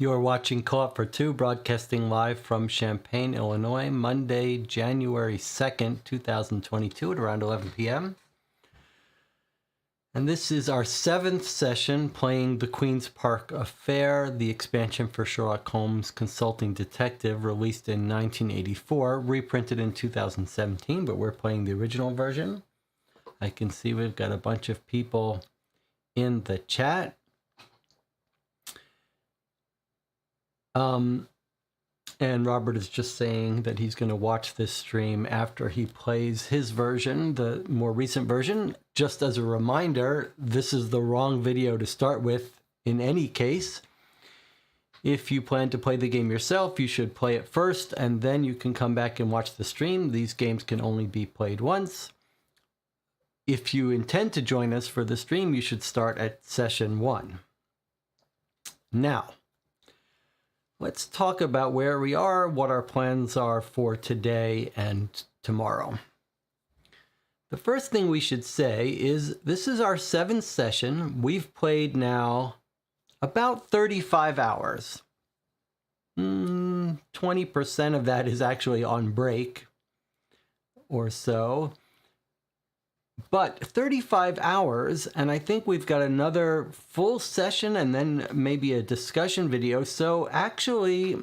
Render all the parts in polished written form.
You're watching Co-op for Two, broadcasting live from Champaign, Illinois, Monday, January 2nd, 2022 at around 11 p.m. And this is our 7th session playing The Queen's Park Affair, the expansion for Sherlock Holmes Consulting Detective, released in 1984, reprinted in 2017, but we're playing the original version. I can see we've got a bunch of people in the chat. And Robert is just saying that he's going to watch this stream after he plays his version, the more recent version. Just as a reminder, this is the wrong video to start with in any case. If you plan to play the game yourself, you should play it first, and then you can come back and watch the stream. These games can only be played once. If you intend to join us for the stream, you should start at session 1. Now, let's talk about where we are, what our plans are for today and tomorrow. The first thing we should say is this is our 7th session. We've played now about 35 hours. 20% of that is actually on break or so. But 35 hours, and I think we've got another full session and then maybe a discussion video. So actually,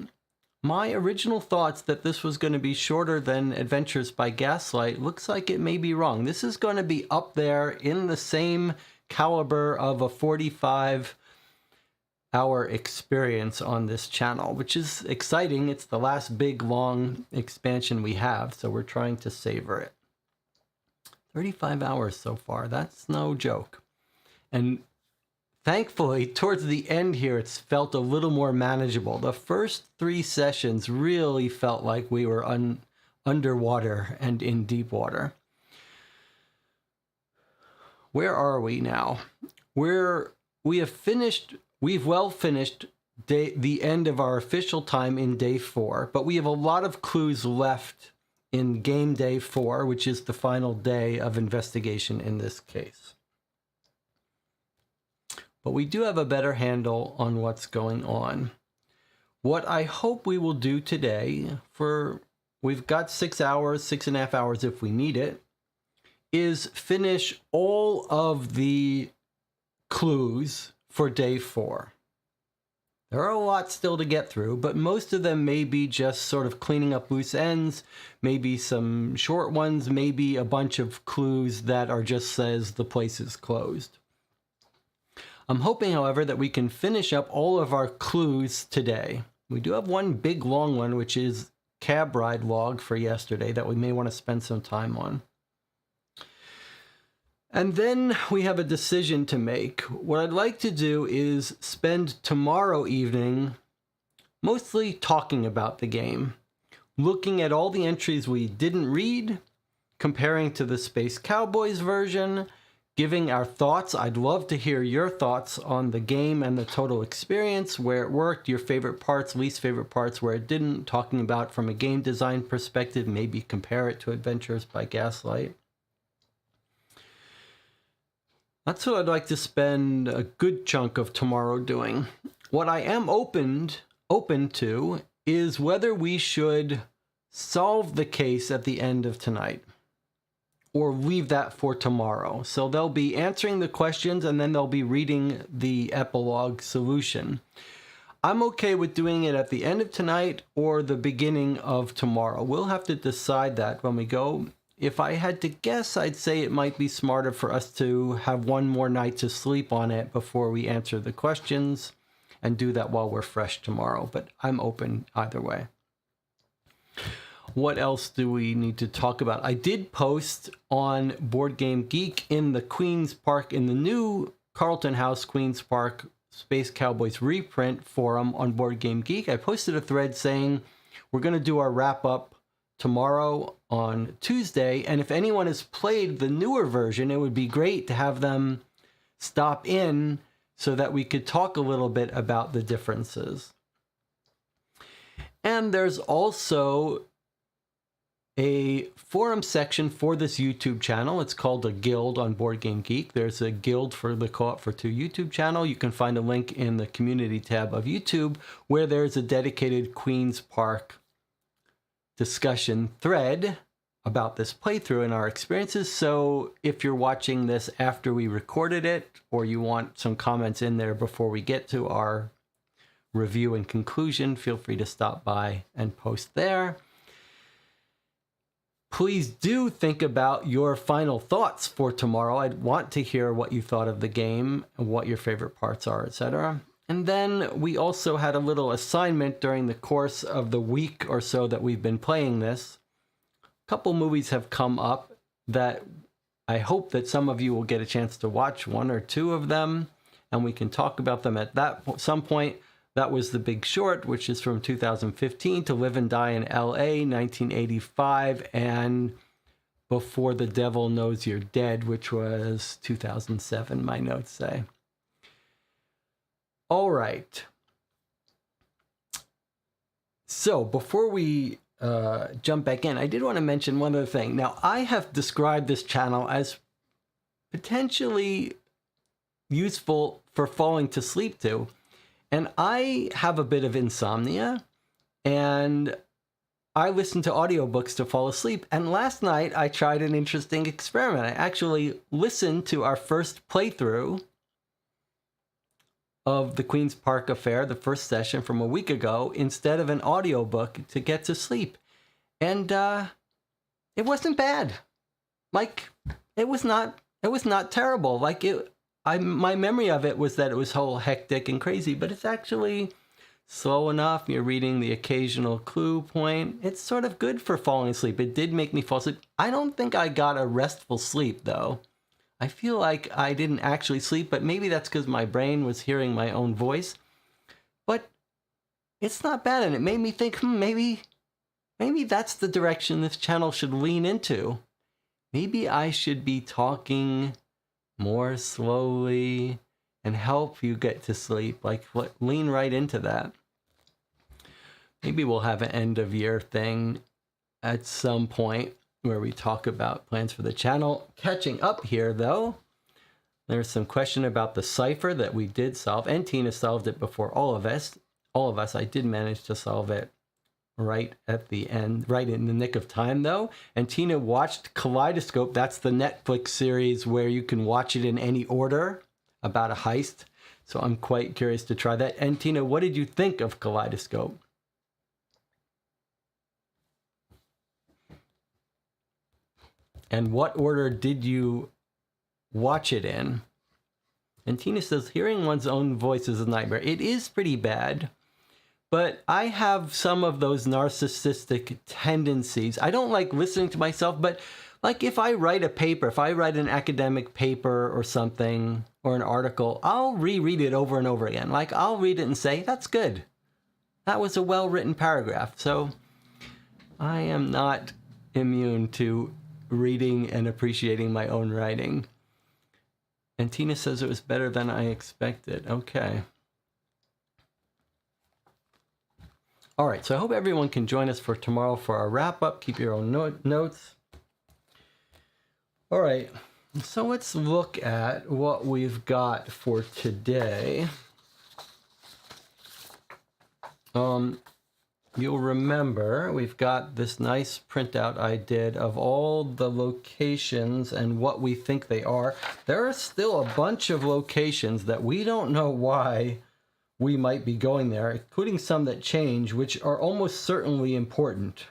my original thoughts that this was going to be shorter than Adventures by Gaslight looks like it may be wrong. This is going to be up there in the same caliber of a 45-hour experience on this channel, which is exciting. It's the last big, long expansion we have, so we're trying to savor it. 35 hours so far, that's no joke. And thankfully, towards the end here, it's felt a little more manageable. The first 3 sessions really felt like we were underwater and in deep water. Where are we now? We've well finished the end of our official time in day 4, but we have a lot of clues left in game day 4, which is the final day of investigation in this case. But we do have a better handle on what's going on. What I hope we will do today, we've got 6 hours, 6.5 hours if we need it, is finish all of the clues for day 4. There are a lot still to get through, but most of them may be just sort of cleaning up loose ends, maybe some short ones, maybe a bunch of clues that are just says the place is closed. I'm hoping, however, that we can finish up all of our clues today. We do have one big long one, which is cab ride log for yesterday that we may want to spend some time on. And then we have a decision to make. What I'd like to do is spend tomorrow evening mostly talking about the game, looking at all the entries we didn't read, comparing to the Space Cowboys version, giving our thoughts. I'd love to hear your thoughts on the game and the total experience, where it worked, your favorite parts, least favorite parts, where it didn't, talking about from a game design perspective, maybe compare it to Adventures by Gaslight. That's what I'd like to spend a good chunk of tomorrow doing. What I am open to is whether we should solve the case at the end of tonight or leave that for tomorrow. So they'll be answering the questions and then they'll be reading the epilogue solution. I'm okay with doing it at the end of tonight or the beginning of tomorrow. We'll have to decide that when we go. If I had to guess, I'd say it might be smarter for us to have one more night to sleep on it before we answer the questions and do that while we're fresh tomorrow. But I'm open either way. What else do we need to talk about? I did post on Board Game Geek in the Queen's Park, in the new Carlton House Queen's Park Space Cowboys reprint forum on Board Game Geek. I posted a thread saying we're going to do our wrap-up tomorrow on Tuesday, and if anyone has played the newer version, it would be great to have them stop in so that we could talk a little bit about the differences. And there's also a forum section for this YouTube channel. It's called a guild on Board Game Geek. There's a guild for the Co-op for Two YouTube channel. You can find a link in the community tab of YouTube where there's a dedicated Queen's Park discussion thread about this playthrough and our experiences. So if you're watching this after we recorded it, or you want some comments in there before we get to our review and conclusion, feel free to stop by and post there. Please do think about your final thoughts for tomorrow. I'd want to hear what you thought of the game, and what your favorite parts are, etc. And then we also had a little assignment during the course of the week or so that we've been playing this. A couple movies have come up that I hope that some of you will get a chance to watch, one or two of them, and we can talk about them at some point. That was The Big Short, which is from 2015, To Live and Die in L.A., 1985, and Before the Devil Knows You're Dead, which was 2007, my notes say. All right. So before we jump back in, I did want to mention one other thing. Now, I have described this channel as potentially useful for falling to sleep to. And I have a bit of insomnia, and I listen to audiobooks to fall asleep. And last night, I tried an interesting experiment. I actually listened to our first playthrough of the Queen's Park Affair, the first session from a week ago, instead of an audiobook to get to sleep. And it wasn't bad. Like, it was not terrible. Like, my memory of it was that it was whole hectic and crazy, but it's actually slow enough. You're reading the occasional clue point. It's sort of good for falling asleep. It did make me fall asleep. I don't think I got a restful sleep, though. I feel like I didn't actually sleep, but maybe that's because my brain was hearing my own voice. But it's not bad, and it made me think, maybe that's the direction this channel should lean into. Maybe I should be talking more slowly and help you get to sleep. Like, lean right into that. Maybe we'll have an end of year thing at some point where we talk about plans for the channel. Catching up here, though, there's some question about the cipher that we did solve, and Tina solved it before all of us. I did manage to solve it right at the end, right in the nick of time, though. And Tina watched Kaleidoscope. That's the Netflix series where you can watch it in any order about a heist. So I'm quite curious to try that. And Tina, what did you think of Kaleidoscope? And what order did you watch it in? And Tina says, hearing one's own voice is a nightmare. It is pretty bad. But I have some of those narcissistic tendencies. I don't like listening to myself, but like if I write a paper, if I write an academic paper or something, or an article, I'll reread it over and over again. Like I'll read it and say, that's good. That was a well-written paragraph. So I am not immune to reading and appreciating my own writing. And Tina says it was better than I expected. Okay. All right, so I hope everyone can join us for tomorrow for our wrap-up. Keep your own notes. All right, so let's look at what we've got for today. You'll remember we've got this nice printout I did of all the locations and what we think they are. There are still a bunch of locations that we don't know why we might be going there, including some that change, which are almost certainly important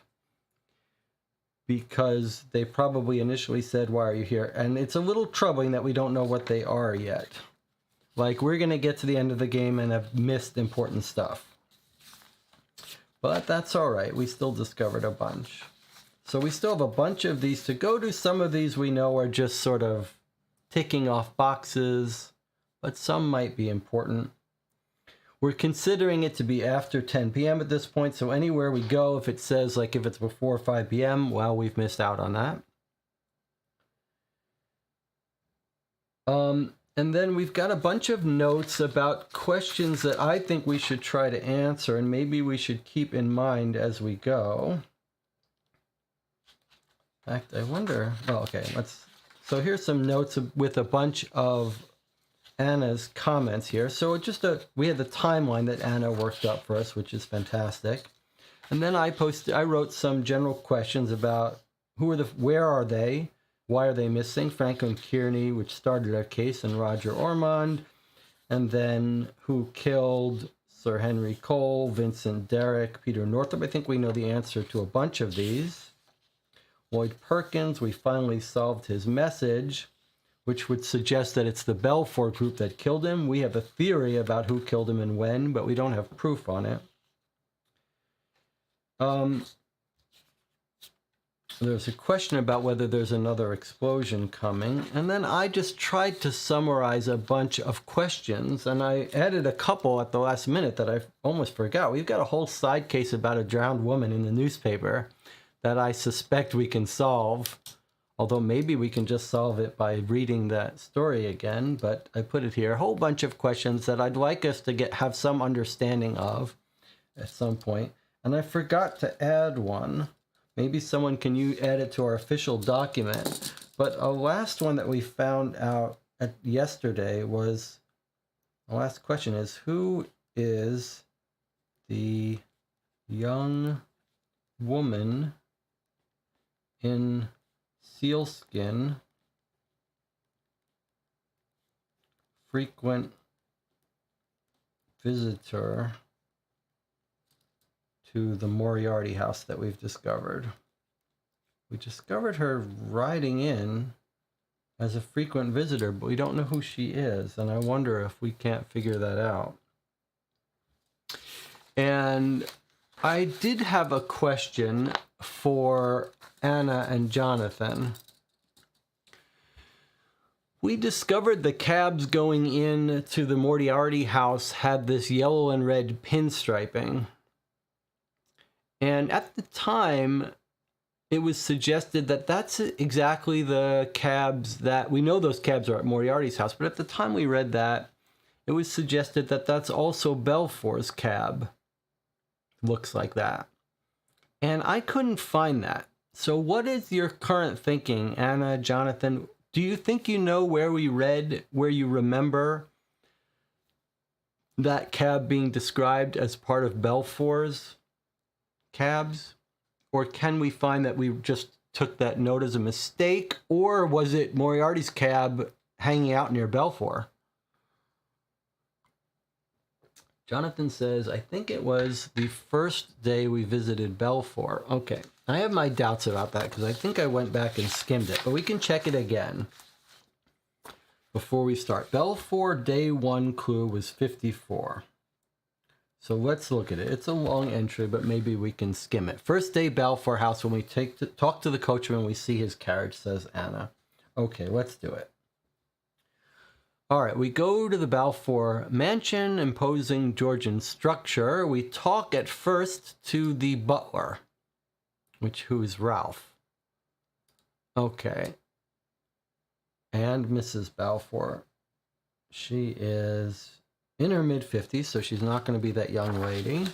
because they probably initially said, why are you here? And it's a little troubling that we don't know what they are yet. Like, we're going to get to the end of the game and have missed important stuff. But that's all right. We still discovered a bunch. So we still have a bunch of these to go to. Some of these we know are just sort of ticking off boxes, but some might be important. We're considering it to be after 10 p.m. at this point, so anywhere we go, if it says, like, if it's before 5 p.m., well, we've missed out on that. And then we've got a bunch of notes about questions that I think we should try to answer, and maybe we should keep in mind as we go. In fact, I wonder. Oh, okay. So here's some notes with a bunch of Anna's comments here. So we had the timeline that Anna worked up for us, which is fantastic. And then I wrote some general questions about where are they, why are they missing? Franklin Kearney, which started our case, and Roger Ormond, and then who killed Sir Henry Cole, Vincent Derrick, Peter Northup. I think we know the answer to a bunch of these. Lloyd Perkins, we finally solved his message, which would suggest that it's the Balfour group that killed him. We have a theory about who killed him and when, but we don't have proof on it. There's a question about whether there's another explosion coming. And then I just tried to summarize a bunch of questions, and I added a couple at the last minute that I almost forgot. We've got a whole side case about a drowned woman in the newspaper that I suspect we can solve, although maybe we can just solve it by reading that story again. But I put it here, a whole bunch of questions that I'd like us to have some understanding of at some point. And I forgot to add one. Maybe someone can add it to our official document. But a last one that we found out yesterday was, the last question is, who is the young woman in sealskin, frequent visitor to the Moriarty house that we've discovered? We discovered her riding in as a frequent visitor, but we don't know who she is, and I wonder if we can't figure that out. And I did have a question for Anna and Jonathan. We discovered the cabs going in to the Moriarty house had this yellow and red pinstriping. And at the time, it was suggested that that's exactly the cabs that we know those cabs are at Moriarty's house. But at the time we read that, it was suggested that that's also Balfour's cab. Looks like that. And I couldn't find that. So what is your current thinking, Anna, Jonathan? Do you think you know where you remember that cab being described as part of Balfour's cabs? Or can we find that we just took that note as a mistake? Or was it Moriarty's cab hanging out near Balfour? Jonathan says, I think it was the first day we visited Balfour. Okay, I have my doubts about that because I think I went back and skimmed it, but we can check it again before we start. Balfour day 1 clue was 54. So let's look at it. It's a long entry, but maybe we can skim it. First day Balfour house when we talk to the coachman, we see his carriage, says Anna. Okay, let's do it. All right, we go to the Balfour mansion, imposing Georgian structure. We talk at first to the butler, who is Ralph. Okay. And Mrs. Balfour. She is in her mid-50s, so she's not going to be that young lady.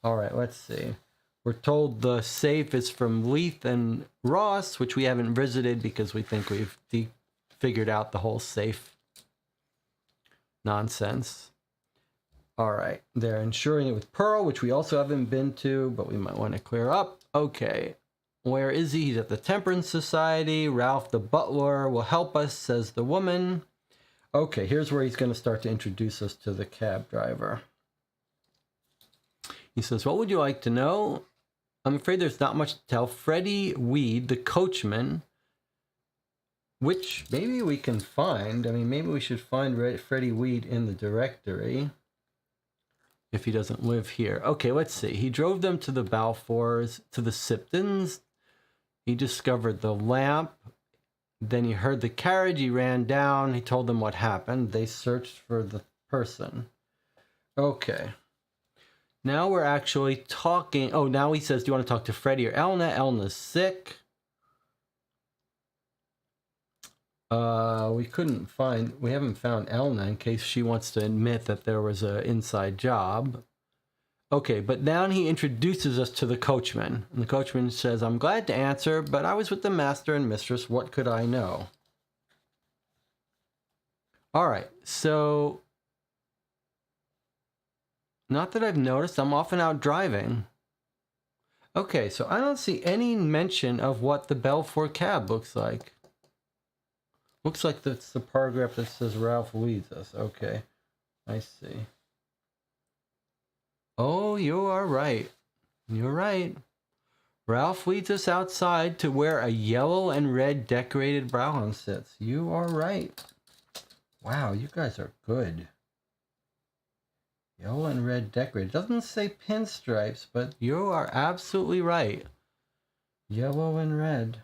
All right, let's see. We're told the safe is from Leith and Ross, which we haven't visited because we think we've figured out the whole safe nonsense. All right, they're insuring it with Pearl, which we also haven't been to, but we might want to clear up. Okay, where is he? He's at the Temperance Society. Ralph the butler will help us, says the woman. Okay, here's where he's going to start to introduce us to the cab driver. He says, what would you like to know? I'm afraid there's not much to tell. Freddie Weed, the coachman, which maybe we can find. I mean, maybe we should find Freddie Weed in the directory if he doesn't live here. Okay, let's see. He drove them to the Balfours, to the Siptons. He discovered the lamp. Then he heard the carriage. He ran down. He told them what happened. They searched for the person. Okay. Now we're actually talking. Oh, now he says, do you want to talk to Freddie or Elna? Elna's sick. We haven't found Elna in case she wants to admit that there was an inside job. Okay, but now he introduces us to the coachman. And the coachman says, I'm glad to answer, but I was with the master and mistress. What could I know? All right, so not that I've noticed. I'm often out driving. Okay, so I don't see any mention of what the Belfour cab looks like. Looks like that's the paragraph that says Ralph leads us. Okay, I see. Oh, you are right. You're right. Ralph leads us outside to where a yellow and red decorated Browning sits. You are right. Wow, you guys are good. Yellow and red decorated. Doesn't say pinstripes, but you are absolutely right. Yellow and red.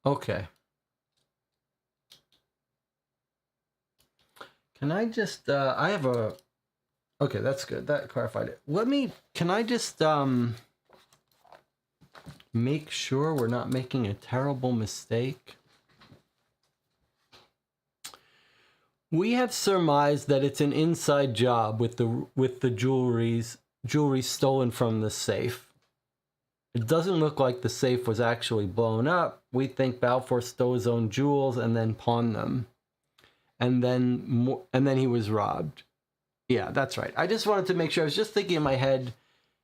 Okay. Can I just, I have a, okay, that's good. That clarified it. Can I just, make sure we're not making a terrible mistake? We have surmised that it's an inside job with the jewelry stolen from the safe. It doesn't look like the safe was actually blown up. We think Balfour stole his own jewels and then pawned them. And then he was robbed. Yeah, that's right. I just wanted to make sure. I was just thinking in my head,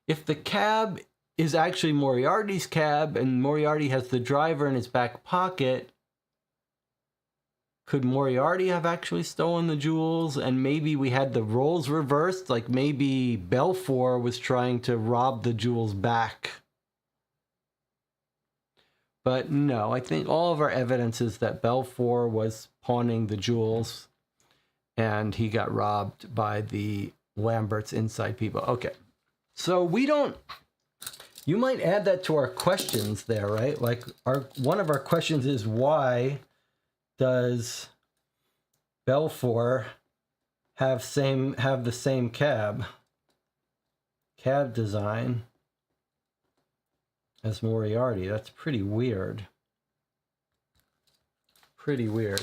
if the cab is actually Moriarty's cab and Moriarty has the driver in his back pocket, could Moriarty have actually stolen the jewels? And maybe we had the roles reversed, like maybe Belfour was trying to rob the jewels back. But no, I think all of our evidence is that Belfour was pawning the jewels and he got robbed by the Lambert's inside people. Okay, so we don't, you might add that to our questions there, right? Like one of our questions is, why does Belfour have the same cab design as Moriarty? That's pretty weird. Pretty weird.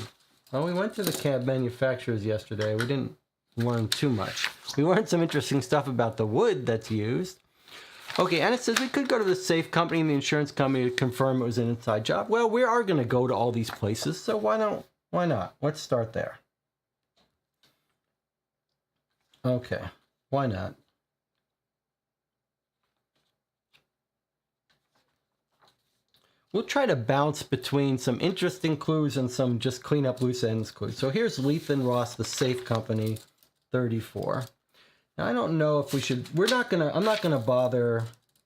Well, we went to the cab manufacturers yesterday. We didn't learn too much. We learned some interesting stuff about the wood that's used. Okay, and it says we could go to the safe company and the insurance company to confirm it was an inside job. Well, we are going to go to all these places, so why not? Let's start there. Okay, why not? We'll try to bounce between some interesting clues and some just clean up loose ends clues. So here's Leith and Ross, the safe company, 34. Now, I don't know if we should, I'm not gonna bother,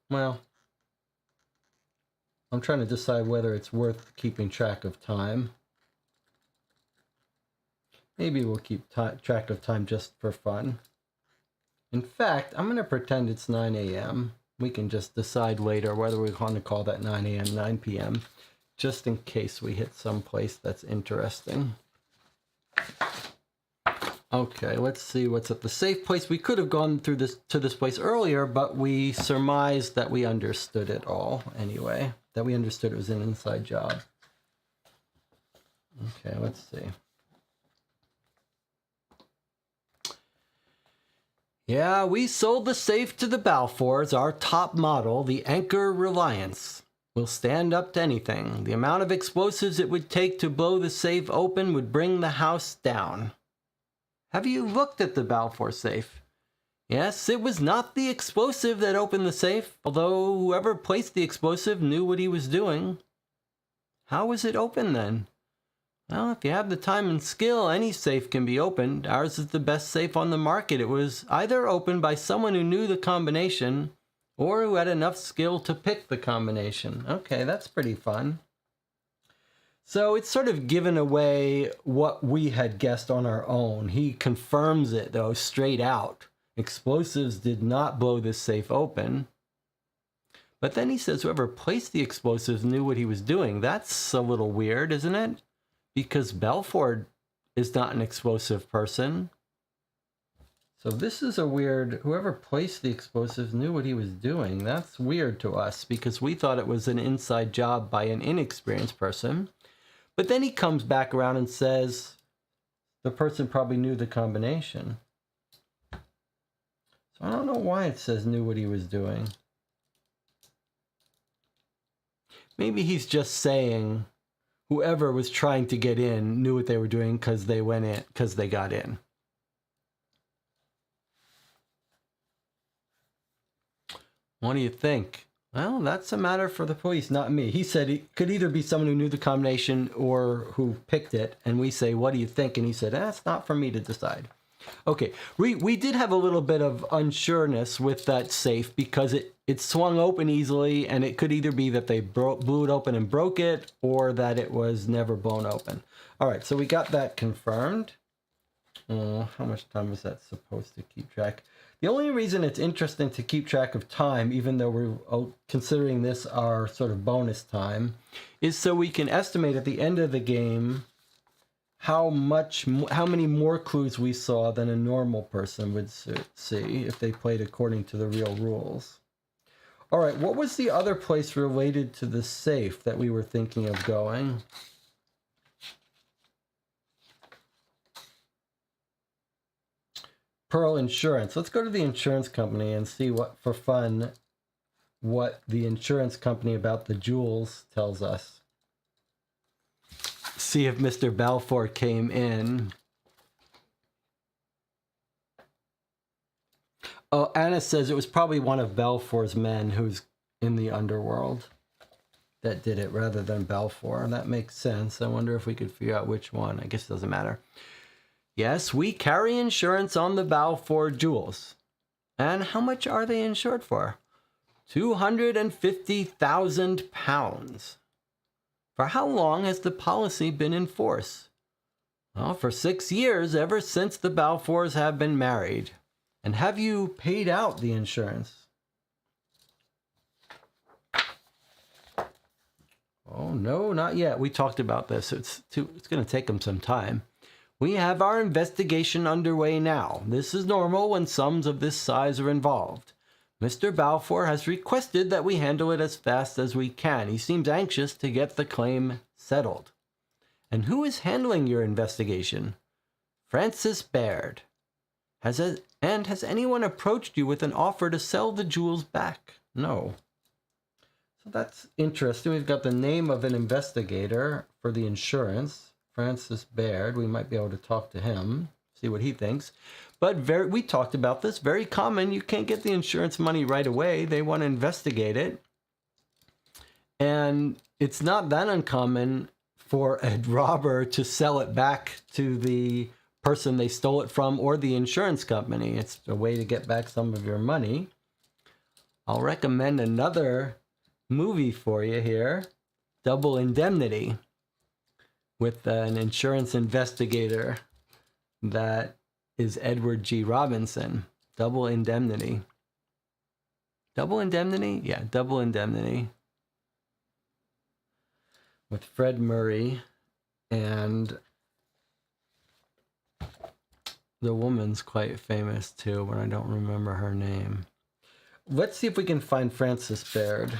well, I'm trying to decide whether it's worth keeping track of time. Maybe we'll keep track of time just for fun. In fact, I'm gonna pretend it's 9 a.m. We can just decide later whether we want to call that 9 a.m., 9 p.m., just in case we hit some place that's interesting. Okay, let's see what's at the safe place. We could have gone to this place earlier, but we surmised that we understood it all anyway, that we understood it was an inside job. Okay, let's see. Yeah, we sold the safe to the Balfours, our top model, the Anchor Reliance. Will stand up to anything. The amount of explosives it would take to blow the safe open would bring the house down. Have you looked at the Balfour safe? Yes, it was not the explosive that opened the safe, although whoever placed the explosive knew what he was doing. How was it opened then? Well, if you have the time and skill, any safe can be opened. Ours is the best safe on the market. It was either opened by someone who knew the combination or who had enough skill to pick the combination. Okay, that's pretty fun. So it's sort of given away what we had guessed on our own. He confirms it, though, straight out. Explosives did not blow this safe open. But then he says whoever placed the explosives knew what he was doing. That's a little weird, isn't it? Because Belfour is not an explosive person. So this is a weird, whoever placed the explosives knew what he was doing. That's weird to us because we thought it was an inside job by an inexperienced person. But then he comes back around and says the person probably knew the combination. So I don't know why it says knew what he was doing. Maybe he's just saying whoever was trying to get in knew what they were doing because they went in, because they got in. What do you think? Well, that's a matter for the police, not me. He said it could either be someone who knew the combination or who picked it. And we say, what do you think? And he said, that's not for me to decide. Okay, we did have a little bit of unsureness with that safe because it swung open easily, and it could either be that they blew it open and broke it or that it was never blown open. All right, so we got that confirmed. How much time was that supposed to keep track? The only reason it's interesting to keep track of time, even though we're considering this our sort of bonus time, is so we can estimate at the end of the game how many more clues we saw than a normal person would see if they played according to the real rules. All right, what was the other place related to the safe that we were thinking of going? Pearl Insurance. Let's go to the insurance company and see what, for fun, what the insurance company about the jewels tells us. See if Mr. Balfour came in. Oh, Anna says it was probably one of Balfour's men who's in the underworld that did it rather than Balfour. That makes sense. I wonder if we could figure out which one. I guess it doesn't matter. Yes, we carry insurance on the Balfour jewels. And how much are they insured for? £250,000. For how long has the policy been in force? Well, for 6 years, ever since the Balfours have been married. And have you paid out the insurance? Oh, no, not yet. We talked about this. It's going to take them some time. We have our investigation underway now. This is normal when sums of this size are involved. Mr. Balfour has requested that we handle it as fast as we can. He seems anxious to get the claim settled. And who is handling your investigation? Francis Baird. Has anyone approached you with an offer to sell the jewels back? No. So that's interesting. We've got the name of an investigator for the insurance. Francis Baird. We might be able to talk to him, see what he thinks. But we talked about this. Very common. You can't get the insurance money right away. They want to investigate it. And it's not that uncommon for a robber to sell it back to the person they stole it from or the insurance company. It's a way to get back some of your money. I'll recommend another movie for you here, Double Indemnity, with an insurance investigator that is Edward G. Robinson. Double Indemnity. Double Indemnity? Yeah, Double Indemnity. With Fred Murray, and the woman's quite famous too, but I don't remember her name. Let's see if we can find Francis Baird.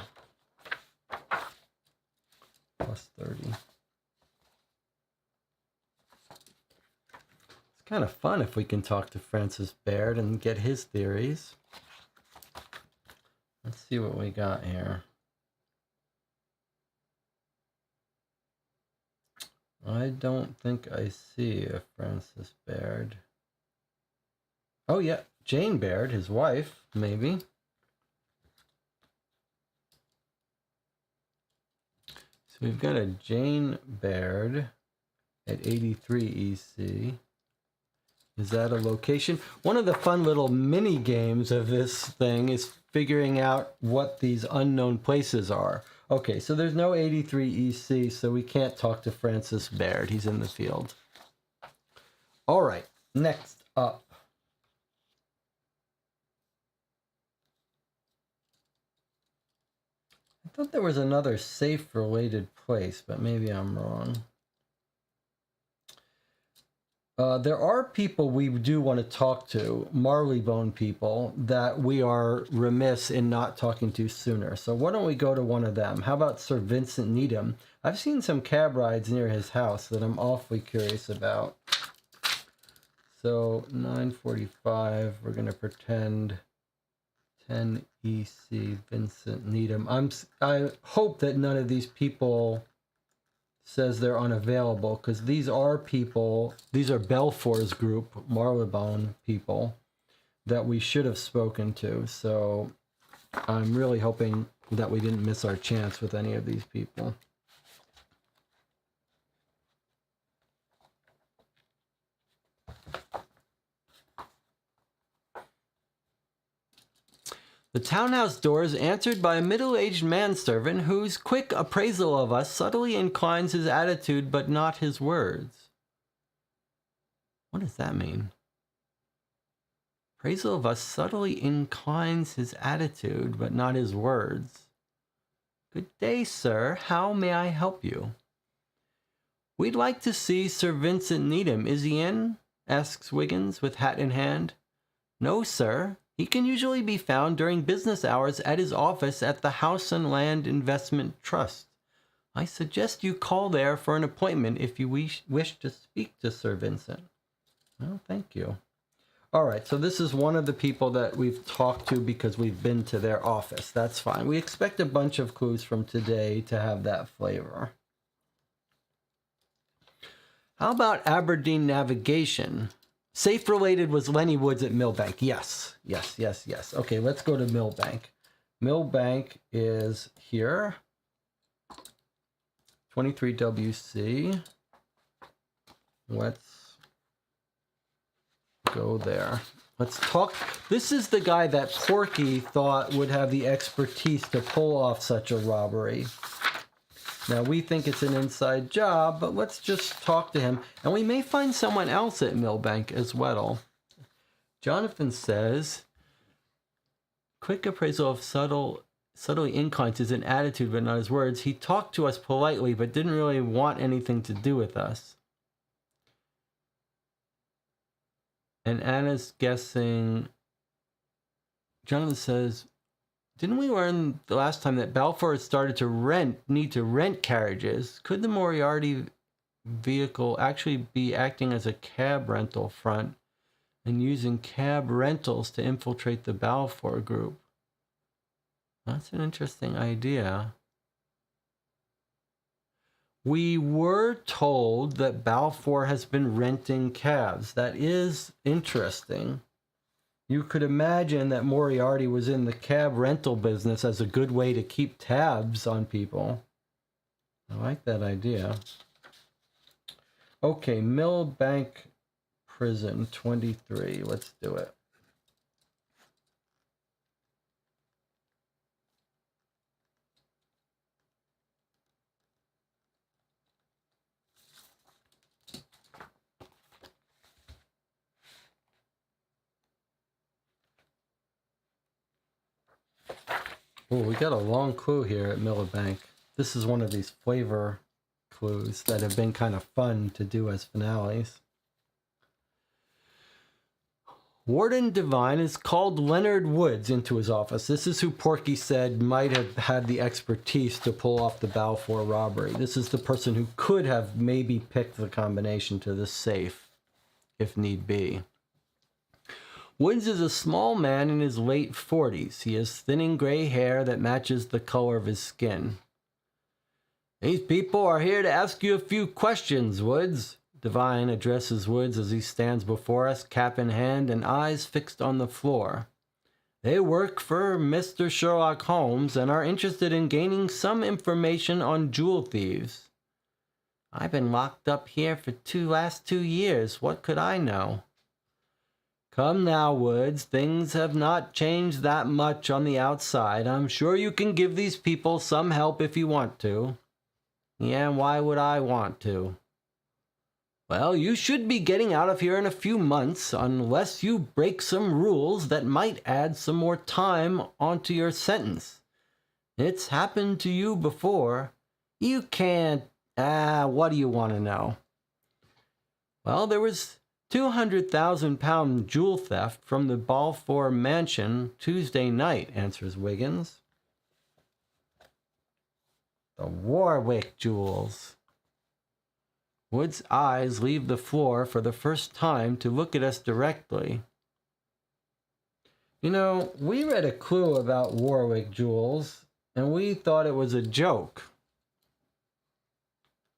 Plus 30. Kind of fun if we can talk to Francis Baird and get his theories. Let's see what we got here. I don't think I see a Francis Baird. Oh yeah, Jane Baird, his wife, maybe. So we've got a Jane Baird at 83 EC. Is that a location? One of the fun little mini games of this thing is figuring out what these unknown places are. Okay, so there's no 83 EC, so we can't talk to Francis Baird. He's in the field. All right, next up. I thought there was another safe-related place, but maybe I'm wrong. There are people we do want to talk to, Marleybone people, that we are remiss in not talking to sooner. So why don't we go to one of them? How about Sir Vincent Needham? I've seen some cab rides near his house that I'm awfully curious about. So 9:45, we're going to pretend 10 EC Vincent Needham. I hope that none of these people says they're unavailable, because these are people, these are Belfour's group, Marylebone people, that we should have spoken to. So I'm really hoping that we didn't miss our chance with any of these people. The townhouse door is answered by a middle-aged manservant whose quick appraisal of us subtly inclines his attitude but not his words. What does that mean? Appraisal of us subtly inclines his attitude but not his words. Good day, sir. How may I help you? We'd like to see Sir Vincent Needham. Is he in? Asks Wiggins with hat in hand. No, sir. He can usually be found during business hours at his office at the House and Land Investment Trust. I suggest you call there for an appointment if you wish to speak to Sir Vincent. Well, thank you. All right, so this is one of the people that we've talked to because we've been to their office. That's fine. We expect a bunch of clues from today to have that flavor. How about Aberdeen Navigation? Safe related was Lenny Woods at Millbank. Yes. Okay, let's go to Millbank. Millbank is here. 23WC. Let's go there. Let's talk. This is the guy that Porky thought would have the expertise to pull off such a robbery. Now, we think it's an inside job, but let's just talk to him. And we may find someone else at Millbank as well. Jonathan says, quick appraisal of subtly inclines his attitude, but not his words. He talked to us politely, but didn't really want anything to do with us. And Anna's guessing, Jonathan says, didn't we learn the last time that Balfour had started to need to rent carriages? Could the Moriarty vehicle actually be acting as a cab rental front and using cab rentals to infiltrate the Balfour group? That's an interesting idea. We were told that Balfour has been renting cabs. That is interesting. You could imagine that Moriarty was in the cab rental business as a good way to keep tabs on people. I like that idea. Okay, Millbank Prison 23. Let's do it. Oh, we got a long clue here at Millbank. This is one of these flavor clues that have been kind of fun to do as finales. Warden Devine has called Leonard Woods into his office. This is who Porky said might have had the expertise to pull off the Balfour robbery. This is the person who could have maybe picked the combination to the safe, if need be. Woods is a small man in his late 40s. He has thinning gray hair that matches the color of his skin. These people are here to ask you a few questions, Woods. Devine addresses Woods as he stands before us, cap in hand and eyes fixed on the floor. They work for Mr. Sherlock Holmes and are interested in gaining some information on jewel thieves. I've been locked up here for the last 2 years. What could I know? Come now, Woods. Things have not changed that much on the outside. I'm sure you can give these people some help if you want to. Yeah, why would I want to? Well, you should be getting out of here in a few months, unless you break some rules that might add some more time onto your sentence. It's happened to you before. You can't... what do you want to know? Well, there was £200,000 jewel theft from the Balfour Mansion Tuesday night, answers Wiggins. The Warwick jewels. Wood's eyes leave the floor for the first time to look at us directly. You know, we read a clue about Warwick jewels, and we thought it was a joke.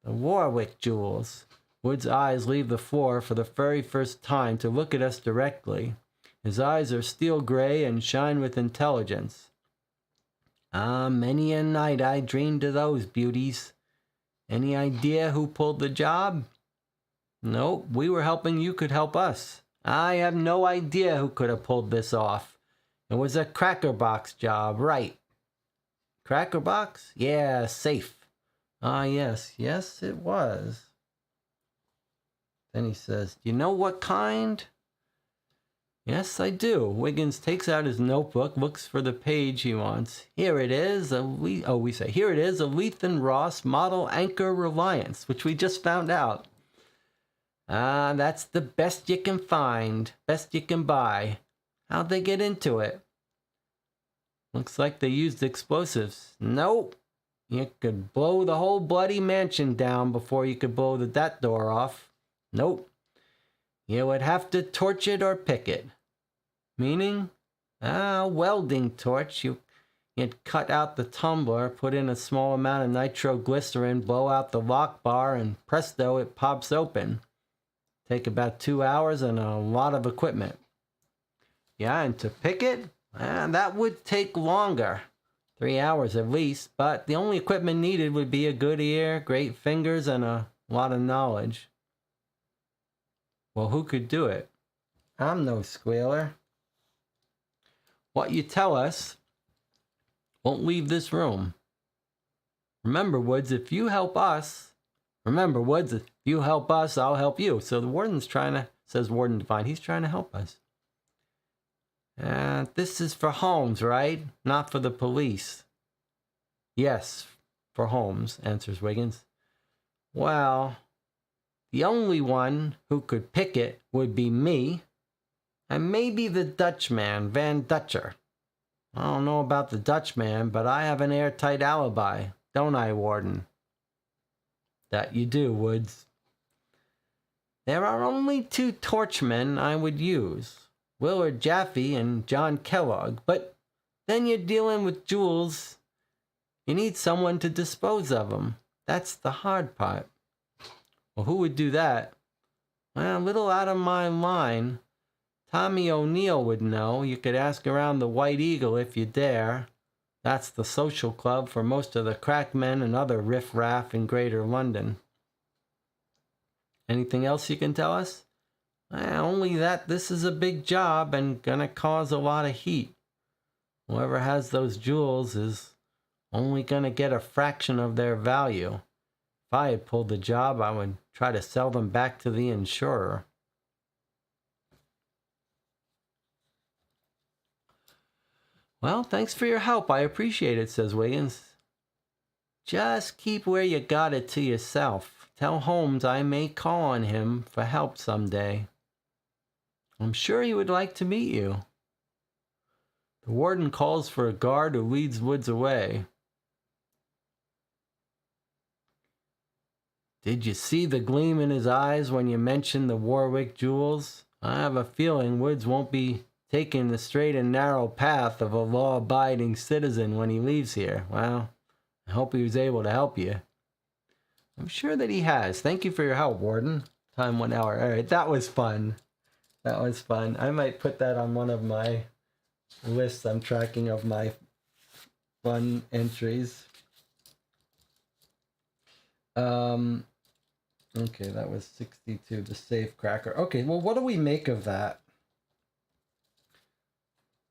The Warwick jewels. Wood's eyes leave the floor for the very first time to look at us directly. His eyes are steel gray and shine with intelligence. Many a night I dreamed of those beauties. Any idea who pulled the job? Nope, we were hoping you could help us. I have no idea who could have pulled this off. It was a cracker box job, right? Cracker box? Yeah, safe. Yes, it was. Then he says, "You know what kind?" Yes, I do. Wiggins takes out his notebook, looks for the page he wants. Here it is. Here it is, a Leith and Ross Model Anchor Reliance, which we just found out. That's the best you can find, best you can buy. How'd they get into it? Looks like they used explosives. Nope. You could blow the whole bloody mansion down before you could blow that door off. Nope. You would have to torch it or pick it. Meaning? Welding torch. You'd cut out the tumbler, put in a small amount of nitroglycerin, blow out the lock bar, and presto, it pops open. Take about 2 hours and a lot of equipment. Yeah, and to pick it? That would take longer. 3 hours at least, but the only equipment needed would be a good ear, great fingers, and a lot of knowledge. Well, who could do it? I'm no squealer. What you tell us won't leave this room. Remember, Woods, if you help us, I'll help you. So the warden's says Warden Devine, he's trying to help us. This is for Holmes, right? Not for the police. Yes, for Holmes, answers Wiggins. Well, the only one who could pick it would be me, and maybe the Dutchman, Van Dutcher. I don't know about the Dutchman, but I have an airtight alibi, don't I, Warden? That you do, Woods. There are only 2 torchmen I would use, Willard Jaffe and John Kellogg, but then you're dealing with jewels. You need someone to dispose of them. That's the hard part. Well, who would do that? Well, a little out of my line. Tommy O'Neill would know. You could ask around the White Eagle if you dare. That's the social club for most of the crackmen and other riff-raff in Greater London. Anything else you can tell us? Only that this is a big job and gonna cause a lot of heat. Whoever has those jewels is only gonna get a fraction of their value. If I had pulled the job, I would try to sell them back to the insurer. Well, thanks for your help. I appreciate it, says Wiggins. Just keep where you got it to yourself. Tell Holmes I may call on him for help someday. I'm sure he would like to meet you. The warden calls for a guard who leads Woods away. Did you see the gleam in his eyes when you mentioned the Warwick jewels? I have a feeling Woods won't be taking the straight and narrow path of a law-abiding citizen when he leaves here. Well, I hope he was able to help you. I'm sure that he has. Thank you for your help, Warden. Time 1 hour. All right, that was fun. That was fun. I might put that on one of my lists I'm tracking of my fun entries. Okay, that was 62, the safe cracker. Okay, well, what do we make of that?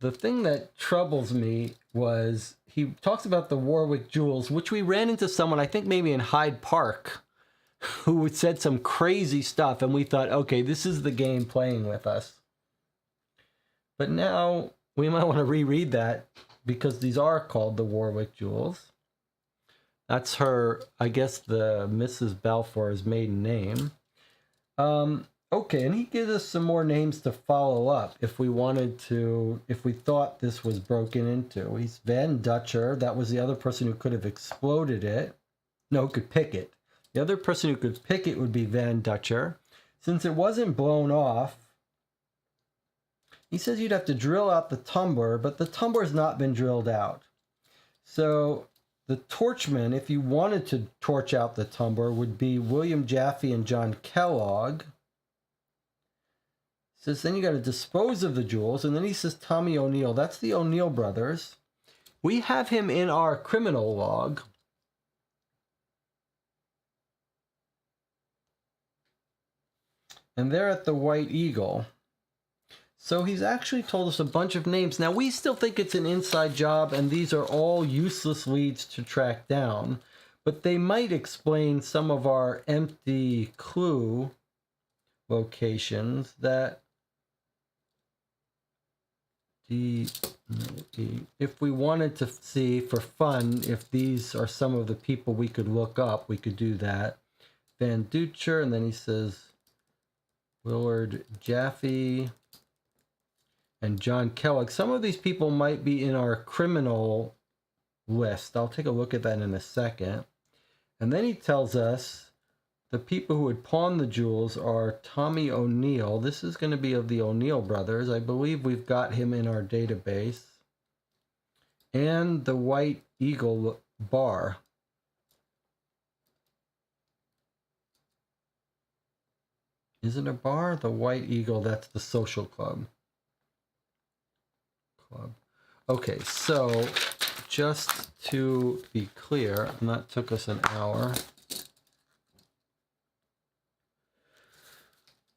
The thing that troubles me was he talks about the Warwick jewels, which we ran into someone, I think maybe in Hyde Park, who said some crazy stuff, and we thought, okay, this is the game playing with us. But now we might want to reread that because these are called the Warwick jewels. That's her, I guess, the Mrs. Balfour's maiden name. Okay, and he gives us some more names to follow up if we wanted to, if we thought this was broken into. He's Van Dutcher. That was the other person who could have exploded it. No, who could pick it. The other person who could pick it would be Van Dutcher. Since it wasn't blown off, he says you'd have to drill out the tumbler, but the tumbler's not been drilled out. So the torchman, if you wanted to torch out the tumbler, would be William Jaffe and John Kellogg. Says then you got to dispose of the jewels, and then he says Tommy O'Neill. That's the O'Neill brothers. We have him in our criminal log. And they're at the White Eagle. So he's actually told us a bunch of names. Now, we still think it's an inside job, and these are all useless leads to track down. But they might explain some of our empty clue locations that if we wanted to see for fun if these are some of the people we could look up, we could do that. Van Dutcher, and then he says Willard Jaffe and John Kellogg. Some of these people might be in our criminal list. I'll take a look at that in a second. And then he tells us the people who would pawn the jewels are Tommy O'Neill. This is going to be of the O'Neill brothers. I believe we've got him in our database. And the White Eagle bar. Is it a bar? The White Eagle, that's the social club. Okay, so just to be clear, and that took us an hour.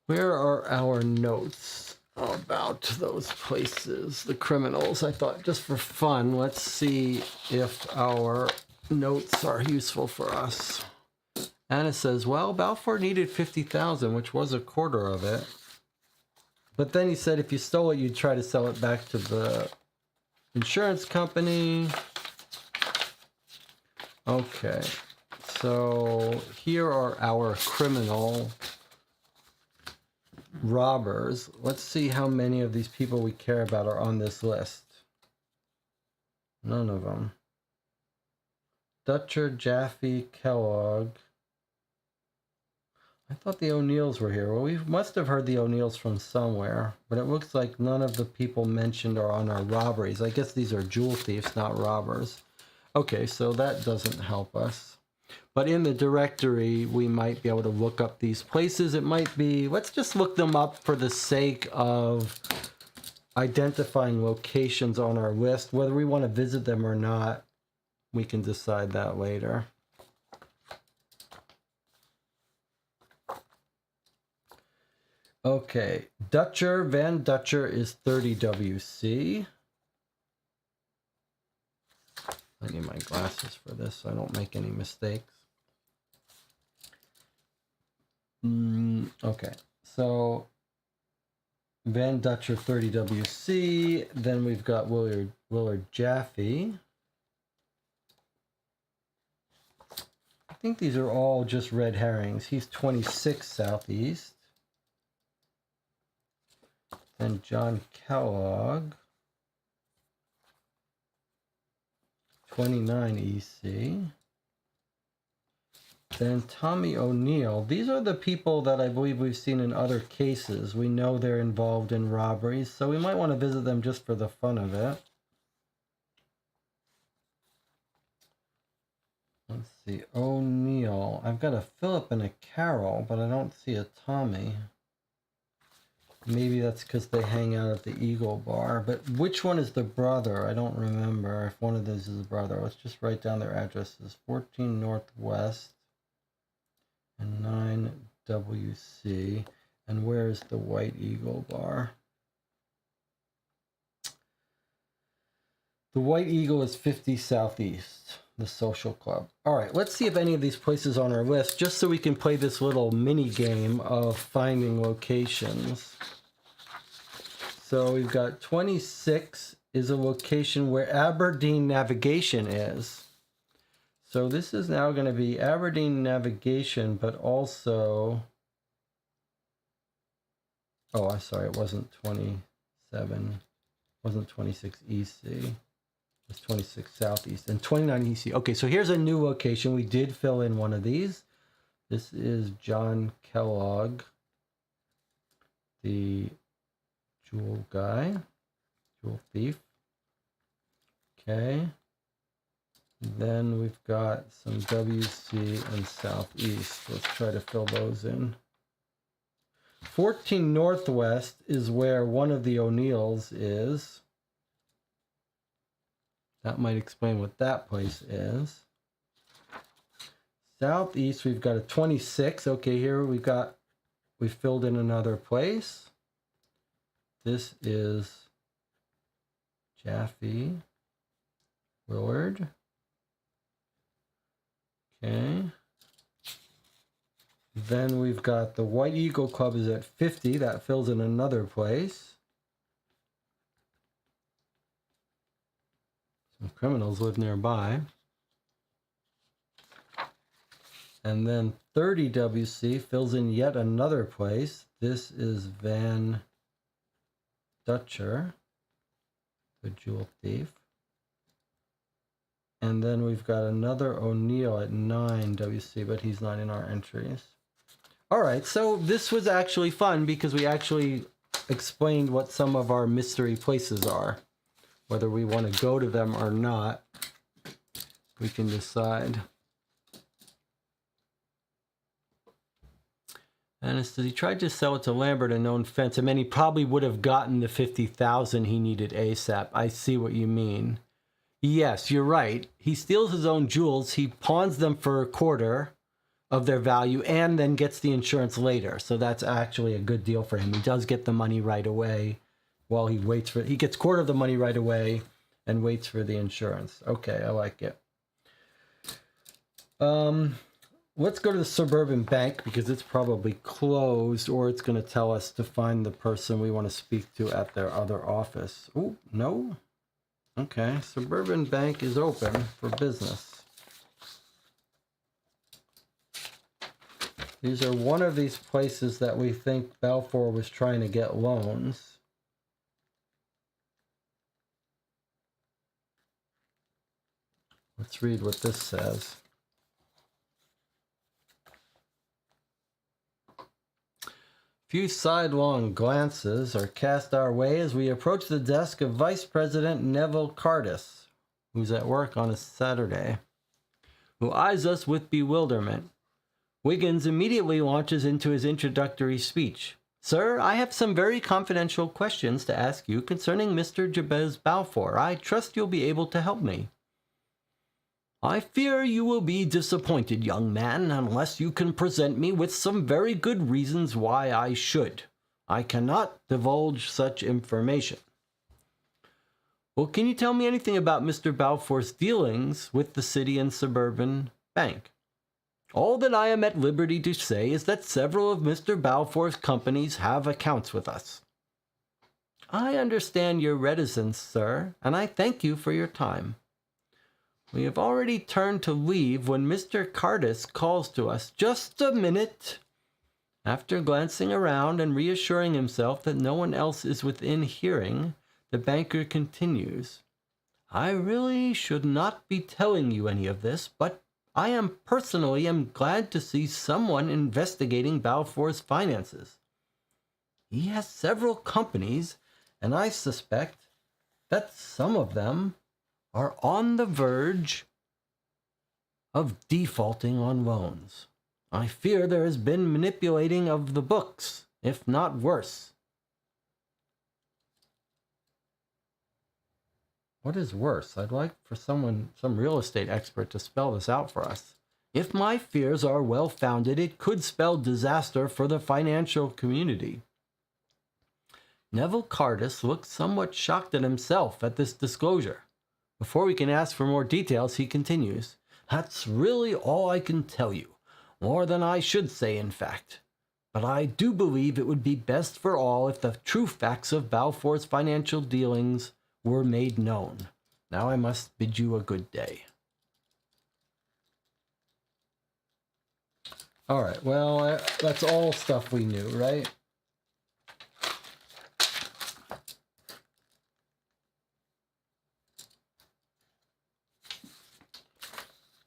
Where are our notes about those places, the criminals? I thought just for fun, let's see if our notes are useful for us. Anna says, well, Balfour needed 50,000, which was a quarter of it. But then he said if you stole it, you'd try to sell it back to the insurance company. Okay, so here are our criminal robbers. Let's see how many of these people we care about are on this list. None of them. Dutcher, Jaffe, Kellogg. I thought the O'Neills were here. Well, we must have heard the O'Neills from somewhere, but it looks like none of the people mentioned are on our robberies. I guess these are jewel thieves, not robbers. Okay, so that doesn't help us. But in the directory, we might be able to look up these places. It might be, let's just look them up for the sake of identifying locations on our list. Whether we want to visit them or not, we can decide that later. Okay, Dutcher, Van Dutcher is 30 WC. I need my glasses for this so I don't make any mistakes. Okay, so Van Dutcher 30 WC. Then we've got Willard Jaffe. I think these are all just red herrings. He's 26 Southeast. Then John Kellogg, 29 EC. Then Tommy O'Neill. These are the people that I believe we've seen in other cases. We know they're involved in robberies, so we might want to visit them just for the fun of it. Let's see, O'Neill. I've got a Philip and a Carol, but I don't see a Tommy. Maybe that's because they hang out at the Eagle Bar. But which one is the brother? I don't remember if one of those is the brother. Let's just write down their addresses. 14 Northwest and 9 WC. And where's the White Eagle Bar? The White Eagle is 50 Southeast, the social club. All right, let's see if any of these places on our list, just so we can play this little mini game of finding locations. So we've got 26 is a location where Aberdeen Navigation is. So this is now going to be Aberdeen Navigation, but also Oh, I'm sorry, it wasn't 27, wasn't 26 EC. It's 26 Southeast and 29 EC. Okay, so here's a new location. We did fill in one of these. This is John Kellogg, the jewel guy, jewel thief. Okay. Then we've got some WC and Southeast. Let's try to fill those in. 14 Northwest is where one of the O'Neills is. That might explain what that place is. Southeast, we've got a 26. Okay, here we filled in another place. This is Jaffe Willard. Okay. Then we've got the White Eagle Club is at 50. That fills in another place. Some criminals live nearby. And then 30 WC fills in yet another place. This is Van Dutcher, the jewel thief. And then we've got another O'Neill at 9 WC, but he's not in our entries. All right, so this was actually fun because we actually explained what some of our mystery places are. Whether we want to go to them or not, we can decide. And it says he tried to sell it to Lambert, a known fence. I mean, he probably would have gotten the 50,000 he needed ASAP. I see what you mean. Yes, you're right. He steals his own jewels. He pawns them for a quarter of their value and then gets the insurance later. So that's actually a good deal for him. He does get the money right away while he waits for... He gets quarter of the money right away and waits for the insurance. Okay, I like it. Let's go to the Suburban Bank because it's probably closed, or it's going to tell us to find the person we want to speak to at their other office. Oh, no? Okay, Suburban Bank is open for business. These are one of these places that we think Balfour was trying to get loans. Let's read what this says. Few sidelong glances are cast our way as we approach the desk of Vice President Neville Cardis, who's at work on a Saturday, who eyes us with bewilderment. Wiggins immediately launches into his introductory speech. Sir, I have some very confidential questions to ask you concerning Mr. Jabez Balfour. I trust you'll be able to help me. I fear you will be disappointed, young man, unless you can present me with some very good reasons why I should. I cannot divulge such information. Well, can you tell me anything about Mr. Balfour's dealings with the City and Suburban Bank? All that I am at liberty to say is that several of Mr. Balfour's companies have accounts with us. I understand your reticence, sir, and I thank you for your time. We have already turned to leave when Mr. Cardis calls to us. Just a minute. After glancing around and reassuring himself that no one else is within hearing, the banker continues. I really should not be telling you any of this, but I am personally glad to see someone investigating Balfour's finances. He has several companies, and I suspect that some of them are on the verge of defaulting on loans. I fear there has been manipulating of the books, if not worse. What is worse? I'd like for some real estate expert to spell this out for us. If my fears are well-founded, it could spell disaster for the financial community. Neville Cardis looked somewhat shocked at himself at this disclosure. Before we can ask for more details, he continues. That's really all I can tell you. More than I should say, in fact. But I do believe it would be best for all if the true facts of Balfour's financial dealings were made known. Now I must bid you a good day. All right, well, that's all stuff we knew, right?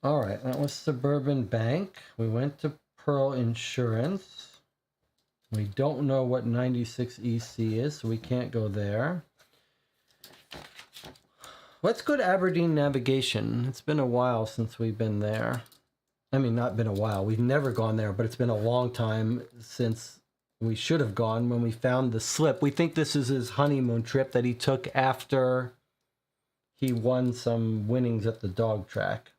All right, that was Suburban Bank. We went to Pearl Insurance. We don't know what 96 EC is, so we can't go there. Let's go to Aberdeen Navigation. It's been a while since we've been there. I mean, not been a while. We've never gone there, but it's been a long time since we should have gone when we found the slip. We think this is his honeymoon trip that he took after he won some winnings at the dog track.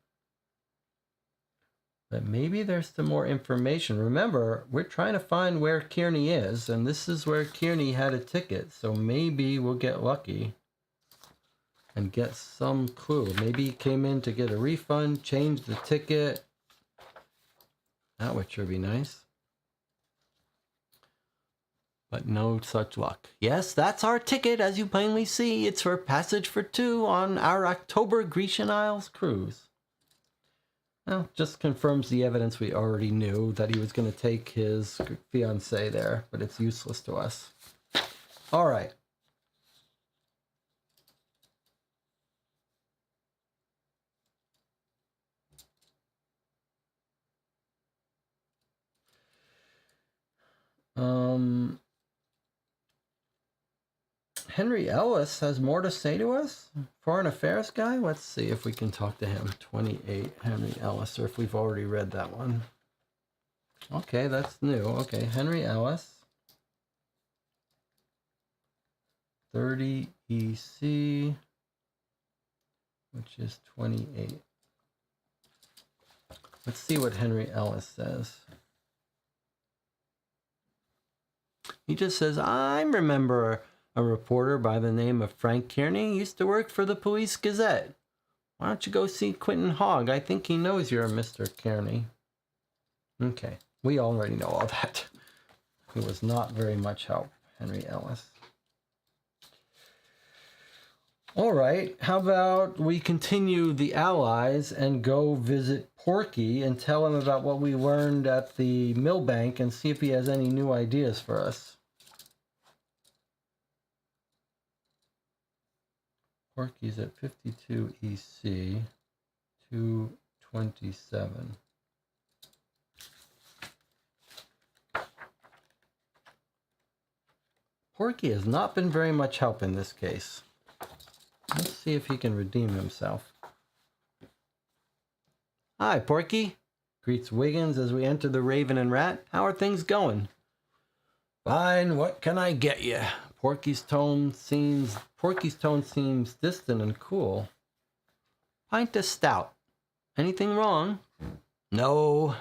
But maybe there's some more information. Remember, we're trying to find where Kearney is, and this is where Kearney had a ticket. So maybe we'll get lucky and get some clue. Maybe he came in to get a refund, changed the ticket. That would sure be nice. But no such luck. Yes, that's our ticket, as you plainly see. It's for passage for 2 on our October Grecian Isles cruise. Well, just confirms the evidence we already knew, that he was going to take his fiancée there, but it's useless to us. All right. Henry Ellis has more to say to us? Foreign Affairs guy? Let's see if we can talk to him. 28, Henry Ellis, or if we've already read that one. Okay, that's new. Okay, Henry Ellis. 30 EC, which is 28. Let's see what Henry Ellis says. He just says, I remember a reporter by the name of Frank Kearney. He used to work for the Police Gazette. Why don't you go see Quentin Hogg? I think he knows you're Mr. Kearney. Okay, we already know all that. He was not very much help, Henry Ellis. All right, how about we continue the Allies and go visit Porky and tell him about what we learned at the Millbank and see if he has any new ideas for us. Porky's at 52 EC, 227. Porky has not been very much help in this case. Let's see if he can redeem himself. Hi, Porky, greets Wiggins as we enter the Raven and Rat. How are things going? Fine, what can I get you? Porky's tone seems distant and cool. Pint of stout. Anything wrong? No.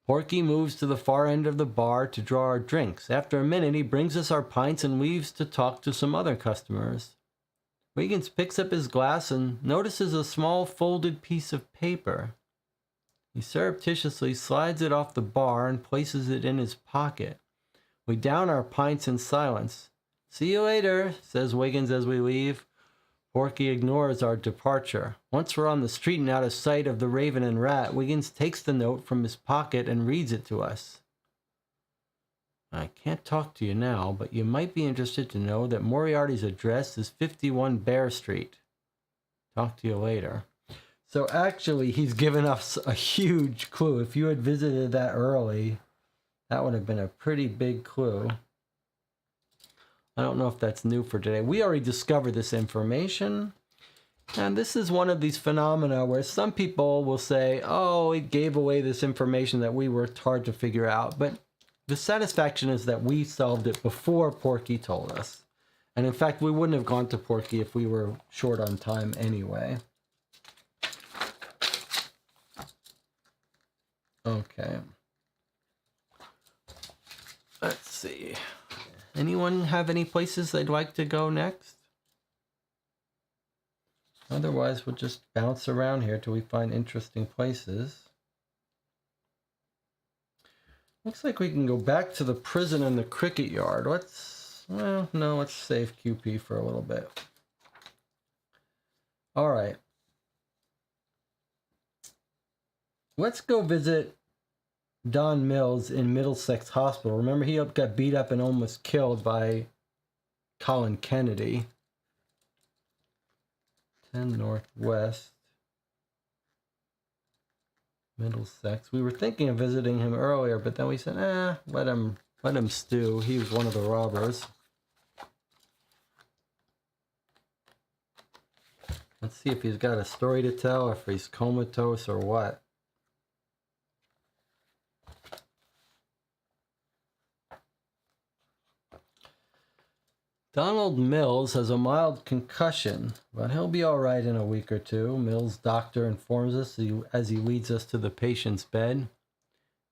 Porky moves to the far end of the bar to draw our drinks. After a minute, he brings us our pints and leaves to talk to some other customers. Wiggins picks up his glass and notices a small folded piece of paper. He surreptitiously slides it off the bar and places it in his pocket. We down our pints in silence. See you later, says Wiggins as we leave. Porky ignores our departure. Once we're on the street and out of sight of the Raven and Rat, Wiggins takes the note from his pocket and reads it to us. I can't talk to you now, but you might be interested to know that Moriarty's address is 51 Bear Street. Talk to you later. So actually, he's given us a huge clue. If you had visited that early, that would have been a pretty big clue. I don't know if that's new for today. We already discovered this information. And this is one of these phenomena where some people will say, oh, it gave away this information that we worked hard to figure out. But the satisfaction is that we solved it before Porky told us. And in fact, we wouldn't have gone to Porky if we were short on time anyway. Okay. Let's see. Anyone have any places they'd like to go next? Otherwise, we'll just bounce around here till we find interesting places. Looks like we can go back to the prison and the cricket yard. Let's save QP for a little bit. All right. Let's go visit Don Mills in Middlesex Hospital. Remember, he got beat up and almost killed by Colin Kennedy. 10 Northwest. Middlesex. We were thinking of visiting him earlier, but then we said, let him stew. He was one of the robbers. Let's see if he's got a story to tell, or if he's comatose or what. Donald Mills has a mild concussion, but he'll be all right in a week or two. Mills' doctor informs us as he leads us to the patient's bed.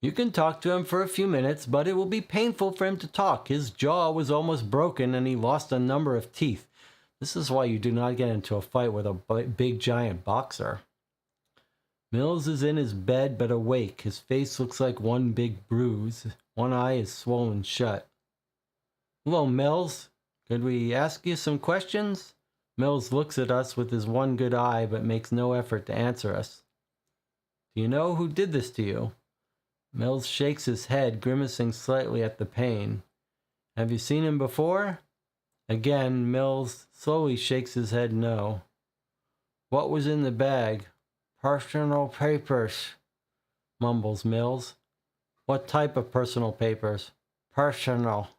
You can talk to him for a few minutes, but it will be painful for him to talk. His jaw was almost broken and he lost a number of teeth. This is why you do not get into a fight with a big giant boxer. Mills is in his bed but awake. His face looks like one big bruise. One eye is swollen shut. Hello, Mills. Could we ask you some questions? Mills looks at us with his one good eye but makes no effort to answer us. Do you know who did this to you? Mills shakes his head, grimacing slightly at the pain. Have you seen him before? Again, Mills slowly shakes his head no. What was in the bag? Personal papers, mumbles Mills. What type of personal papers? Personal.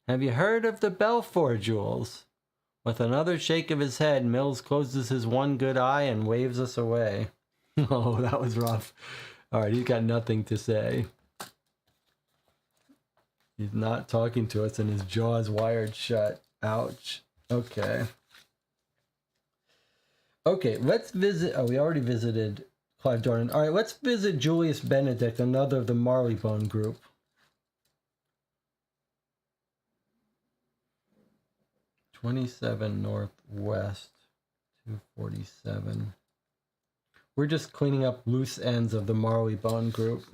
Have you heard of the Belfour jewels? With another shake of his head, Mills closes his one good eye and waves us away. Oh, that was rough. All right, he's got nothing to say. He's not talking to us and his jaw is wired shut. Ouch. Okay. Okay, let's visit... Oh, we already visited Clive Jordan. All right, let's visit Julius Benedict, another of the Marleybone group. (27 Northwest, 247). We're just cleaning up loose ends of the Marleybone group.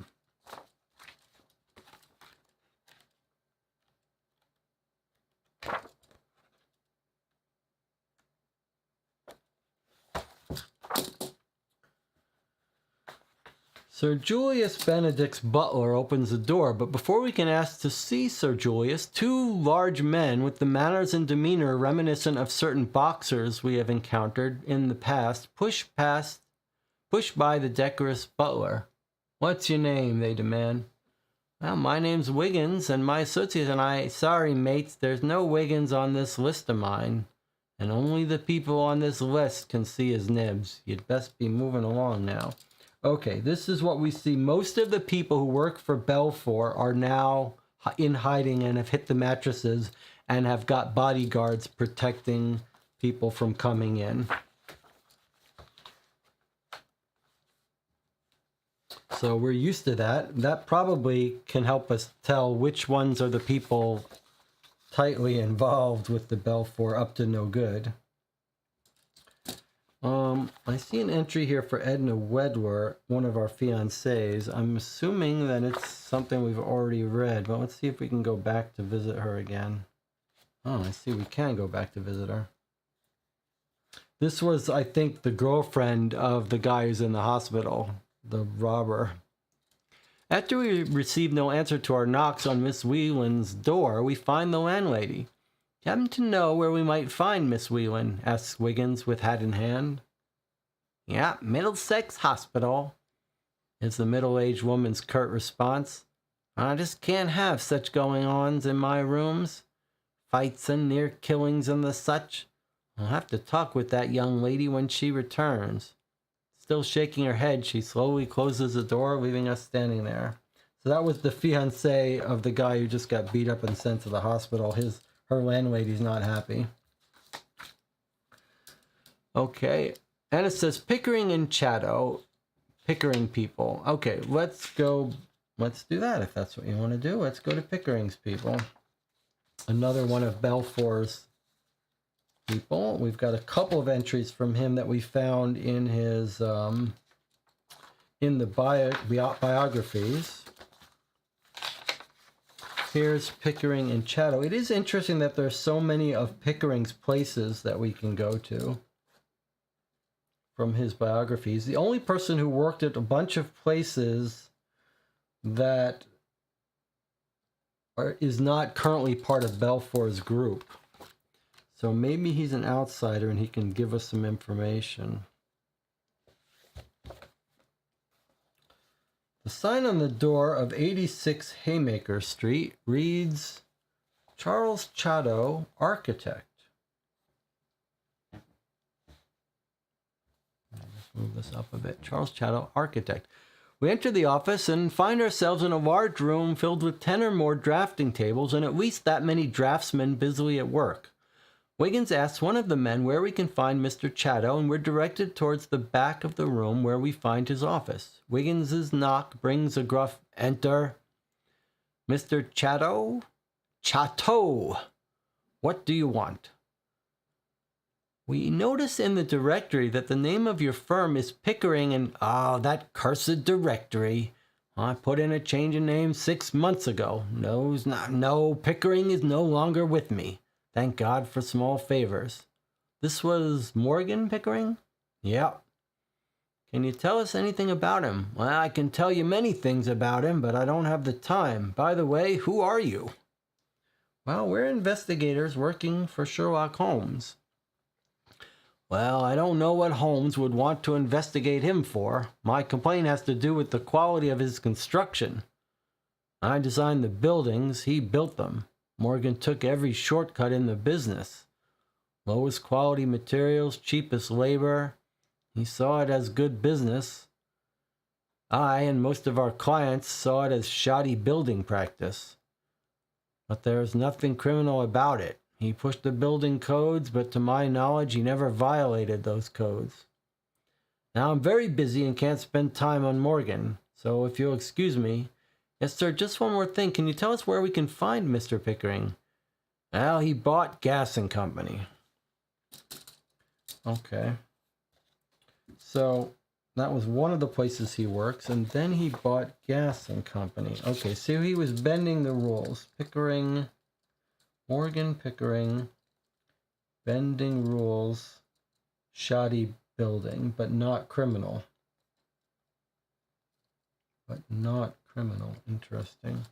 Sir Julius Benedict's butler opens the door, but before we can ask to see Sir Julius, two large men with the manners and demeanor reminiscent of certain boxers we have encountered in the past push by the decorous butler. What's your name? They demand. Well, my name's Wiggins, and my associate and I... Sorry, mates, there's no Wiggins on this list of mine, and only the people on this list can see his nibs. You'd best be moving along now. Okay, this is what we see. Most of the people who work for Belfour are now in hiding and have hit the mattresses and have got bodyguards protecting people from coming in. So we're used to that. That probably can help us tell which ones are the people tightly involved with the Belfour up to no good. I see an entry here for Edna Wedler, one of our fiancés. I'm assuming that it's something we've already read, but let's see if we can go back to visit her again. Oh, I see we can go back to visit her. This was, I think, the girlfriend of the guy who's in the hospital, the robber. After we receive no answer to our knocks on Miss Whelan's door, we find the landlady. Happen to know where we might find Miss Whelan? Asks Wiggins with hat in hand. Yeah, Middlesex Hospital, is the middle-aged woman's curt response. I just can't have such going-ons in my rooms. Fights and near killings and the such. I'll have to talk with that young lady when she returns. Still shaking her head, she slowly closes the door, leaving us standing there. So that was the fiancé of the guy who just got beat up and sent to the hospital. Her landlady's not happy. Okay, and it says Pickering and Chatto. Pickering people. Okay, let's do that if that's what you want to do. Let's go to Pickering's people. Another one of Belfour's people. We've got a couple of entries from him that we found in his in the biographies. Here's Pickering and Chatto. It is interesting that there's so many of Pickering's places that we can go to from his biographies. The only person who worked at a bunch of places that is not currently part of Belfour's group. So maybe he's an outsider and he can give us some information. The sign on the door of 86 Haymaker Street reads, Charles Chatto, Architect. Let's move this up a bit. Charles Chatto, Architect. We enter the office and find ourselves in a large room filled with 10 or more drafting tables and at least that many draftsmen busily at work. Wiggins asks one of the men where we can find Mr. Chatto, and we're directed towards the back of the room where we find his office. Wiggins's knock brings a gruff, "Enter." "Mr. Chatto?" "Chatto! What do you want?" "We notice in the directory that the name of your firm is Pickering and—" "Oh, that cursed directory. I put in a change of name 6 months ago. No, Pickering is no longer with me. Thank God for small favors." "This was Morgan Pickering?" "Yep." "Can you tell us anything about him?" "Well, I can tell you many things about him, but I don't have the time. By the way, who are you?" "Well, we're investigators working for Sherlock Holmes." "Well, I don't know what Holmes would want to investigate him for. My complaint has to do with the quality of his construction. I designed the buildings, he built them. Morgan took every shortcut in the business. Lowest quality materials, cheapest labor. He saw it as good business. I and most of our clients saw it as shoddy building practice. But there's nothing criminal about it. He pushed the building codes, but to my knowledge, he never violated those codes. Now, I'm very busy and can't spend time on Morgan, so if you'll excuse me—" "Yes, sir, just one more thing. Can you tell us where we can find Mr. Pickering?" "Well, he bought Gas and Company." Okay. So that was one of the places he works, and then he bought Gas and Company. Okay, so he was bending the rules. Pickering, Morgan Pickering, bending rules, shoddy building, but not criminal. Interesting.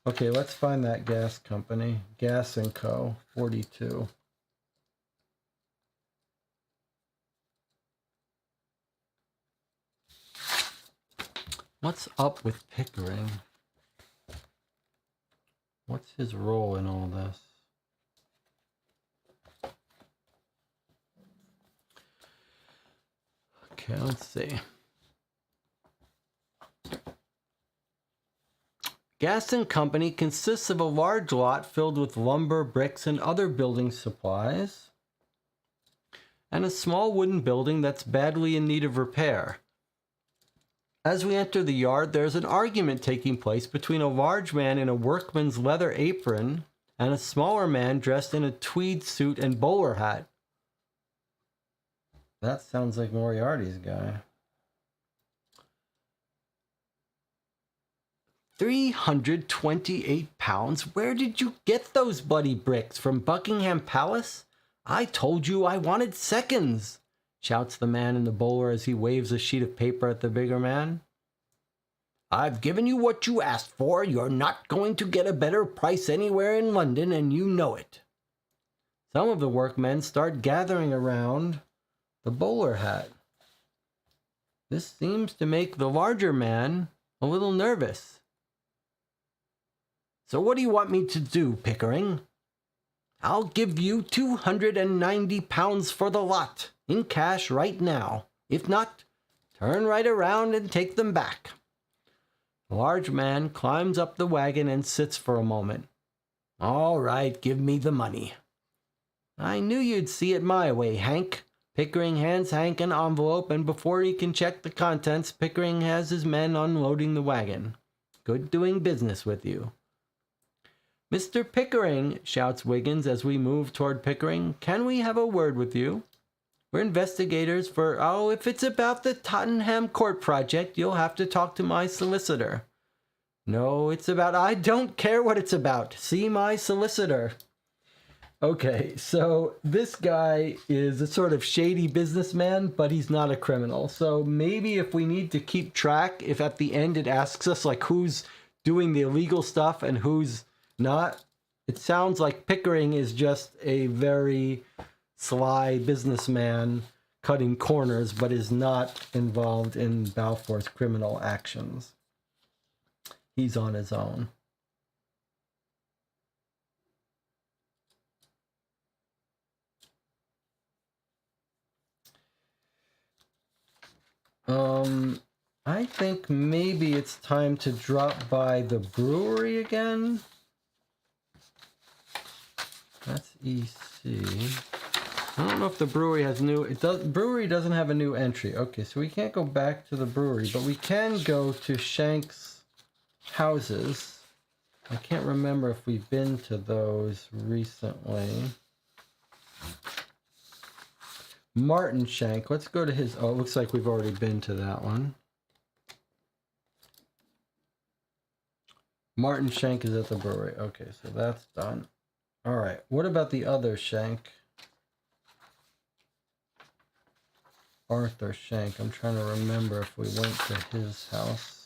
Okay, let's find that gas company. Gas and Co. 42. What's up with Pickering? What's his role in all this? Okay, let's see. Gas and Company consists of a large lot filled with lumber, bricks, and other building supplies, and a small wooden building that's badly in need of repair. As we enter the yard, there's an argument taking place between a large man in a workman's leather apron and a smaller man dressed in a tweed suit and bowler hat. That sounds like Moriarty's guy. 328 pounds? Where did you get those bloody bricks? From Buckingham Palace? I told you I wanted seconds, shouts the man in the bowler as he waves a sheet of paper at the bigger man. I've given you what you asked for. You're not going to get a better price anywhere in London, and you know it. Some of the workmen start gathering around the bowler hat. This seems to make the larger man a little nervous. So what do you want me to do, Pickering? I'll give you 290 pounds for the lot, in cash right now. If not, turn right around and take them back. The large man climbs up the wagon and sits for a moment. All right, give me the money. I knew you'd see it my way, Hank. Pickering hands Hank an envelope, and before he can check the contents, Pickering has his men unloading the wagon. Good doing business with you. Mr. Pickering, shouts Wiggins as we move toward Pickering, can we have a word with you? We're investigators for, if it's about the Tottenham Court project, you'll have to talk to my solicitor. No, it's about, I don't care what it's about. See my solicitor. Okay, so this guy is a sort of shady businessman, but he's not a criminal. So maybe if we need to keep track, if at the end it asks us like who's doing the illegal stuff and who's not, it sounds like Pickering is just a very sly businessman cutting corners, but is not involved in Balfour's criminal actions. he's on his own. I think maybe it's time to drop by the brewery again. That's EC. I don't know if the brewery has brewery doesn't have a new entry. Okay, so we can't go back to the brewery, but we can go to Shank's houses. I can't remember if we've been to those recently. Martin Shank. Let's go to his... Oh, it looks like we've already been to that one. Martin Shank is at the brewery. Okay, so that's done. All right. What about the other Shank? Arthur Shank. I'm trying to remember if we went to his house.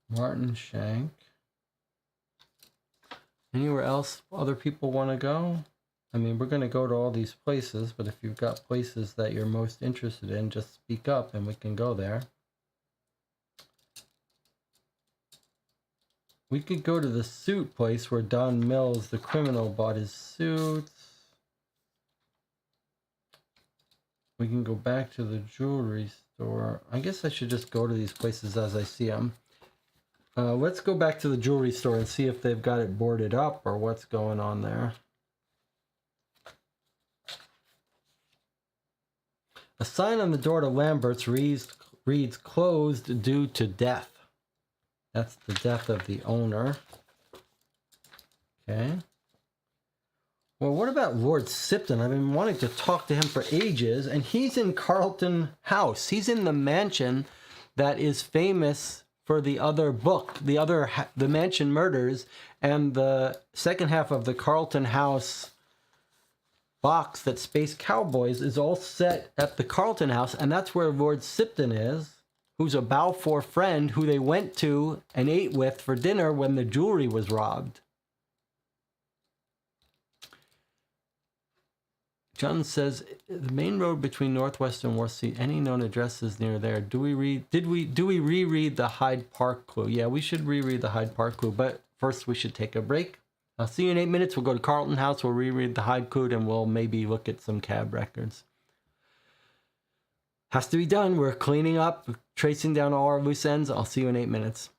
Martin Shank. Anywhere else other people want to go? I mean, we're going to go to all these places, but if you've got places that you're most interested in, just speak up and we can go there. We could go to the suit place where Don Mills, the criminal, bought his suits. We can go back to the jewelry store. I guess I should just go to these places as I see them. Let's go back to the jewelry store and see if they've got it boarded up or what's going on there. A sign on the door to Lambert's reads closed due to death. That's the death of the owner. Okay. Well, what about Lord Sipton? I've been wanting to talk to him for ages, and he's in Carlton House. He's in the mansion that is famous for the other book, the Mansion Murders, and the second half of the Carlton House box that Space Cowboys is all set at the Carlton House, and that's where Lord Sipton is, who's a Balfour friend who they went to and ate with for dinner when the jewelry was robbed. John says the main road between Northwest and Worth Street. Any known addresses near there? Do we reread the Hyde Park clue? Yeah, we should reread the Hyde Park clue, but first we should take a break. I'll see you in 8 minutes. We'll go to Carlton House. We'll reread the Hyde clue, and we'll maybe look at some cab records. Has to be done. We're cleaning up, tracing down all our loose ends. I'll see you in 8 minutes.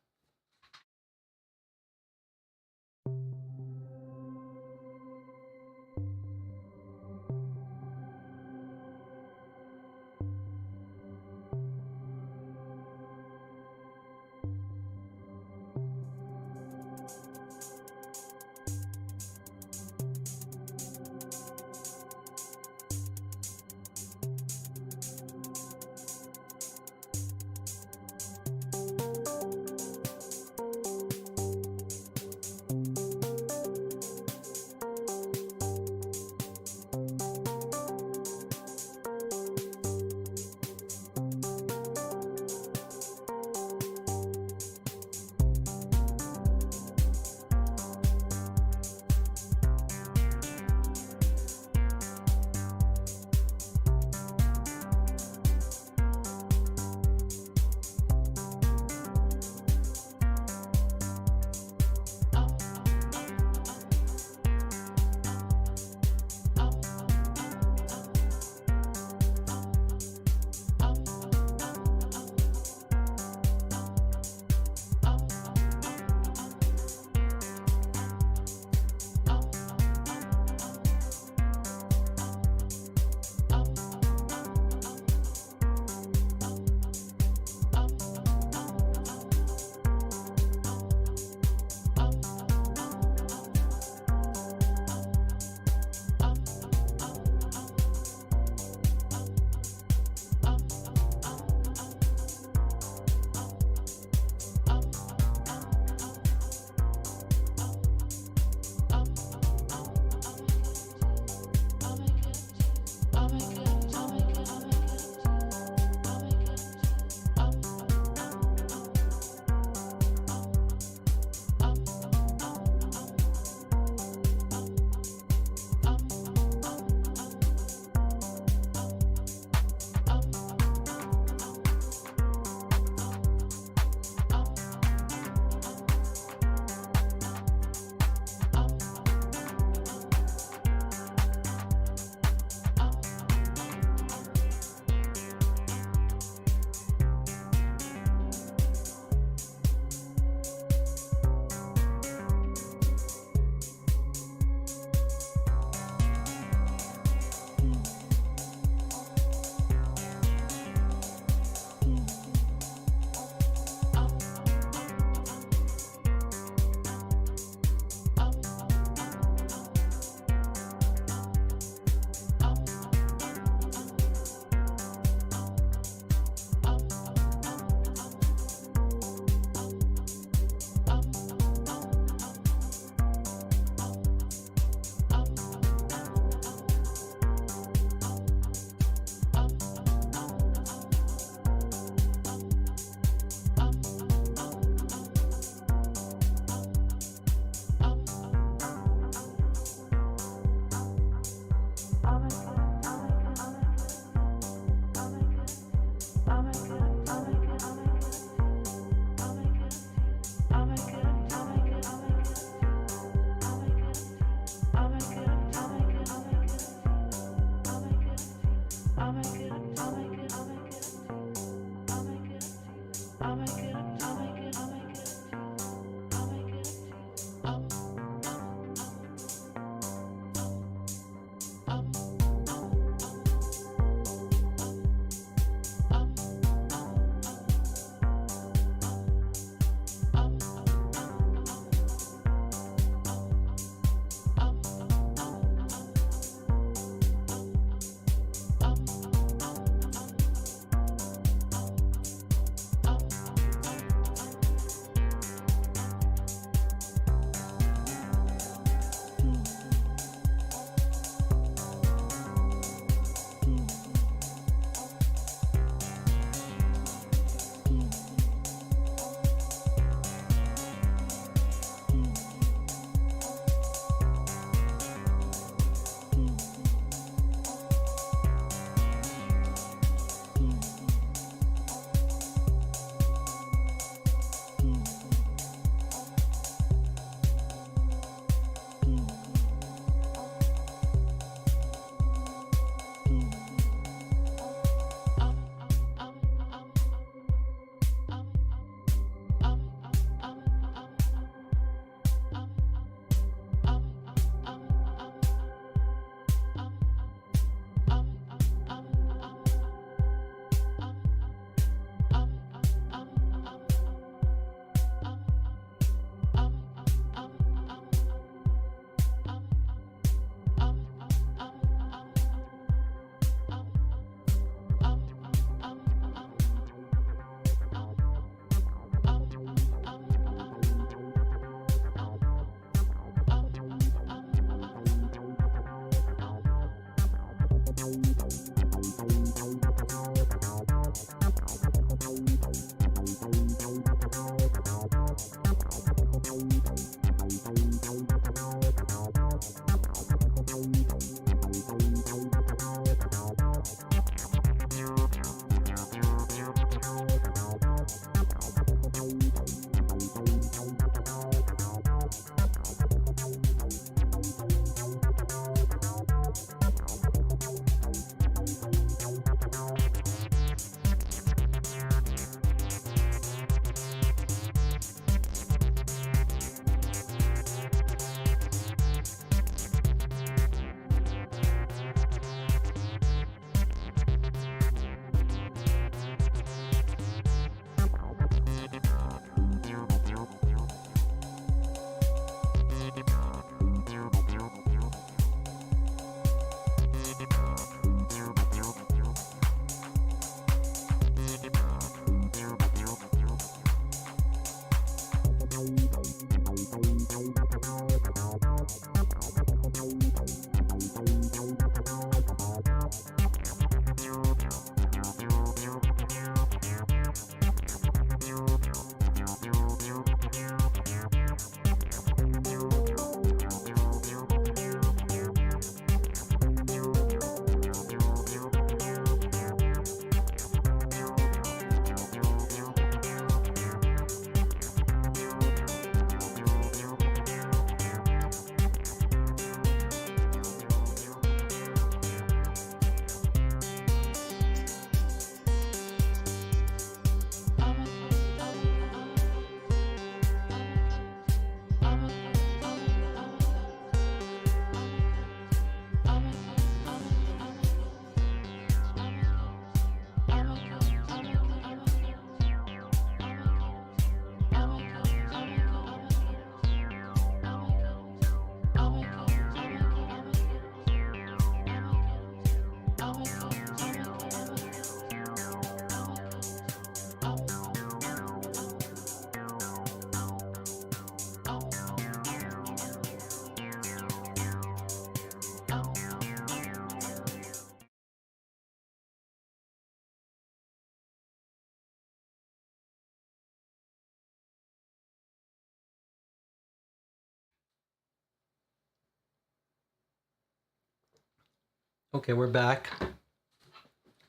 Okay, we're back.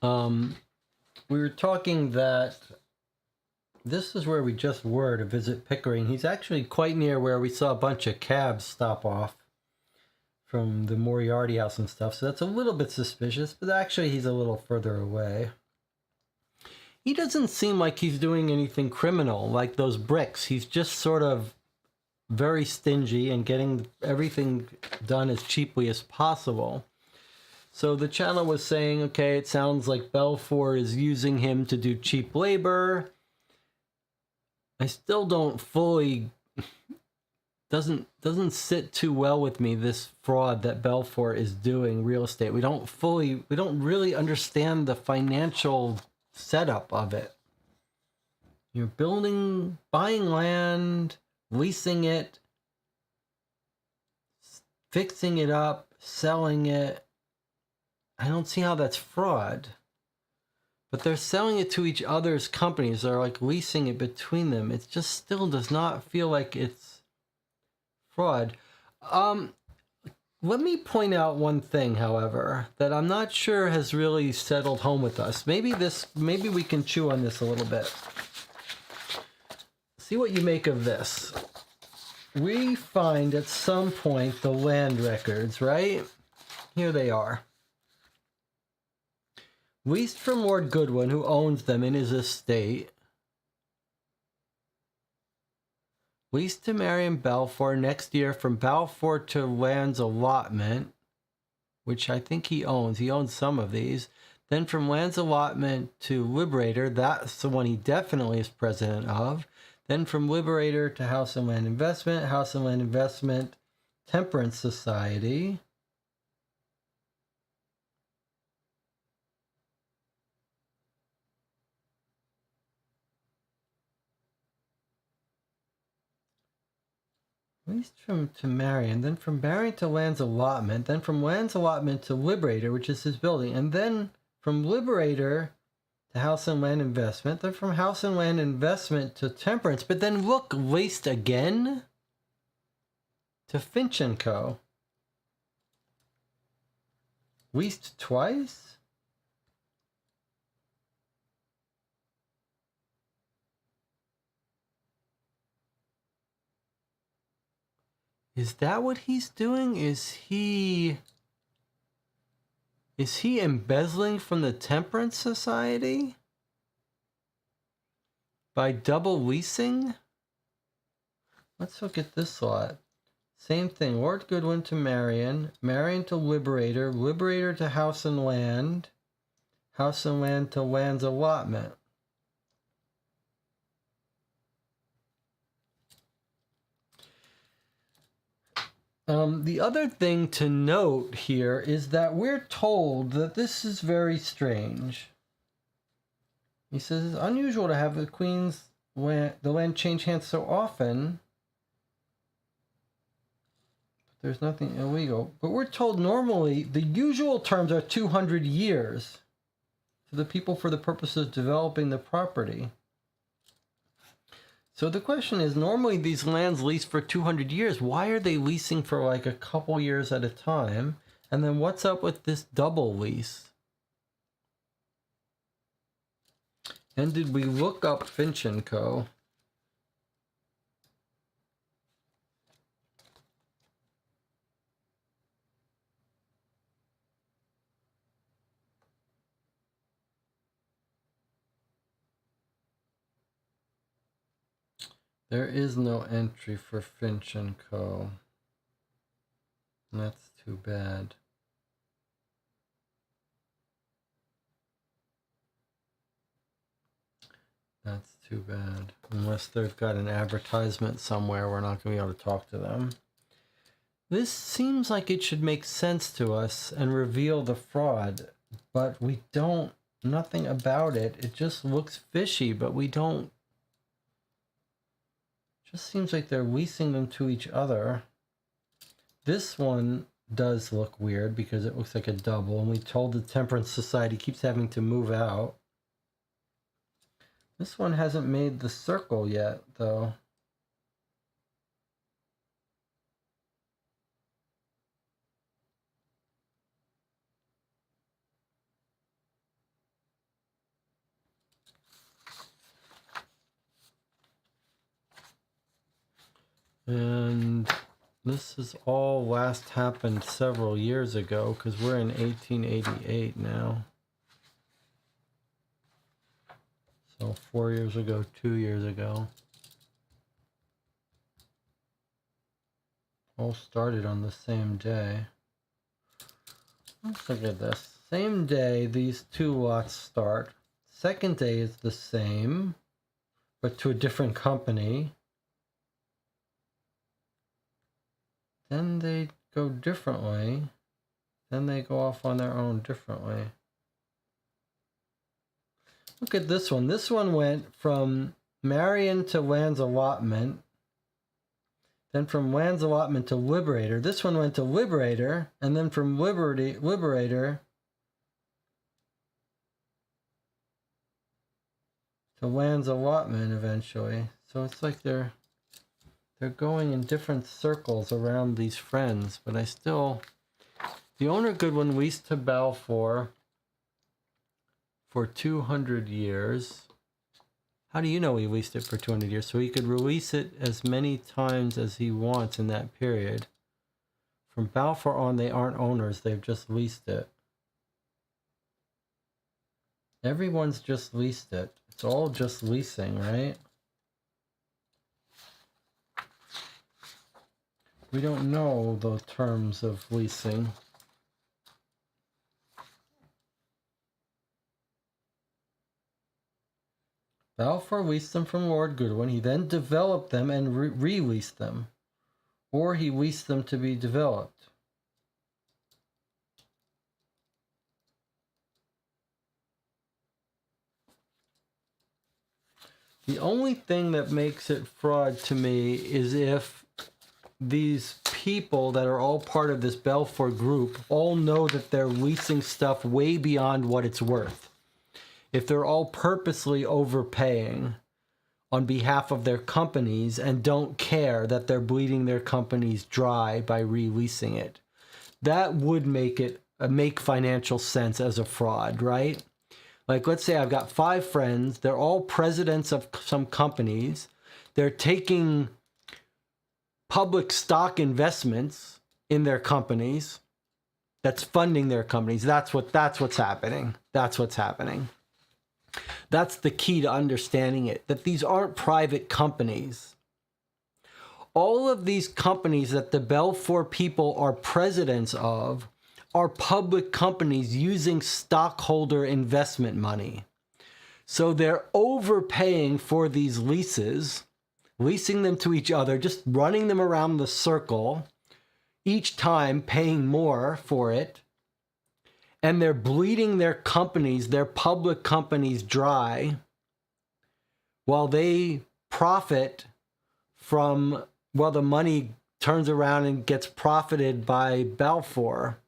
We were talking that this is where we just were to visit Pickering. He's actually quite near where we saw a bunch of cabs stop off from the Moriarty house and stuff, so that's a little bit suspicious, but actually he's a little further away. He doesn't seem like he's doing anything criminal, like those bricks. He's just sort of very stingy and getting everything done as cheaply as possible. So the channel was saying, okay, it sounds like Belfour is using him to do cheap labor. I still don't fully, doesn't sit too well with me, this fraud that Belfour is doing real estate. We don't really understand the financial setup of it. You're buying land, leasing it, fixing it up, selling it. I don't see how that's fraud. But they're selling it to each other's companies. They're like leasing it between them. It just still does not feel like it's fraud. Let me point out one thing, however, that I'm not sure has really settled home with us. Maybe we can chew on this a little bit. See what you make of this. We find at some point the land records, right? Here they are. Leased from Lord Goodwin, who owns them in his estate. Leased to Marion Balfour next year from Balfour to land's allotment, which I think he owns. He owns some of these. Then from land's allotment to Liberator, that's the one he definitely is president of. Then from Liberator to House and Land Investment, Temperance Society. Leased to Marion, then from Marion to Land's Allotment, then from Land's Allotment to Liberator, which is his building, and then from Liberator to House and Land Investment, then from House and Land Investment to Temperance, but then look, leased again to Finch & Co. Leased twice? Is that what he's doing? Is he embezzling from the Temperance Society? By double leasing? Let's look at this lot. Same thing. Lord Goodwin to Marion. Marion to Liberator. Liberator to House and Land. House and Land to Land's Allotment. The other thing to note here is that we're told that this is very strange. He says it's unusual to have the the land change hands so often. There's nothing illegal. But we're told normally the usual terms are 200 years to the people for the purpose of developing the property. So the question is, normally these lands lease for 200 years. Why are they leasing for like a couple years at a time? And then what's up with this double lease? And did we look up Finch & Co.? There is no entry for Finch & Co. That's too bad. That's too bad. Unless they've got an advertisement somewhere, we're not going to be able to talk to them. This seems like it should make sense to us and reveal the fraud, but we don't, nothing about it. It just looks fishy, but we don't. Just seems like they're leasing them to each other. This one does look weird because it looks like a double, and we told the Temperance Society keeps having to move out. This one hasn't made the circle yet, though. And this has all last happened several years ago because we're in 1888 now. So 4 years ago, 2 years ago. All started on the same day. Let's look at this. Same day, these two lots start. Second day is the same, but to a different company. Then they go differently. Then they go off on their own differently. Look at this one. This one went from Marion to Land's Allotment. Then from Land's Allotment to Liberator. This one went to Liberator. And then from Liberator to Land's Allotment eventually. So it's like they're going in different circles around these friends. But I still... The owner Goodwin leased to Balfour for 200 years. How do you know he leased it for 200 years? So he could release it as many times as he wants in that period. From Balfour on, they aren't owners. They've just leased it. Everyone's just leased it. It's all just leasing, right? We don't know the terms of leasing. Balfour leased them from Lord Goodwin. He then developed them and re-leased them. Or he leased them to be developed. The only thing that makes it fraud to me is if these people that are all part of this Balfour group all know that they're leasing stuff way beyond what it's worth. If they're all purposely overpaying on behalf of their companies and don't care that they're bleeding their companies dry by releasing it, that would make financial sense as a fraud, right? Like, let's say I've got 5 friends. They're all presidents of some companies. They're taking public stock investments in their companies. That's funding their companies. That's what's happening. That's what's happening. That's the key to understanding it, that these aren't private companies. All of these companies that the Balfour people are presidents of are public companies using stockholder investment money. So they're overpaying for these leases, leasing them to each other, just running them around the circle, each time paying more for it. And they're bleeding their companies, their public companies, dry while they profit from, well, the money turns around and gets profited by Balfour.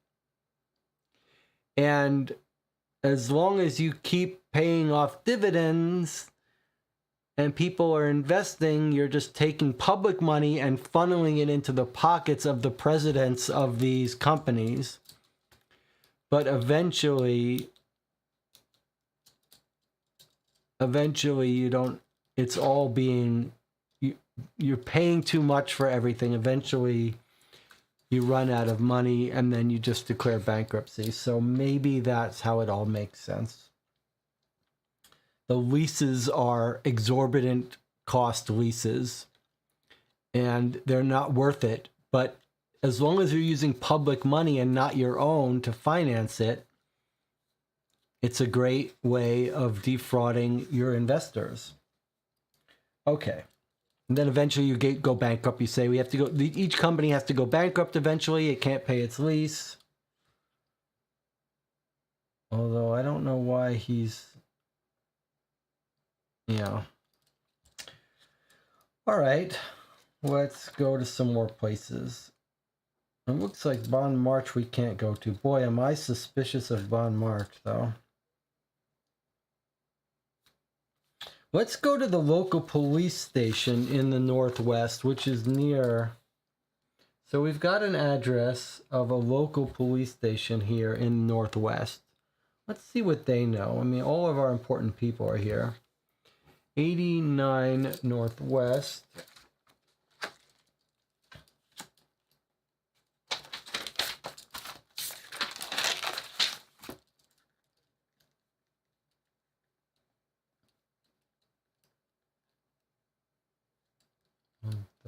And as long as you keep paying off dividends and people are investing, you're just taking public money and funneling it into the pockets of the presidents of these companies. But eventually you don't, it's all being, you're paying too much for everything. Eventually you run out of money and then you just declare bankruptcy. So maybe that's how it all makes sense. The leases are exorbitant cost leases and they're not worth it. But as long as you're using public money and not your own to finance it, it's a great way of defrauding your investors. Okay. And then eventually you go bankrupt. You say we have to go, each company has to go bankrupt eventually. It can't pay its lease. Although I don't know why he's, All right. Let's go to some more places. It looks like Bon March we can't go to. Boy, am I suspicious of Bon March, though. Let's go to the local police station in the Northwest, which is near... So we've got an address of a local police station here in the Northwest. Let's see what they know. I mean, all of our important people are here. 89 Northwest.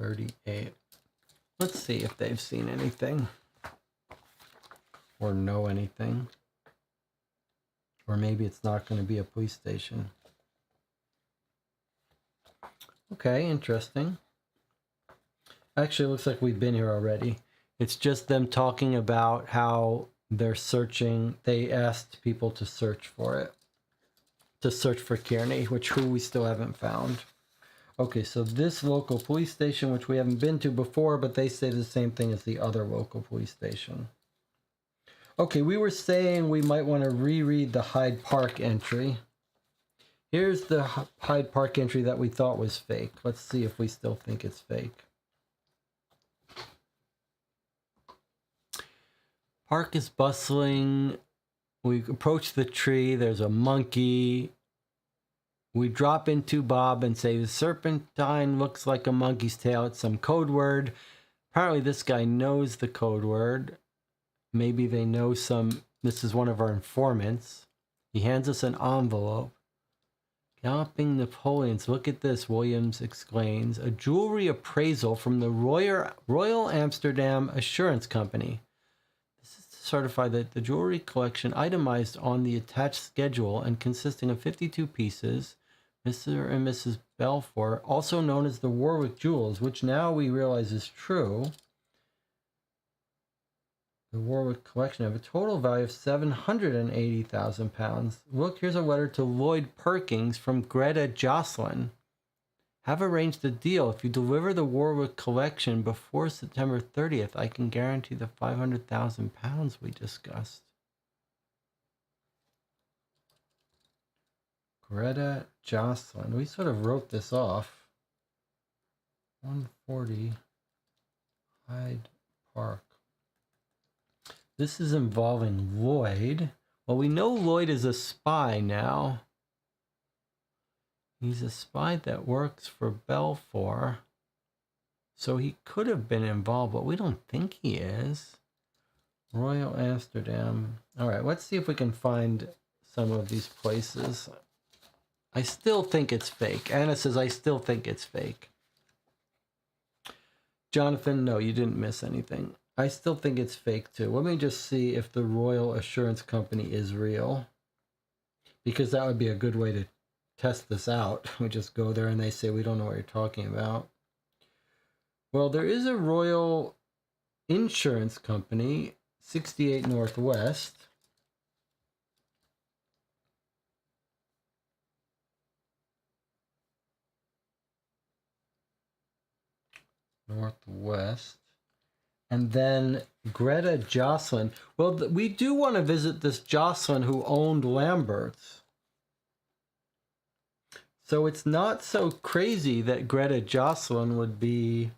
38. Let's see if they've seen anything or know anything. Or maybe it's not going to be a police station. Okay, interesting. Actually, it looks like we've been here already. It's just them talking about how they're searching. They asked people to search for it. To search for Kearney, who we still haven't found. Okay, so this local police station, which we haven't been to before, but they say the same thing as the other local police station. Okay, we were saying we might want to reread the Hyde Park entry. Here's the Hyde Park entry that we thought was fake. Let's see if we still think it's fake. Park is bustling. We approach the tree. There's a monkey. We drop into Bob and say the serpentine looks like a monkey's tail. It's some code word. Apparently this guy knows the code word. Maybe they know some. This is one of our informants. He hands us an envelope. Galloping Napoleons. Look at this, Williams exclaims. A jewelry appraisal from the Royal Amsterdam Assurance Company. This is to certify that the jewelry collection itemized on the attached schedule and consisting of 52 pieces, Mr. and Mrs. Balfour, also known as the Warwick Jewels, which now we realize is true. The Warwick collection have a total value of £780,000. Look, here's a letter to Lloyd Perkins from Greta Jocelyn. Have arranged a deal. If you deliver the Warwick collection before September 30th, I can guarantee the £500,000 we discussed. Greta Jocelyn. We sort of wrote this off. 140 Hyde Park. This is involving Lloyd. Well, we know Lloyd is a spy now. He's a spy that works for Balfour. So he could have been involved, but we don't think he is. Royal Amsterdam. All right, let's see if we can find some of these places. I still think it's fake. Anna says, I still think it's fake. Jonathan, no, you didn't miss anything. I still think it's fake too. Let me just see if the Royal Assurance Company is real. Because that would be a good way to test this out. We just go there and they say, we don't know what you're talking about. Well, there is a Royal Insurance Company, 68 Northwest. Northwest. And then Greta Jocelyn. Well, we do want to visit this Jocelyn who owned Lambert's. So it's not so crazy that Greta Jocelyn would be...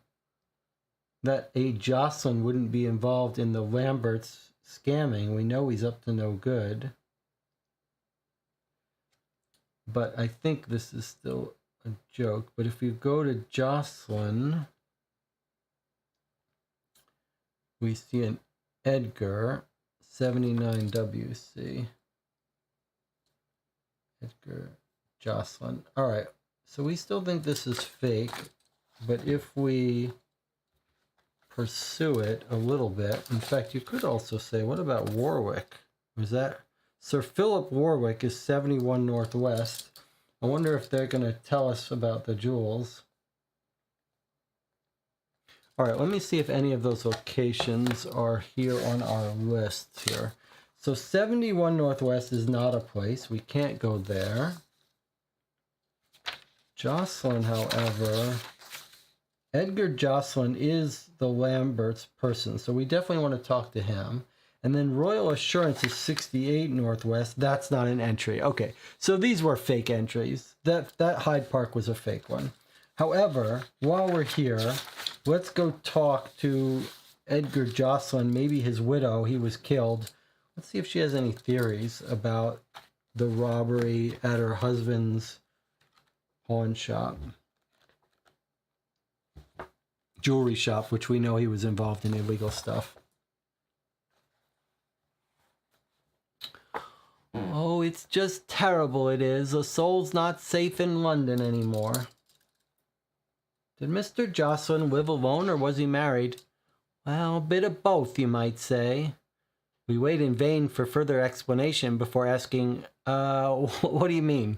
that a Jocelyn wouldn't be involved in the Lambert's scamming. We know he's up to no good. But I think this is still a joke. But if you go to Jocelyn... we see an Edgar, 79 WC. Edgar Jocelyn. All right, so we still think this is fake, but if we pursue it a little bit, in fact, you could also say, what about Warwick? Was that Sir Philip Warwick is 71 Northwest. I wonder if they're going to tell us about the jewels. All right, let me see if any of those locations are here on our list here. So 71 Northwest is not a place. We can't go there. Jocelyn, however, Edgar Jocelyn is the Lambert's person, so we definitely want to talk to him. And then Royal Assurance is 68 Northwest. That's not an entry. Okay, so these were fake entries. That Hyde Park was a fake one. However, while we're here, let's go talk to Edgar Jocelyn, maybe his widow. He was killed. Let's see if she has any theories about the robbery at her husband's pawn shop. Jewelry shop, which we know he was involved in illegal stuff. Oh, it's just terrible, it is. A soul's not safe in London anymore. Did Mr. Jocelyn live alone or was he married? Well, a bit of both, you might say. We wait in vain for further explanation before asking, what do you mean?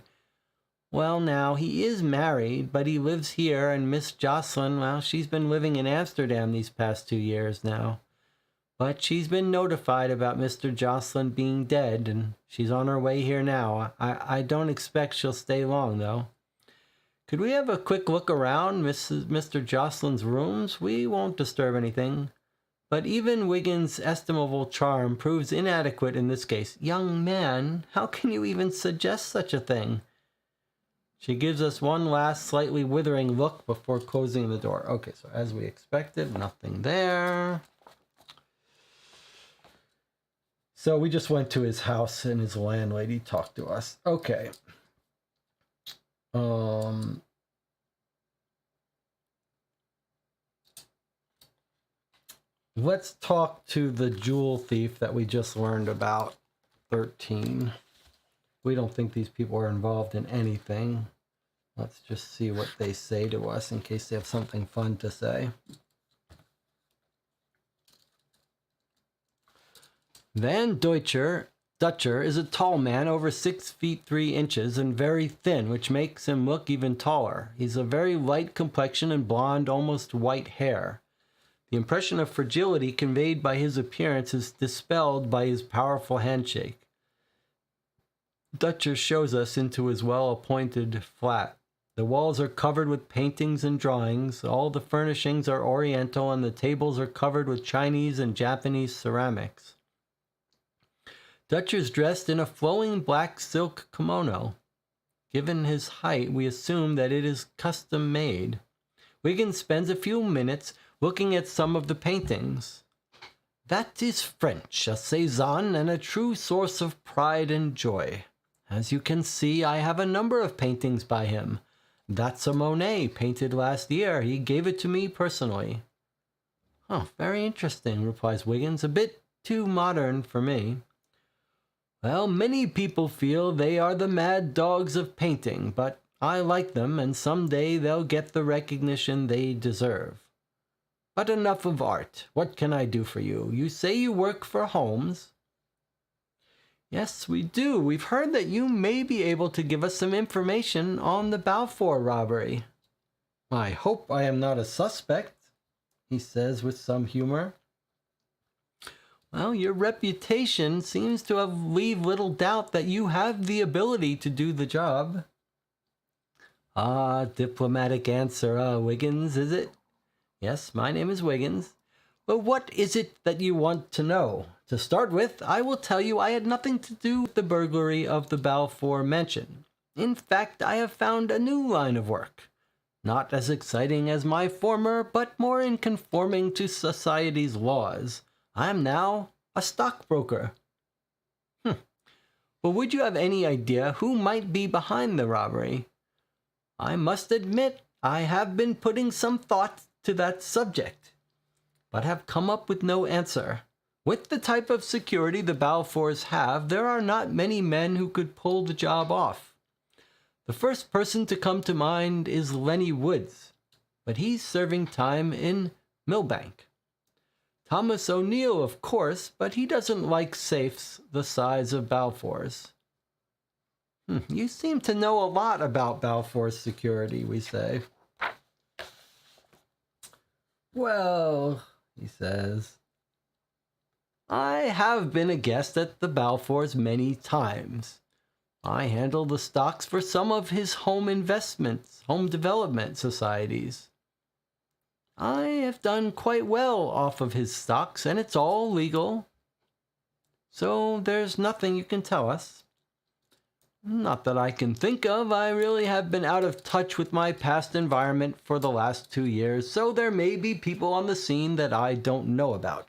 Well, now, he is married, but he lives here, and Miss Jocelyn, well, she's been living in Amsterdam these past 2 years now. But she's been notified about Mr. Jocelyn being dead, and she's on her way here now. I don't expect she'll stay long, though. Could we have a quick look around Mr. Jocelyn's rooms? We won't disturb anything. But even Wiggins' estimable charm proves inadequate in this case. Young man, how can you even suggest such a thing? She gives us one last slightly withering look before closing the door. Okay, so as we expected, nothing there. So we just went to his house and his landlady talked to us. Okay. Let's talk to the jewel thief that we just learned about, 13. We don't think these people are involved in anything. Let's just see what they say to us in case they have something fun to say. Van Dutcher is a tall man, over 6 feet 3 inches, and very thin, which makes him look even taller. He's a very light complexion and blonde, almost white hair. The impression of fragility conveyed by his appearance is dispelled by his powerful handshake. Dutcher shows us into his well-appointed flat. The walls are covered with paintings and drawings. All the furnishings are oriental, and the tables are covered with Chinese and Japanese ceramics. Dutcher's dressed in a flowing black silk kimono. Given his height, we assume that it is custom made. Wiggins spends a few minutes looking at some of the paintings. That is French, a Cézanne, and a true source of pride and joy. As you can see, I have a number of paintings by him. That's a Monet, painted last year. He gave it to me personally. Oh, very interesting, replies Wiggins. A bit too modern for me. Well, many people feel they are the mad dogs of painting, but I like them, and someday they'll get the recognition they deserve. But enough of art. What can I do for you? You say you work for Holmes? Yes, we do. We've heard that you may be able to give us some information on the Balfour robbery. I hope I am not a suspect, he says with some humor. Well, your reputation seems to have leave little doubt that you have the ability to do the job. Ah, diplomatic answer, Wiggins, is it? Yes, my name is Wiggins. But what is it that you want to know? To start with, I will tell you I had nothing to do with the burglary of the Balfour mansion. In fact, I have found a new line of work. Not as exciting as my former, but more in conforming to society's laws. I am now a stockbroker. But would you have any idea who might be behind the robbery? I must admit I have been putting some thought to that subject, but have come up with no answer. With the type of security the Balfours have, there are not many men who could pull the job off. The first person to come to mind is Lenny Woods, but he's serving time in Millbank. Thomas O'Neill, of course, but he doesn't like safes the size of Balfour's. You seem to know a lot about Balfour's security, we say. Well, he says, I have been a guest at the Balfours many times. I handle the stocks for some of his home development societies. I have done quite well off of his stocks, and it's all legal. So there's nothing you can tell us. Not that I can think of. I really have been out of touch with my past environment for the last 2 years, so there may be people on the scene that I don't know about.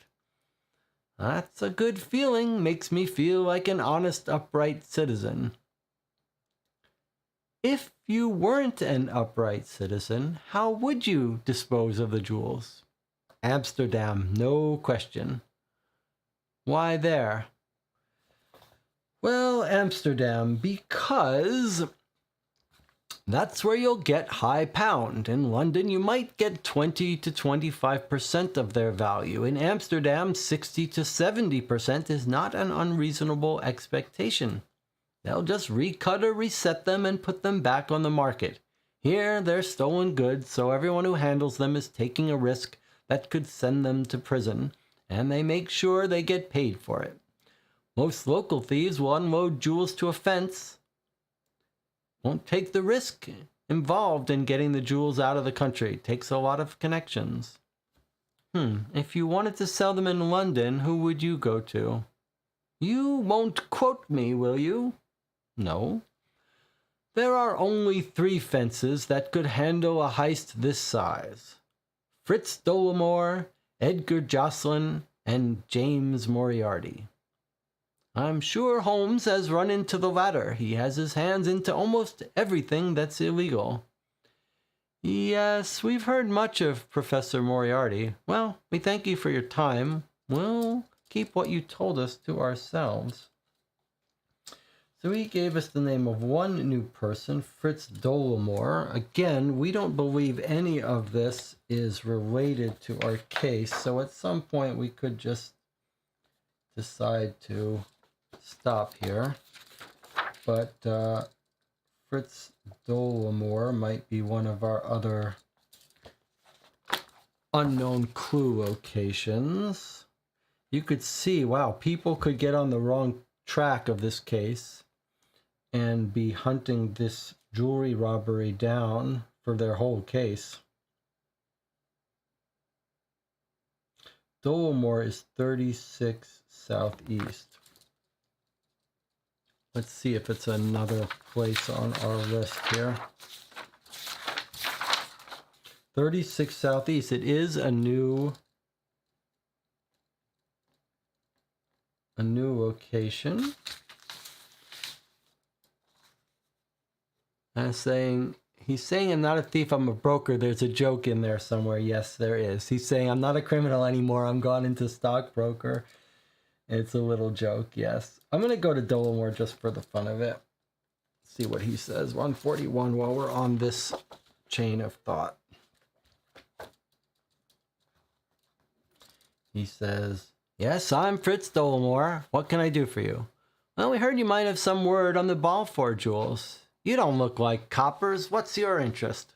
That's a good feeling. Makes me feel like an honest, upright citizen. If you weren't an upright citizen, how would you dispose of the jewels? Amsterdam, no question. Why there? Well, Amsterdam, because That's where you'll get high pound. In London, you might get 20 to 25% of their value. In Amsterdam, 60 to 70% is not an unreasonable expectation. They'll just recut or reset them and put them back on the market. Here, they're stolen goods, so everyone who handles them is taking a risk that could send them to prison, and they make sure they get paid for it. Most local thieves will unload jewels to a fence, won't take the risk involved in getting the jewels out of the country. It takes a lot of connections. If you wanted to sell them in London, who would you go to? You won't quote me, will you? No. There are only 3 fences that could handle a heist this size. Fritz Dollimore, Edgar Jocelyn, and James Moriarty. I'm sure Holmes has run into the latter. He has his hands into almost everything that's illegal. Yes, we've heard much of Professor Moriarty. Well, we thank you for your time. We'll keep what you told us to ourselves. So he gave us the name of one new person, Fritz Dollimore. Again, we don't believe any of this is related to our case, so at some point we could just decide to stop here. But Fritz Dollimore might be one of our other unknown clue locations. You could see, wow, people could get on the wrong track of this case and be hunting this jewelry robbery down for their whole case. Dollimore is 36 Southeast. Let's see if it's another place on our list here. 36 Southeast. It is a new location. He's saying I'm not a thief, I'm a broker. There's a joke in there somewhere. Yes, there is. He's saying I'm not a criminal anymore. I'm gone into stockbroker. It's a little joke, yes. I'm going to go to Dollimore just for the fun of it. See what he says. 141 while we're on this chain of thought. He says, yes, I'm Fritz Dollimore. What can I do for you? Well, we heard you might have some word on the Balfour jewels. You don't look like coppers. What's your interest?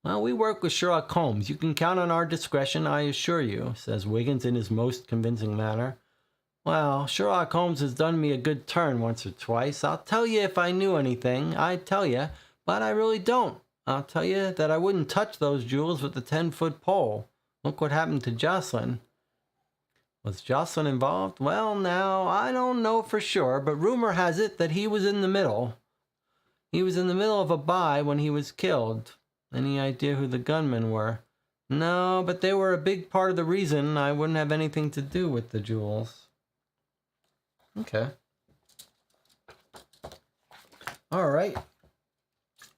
Well, we work with Sherlock Holmes. You can count on our discretion, I assure you, says Wiggins in his most convincing manner. Well, Sherlock Holmes has done me a good turn once or twice. I'll tell you if I knew anything. I'd tell you, but I really don't. I'll tell you that I wouldn't touch those jewels with the 10-foot pole. Look what happened to Jocelyn. Was Jocelyn involved? Well, now, I don't know for sure, but rumor has it that he was in the middle. He was in the middle of a buy when he was killed. Any idea who the gunmen were? No, but they were a big part of the reason I wouldn't have anything to do with the jewels. Okay. All right.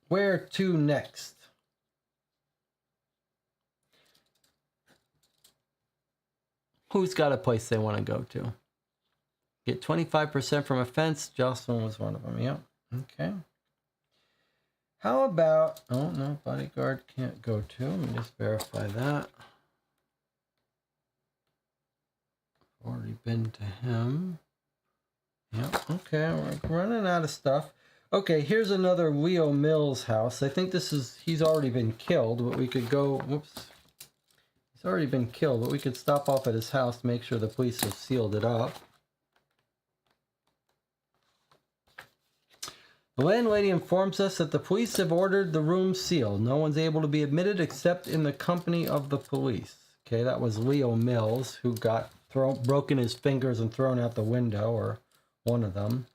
Where to next? Who's got a place they want to go to? Get 25% from a fence. Jocelyn was one of them. Yep. Okay. How about... Oh, no. Bodyguard can't go to. Let me just verify that. Already been to him. Yep. Okay. We're running out of stuff. Okay. Here's another Leo Mills house. I think this is... He's already been killed, but we could go... Whoops. He's already been killed, but we could stop off at his house to make sure the police have sealed it up. The landlady informs us that the police have ordered the room sealed. No one's able to be admitted except in the company of the police. Okay, that was Leo Mills, who got broken his fingers and thrown out the window, or one of them.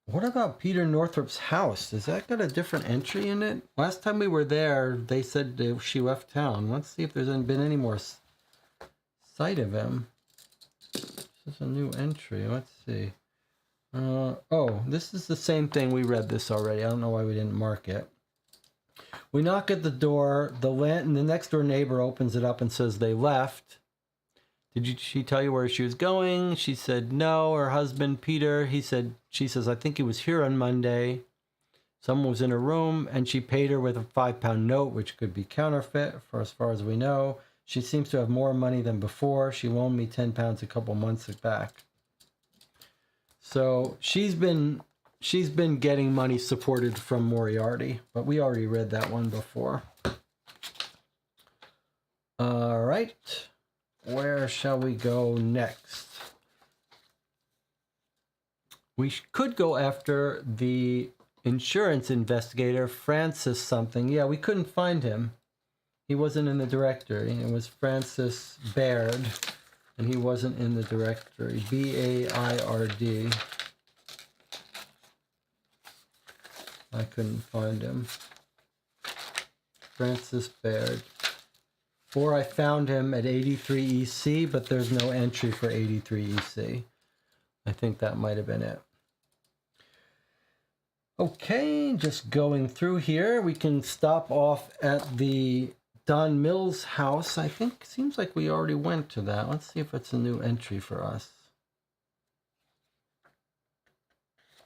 What about Peter Northrup's house? Has that got a different entry in it? Last time we were there, they said she left town. Let's see if there's been any more sight of him. This is a new entry. Let's see. Oh, this is the same thing. We read this already. I don't know why we didn't mark it. We knock at the door. The next door neighbor opens it up and says they left. She tell you where she was going? She said no. Her husband, Peter, she says, I think he was here on Monday. Someone was in her room and she paid her with a £5 note, which could be counterfeit for as far as we know. She seems to have more money than before. She loaned me £10 a couple months back. So she's been getting money supported from Moriarty, but we already read that one before. All right. Where shall we go next? We could go after the insurance investigator, Francis something. Yeah, we couldn't find him. He wasn't in the directory. It was Francis Baird, and he wasn't in the directory. B-A-I-R-D. I couldn't find him. Francis Baird. Or I found him at 83 EC, but there's no entry for 83 EC. I think that might have been it. Okay, just going through here. We can stop off at the Don Mills house. I think, seems like we already went to that. Let's see if it's a new entry for us.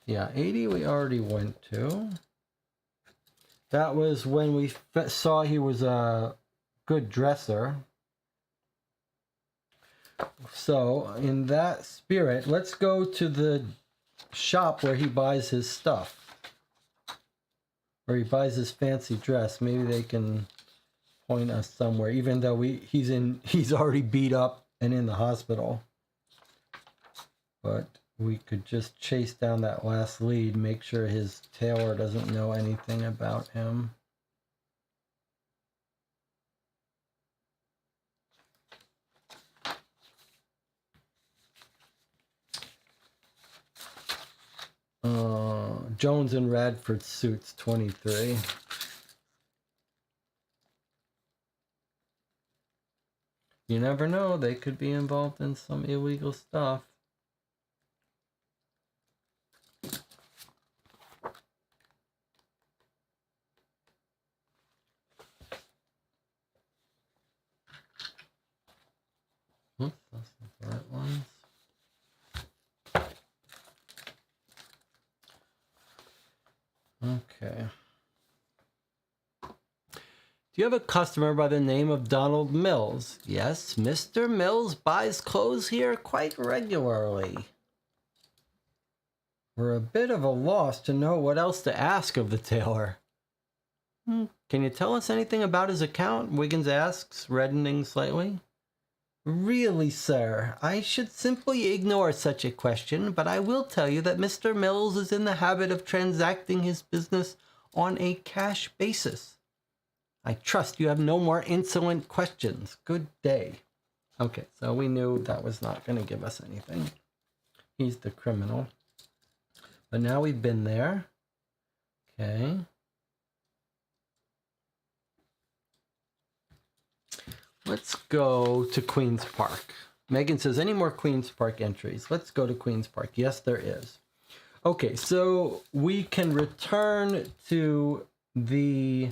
Yeah, 80 we already went to. That was when we saw he was a good dresser. So, in that spirit, let's go to the shop where he buys his stuff. Where he buys his fancy dress. Maybe they can point us somewhere, even though he's already beat up and in the hospital. But we could just chase down that last lead, make sure his tailor doesn't know anything about him. Jones and Radford suits 23. You never know, they could be involved in some illegal stuff. Oops, that's not the right ones. Okay. Do you have a customer by the name of Donald Mills? Yes, Mr. Mills buys clothes here quite regularly. We're a bit of a loss to know what else to ask of the tailor. Can you tell us anything about his account? Wiggins asks, reddening slightly. Really, sir, I should simply ignore such a question, but I will tell you that Mr. Mills is in the habit of transacting his business on a cash basis. I trust you have no more insolent questions. Good day. Okay, so we knew that was not going to give us anything. He's the criminal. But now we've been there. Okay. Let's go to Queen's Park. Megan says, any more Queen's Park entries? Let's go to Queen's Park. Yes, there is. Okay, so we can return to the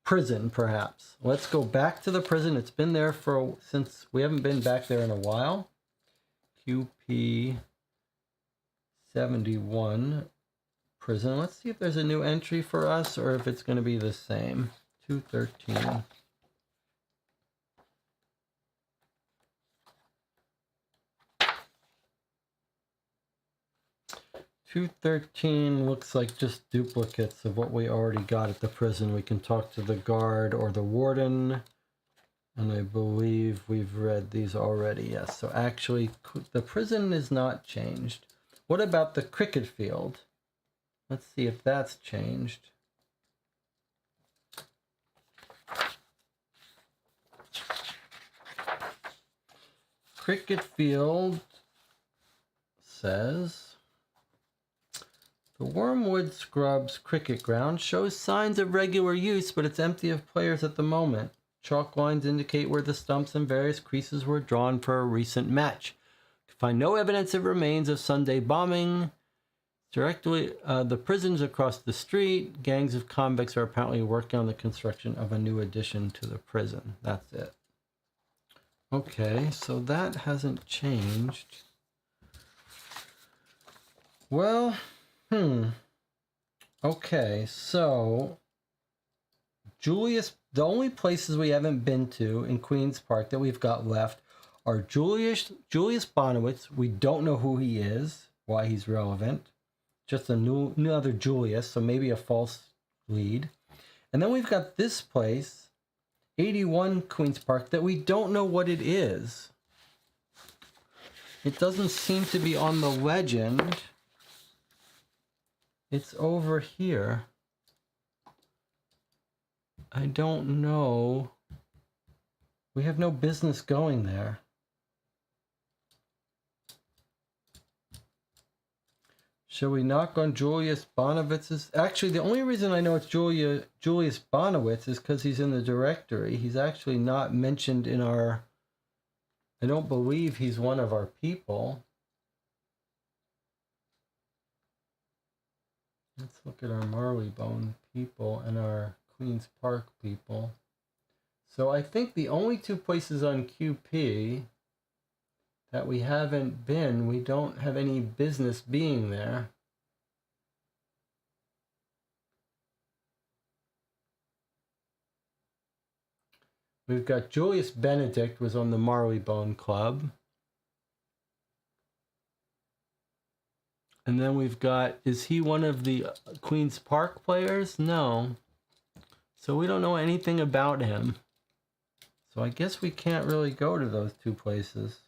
prison, perhaps. Let's go back to the prison. It's been there since we haven't been back there in a while. QP 71 prison. Let's see if there's a new entry for us or if it's going to be the same. 213. 213 looks like just duplicates of what we already got at the prison. We can talk to the guard or the warden. And I believe we've read these already. Yes, so actually the prison is not changed. What about the cricket field? Let's see if that's changed. Cricket field says, the Wormwood Scrubs cricket ground shows signs of regular use, but it's empty of players at the moment. Chalk lines indicate where the stumps and various creases were drawn for a recent match. You can find no evidence of remains of Sunday bombing. Directly, the prisons across the street. Gangs of convicts are apparently working on the construction of a new addition to the prison. That's it. Okay, so that hasn't changed. Well, okay, so the only places we haven't been to in Queen's Park that we've got left are Julius Bonowitz. We don't know who he is, why he's relevant. Just another Julius, so maybe a false lead. And then we've got this place, 81 Queen's Park, that we don't know what it is. It doesn't seem to be on the legend. It's over here. I don't know. We have no business going there. Shall we knock on Julius Bonowitz's? Actually, the only reason I know it's Julius Bonowitz is because he's in the directory. He's actually not mentioned in our... I don't believe he's one of our people. Let's look at our Marleybone people and our Queen's Park people. So I think the only two places on QP that we haven't been, we don't have any business being there. We've got Julius Benedict was on the Marleybone Club. And then we've got, is he one of the Queen's Park players? No. So we don't know anything about him. So I guess we can't really go to those two places.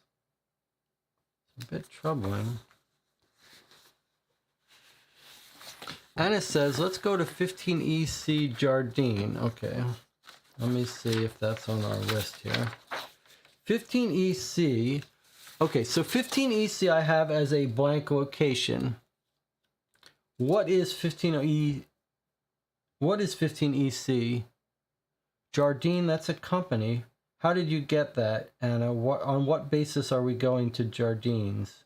It's a bit troubling. Anna says, let's go to 15 EC Jardine. Okay. Let me see if that's on our list here. 15 EC. Okay, so 15 EC I have as a blank location. What is 15 EC? Jardine, that's a company. How did you get that, Anna? On what basis are we going to Jardines?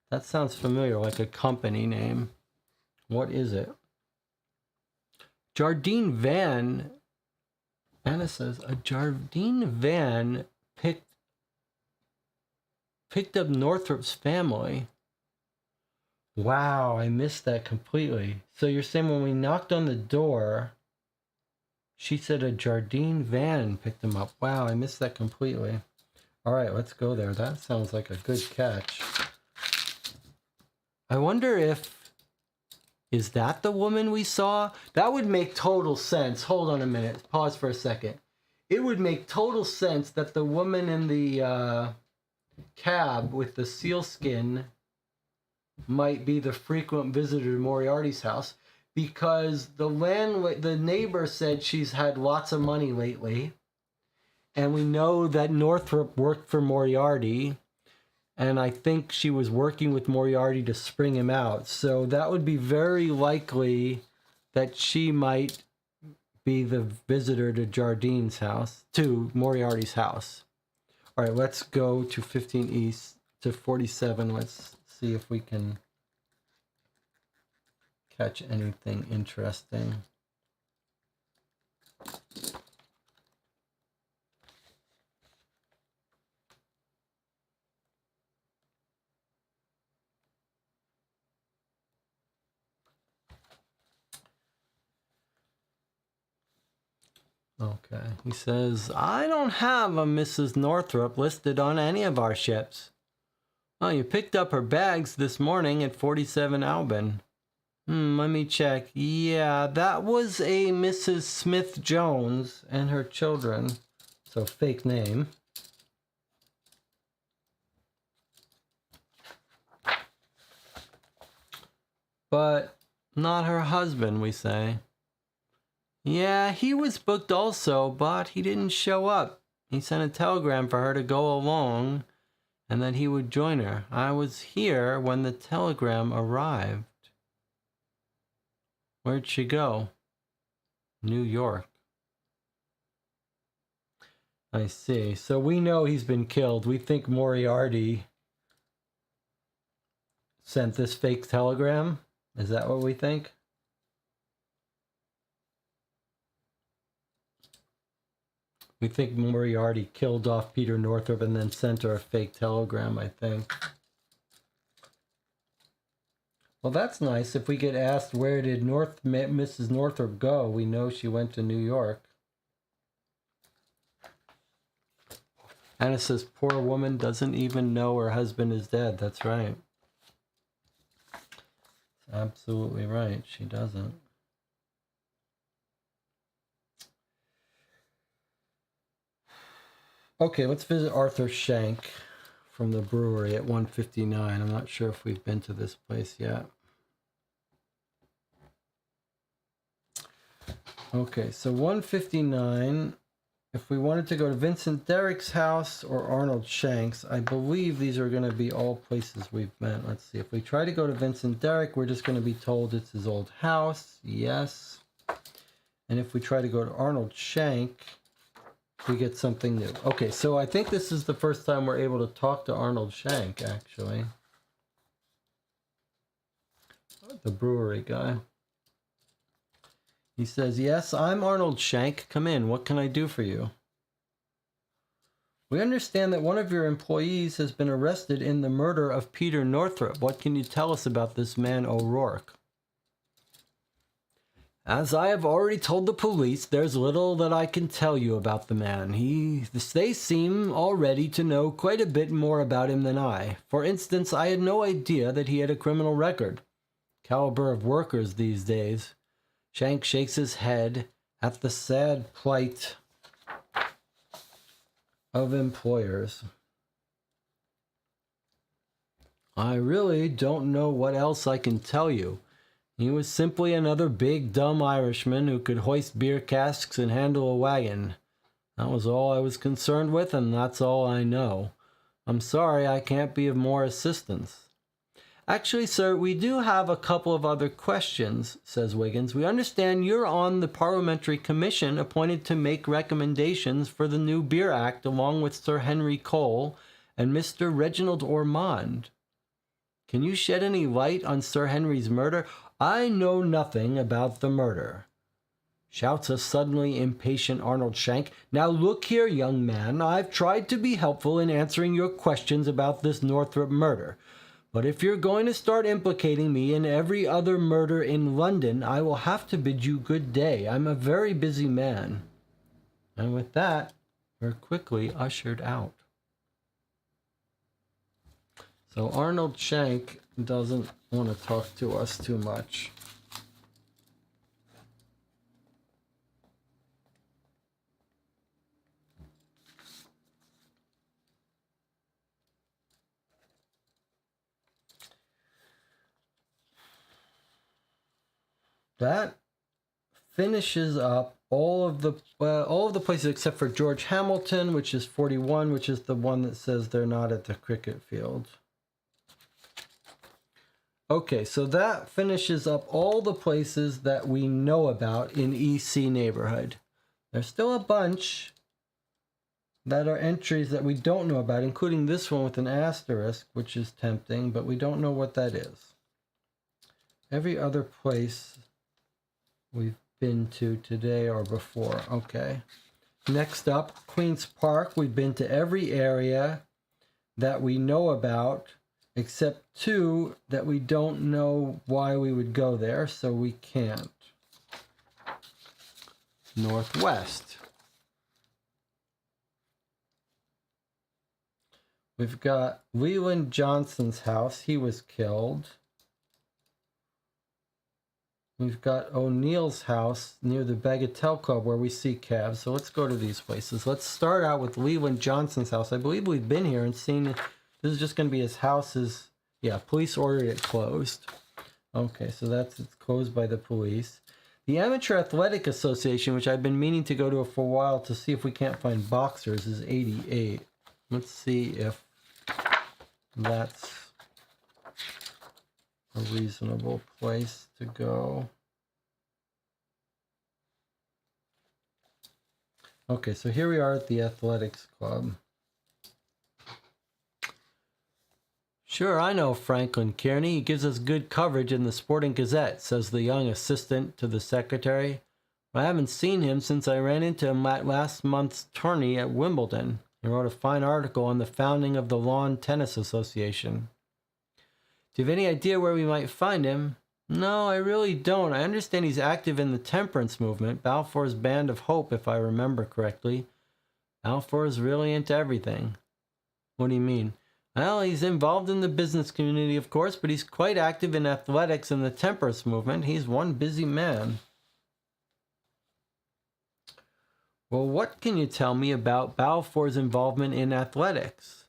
That sounds familiar, like a company name. What is it? Jardine van. Anna says a Jardine van picked up Northrop's family. Wow, I missed that completely. So you're saying when we knocked on the door, she said a Jardine van picked him up. Wow, I missed that completely. All right, let's go there. That sounds like a good catch. I wonder if... Is that the woman we saw? That would make total sense. Hold on a minute. Pause for a second. It would make total sense that the woman in the cab with the sealskin might be the frequent visitor to Moriarty's house, because the neighbor said she's had lots of money lately, and we know that Northrop worked for Moriarty, and I think she was working with Moriarty to spring him out. So that would be very likely that she might be the visitor to Jardine's house, to Moriarty's house. All right, let's go to 15 East, to 47. Let's see if we can catch anything interesting. Okay, he says, I don't have a Mrs. Northrop listed on any of our ships. Oh, you picked up her bags this morning at 47 Albin. Let me check. Yeah, that was a Mrs. Smith-Jones and her children. So, fake name. But not her husband, we say. Yeah, he was booked also, but he didn't show up. He sent a telegram for her to go along and that he would join her. I was here when the telegram arrived. Where'd she go? New York. I see. So we know he's been killed. We think Moriarty sent this fake telegram. Is that what we think? We think Moriarty killed off Peter Northrop and then sent her a fake telegram, I think. Well, that's nice. If we get asked where did Mrs. Northrop go, we know she went to New York. Anna says, poor woman doesn't even know her husband is dead. That's right. Absolutely right. She doesn't. Okay, let's visit Arthur Shank from the brewery at 159. I'm not sure if we've been to this place yet. Okay, so 159, if we wanted to go to Vincent Derrick's house or Arnold Shank's, I believe these are going to be all places we've been. Let's see, if we try to go to Vincent Derrick, we're just going to be told it's his old house. Yes. And if we try to go to Arnold Shank, we get something new. Okay, so I think this is the first time we're able to talk to Arnold Shank, actually. The brewery guy. He says, yes, I'm Arnold Shank. Come in. What can I do for you? We understand that one of your employees has been arrested in the murder of Peter Northrop. What can you tell us about this man O'Rourke? As I have already told the police, there's little that I can tell you about the man. They seem already to know quite a bit more about him than I. For instance, I had no idea that he had a criminal record. Caliber of workers these days. Shank shakes his head at the sad plight of employers. I really don't know what else I can tell you. He was simply another big, dumb Irishman who could hoist beer casks and handle a wagon. That was all I was concerned with, and that's all I know. I'm sorry I can't be of more assistance. Actually, sir, we do have a couple of other questions, says Wiggins. We understand you're on the Parliamentary Commission appointed to make recommendations for the new Beer Act along with Sir Henry Cole and Mr. Reginald Ormond. Can you shed any light on Sir Henry's murder? I know nothing about the murder, shouts a suddenly impatient Arnold Shank. Now look here, young man, I've tried to be helpful in answering your questions about this Northrop murder. But if you're going to start implicating me in every other murder in London, I will have to bid you good day. I'm a very busy man. And with that, we're quickly ushered out. So Arnold Shank doesn't want to talk to us too much. That finishes up all of the places except for George Hamilton, which is 41, which is the one that says they're not at the cricket field. Okay, so that finishes up all the places that we know about in EC neighborhood. There's still a bunch that are entries that we don't know about, including this one with an asterisk, which is tempting, but we don't know what that is. Every other place we've been to today or before. Okay. Next up, Queen's Park. We've been to every area that we know about, except two that we don't know why we would go there, so we can't. Northwest. We've got Leland Johnson's house. He was killed. We've got O'Neill's house near the Bagatelle Club where we see cabs. So let's go to these places. Let's start out with Leland Johnson's house. I believe we've been here and seen it. This is just going to be his house's. Yeah, police ordered it closed. Okay, so it's closed by the police. The Amateur Athletic Association, which I've been meaning to go to for a while to see if we can't find boxers, is 88. Let's see if that's a reasonable place to go. Okay, so here we are at the athletics club. Sure, I know Franklin Kearney. He gives us good coverage in the Sporting Gazette, says the young assistant to the secretary. I haven't seen him since I ran into him at last month's tourney at Wimbledon. He wrote a fine article on the founding of the Lawn Tennis Association. Do you have any idea where we might find him? No, I really don't. I understand he's active in the temperance movement, Balfour's Band of Hope, if I remember correctly. Balfour is really into everything. What do you mean? Well, he's involved in the business community, of course, but he's quite active in athletics and the temperance movement. He's one busy man. Well, what can you tell me about Balfour's involvement in athletics?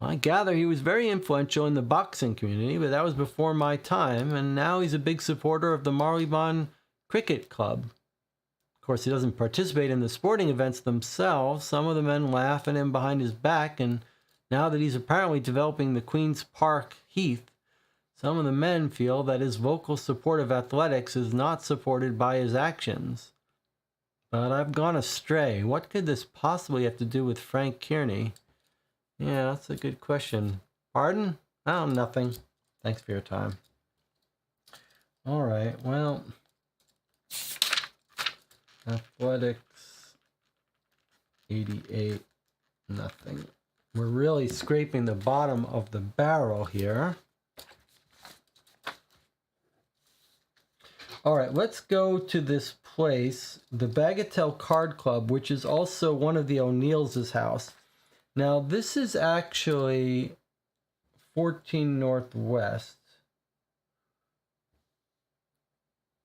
I gather he was very influential in the boxing community, but that was before my time, and now he's a big supporter of the Marylebone Cricket Club. Of course, he doesn't participate in the sporting events themselves. Some of the men laugh at him behind his back, and now that he's apparently developing the Queen's Park Heath, some of the men feel that his vocal support of athletics is not supported by his actions. But I've gone astray. What could this possibly have to do with Frank Kearney? Yeah, that's a good question. Pardon? Oh, nothing. Thanks for your time. All right, well, athletics, 88, nothing. We're really scraping the bottom of the barrel here. All right, let's go to this place, the Bagatelle Card Club, which is also one of the O'Neill's house. Now, this is actually 14 Northwest.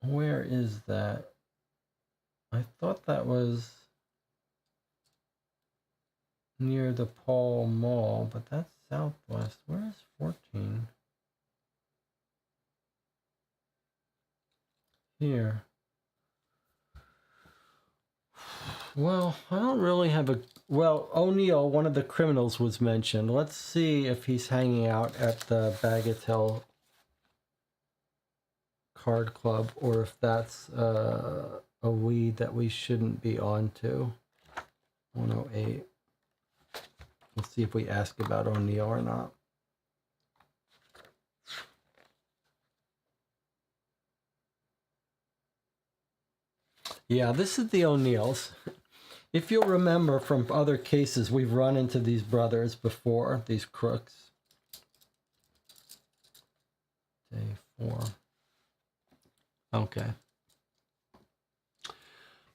Where is that? I thought that was near the Pall Mall, but that's Southwest. Where is 14? Here. Well, I don't really have a... Well, O'Neill, one of the criminals, was mentioned. Let's see if he's hanging out at the Bagatelle Card Club, or if that's a lead that we shouldn't be on to. 108. Let's see if we ask about O'Neill or not. Yeah, this is the O'Neills. If you'll remember from other cases, we've run into these brothers before, these crooks. Day 4. Okay.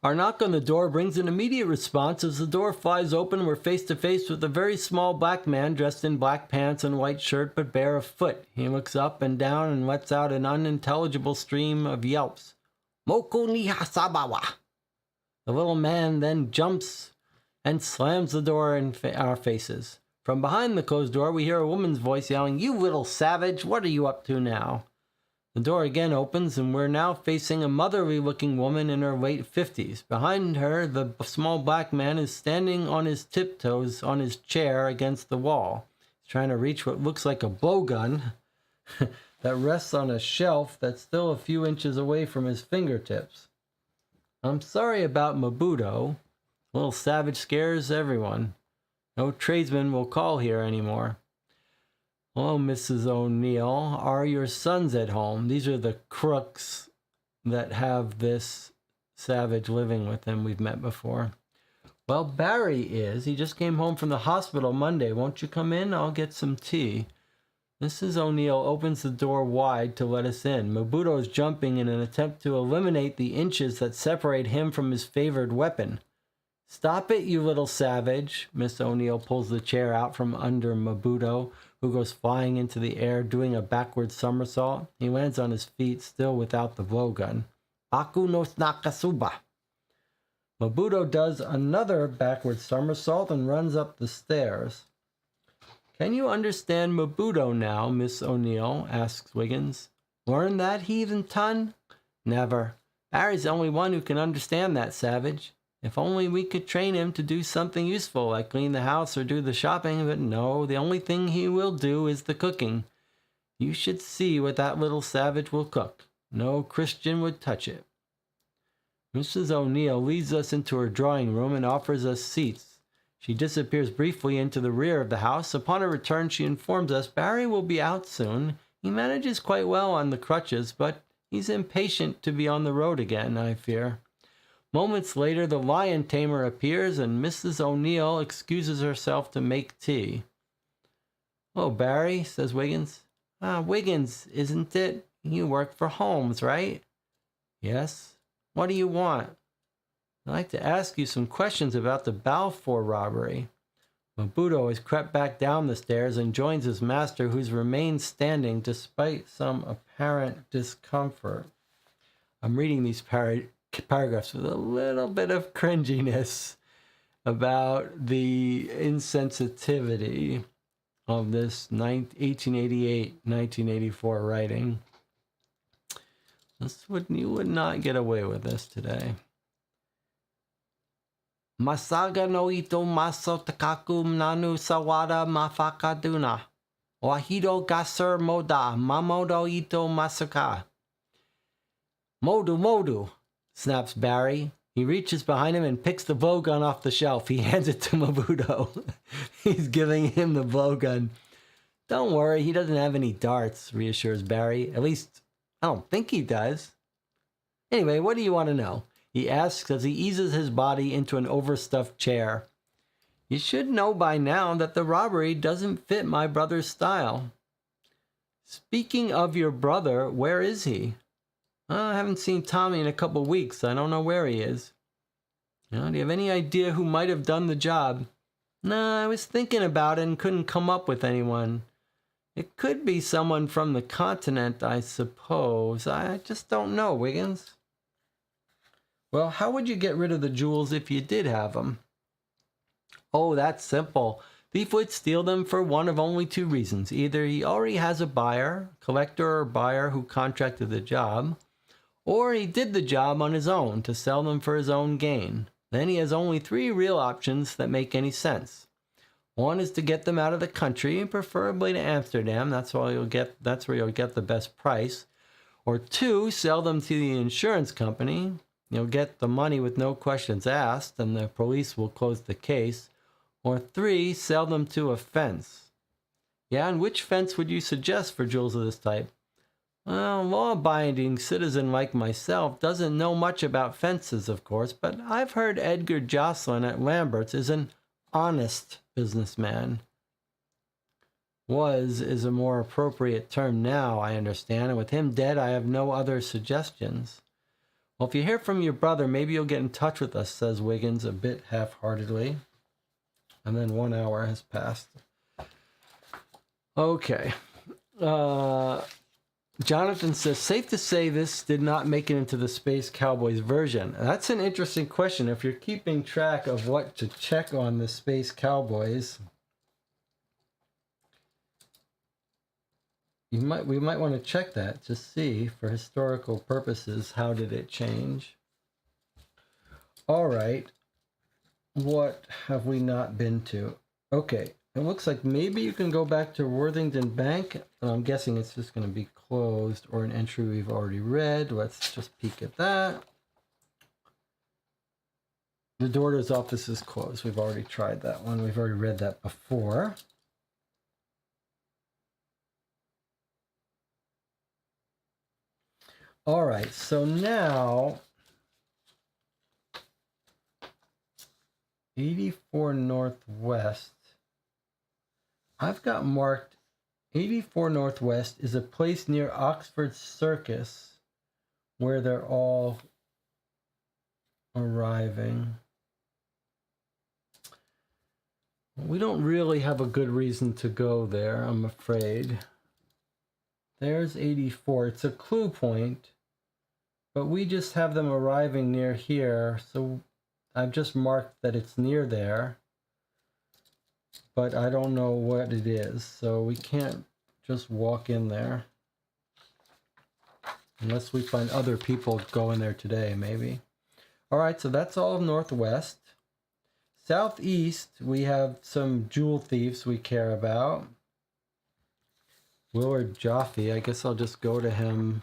Our knock on the door brings an immediate response. As the door flies open, we're face to face with a very small black man dressed in black pants and white shirt, but bare of foot. He looks up and down and lets out an unintelligible stream of yelps. Moku ni hasabawa. The little man then jumps and slams the door in our faces. From behind the closed door, we hear a woman's voice yelling, "You little savage, what are you up to now?" The door again opens, and we're now facing a motherly-looking woman in her late 50s. Behind her, the small black man is standing on his tiptoes on his chair against the wall. He's trying to reach what looks like a blowgun that rests on a shelf that's still a few inches away from his fingertips. I'm sorry about Mabudo. Little savage scares everyone. No tradesman will call here anymore. Hello, Mrs. O'Neill. Are your sons at home? These are the crooks that have this savage living with them we've met before. Well, Barry is. He just came home from the hospital Monday. Won't you come in? I'll get some tea. Mrs. O'Neill opens the door wide to let us in. Mabudo is jumping in an attempt to eliminate the inches that separate him from his favored weapon. Stop it, you little savage. Miss O'Neill pulls the chair out from under Mabudo, who goes flying into the air, doing a backward somersault. He lands on his feet, still without the blowgun. Baku no Nakasuba. Mabudo does another backward somersault and runs up the stairs. Can you understand Mabudo now, Miss O'Neill? Asks Wiggins. Learn that, heathen ton? Never. Barry's the only one who can understand that savage. If only we could train him to do something useful, like clean the house or do the shopping, but no, the only thing he will do is the cooking. You should see what that little savage will cook. No Christian would touch it. Mrs. O'Neill leads us into her drawing room and offers us seats. She disappears briefly into the rear of the house. Upon her return, she informs us Barry will be out soon. He manages quite well on the crutches, but he's impatient to be on the road again, I fear. Moments later, the lion tamer appears and Mrs. O'Neill excuses herself to make tea. "Oh, Barry," says Wiggins. "Wiggins, isn't it? You work for Holmes, right?" "Yes. What do you want?" "I'd like to ask you some questions about the Balfour robbery." Mabuto has crept back down the stairs and joins his master, who's remained standing despite some apparent discomfort. I'm reading these paragraphs with a little bit of cringiness about the insensitivity of this 1888-1984 writing. You would not get away with this today. "Masaga no ito maso takaku nanu sawada mafakaduna. Wahido gasur moda mamodo ito masaka." "Modu, snaps Barry. He reaches behind him and picks the blowgun off the shelf. He hands it to Mabuto. He's giving him the blowgun. "Don't worry, he doesn't have any darts," reassures Barry. "At least, I don't think he does." "Anyway, what do you want to know?" he asks as he eases his body into an overstuffed chair. "You should know by now that the robbery doesn't fit my brother's style." "Speaking of your brother, where is he?" "I haven't seen Tommy in a couple weeks. I don't know where he is." "Do you have any idea who might have done the job?" "No, I was thinking about it and couldn't come up with anyone. It could be someone from the continent, I suppose. I just don't know, Wiggins." "Well, how would you get rid of the jewels if you did have them?" "Oh, that's simple. Thief would steal them for one of only two reasons. Either he already has a buyer, collector or buyer who contracted the job, or he did the job on his own to sell them for his own gain. Then he has only three real options that make any sense. One is to get them out of the country, preferably to Amsterdam. That's where you'll get the best price. Or two, sell them to the insurance company. You'll get the money with no questions asked, and the police will close the case. Or three, sell them to a fence." "Yeah, and which fence would you suggest for jewels of this type?" "Well, a law-abiding citizen like myself doesn't know much about fences, of course, but I've heard Edgar Jocelyn at Lambert's is an honest businessman." "Was" is a more appropriate term now, I understand, and with him dead, I have no other suggestions. "Well, if you hear from your brother, maybe you'll get in touch with us," says Wiggins a bit half-heartedly. And then 1 hour has passed. Okay. Jonathan says, "Safe to say this did not make it into the Space Cowboys version." That's an interesting question. If you're keeping track of what to check on the Space Cowboys, we might want to check that to see, for historical purposes, how did it change. All right. What have we not been to? Okay. It looks like maybe you can go back to Worthington Bank. I'm guessing it's just going to be closed or an entry we've already read. Let's just peek at that. The daughter's office is closed. We've already tried that one. We've already read that before. All right. So now 84 Northwest. I've got marked 84 Northwest is a place near Oxford Circus where they're all arriving. We don't really have a good reason to go there, I'm afraid. There's 84. It's a clue point, but we just have them arriving near here, so I've just marked that it's near there, but I don't know what it is, so we can't just walk in there. Unless we find other people going there today, maybe. All right, so that's all of Northwest. Southeast, we have some jewel thieves we care about. Willard Jaffe, I guess I'll just go to him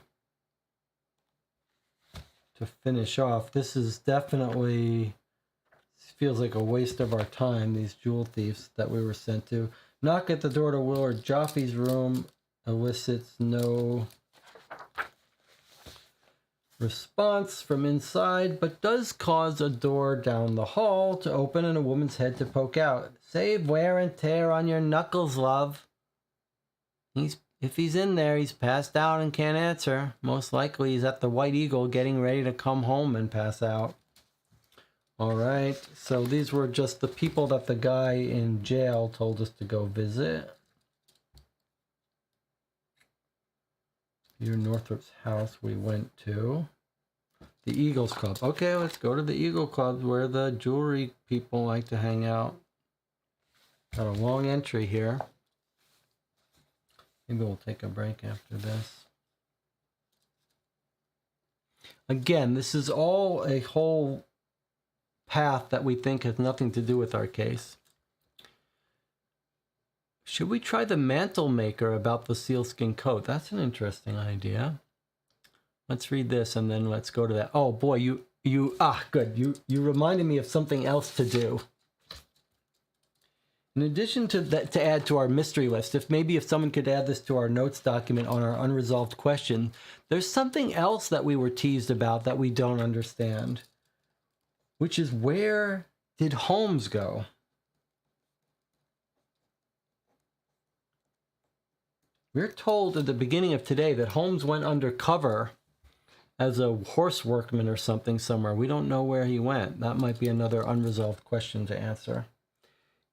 to finish off. This is definitely, feels like a waste of our time, these jewel thieves that we were sent to. Knock at the door to Willard Jaffe's room elicits no response from inside, but does cause a door down the hall to open and a woman's head to poke out. Save wear and tear on your knuckles, love. If he's in there, he's passed out and can't answer. Most likely he's at the White Eagle getting ready to come home and pass out. All right, so these were just the people that the guy in jail told us to go visit. Peter Northrop's house we went to. The Eagles Club. Okay, let's go to the Eagle Club where the jewelry people like to hang out. Got a long entry here. Maybe we'll take a break after this. Again, this is all a whole path that we think has nothing to do with our case. Should we try the mantle maker about the sealskin coat? That's an interesting idea. Let's read this and then let's go to that. Oh boy, good. You reminded me of something else to do. In addition to that, to add to our mystery list, if someone could add this to our notes document on our unresolved question, there's something else that we were teased about that we don't understand, which is, where did Holmes go? We're told at the beginning of today that Holmes went undercover as a horse workman or something somewhere. We don't know where he went. That might be another unresolved question to answer.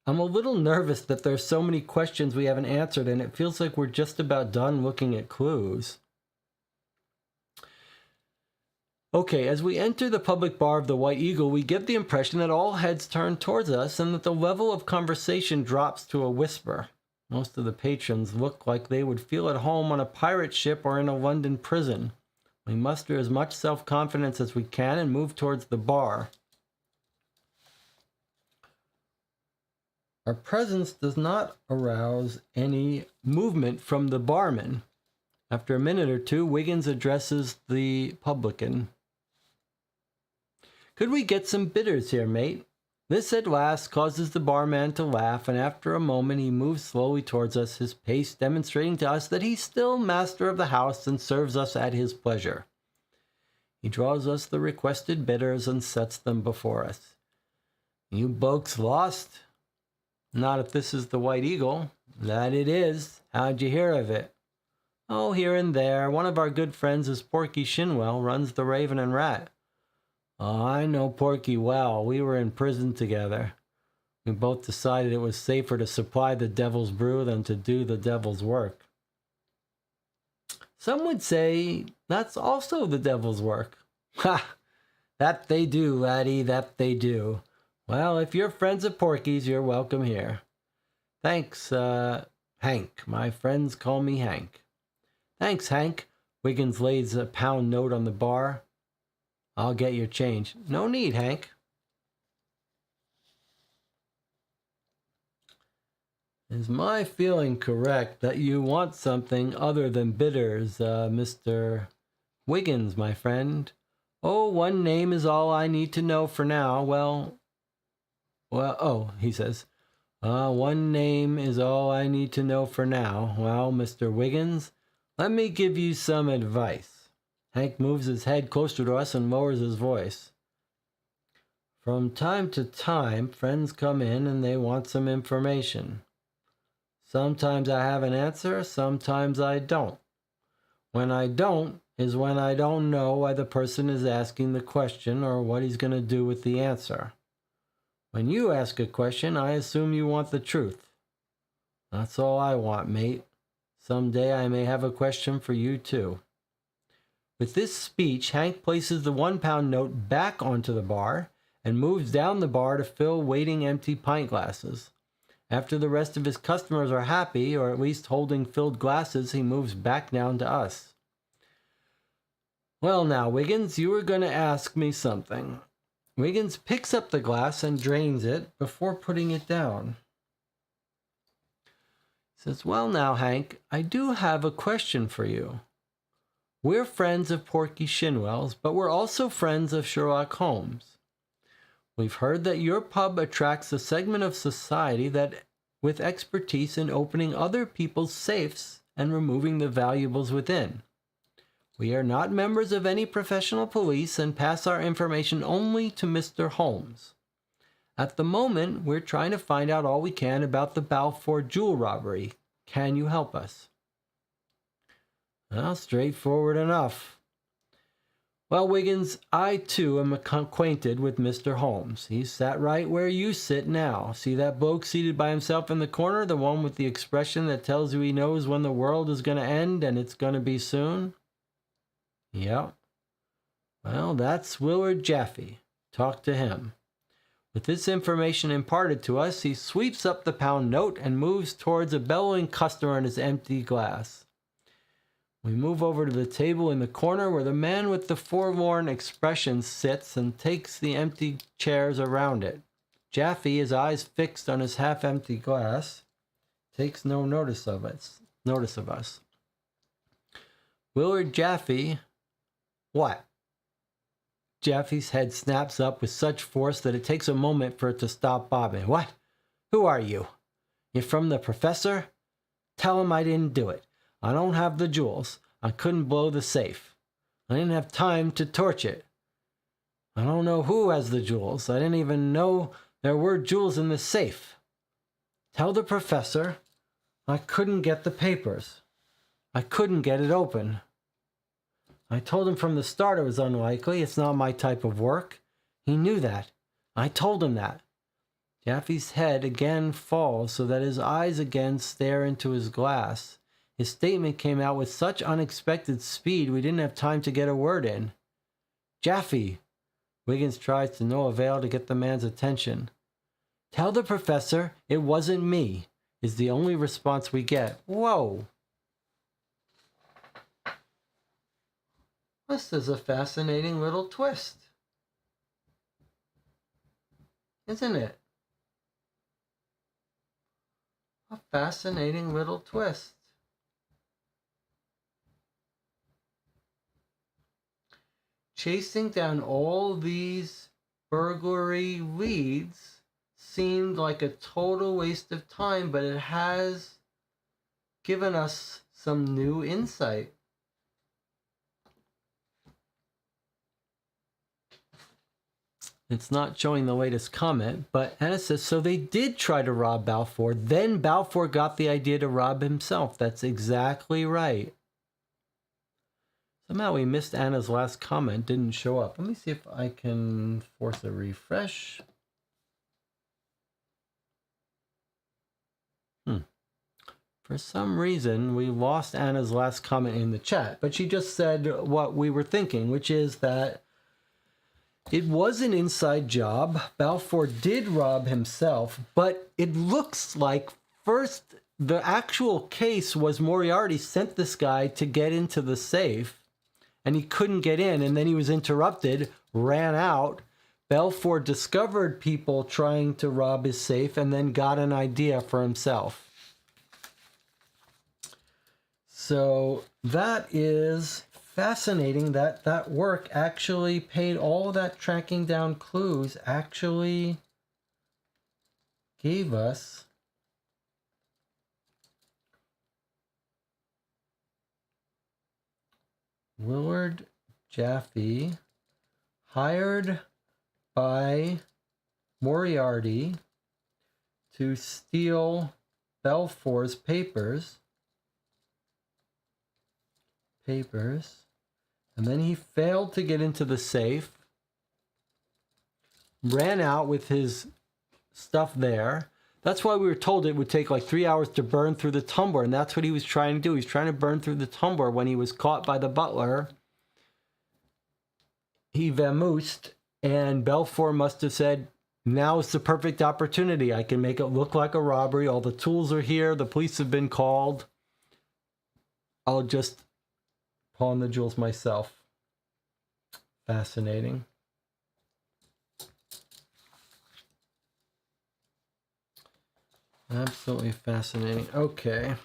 I'm a little nervous that there's so many questions we haven't answered, and it feels like we're just about done looking at clues. Okay, as we enter the public bar of the White Eagle, we get the impression that all heads turn towards us and that the level of conversation drops to a whisper. Most of the patrons look like they would feel at home on a pirate ship or in a London prison. We muster as much self-confidence as we can and move towards the bar. Our presence does not arouse any movement from the barman. After a minute or two, Wiggins addresses the publican. Could we get some bitters here, mate? This at last causes the barman to laugh, and after a moment he moves slowly towards us, his pace demonstrating to us that he's still master of the house and serves us at his pleasure. He draws us the requested bitters and sets them before us. You blokes lost? Not if this is the White Eagle. That it is. How'd you hear of it? Oh, here and there. One of our good friends is Porky Shinwell, runs the Raven and Rat. Oh, I know Porky well. We were in prison together. We both decided it was safer to supply the devil's brew than to do the devil's work. Some would say that's also the devil's work. Ha! That they do, laddie, that they do. Well, if you're friends of Porky's, you're welcome here. Thanks, Hank. My friends call me Hank. Thanks, Hank. Wiggins lays a pound note on the bar. I'll get your change. No need, Hank. Is my feeling correct that you want something other than bitters, Mr. Wiggins, my friend? Oh, one name is all I need to know for now. He says, one name is all I need to know for now. Well, Mr. Wiggins, let me give you some advice. Hank moves his head closer to us and lowers his voice. From time to time, friends come in and they want some information. Sometimes I have an answer, sometimes I don't. When I don't is when I don't know why the person is asking the question or what he's going to do with the answer. When you ask a question, I assume you want the truth. That's all I want, mate. Someday I may have a question for you, too. With this speech, Hank places the £1 note back onto the bar and moves down the bar to fill waiting empty pint glasses. After the rest of his customers are happy, or at least holding filled glasses, he moves back down to us. Well now, Wiggins, you were going to ask me something. Wiggins picks up the glass and drains it before putting it down. He says, well now, Hank, I do have a question for you. We're friends of Porky Shinwell's, but we're also friends of Sherlock Holmes. We've heard that your pub attracts a segment of society that with expertise in opening other people's safes and removing the valuables within. We are not members of any professional police and pass our information only to Mr. Holmes. At the moment, we're trying to find out all we can about the Balfour jewel robbery. Can you help us? Well, straightforward enough. Well, Wiggins, I too am acquainted with Mr. Holmes. He sat right where you sit now. See that bloke seated by himself in the corner, the one with the expression that tells you he knows when the world is going to end and it's going to be soon? Yeah. Well, that's Willard Jaffe. Talk to him. With this information imparted to us, he sweeps up the pound note and moves towards a bellowing customer in his empty glass. We move over to the table in the corner where the man with the forlorn expression sits and takes the empty chairs around it. Jaffe, his eyes fixed on his half-empty glass, takes no notice of us. Willard Jaffe, what? Jaffe's head snaps up with such force that it takes a moment for it to stop bobbing. What? Who are you? You from the professor? Tell him I didn't do it. I don't have the jewels. I couldn't blow the safe. I didn't have time to torch it. I don't know who has the jewels. I didn't even know there were jewels in the safe. Tell the professor I couldn't get the papers. I couldn't get it open. I told him from the start it was unlikely. It's not my type of work. He knew that. I told him that. Jaffe's head again falls so that his eyes again stare into his glass. His statement came out with such unexpected speed we didn't have time to get a word in. Jaffe! Wiggins tries to no avail to get the man's attention. Tell the professor it wasn't me, is the only response we get. Whoa! This is a fascinating little twist. Isn't it? A fascinating little twist. Chasing down all these burglary leads seemed like a total waste of time, but it has given us some new insight. It's not showing the latest comment, but Anna says, so they did try to rob Balfour. Then Balfour got the idea to rob himself. That's exactly right. Somehow we missed Anna's last comment, didn't show up. Let me see if I can force a refresh. For some reason, we lost Anna's last comment in the chat, but she just said what we were thinking, which is that it was an inside job. Balfour did rob himself, but it looks like first the actual case was Moriarty sent this guy to get into the safe, and he couldn't get in, and then he was interrupted, ran out. Balfour discovered people trying to rob his safe and then got an idea for himself. So that is fascinating that that work actually paid all that tracking down clues, actually gave us Willard Jaffe, hired by Moriarty to steal Balfour's papers, and then he failed to get into the safe, ran out with his stuff there. That's why we were told it would take like 3 hours to burn through the tumbler, and that's what he was trying to do. He was trying to burn through the tumbler when he was caught by the butler. He vamoosed, and Balfour must have said, now is the perfect opportunity. I can make it look like a robbery. All the tools are here. The police have been called. I'll just pawn the jewels myself. Fascinating. Absolutely fascinating. Okay.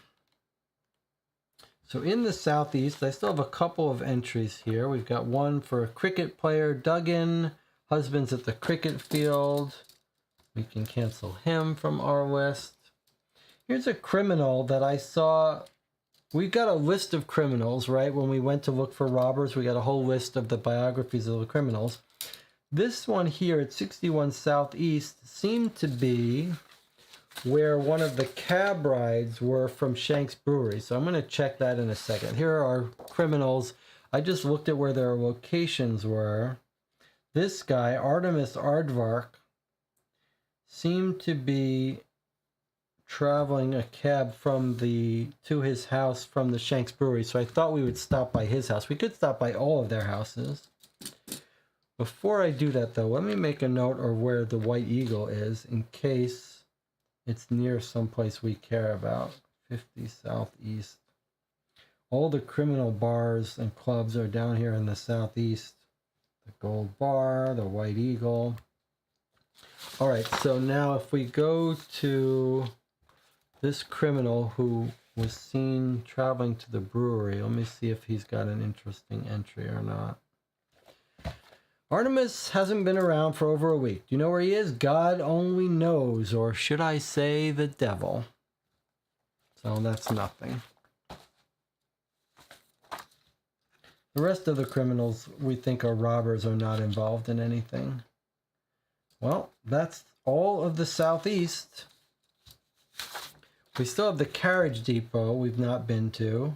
So in the southeast, I still have a couple of entries here. We've got one for a cricket player, Duggan. Husband's at the cricket field. We can cancel him from our list. Here's a criminal that I saw we got a list of criminals, right? When we went to look for robbers, we got a whole list of the biographies of the criminals. This one here at 61 Southeast seemed to be where one of the cab rides were from Shank's Brewery. So I'm going to check that in a second. Here are our criminals. I just looked at where their locations were. This guy, Artemis Aardvark, seemed to be traveling a cab to his house from the Shank's Brewery. So I thought we would stop by his house. We could stop by all of their houses. Before I do that, though, let me make a note of where the White Eagle is in case it's near someplace we care about. 50 Southeast. All the criminal bars and clubs are down here in the Southeast. The Gold Bar, the White Eagle. All right, so now if we go to this criminal who was seen traveling to the brewery, let me see if he's got an interesting entry or not. Artemis hasn't been around for over a week. Do you know where he is? God only knows, or should I say the devil. So that's nothing. The rest of the criminals we think are robbers are not involved in anything. Well, that's all of the Southeast. We still have the carriage depot we've not been to.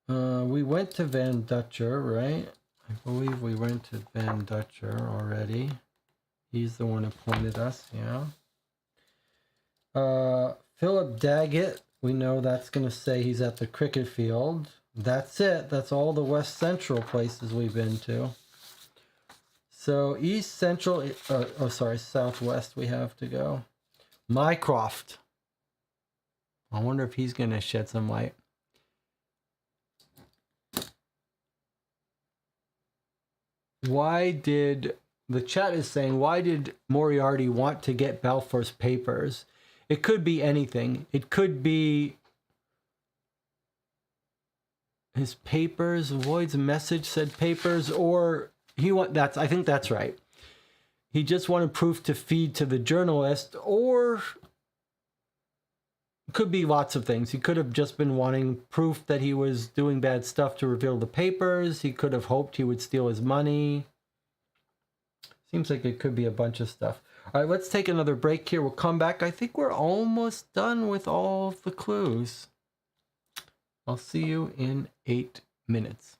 We went to Van Dutcher, right? I believe we went to Van Dutcher already. He's the one who pointed us, yeah. Philip Daggett, we know that's going to say he's at the cricket field. That's it. That's all the West Central places we've been to. So East Central, Southwest we have to go. Mycroft. I wonder if he's going to shed some light. The chat is saying, why did Moriarty want to get Balfour's papers? It could be anything. It could be his papers. Lloyd's message said papers, or I think that's right. He just wanted proof to feed to the journalist, or it could be lots of things. He could have just been wanting proof that he was doing bad stuff to reveal the papers. He could have hoped he would steal his money. Seems like it could be a bunch of stuff. All right, let's take another break here. We'll come back. I think we're almost done with all of the clues. I'll see you in 8 minutes.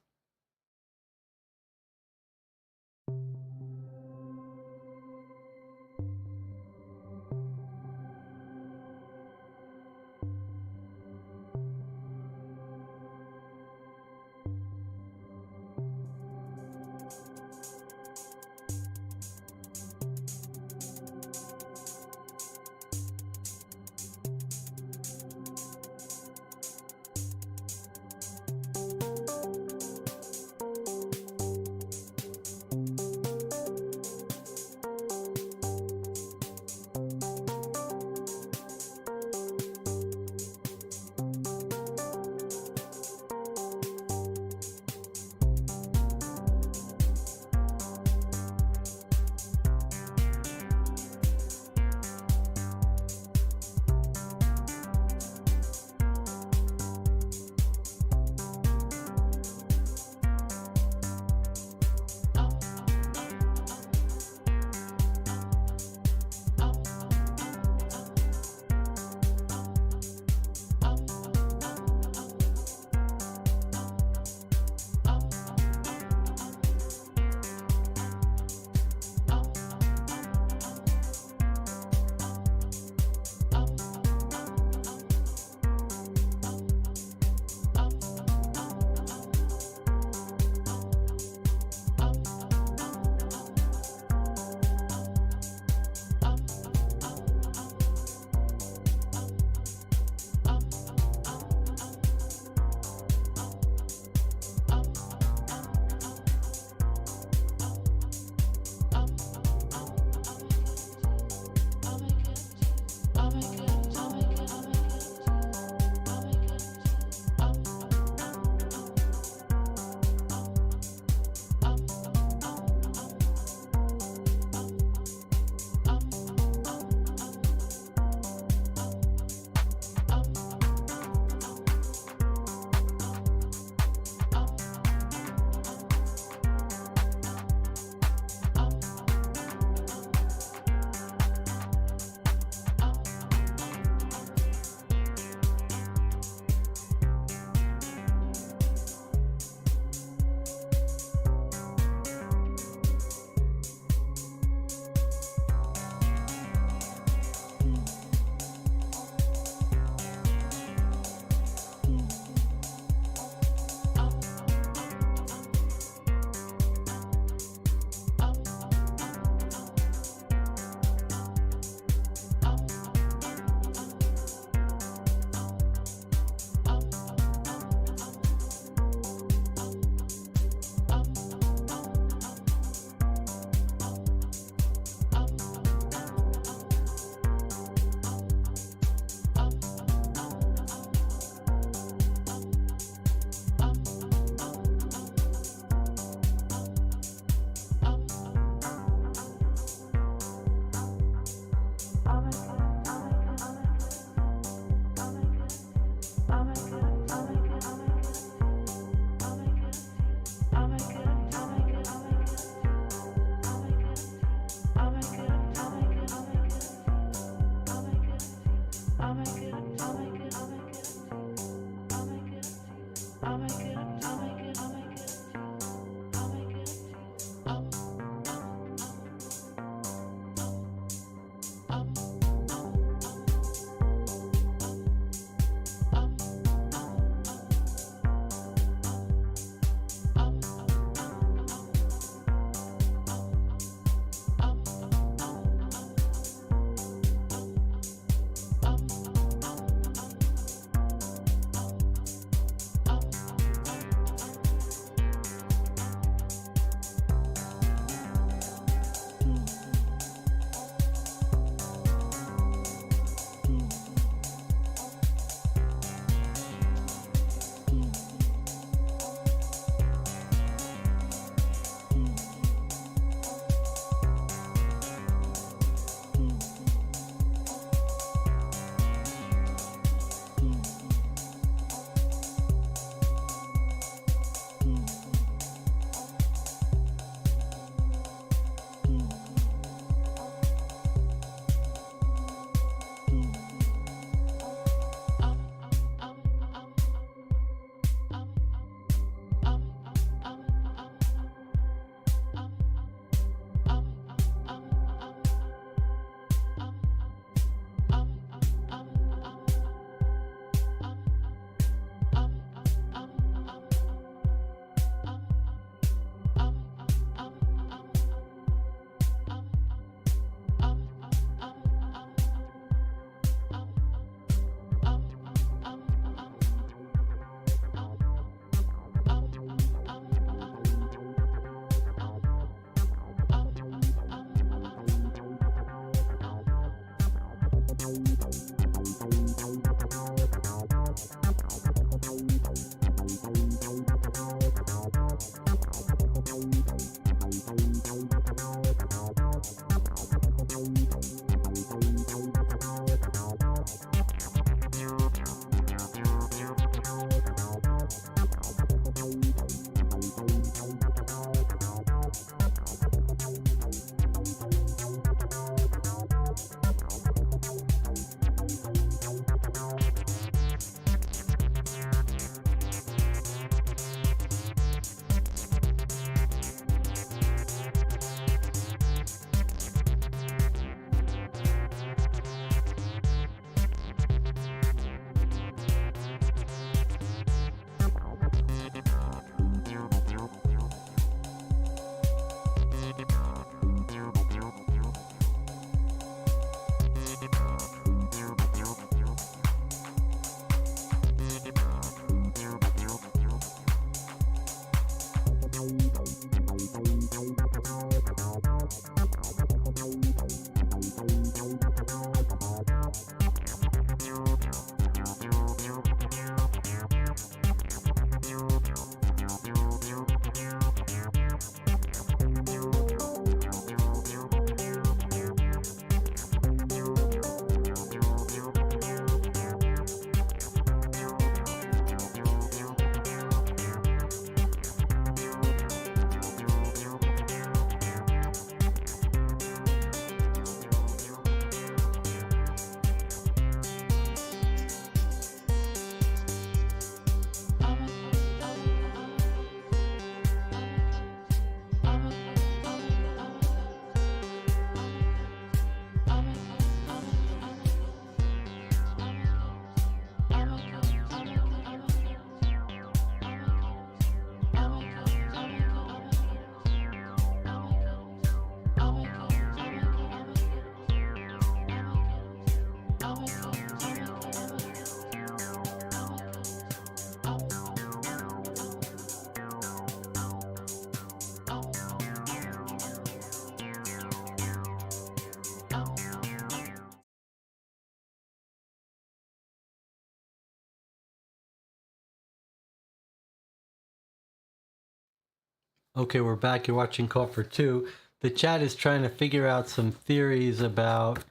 Okay, we're back. You're watching Call for Two. The chat is trying to figure out some theories about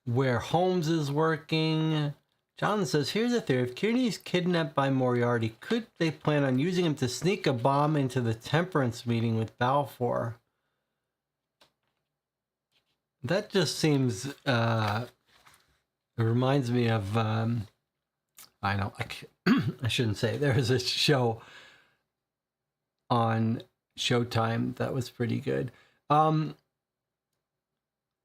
where Holmes is working. John says, here's a theory. If Kearney's kidnapped by Moriarty, could they plan on using him to sneak a bomb into the temperance meeting with Balfour? That just seems It reminds me of, I know, I shouldn't say. There was a show on Showtime that was pretty good.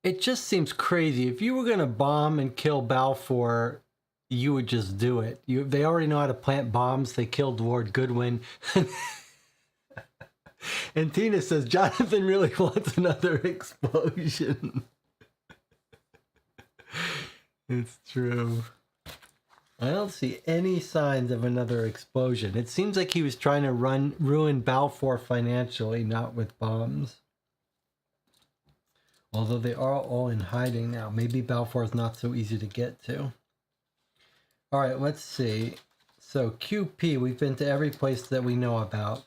It just seems crazy. If you were going to bomb and kill Balfour, you would just do it. They already know how to plant bombs. They killed Lord Goodwin. And Tina says, Jonathan really wants another explosion. It's true. I don't see any signs of another explosion. It seems like he was trying to ruin Balfour financially, not with bombs. Although they are all in hiding now. Maybe Balfour is not so easy to get to. All right, let's see. So QP, we've been to every place that we know about.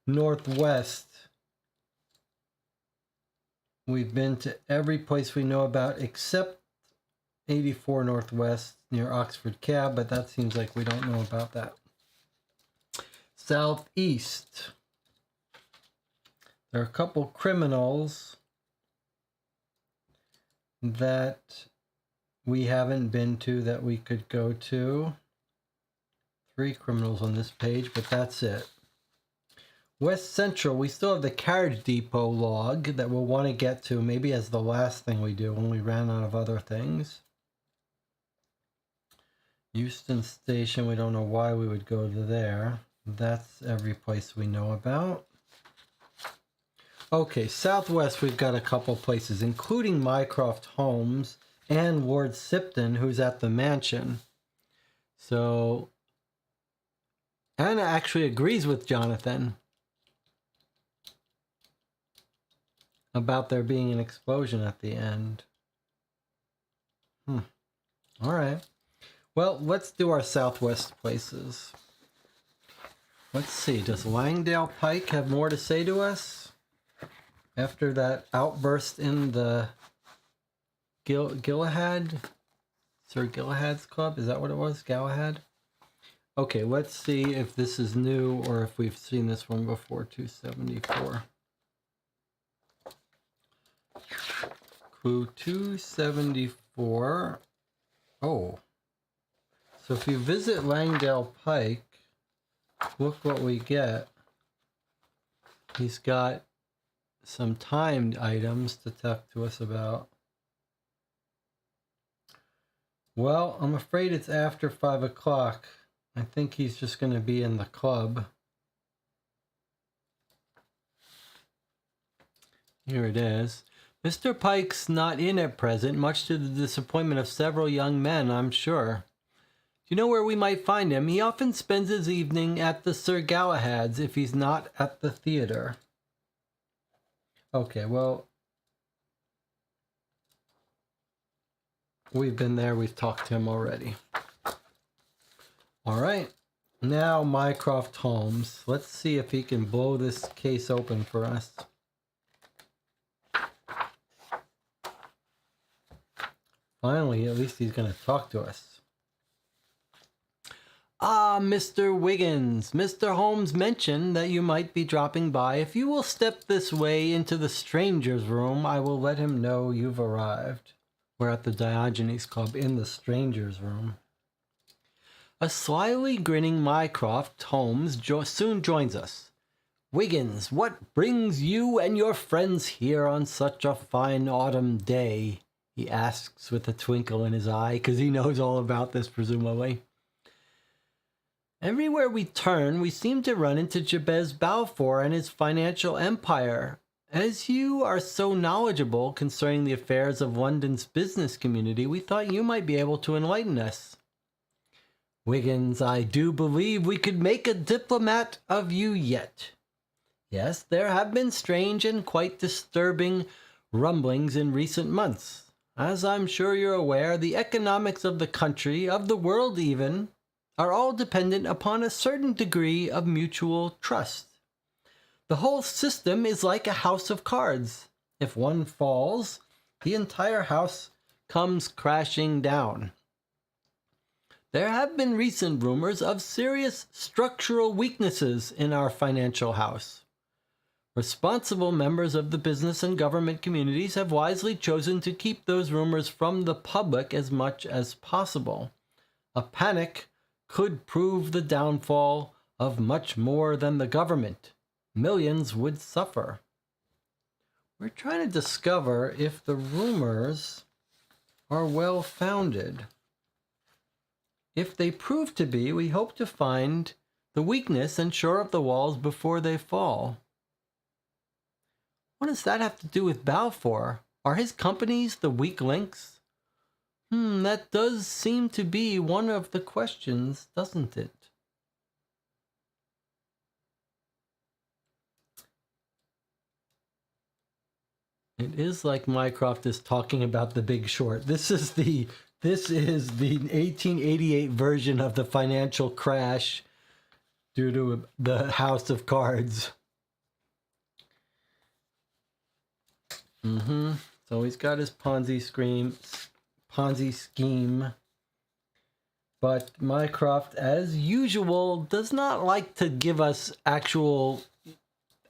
Northwest, we've been to every place we know about except 84 Northwest near Oxford Cab, but that seems like we don't know about that. Southeast, there are a couple criminals that we haven't been to that we could go to. 3 criminals on this page, but that's it. West Central, we still have the carriage depot log that we'll want to get to maybe as the last thing we do when we ran out of other things. Euston Station, we don't know why we would go to there. That's every place we know about. Okay, Southwest, we've got a couple places, including Mycroft Holmes and Lord Sipton, who's at the mansion. So Anna actually agrees with Jonathan about there being an explosion at the end. All right. Well, let's do our Southwest places. Let's see. Does Langdale Pike have more to say to us after that outburst in the Galahad? Sir Galahad's Club? Is that what it was? Galahad? Okay, let's see if this is new or if we've seen this one before. 274. Clue 274. Oh. So if you visit Langdale Pike, look what we get. He's got some timed items to talk to us about. Well, I'm afraid it's after 5 o'clock. I think he's just going to be in the club. Here it is. Mr. Pike's not in at present, much to the disappointment of several young men, I'm sure. Do you know where we might find him? He often spends his evening at the Sir Galahad's if he's not at the theater. Okay, well, we've been there. We've talked to him already. All right. Now Mycroft Holmes. Let's see if he can blow this case open for us. Finally, at least he's going to talk to us. Ah, Mr. Wiggins. Mr. Holmes mentioned that you might be dropping by. If you will step this way into the stranger's room, I will let him know you've arrived. We're at the Diogenes Club in the stranger's room. A slyly grinning Mycroft Holmes soon joins us. Wiggins, what brings you and your friends here on such a fine autumn day? He asks with a twinkle in his eye, because he knows all about this, presumably. Everywhere we turn, we seem to run into Jabez Balfour and his financial empire. As you are so knowledgeable concerning the affairs of London's business community, we thought you might be able to enlighten us. Wiggins, I do believe we could make a diplomat of you yet. Yes, there have been strange and quite disturbing rumblings in recent months. As I'm sure you're aware, the economics of the country, of the world even, are all dependent upon a certain degree of mutual trust. The whole system is like a house of cards. If one falls, the entire house comes crashing down. There have been recent rumors of serious structural weaknesses in our financial house. Responsible members of the business and government communities have wisely chosen to keep those rumors from the public as much as possible. A panic could prove the downfall of much more than the government. Millions would suffer. We're trying to discover if the rumors are well founded. If they prove to be, we hope to find the weakness and shore up the walls before they fall. What does that have to do with Balfour? Are his companies the weak links? That does seem to be one of the questions, doesn't it? It is like Mycroft is talking about The Big Short. This is the 1888 version of the financial crash due to the House of Cards. So he's got his Ponzi scheme. But Mycroft, as usual, does not like to give us actual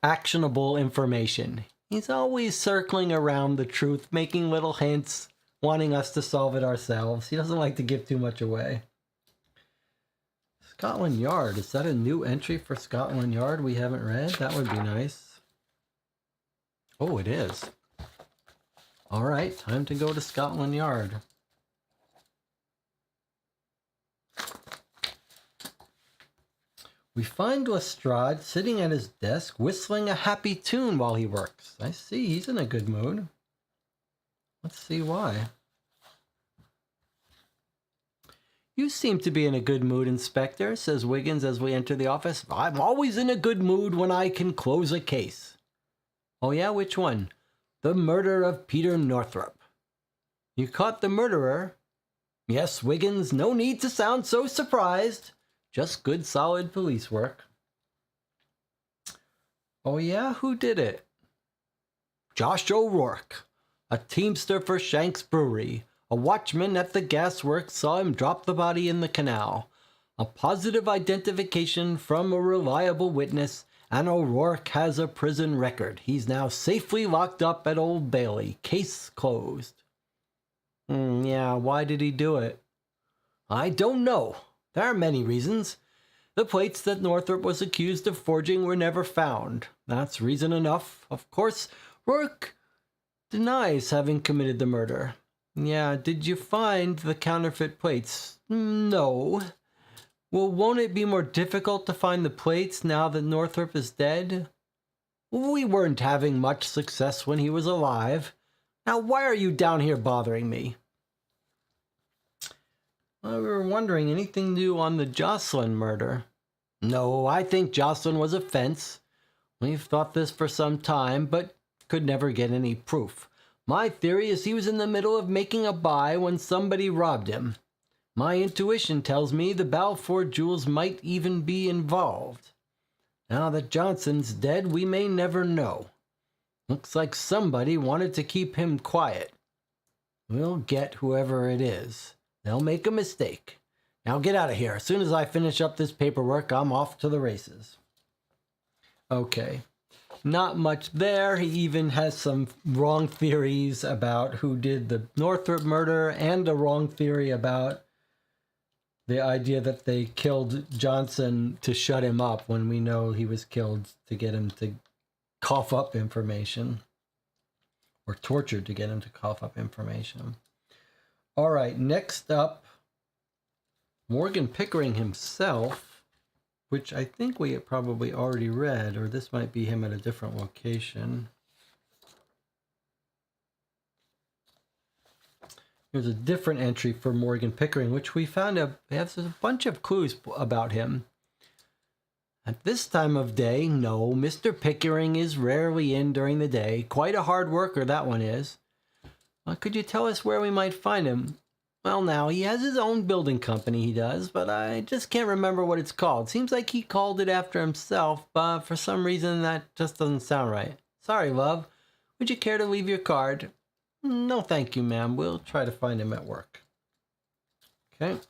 actionable information. He's always circling around the truth, making little hints, wanting us to solve it ourselves. He doesn't like to give too much away. Scotland Yard. Is that a new entry for Scotland Yard we haven't read? That would be nice. Oh, it is. All right, time to go to Scotland Yard. We find Lestrade sitting at his desk, whistling a happy tune while he works. I see, he's in a good mood. Let's see why. You seem to be in a good mood, Inspector, says Wiggins as we enter the office. I'm always in a good mood when I can close a case. Oh yeah, which one? The murder of Peter Northrop. You caught the murderer? Yes, Wiggins, no need to sound so surprised. Just good, solid police work. Oh yeah, who did it? Josh O'Rourke, a teamster for Shanks Brewery. A watchman at the gasworks saw him drop the body in the canal. A positive identification from a reliable witness, and O'Rourke has a prison record. He's now safely locked up at Old Bailey. Case closed. Yeah, why did he do it? I don't know. There are many reasons. The plates that Northrop was accused of forging were never found. That's reason enough. Of course, Rourke denies having committed the murder. Yeah, did you find the counterfeit plates? No. Well, won't it be more difficult to find the plates now that Northrop is dead? We weren't having much success when he was alive. Now, why are you down here bothering me? Well, we were wondering, anything new on the Jocelyn murder? No, I think Jocelyn was a fence. We've thought this for some time, but could never get any proof. My theory is he was in the middle of making a buy when somebody robbed him. My intuition tells me the Balfour jewels might even be involved. Now that Johnson's dead, we may never know. Looks like somebody wanted to keep him quiet. We'll get whoever it is. They'll make a mistake. Now get out of here. As soon as I finish up this paperwork, I'm off to the races. Okay. Not much there. He even has some wrong theories about who did the Northrop murder and a wrong theory about the idea that they killed Johnson to shut him up when we know he was killed to get him to cough up information, or tortured to get him to cough up information. All right, next up, Morgan Pickering himself, which I think we had probably already read, or this might be him at a different location. There's a different entry for Morgan Pickering, which we found has a bunch of clues about him. At this time of day, no, Mr. Pickering is rarely in during the day. Quite a hard worker, that one is. Could you tell us where we might find him? Well, now, he has his own building company, he does, but I just can't remember what it's called. Seems like he called it after himself, but for some reason that just doesn't sound right. Sorry, love. Would you care to leave your card? No, thank you, ma'am. We'll try to find him at work. Okay.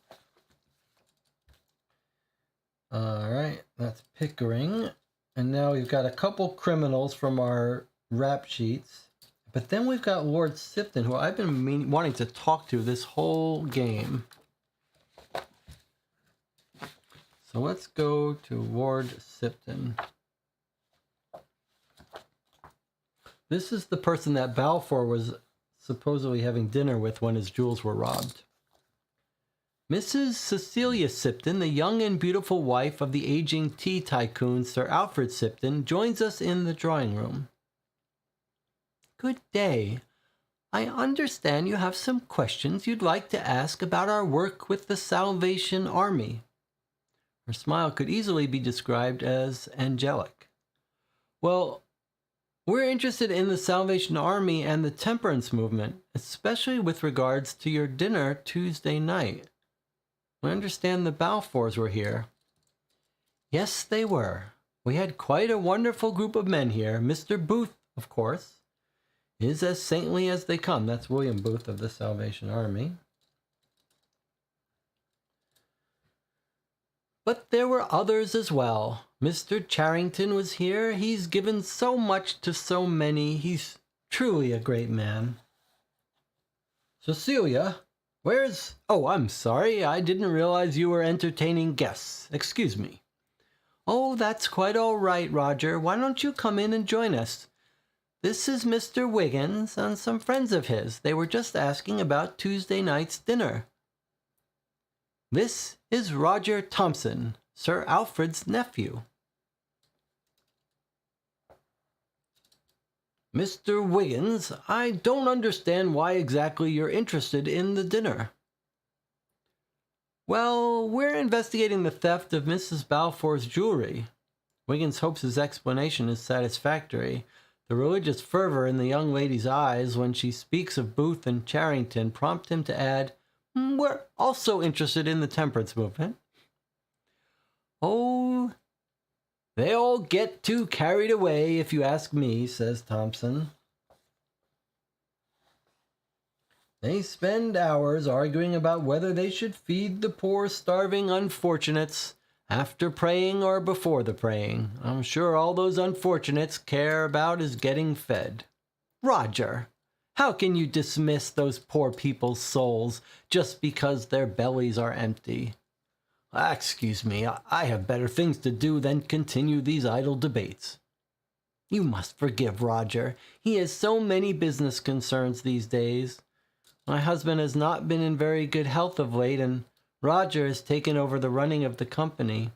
All right, that's Pickering. And now we've got a couple criminals from our rap sheets. But then we've got Lord Sipton, who I've been wanting to talk to this whole game. So let's go to Lord Sipton. This is the person that Balfour was supposedly having dinner with when his jewels were robbed. Mrs. Cecilia Sipton, the young and beautiful wife of the aging tea tycoon Sir Alfred Sipton, joins us in the drawing room. Good day. I understand you have some questions you'd like to ask about our work with the Salvation Army. Her smile could easily be described as angelic. Well, we're interested in the Salvation Army and the temperance movement, especially with regards to your dinner Tuesday night. I understand the Balfours were here. Yes, they were. We had quite a wonderful group of men here. Mr. Booth, of course, is as saintly as they come. That's William Booth of the Salvation Army. But there were others as well. Mr. Charrington was here. He's given so much to so many. He's truly a great man. Cecilia, where's... Oh, I'm sorry. I didn't realize you were entertaining guests. Excuse me. Oh, that's quite all right, Roger. Why don't you come in and join us? This is Mr. Wiggins and some friends of his. They were just asking about Tuesday night's dinner. This is Roger Thompson, Sir Alfred's nephew. Mr. Wiggins, I don't understand why exactly you're interested in the dinner. Well, we're investigating the theft of Mrs. Balfour's jewelry. Wiggins hopes his explanation is satisfactory. The religious fervor in the young lady's eyes when she speaks of Booth and Charrington prompt him to add, we're also interested in the temperance movement. Oh, they all get too carried away, if you ask me, says Thompson. They spend hours arguing about whether they should feed the poor starving unfortunates after praying or before the praying. I'm sure all those unfortunates care about is getting fed. Roger, how can you dismiss those poor people's souls just because their bellies are empty? Excuse me, I have better things to do than continue these idle debates. You must forgive Roger. He has so many business concerns these days. My husband has not been in very good health of late, and Roger has taken over the running of the company.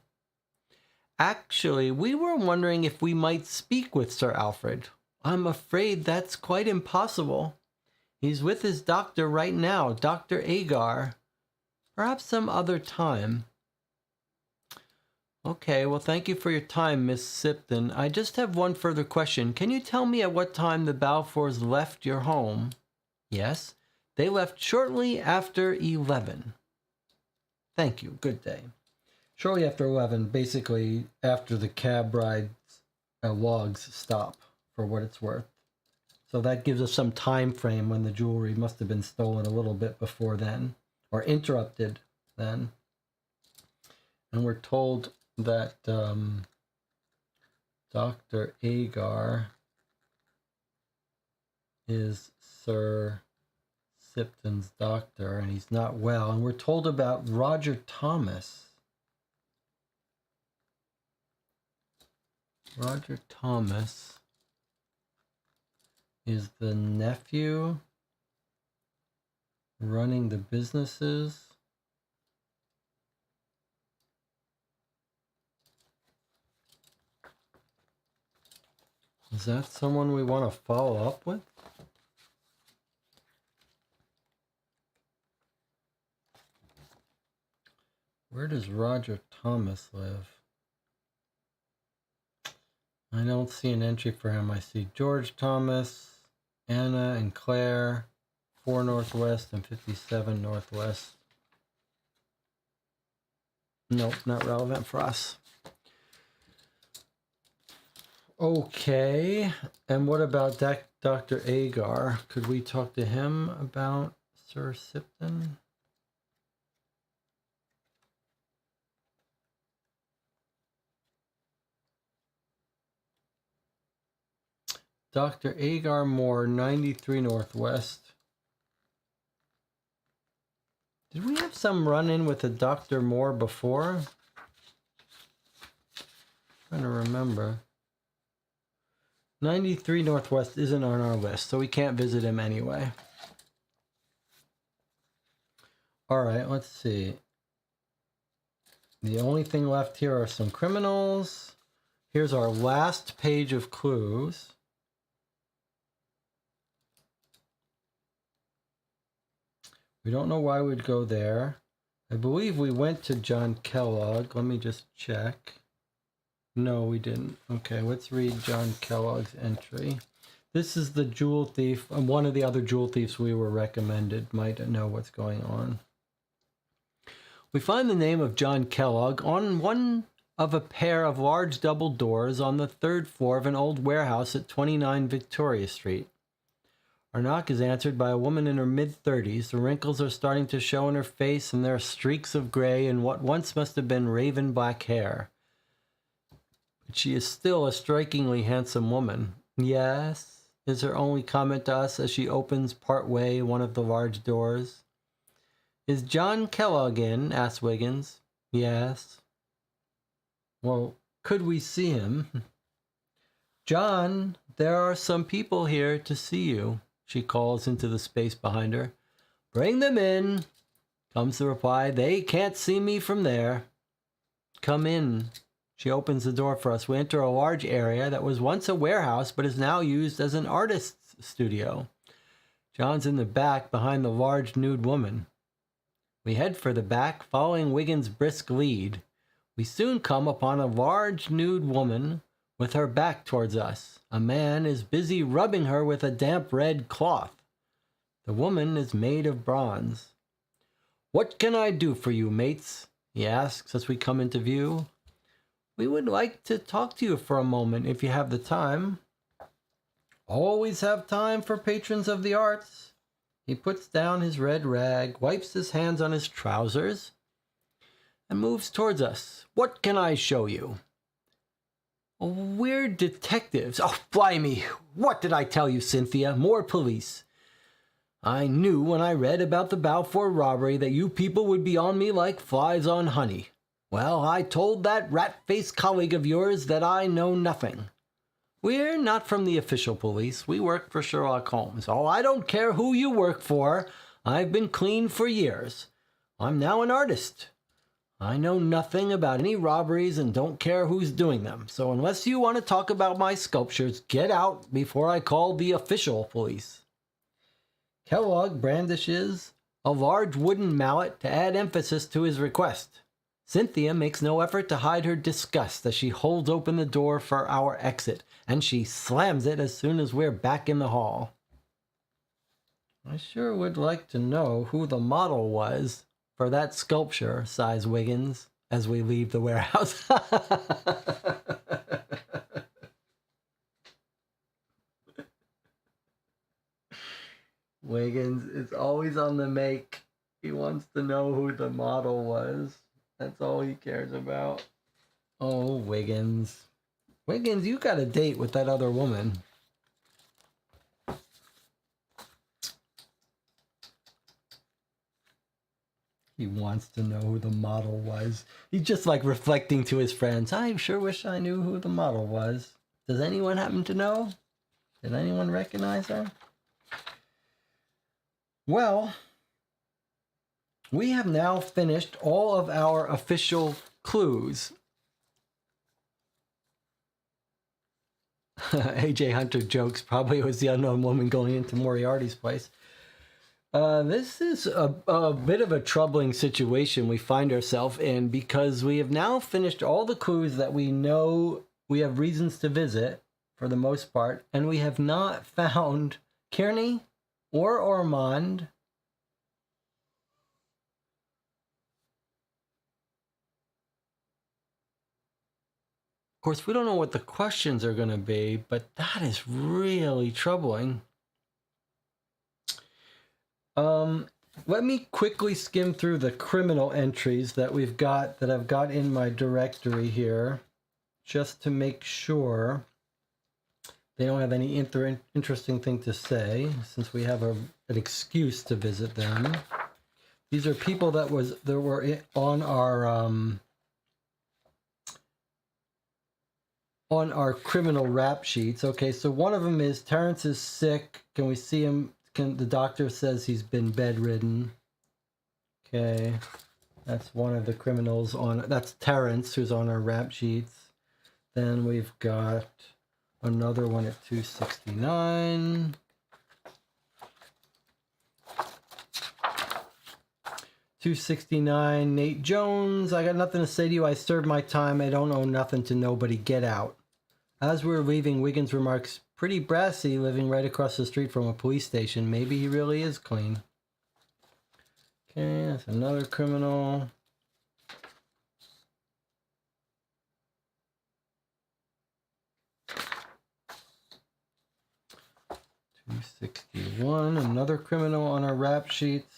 Actually, we were wondering if we might speak with Sir Alfred. I'm afraid that's quite impossible. He's with his doctor right now, Dr. Agar. Perhaps some other time. Okay, well, thank you for your time, Miss Sipton. I just have one further question. Can you tell me at what time the Balfours left your home? Yes, they left shortly after 11. Thank you. Good day. Shortly after 11, basically after the cab rides, logs stop, for what it's worth. So that gives us some time frame when the jewelry must have been stolen a little bit before then, or interrupted then. And we're told that Dr. Agar is Sir Sipton's doctor, and he's not well. And we're told about Roger Thomas. Roger Thomas is the nephew running the businesses. Is that someone we want to follow up with? Where does Roger Thomas live? I don't see an entry for him. I see George Thomas, Anna and Claire, 4 Northwest and 57 Northwest. Nope, not relevant for us. Okay, and what about Dr. Agar? Could we talk to him about Sir Sipton? Dr. Agar Moore, 93 Northwest. Did we have some run-in with a Dr. Moore before? I'm trying to remember. 93 Northwest isn't on our list, so we can't visit him anyway. All right, let's see. The only thing left here are some criminals. Here's our last page of clues. We don't know why we'd go there. I believe we went to John Kellogg. Let me just check. No, we didn't. Okay, let's read John Kellogg's entry. This is the jewel thief. One of the other jewel thieves we were recommended might know what's going on. We find the name of John Kellogg on one of a pair of large double doors on the third floor of an old warehouse at 29 Victoria Street. Our knock is answered by a woman in her mid-30s. The wrinkles are starting to show in her face, and there are streaks of gray in what once must have been raven black hair. But she is still a strikingly handsome woman. Yes, is her only comment to us as she opens partway one of the large doors. Is John Kellogg in? Asks Wiggins. Yes. Well, could we see him? John, there are some people here to see you, she calls into the space behind her. Bring them in, comes the reply. They can't see me from there. Come in. She opens the door for us. We enter a large area that was once a warehouse but is now used as an artist's studio. John's in the back behind the large nude woman. We head for the back, following Wiggins' brisk lead. We soon come upon a large nude woman with her back towards us. A man is busy rubbing her with a damp red cloth. The woman is made of bronze. What can I do for you, mates? He asks as we come into view. We would like to talk to you for a moment if you have the time. Always have time for patrons of the arts. He puts down his red rag, wipes his hands on his trousers, and moves towards us. What can I show you? We're detectives. Oh, blimey. What did I tell you, Cynthia? More police. I knew when I read about the Balfour robbery that you people would be on me like flies on honey. Well, I told that rat-faced colleague of yours that I know nothing. We're not from the official police. We work for Sherlock Holmes. Oh, I don't care who you work for. I've been clean for years. I'm now an artist. I know nothing about any robberies and don't care who's doing them. So unless you want to talk about my sculptures, get out before I call the official police. Kellogg brandishes a large wooden mallet to add emphasis to his request. Cynthia makes no effort to hide her disgust as she holds open the door for our exit, and she slams it as soon as we're back in the hall. I sure would like to know who the model was for that sculpture, sighs Wiggins, as we leave the warehouse. Wiggins is always on the make. He wants to know who the model was. That's all he cares about. Oh, Wiggins. Wiggins, you got a date with that other woman. He wants to know who the model was. He's just like reflecting to his friends. I sure wish I knew who the model was. Does anyone happen to know? Did anyone recognize her? Well, we have now finished all of our official clues. AJ Hunter jokes probably it was the unknown woman going into Moriarty's place. This is a bit of a troubling situation we find ourselves in because we have now finished all the clues that we know we have reasons to visit for the most part, and we have not found Kearney or Ormond. Of course, we don't know what the questions are going to be, but that is really troubling. Let me quickly skim through the criminal entries that I've got in my directory here, just to make sure they don't have any interesting thing to say since we have an excuse to visit them. These are people that were on our criminal rap sheets. Okay, so one of them is Terrence is sick. Can we see him? The doctor says he's been bedridden. Okay, that's one of the criminals that's Terrence, who's on our rap sheets. Then we've got another one at 269. $269, Nate Jones. I got nothing to say to you. I served my time. I don't owe nothing to nobody. Get out. As we're leaving, Wiggins remarks, pretty brassy living right across the street from a police station. Maybe he really is clean. Okay, that's another criminal. $261, another criminal on our rap sheets.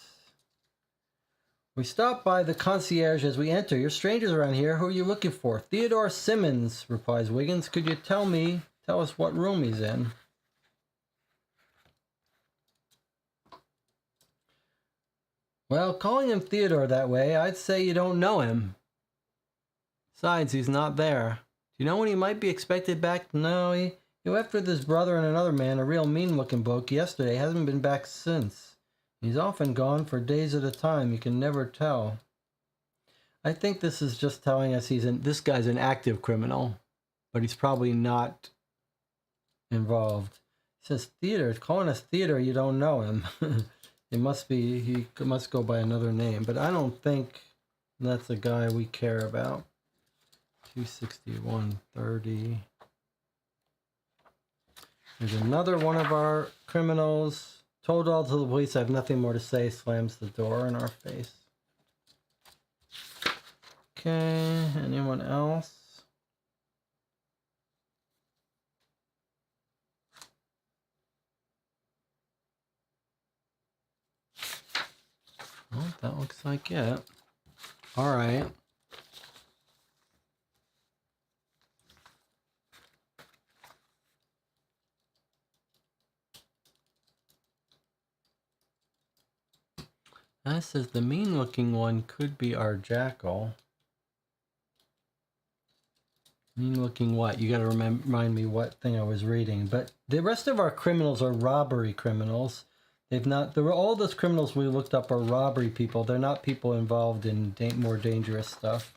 We stop by the concierge as we enter. You're strangers around here. Who are you looking for? Theodore Simmons, replies Wiggins. Could you tell us what room he's in? Well, calling him Theodore that way, I'd say you don't know him. Besides, he's not there. Do you know when he might be expected back? No, he left with his brother and another man, a real mean-looking bloke, yesterday. Hasn't been back since. He's often gone for days at a time. You can never tell. I think this is just telling us this guy's an active criminal, but he's probably not involved. He says Theodore. Calling us Theodore, you don't know him. He must go by another name, but I don't think that's a guy we care about. 261.30. There's another one of our criminals. Told all to the police, I have nothing more to say, slams the door in our face. Okay, anyone else? Well, that looks like it. All right. That says the mean-looking one could be our jackal. Mean-looking what? You got to remind me what thing I was reading. But the rest of our criminals are robbery criminals. All those criminals we looked up are robbery people. They're not people involved in more dangerous stuff.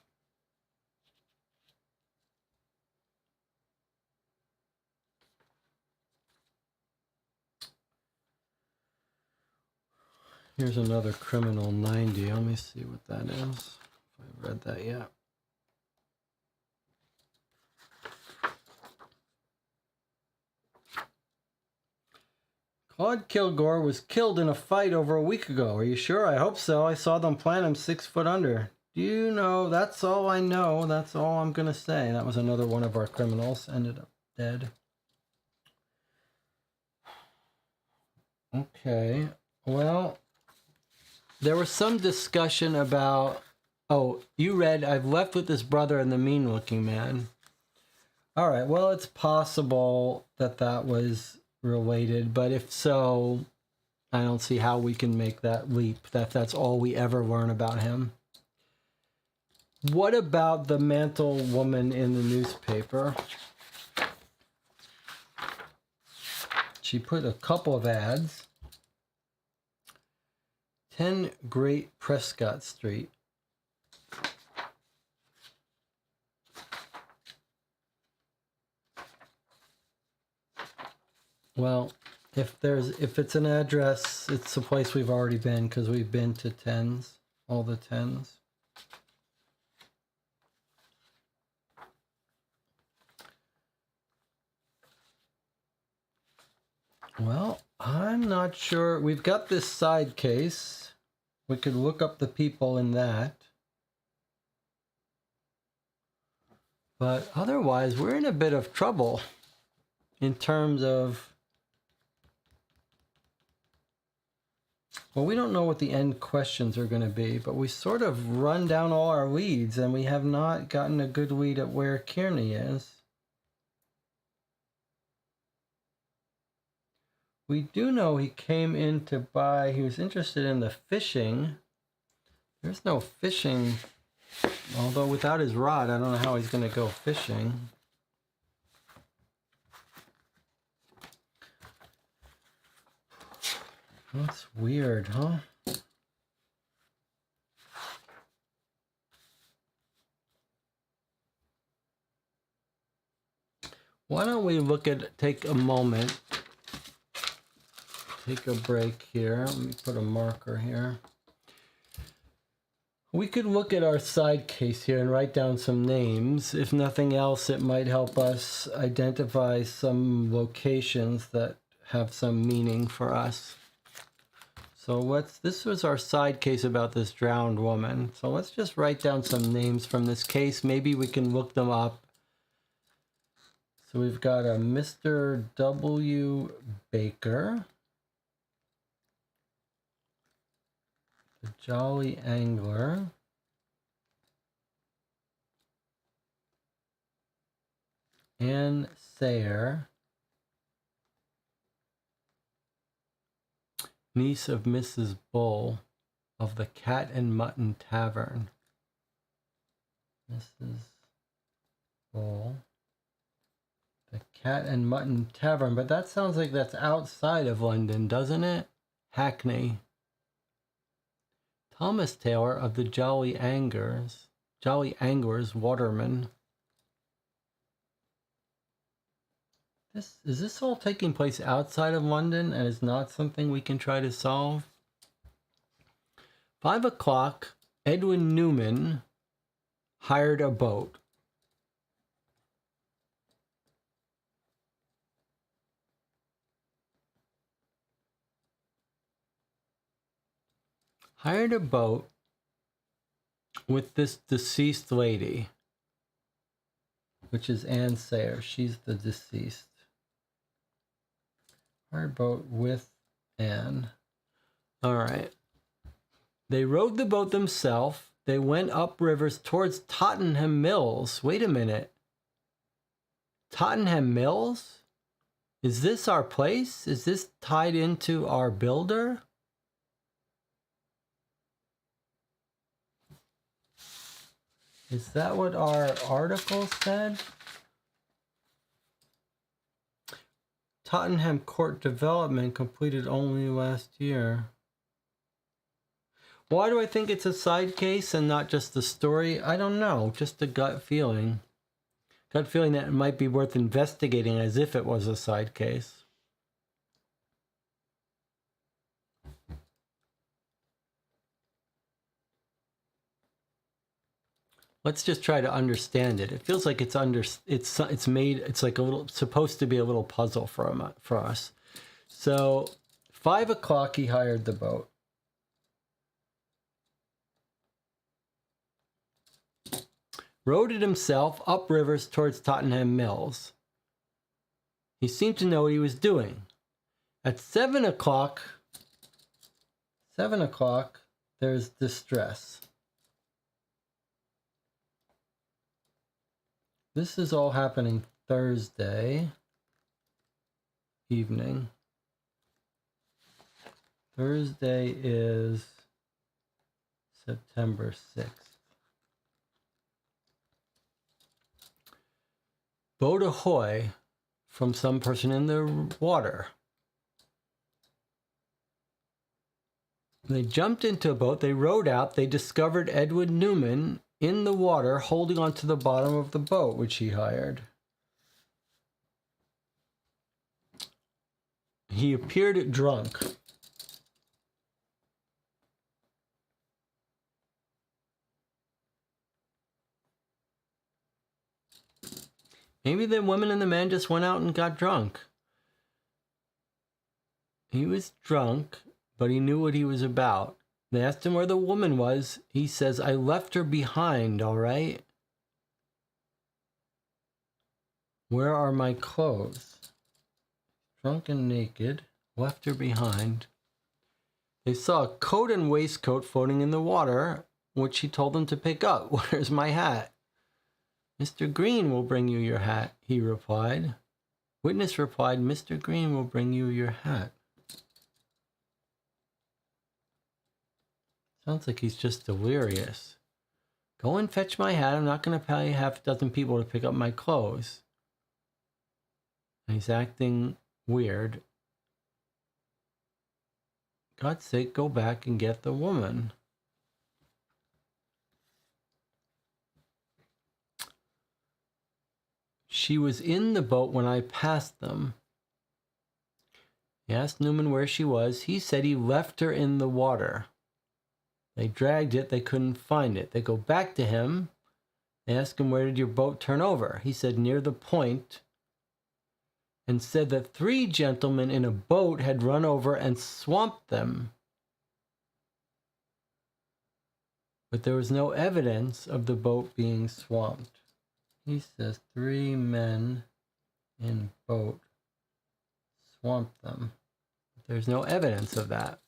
Here's another criminal 90. Let me see what that is. If I read that yet. Claude Kilgore was killed in a fight over a week ago. Are you sure? I hope so. I saw them plant him 6 foot under. Do you know? That's all I know. That's all I'm going to say. That was another one of our criminals. Ended up dead. Okay. Well, there was some discussion about... Oh, you read, I've left with his brother and the mean-looking man. All right. Well, it's possible that was related, but if so, I don't see how we can make that leap, that's all we ever learn about him. What about the mantle woman in the newspaper? She put a couple of ads. 10 Great Prescott Street. Well, if it's an address, it's a place we've already been because we've been to 10s, all the 10s. Well, I'm not sure. We've got this side case. We could look up the people in that. But otherwise, we're in a bit of trouble in terms of... Well, we don't know what the end questions are going to be, but we sort of run down all our leads, and we have not gotten a good lead at where Kearney is. We do know he came in to buy, he was interested in the fishing. There's no fishing, although without his rod, I don't know how he's going to go fishing. That's weird, huh? Why don't we take a moment, take a break here. Let me put a marker here. We could look at our side case here and write down some names. If nothing else, it might help us identify some locations that have some meaning for us. So this was our side case about this drowned woman. So let's just write down some names from this case. Maybe we can look them up. So we've got a Mr. W. Baker, the Jolly Angler, Ann Sayer, niece of Mrs. Bull of the Cat and Mutton Tavern. Mrs. Bull, the Cat and Mutton Tavern, but that sounds like that's outside of London, doesn't it? Hackney. Thomas Taylor of the Jolly Anglers, waterman. Is this all taking place outside of London and is not something we can try to solve? 5 o'clock, Edwin Newman hired a boat. Hired a boat with this deceased lady, which is Ann Sayer. She's the deceased. Hired boat with Ann. All right. They rowed the boat themselves. They went up rivers towards Tottenham Mills. Wait a minute. Tottenham Mills? Is this our place? Is this tied into our builder? Is that what our article said? Tottenham Court development completed only last year. Why do I think it's a side case and not just the story? I don't know, just a gut feeling. Gut feeling that it might be worth investigating as if it was a side case. Let's just try to understand it. It feels like it's like a little, supposed to be a little puzzle for us. So 5 o'clock he hired the boat. Rowed it himself up rivers towards Tottenham Mills. He seemed to know what he was doing. At 7 o'clock, there's distress. This is all happening Thursday evening. Thursday is September 6th. Boat ahoy from some person in the water. They jumped into a boat, they rowed out, they discovered Edward Newman in the water holding onto the bottom of the boat, which he hired. He appeared drunk. Maybe the woman and the man just went out and got drunk. He was drunk, but he knew what he was about. They asked him where the woman was. He says, I left her behind, all right? Where are my clothes? Drunk and naked, left her behind. They saw a coat and waistcoat floating in the water, which he told them to pick up. Where's my hat? Mr. Green will bring you your hat, he replied. Witness replied, Mr. Green will bring you your hat. Sounds like he's just delirious. Go and fetch my hat. I'm not going to pay half a dozen people to pick up my clothes. And he's acting weird. God's sake, go back and get the woman. She was in the boat when I passed them. He asked Newman where she was. He said he left her in the water. They dragged it. They couldn't find it. They go back to him. They ask him, where did your boat turn over? He said, near the point, and said that 3 gentlemen in a boat had run over and swamped them. But there was no evidence of the boat being swamped. He says 3 men in boat swamped them. There's no evidence of that.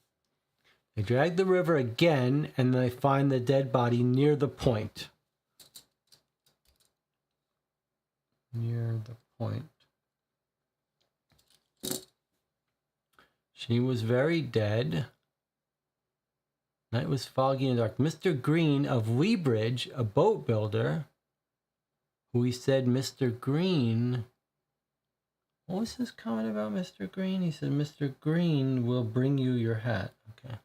They drag the river again, and they find the dead body near the point. Near the point. She was very dead. Night was foggy and dark. Mr. Green of Leabridge, a boat builder, who he said Mr. Green... What was his comment about Mr. Green? He said, Mr. Green will bring you your hat. Okay.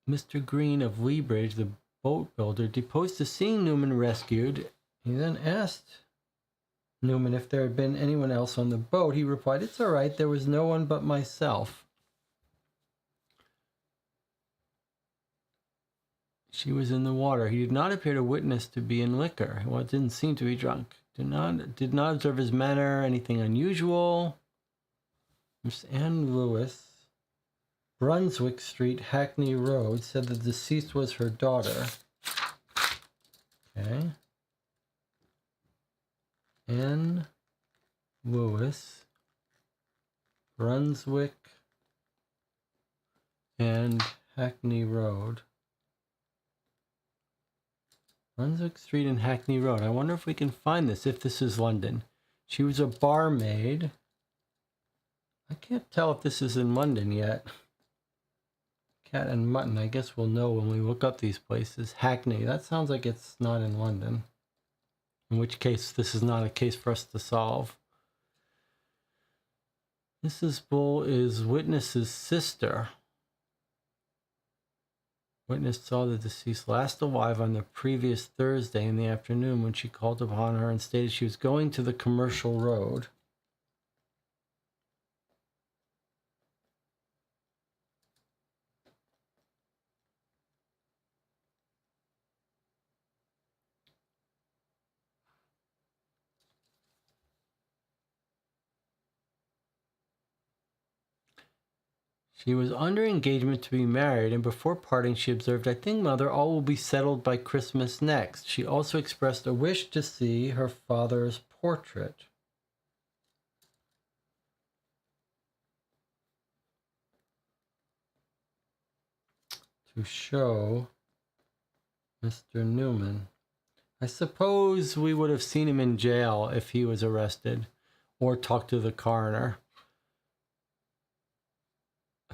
Mr. Green of Leabridge, the boat builder, deposed to seeing Newman rescued. He then asked Newman if there had been anyone else on the boat. He replied, it's all right. There was no one but myself. She was in the water. He did not appear to witness to be in liquor. Well, didn't seem to be drunk. Did not observe his manner, anything unusual. Miss Anne Lewis, Brunswick Street, Hackney Road, said the deceased was her daughter. Okay. Anne Lewis, Brunswick, and Hackney Road. Brunswick Street and Hackney Road. I wonder if we can find this, if this is London. She was a barmaid. I can't tell if this is in London yet. Cat and Mutton. I guess we'll know when we look up these places. Hackney. That sounds like it's not in London. In which case, this is not a case for us to solve. Mrs. Bull is witness's sister. Witness saw the deceased last alive on the previous Thursday in the afternoon when she called upon her and stated she was going to the commercial road. She was under engagement to be married, and before parting she observed, I think, Mother, all will be settled by Christmas next. She also expressed a wish to see her father's portrait. To show Mr. Newman. I suppose we would have seen him in jail if he was arrested, or talked to the coroner.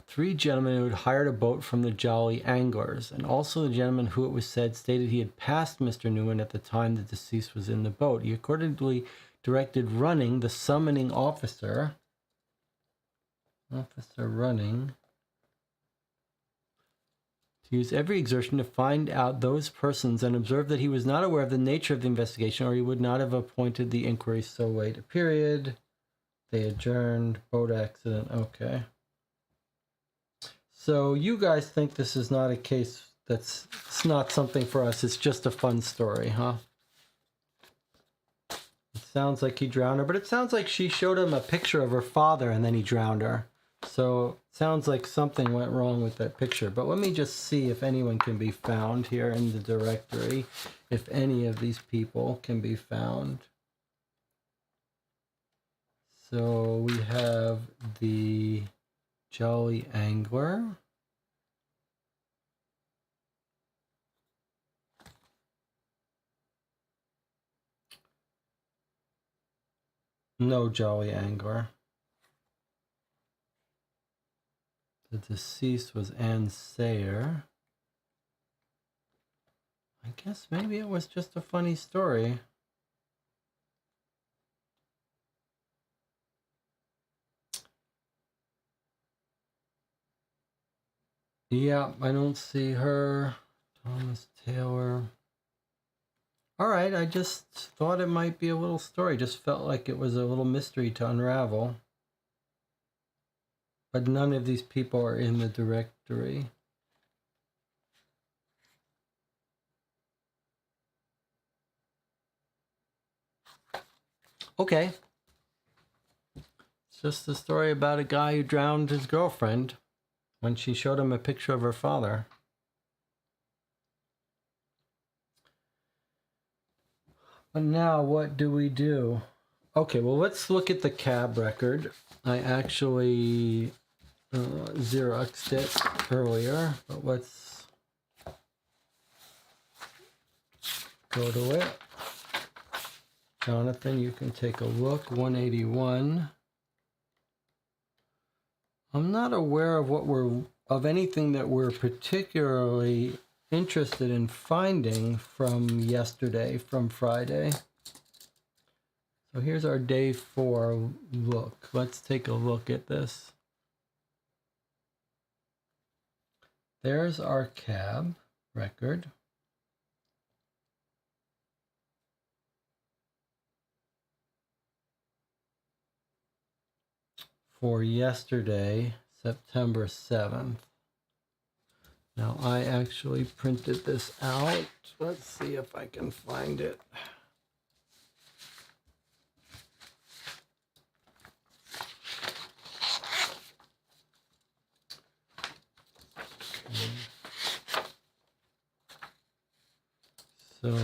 3 gentlemen who had hired a boat from the Jolly Anglers, and also the gentleman who, it was said, stated he had passed Mr. Newman at the time the deceased was in the boat. He accordingly directed Running, the summoning officer, Running, to use every exertion to find out those persons, and observed that he was not aware of the nature of the investigation, or he would not have appointed the inquiry so late a period. They adjourned. Boat accident. Okay. So you guys think this is not a case it's not something for us. It's just a fun story, huh? It sounds like he drowned her, but it sounds like she showed him a picture of her father and then he drowned her. So it sounds like something went wrong with that picture. But let me just see if anyone can be found here in the directory, if any of these people can be found. So we have the Jolly Angler. No jolly angler. The deceased was Ann Sayer. I guess maybe it was just a funny story. Yeah, I don't see her. Thomas Taylor. All right, I just thought it might be a little story. Just felt like it was a little mystery to unravel. But none of these people are in the directory. Okay. It's just a story about a guy who drowned his girlfriend when she showed him a picture of her father. But now what do we do? Okay, well, let's look at the cab record. I actually Xeroxed it earlier, but let's go to it. Jonathan, you can take a look. 181. I'm not aware of anything that we're particularly interested in finding from yesterday, from Friday. So here's our day 4 look. Let's take a look at this. There's our cab record. For yesterday, September 7th. Now I actually printed this out. Let's see if I can find it. So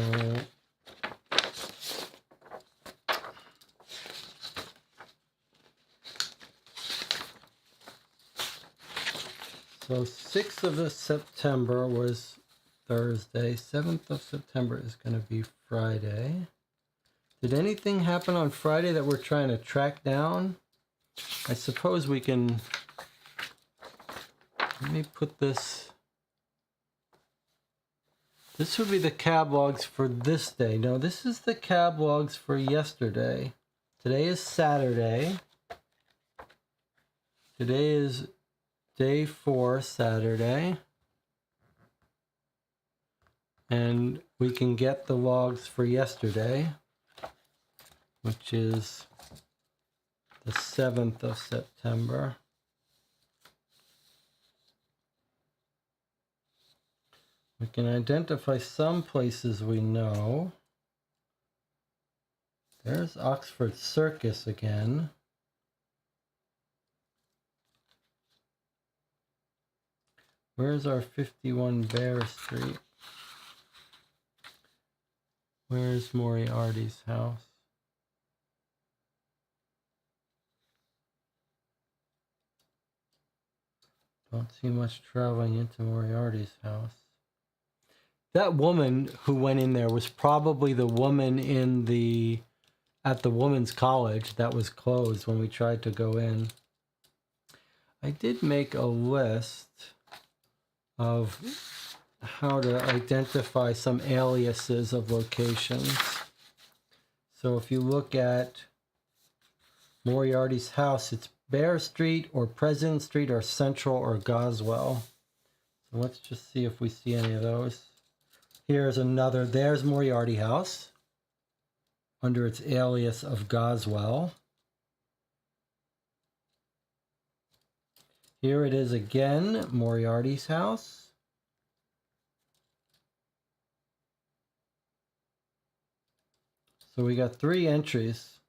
6th of September was Thursday. 7th of September is going to be Friday. Did anything happen on Friday that we're trying to track down? I suppose we can... Let me put this... This would be the cab logs for this day. No, this is the cab logs for yesterday. Today is Saturday. Today is day 4, Saturday. And we can get the logs for yesterday, which is the 7th of September. We can identify some places we know. There's Oxford Circus again. Where's our 51 Bear Street? Where's Moriarty's house? Don't see much traveling into Moriarty's house. That woman who went in there was probably the woman at the women's college that was closed when we tried to go in. I did make a list of how to identify some aliases of locations. So if you look at Moriarty's house, it's Bear Street or President Street or Central or Goswell. So let's just see if we see any of those. Here's another, there's Moriarty house under its alias of Goswell. Here it is again, Moriarty's house. So we got 3 entries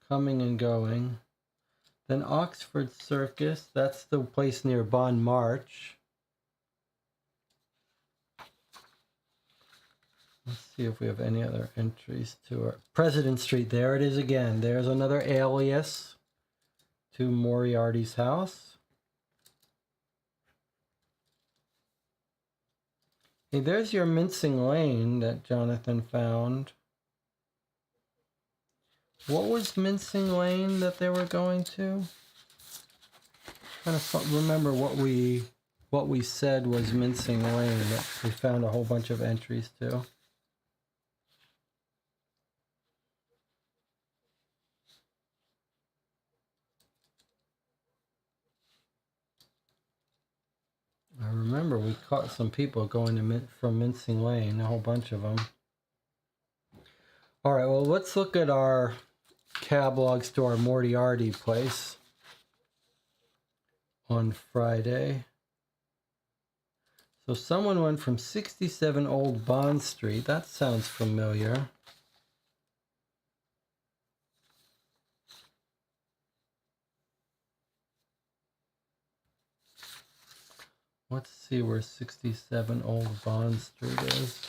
coming and going. Then Oxford Circus, that's the place near Bon March. Let's see if we have any other entries to our President Street. There it is again. There's another alias to Moriarty's house. Hey, there's your Mincing Lane that Jonathan found. What was Mincing Lane that they were going to? Trying to remember what we said was Mincing Lane that we found a whole bunch of entries to. I remember we caught some people going to from Mincing Lane, a whole bunch of them. All right, well, let's look at our cab logs to our Moriarty place on Friday. So someone went from 67 Old Bond Street. That sounds familiar. Let's see where 67 Old Bond Street is.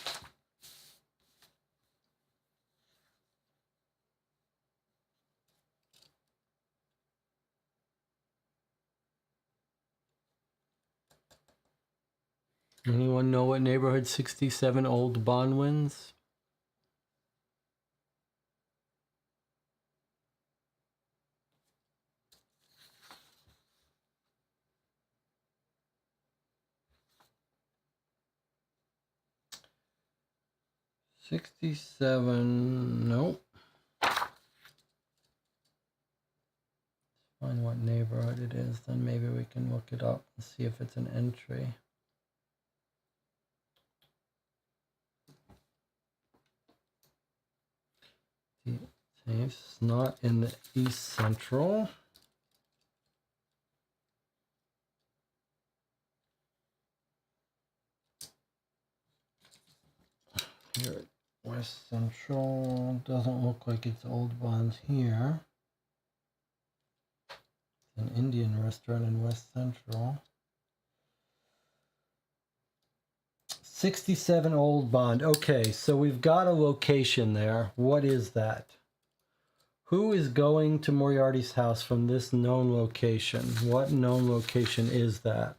Anyone know what neighborhood 67 Old Bond wins? '67, nope. Find what neighborhood it is, then maybe we can look it up and see if it's an entry. It's not in the East Central. Here, West Central, doesn't look like it's Old Bonds here. It's an Indian restaurant in West Central. 67 Old Bond. Okay, so we've got a location there. What is that? Who is going to Moriarty's house from this known location? What known location is that?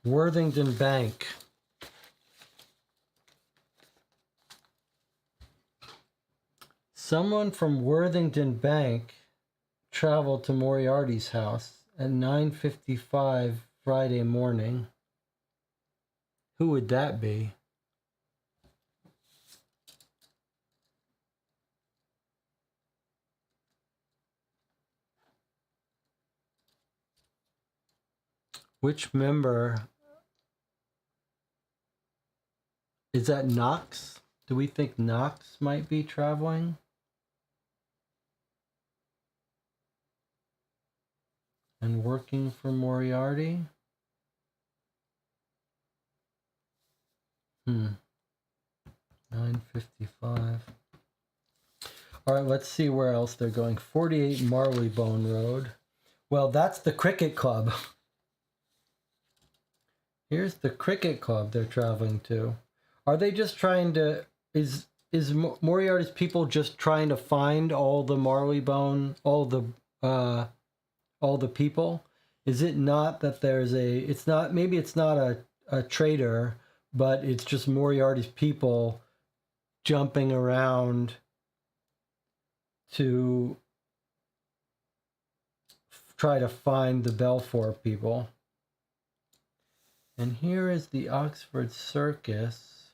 Worthington Bank. Someone from Worthington Bank traveled to Moriarty's house at 9:55 Friday morning. Who would that be? Which member? Is that Knox? Do we think Knox might be traveling? And working for Moriarty? 9:55. All right, let's see where else they're going. 48 Marleybone Road. Well, that's the cricket club. Here's the cricket club they're traveling to. Are they just trying to... Is Moriarty's people just trying to find all the Marleybone, all the people? Is it not that there's a... It's not... Maybe it's not a traitor, but it's just Moriarty's people jumping around to try to find the Belfour people. And here is the Oxford Circus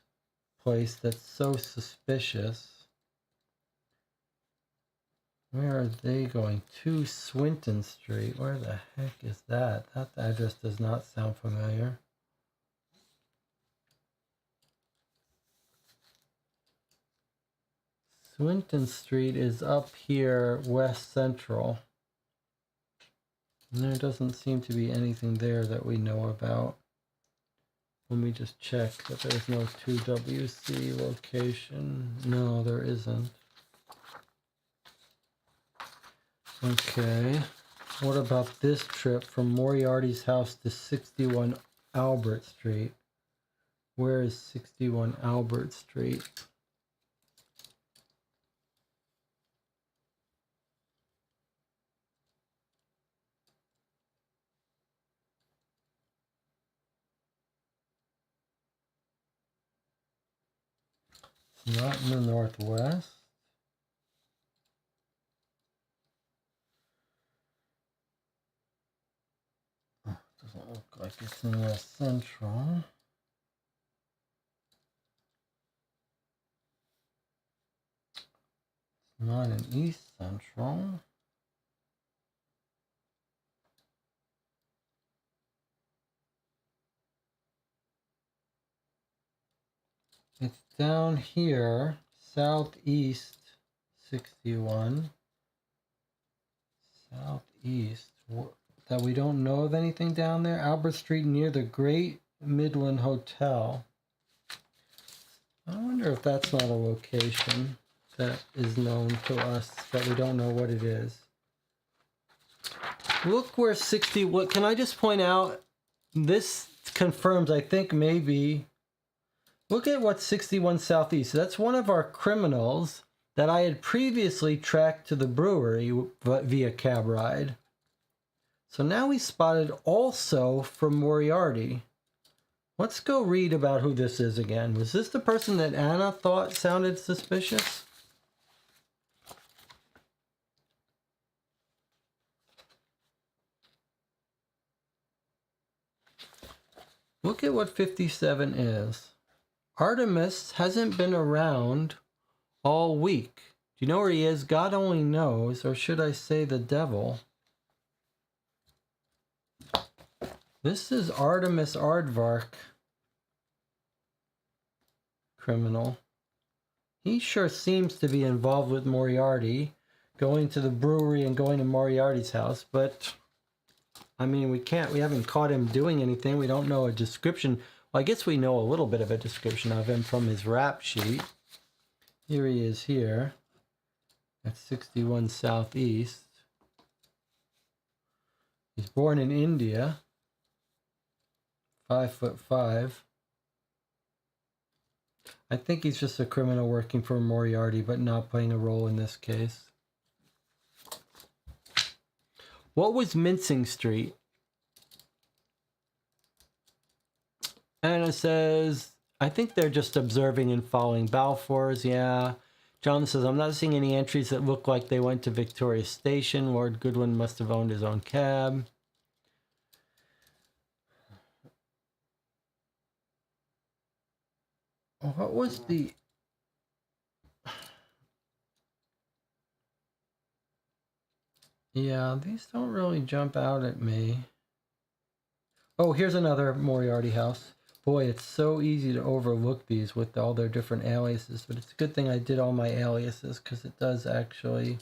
place that's so suspicious. Where are they going? 2 Swinton Street. Where the heck is that? That address does not sound familiar. Swinton Street is up here, West Central. And there doesn't seem to be anything there that we know about. Let me just check that there's no 2WC location. No, there isn't. Okay. What about this trip from Moriarty's house to 61 Albert Street? Where is 61 Albert Street? Not in the northwest. Oh, doesn't look like it's in West Central. Not in East Central. It's down here, southeast 61. Southeast. That we don't know of anything down there? Albert Street near the Great Midland Hotel. I wonder if that's not a location that is known to us, that we don't know what it is. Look where 60... What can I just point out? This confirms, I think, maybe... Look at what 61 Southeast. That's one of our criminals that I had previously tracked to the brewery via cab ride. So now he's spotted also from Moriarty. Let's go read about who this is again. Was this the person that Anna thought sounded suspicious? Look at what 57 is. Artemis hasn't been around all week. Do you know where he is? God only knows, or should I say the devil? This is Artemis Aardvark. Criminal. He sure seems to be involved with Moriarty, going to the brewery and going to Moriarty's house, but I mean, we haven't caught him doing anything. We don't know a description. Well, I guess we know a little bit of a description of him from his rap sheet. Here he is here at 61 Southeast. He's born in India. 5'5". I think he's just a criminal working for Moriarty, but not playing a role in this case. What was Mincing Street? Anna says, I think they're just observing and following Balfour's, yeah. John says, I'm not seeing any entries that look like they went to Victoria Station. Lord Goodwin must have owned his own cab. What was the... Yeah, these don't really jump out at me. Oh, here's another Moriarty house. Boy, it's so easy to overlook these with all their different aliases, but it's a good thing I did all my aliases because it does actually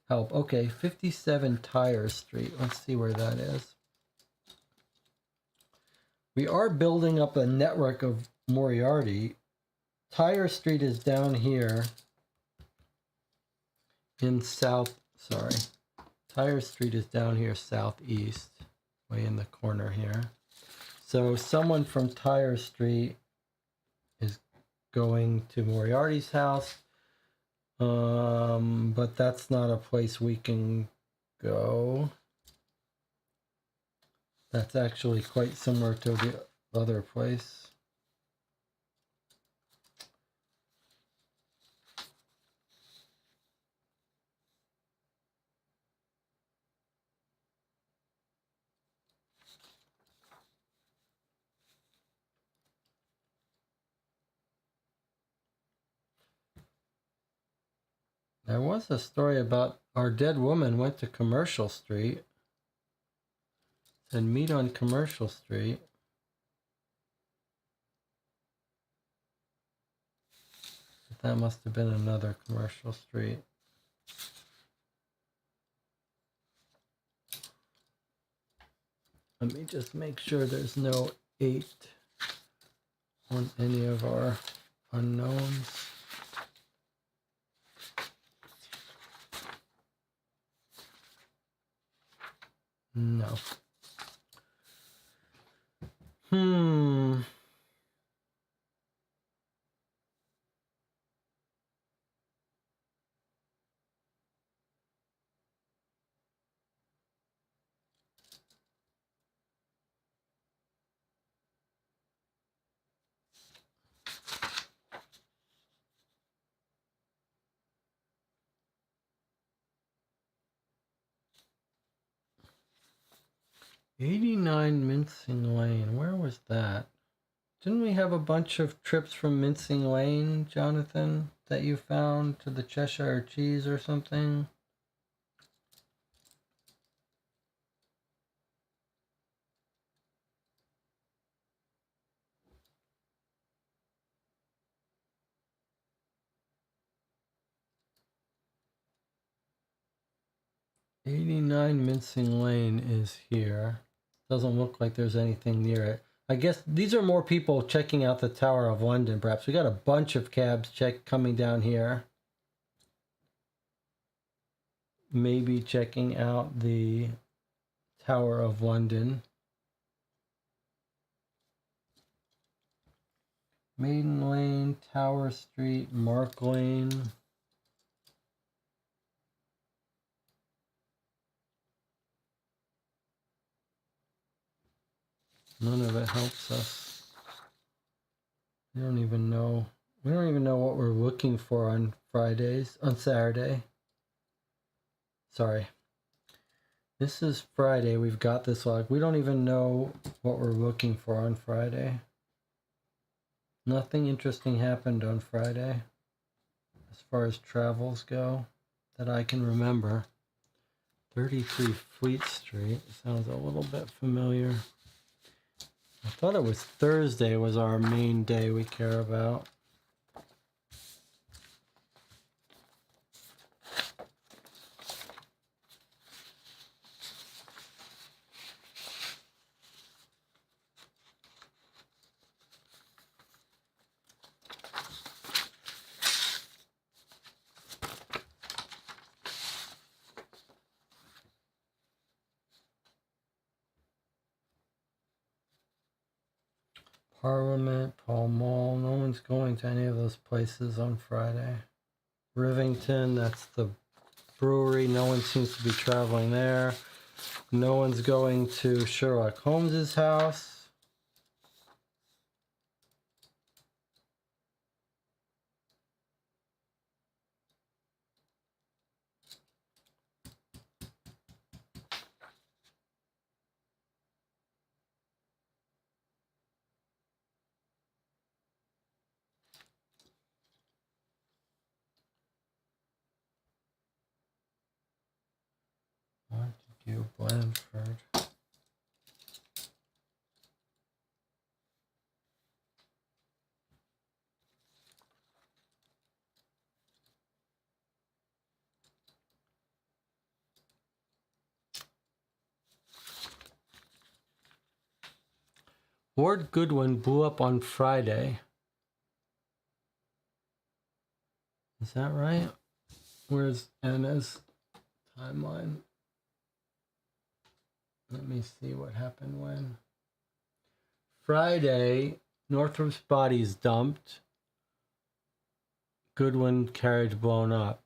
help. Okay, 57 Tyre Street. Let's see where that is. We are building up a network of Moriarty. Tyre Street is down here in Tyre Street is down here southeast, way in the corner here. So someone from Tyre Street is going to Moriarty's house, but that's not a place we can go. That's actually quite similar to the other place. There was a story about our dead woman went to Commercial Street and meet on Commercial Street. But that must have been another Commercial Street. Let me just make sure there's no 8 on any of our unknowns. No. 89 Mincing Lane. Where was that? Didn't we have a bunch of trips from Mincing Lane, Jonathan, that you found to the Cheshire Cheese or something? '89 Mincing Lane is here. Doesn't look like there's anything near it. I guess these are more people checking out the Tower of London, perhaps. We got a bunch of cabs coming down here. Maybe checking out the Tower of London. Maiden Lane, Tower Street, Mark Lane. None of it helps us. We don't even know. We don't even know what we're looking for on Fridays, on Saturday. Sorry. This is Friday. We've got this log. We don't even know what we're looking for on Friday. Nothing interesting happened on Friday as far as travels go that I can remember. 33 Fleet Street sounds a little bit familiar. I thought it was Thursday was our main day we care about. Parliament, Pall Mall. No one's going to any of those places on Friday. Rivington, that's the brewery. No one seems to be traveling there. No one's going to Sherlock Holmes's house. Montague, Blandford. Lord Goodwin blew up on Friday. Is that right? Where's Anna's timeline? Let me see what happened when. Friday, Northrop's body is dumped. Goodwin carriage blown up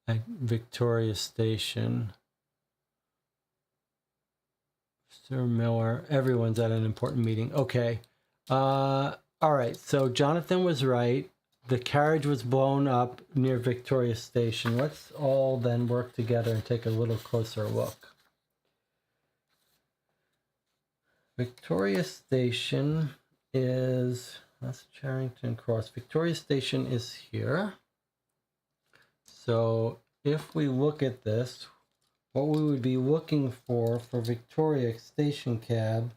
at Victoria Station. Sir Miller, everyone's at an important meeting. Okay. All right, so Jonathan was right. The carriage was blown up near Victoria Station. Let's all then work together and take a little closer look. Victoria Station is, that's Charrington Cross. Victoria Station is here. So if we look at this, what we would be looking for Victoria Station cab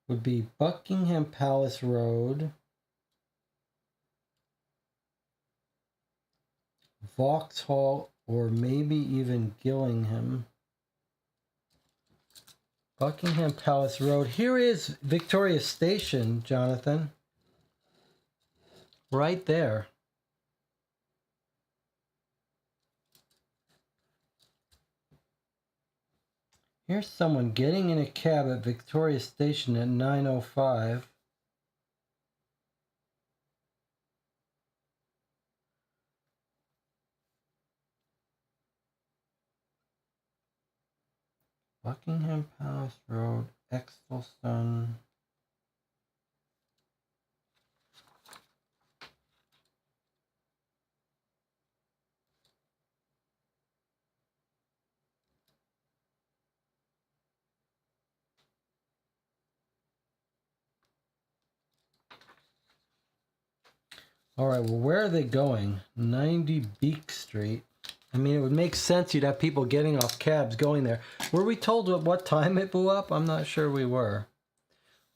would be Buckingham Palace Road, Vauxhall, or maybe even Gillingham. Buckingham Palace Road. Here is Victoria Station, Jonathan. Right there. Here's someone getting in a cab at Victoria Station at 9:05. Buckingham Palace Road, Exelston. All right, well, where are they going? 90 Beak Street. I mean, it would make sense you'd have people getting off cabs going there. Were we told at what time it blew up? I'm not sure we were.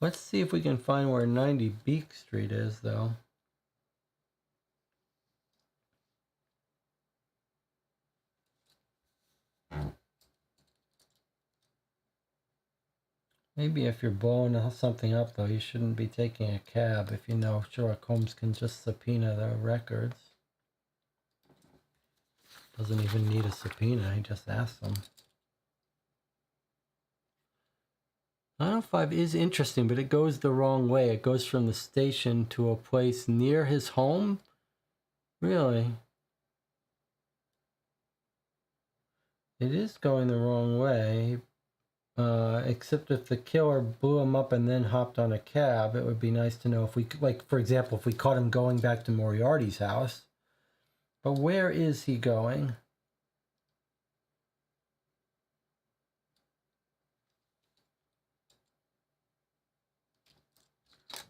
Let's see if we can find where 90 Beak Street is, though. Maybe if you're blowing something up, though, you shouldn't be taking a cab if you know Sherlock Holmes can just subpoena the records. Doesn't even need a subpoena, he just asks them. 905 is interesting, but it goes the wrong way. It goes from the station to a place near his home? Really? It is going the wrong way. Except if the killer blew him up and then hopped on a cab, it would be nice to know if we, like, for example, if we caught him going back to Moriarty's house. But where is he going?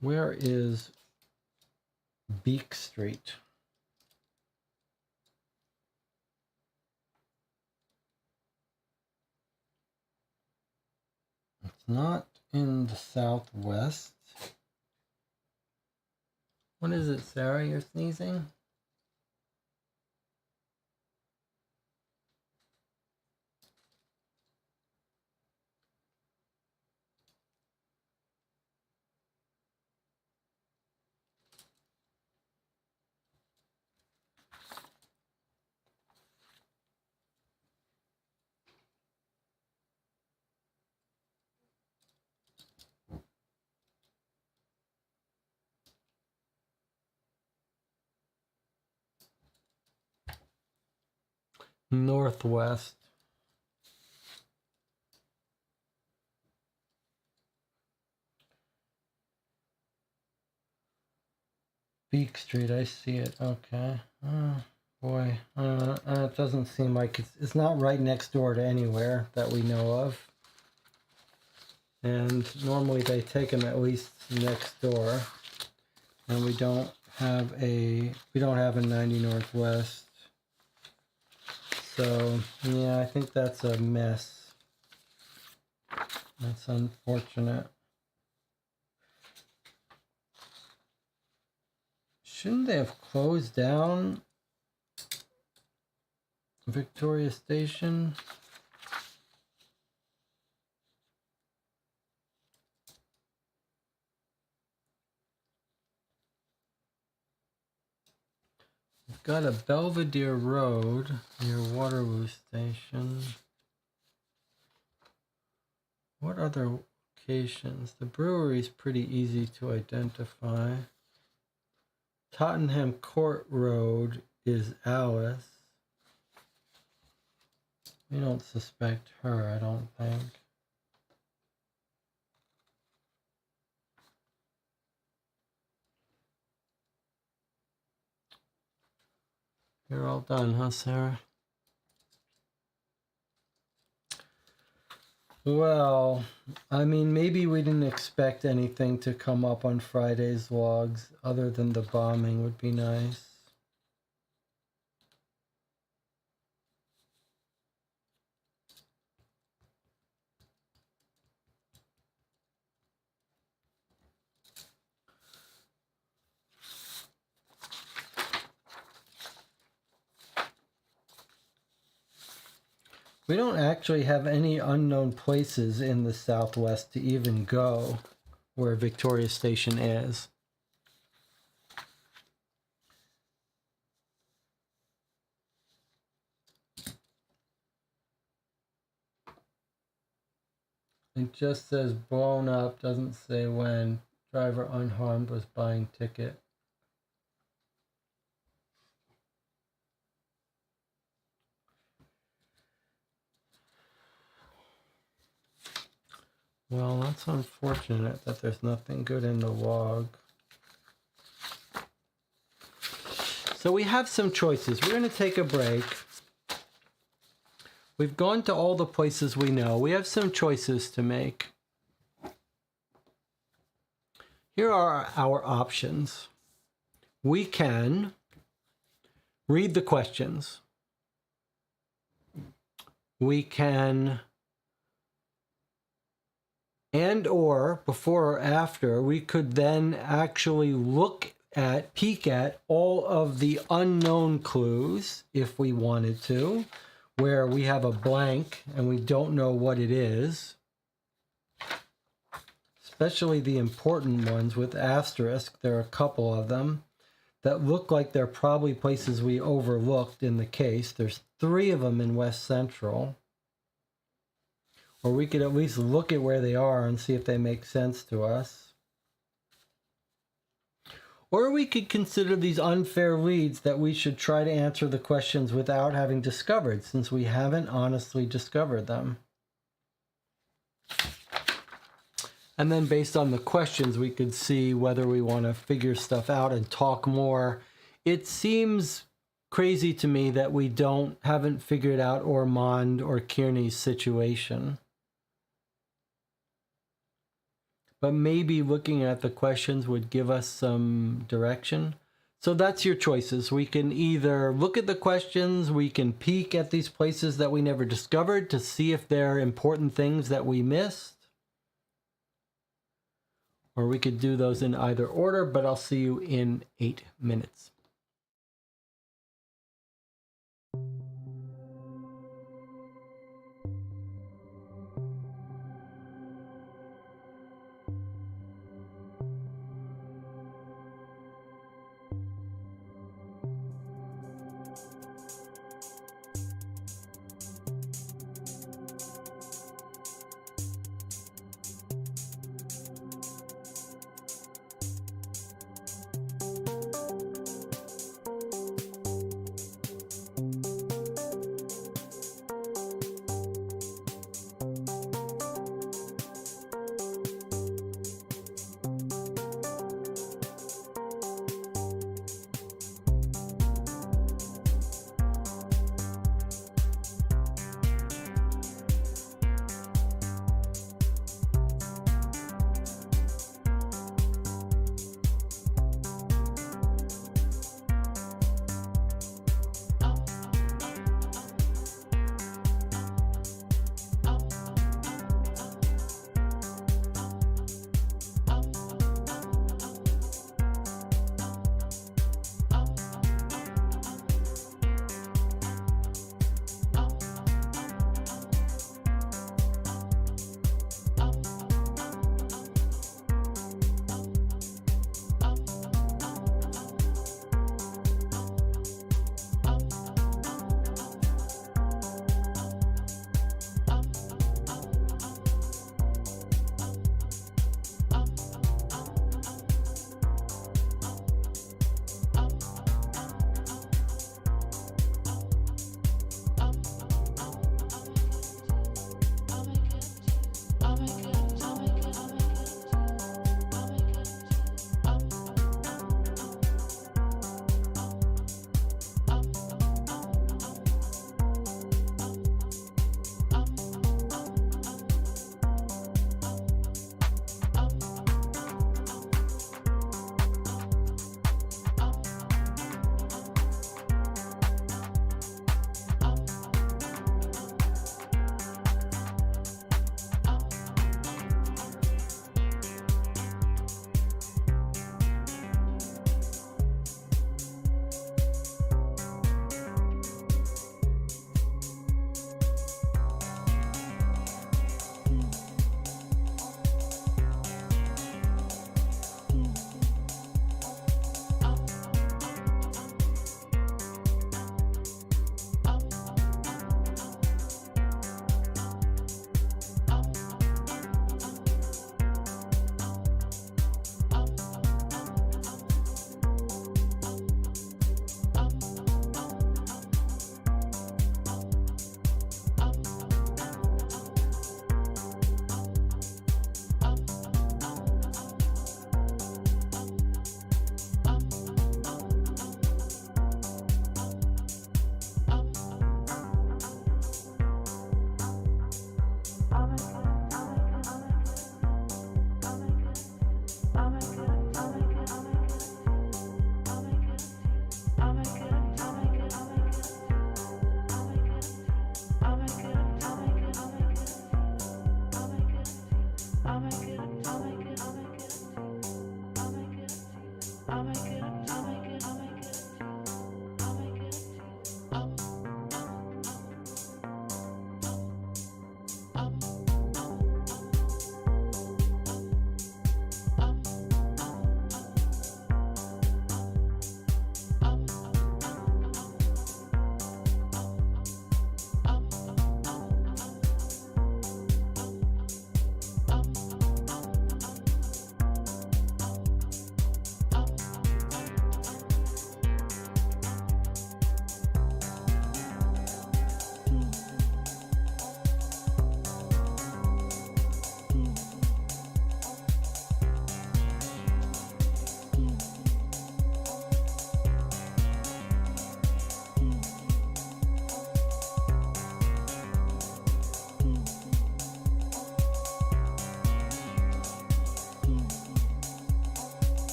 Where is Beak Street? It's not in the southwest. What is it, Sarah? You're sneezing? Northwest. Beak Street, I see it. Okay. Oh, boy. It doesn't seem like it's not right next door to anywhere that we know of. And normally they take them at least next door. And we don't have a 90 Northwest. So, yeah, I think that's a mess. That's unfortunate. Shouldn't they have closed down Victoria Station? We've got a Belvedere Road near Waterloo Station. What other locations? The brewery is pretty easy to identify. Tottenham Court Road is Alice. We don't suspect her, I don't think. You're all done, huh, Sarah? Well, I mean, maybe we didn't expect anything to come up on Friday's logs other than the bombing would be nice. We don't actually have any unknown places in the Southwest to even go where Victoria Station is. It just says blown up, doesn't say when. Driver unharmed, was buying ticket. Well, that's unfortunate that there's nothing good in the log. So we have some choices. We're going to take a break. We've gone to all the places we know. We have some choices to make. Here are our options. we can read the questions. We can, and or before or after, we could then actually peek at all of the unknown clues if we wanted to, where we have a blank and we don't know what it is. Especially the important ones with asterisk. There are a couple of them that look like they're probably places we overlooked in the case. There's 3 of them in West Central. Or we could at least look at where they are and see if they make sense to us. Or we could consider these unfair leads that we should try to answer the questions without having discovered, since we haven't honestly discovered them. And then based on the questions, we could see whether we want to figure stuff out and talk more. It seems crazy to me that we haven't figured out Ormond or Kearney's situation. But maybe looking at the questions would give us some direction. So that's your choices. We can either look at the questions, we can peek at these places that we never discovered to see if they're important things that we missed. Or we could do those in either order, but I'll see you in 8 minutes.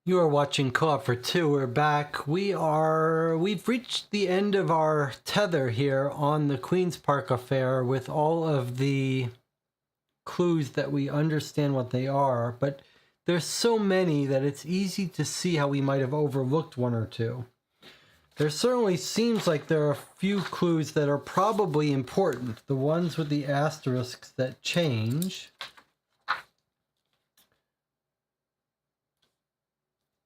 You are watching Co-op for Two. We're back. We've reached the end of our tether here on the Queen's Park affair with all of the clues that we understand what they are, but there's so many that it's easy to see how we might have overlooked one or two. There certainly seems like there are a few clues that are probably important. The ones with the asterisks that change.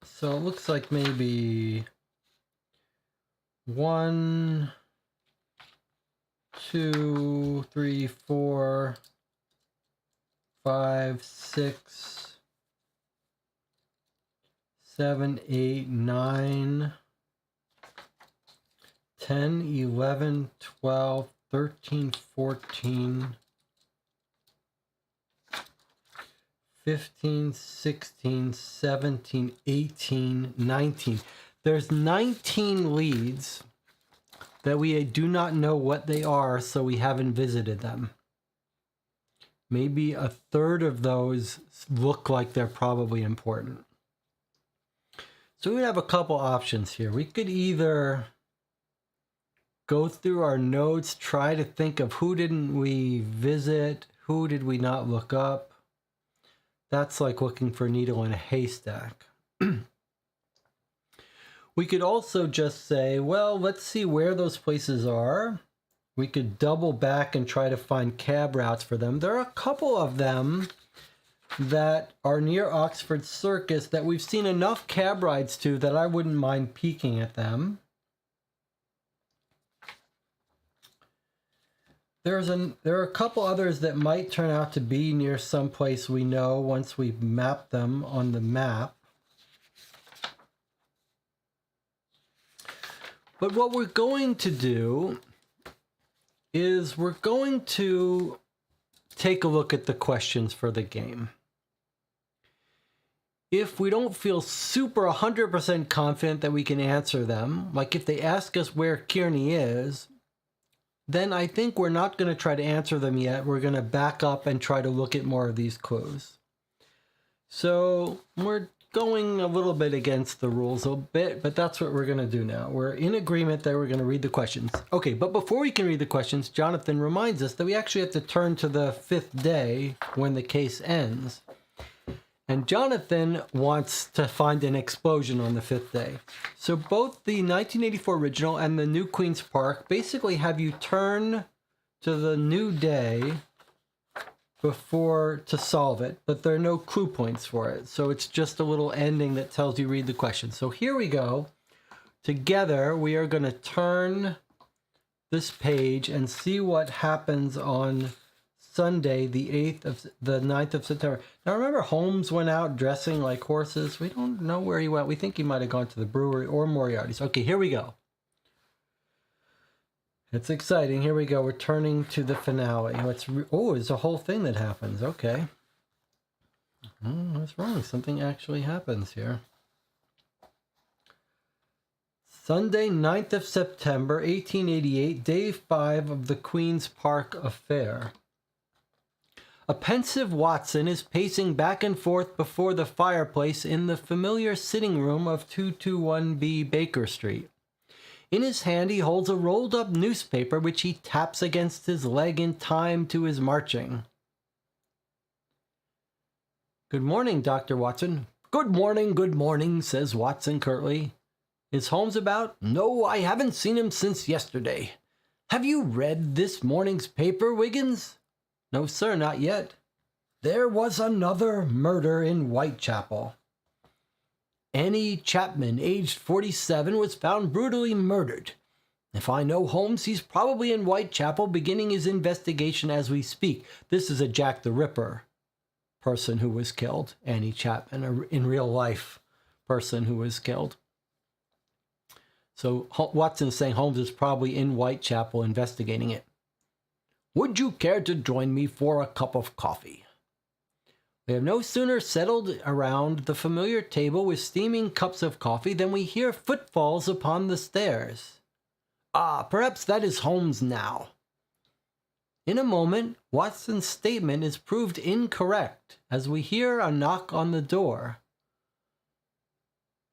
So it looks like maybe 1, 2, 3, 4, 5, 6, 7, 8, 9, 10, 11, 12, 13, 14, 15, 16, 17, 18, 19. There's 19 leads that we do not know what they are, so we haven't visited them. Maybe a third of those look like they're probably important. So we have a couple options here. We could either go through our notes, try to think of who didn't we visit, who did we not look up. That's like looking for a needle in a haystack. We could also just say, well, let's see where those places are. We could double back and try to find cab routes for them. There are a couple of them that are near Oxford Circus that we've seen enough cab rides to that I wouldn't mind peeking at them. There are a couple others that might turn out to be near someplace we know once we've mapped them on the map. But what we're going to do is we're going to take a look at the questions for the game. If we don't feel super 100% confident that we can answer them, like if they ask us where Kearney is, then I think we're not going to try to answer them yet. We're going to back up and try to look at more of these clues. So we're going a little bit against the rules a bit, but that's what we're going to do now. We're in agreement that we're going to read the questions. Okay, but before we can read the questions, Jonathan reminds us that we actually have to turn to the 5th day when the case ends. And Jonathan wants to find an explosion on the 5th day. So both the 1984 original and the new Queen's Park basically have you turn to the new day to solve it, but there are no clue points for it. So it's just a little ending that tells you read the question. So here we go. Together, we are going to turn this page and see what happens on Sunday, the 9th of September. Now remember, Holmes went out dressing like horses. We don't know where he went. We think he might have gone to the brewery or Moriarty's. Okay, here we go. It's exciting. Here we go. We're turning to the finale. There's a whole thing that happens. Okay. What's wrong? Something actually happens here. Sunday, 9th of September, 1888, day 5 of the Queen's Park affair. A pensive Watson is pacing back and forth before the fireplace in the familiar sitting room of 221B Baker Street. In his hand he holds a rolled-up newspaper which he taps against his leg in time to his marching. "Good morning, Dr. Watson." Good morning, says Watson curtly. "Is Holmes about?" "No, I haven't seen him since yesterday." "Have you read this morning's paper, Wiggins?" "No, sir, not yet." "There was another murder in Whitechapel. Annie Chapman, aged 47, was found brutally murdered. If I know Holmes, he's probably in Whitechapel beginning his investigation as we speak." This is a Jack the Ripper person who was killed, Annie Chapman, a in real life person who was killed. So Watson is saying Holmes is probably in Whitechapel investigating it. "Would you care to join me for a cup of coffee?" We have no sooner settled around the familiar table with steaming cups of coffee than we hear footfalls upon the stairs. "Ah, perhaps that is Holmes now." In a moment, Watson's statement is proved incorrect as we hear a knock on the door.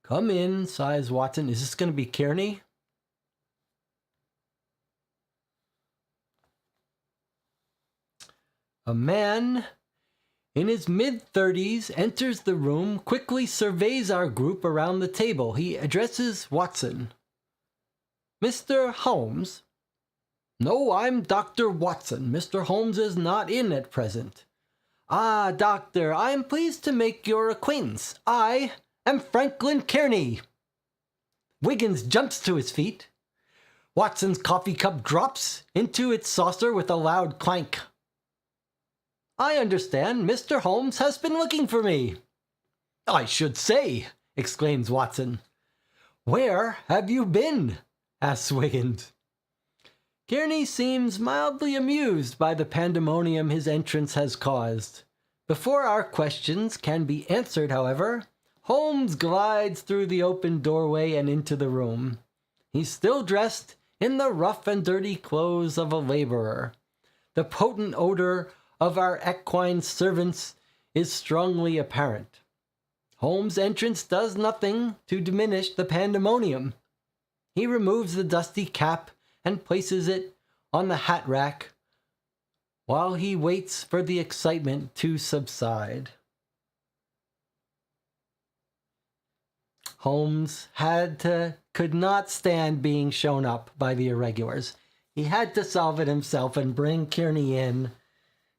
Come in, sighs Watson. Is this going to be Kearney? A man in his mid-30s enters the room, quickly surveys our group around the table. He addresses Watson. Mr. Holmes? No, I'm Dr. Watson. Mr. Holmes is not in at present. Ah, doctor, I am pleased to make your acquaintance. I am Franklin Kearney. Wiggins jumps to his feet. Watson's coffee cup drops into its saucer with a loud clank. I understand Mr. Holmes has been looking for me. I should say, exclaims Watson. Where have you been? Asks Wiggins. Kearney seems mildly amused by the pandemonium his entrance has caused. Before our questions can be answered, however, Holmes glides through the open doorway and into the room. He's still dressed in the rough and dirty clothes of a laborer. The potent odor of our equine servants is strongly apparent. Holmes' entrance does nothing to diminish the pandemonium. He removes the dusty cap and places it on the hat rack while he waits for the excitement to subside. Holmes could not stand being shown up by the irregulars. He had to solve it himself and bring Kearney in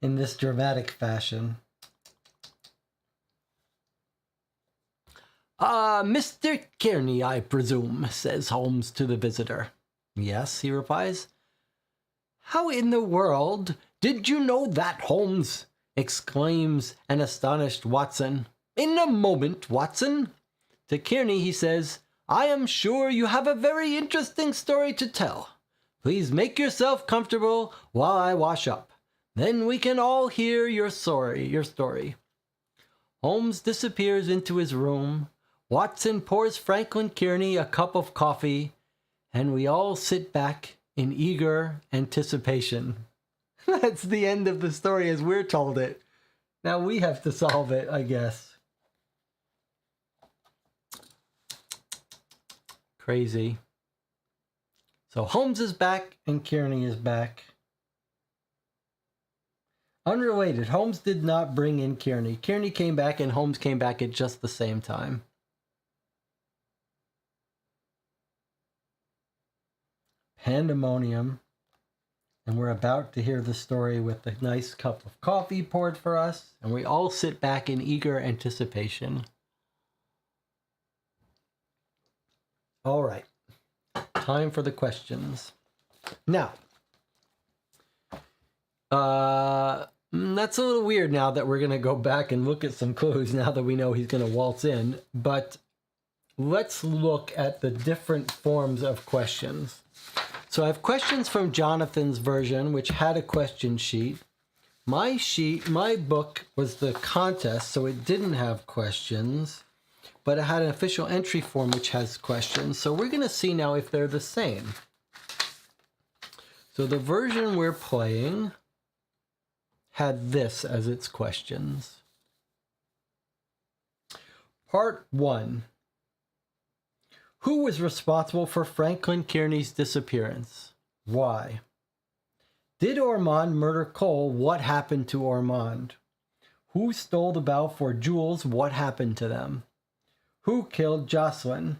this dramatic fashion. Mr. Kearney, I presume, says Holmes to the visitor. Yes, he replies. How in the world did you know that, Holmes? Exclaims an astonished Watson. In a moment, Watson. To Kearney he says, I am sure you have a very interesting story to tell. Please make yourself comfortable while I wash up. Then we can all hear your story. Holmes disappears into his room. Watson pours Franklin Kearney a cup of coffee, and we all sit back in eager anticipation. That's the end of the story as we're told it. Now we have to solve it, I guess. Crazy. So Holmes is back and Kearney is back. Unrelated, Holmes did not bring in Kearney. Kearney came back and Holmes came back at just the same time. Pandemonium. And we're about to hear the story with a nice cup of coffee poured for us. And we all sit back in eager anticipation. All right. Time for the questions. Now, that's a little weird now that we're going to go back and look at some clues now that we know he's going to waltz in. But let's look at the different forms of questions. So I have questions from Jonathan's version, which had a question sheet. My book was the contest, so it didn't have questions, but it had an official entry form which has questions. So we're going to see now if they're the same. So the version we're playing had this as its questions. Part 1. Who was responsible for Franklin Kearney's disappearance? Why? Did Ormond murder Cole? What happened to Ormond? Who stole the Balfour jewels? What happened to them? Who killed Jocelyn?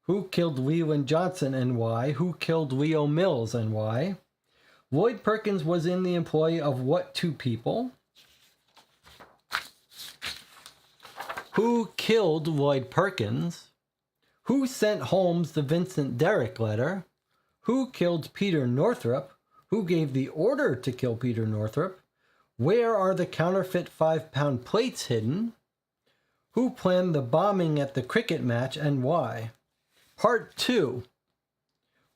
Who killed Leland Johnson and why? Who killed Leo Mills and why? Lloyd Perkins was in the employ of what two people? Who killed Lloyd Perkins? Who sent Holmes the Vincent Derrick letter? Who killed Peter Northrop? Who gave the order to kill Peter Northrop? Where are the counterfeit 5-pound plates hidden? Who planned the bombing at the cricket match and why? Part 2.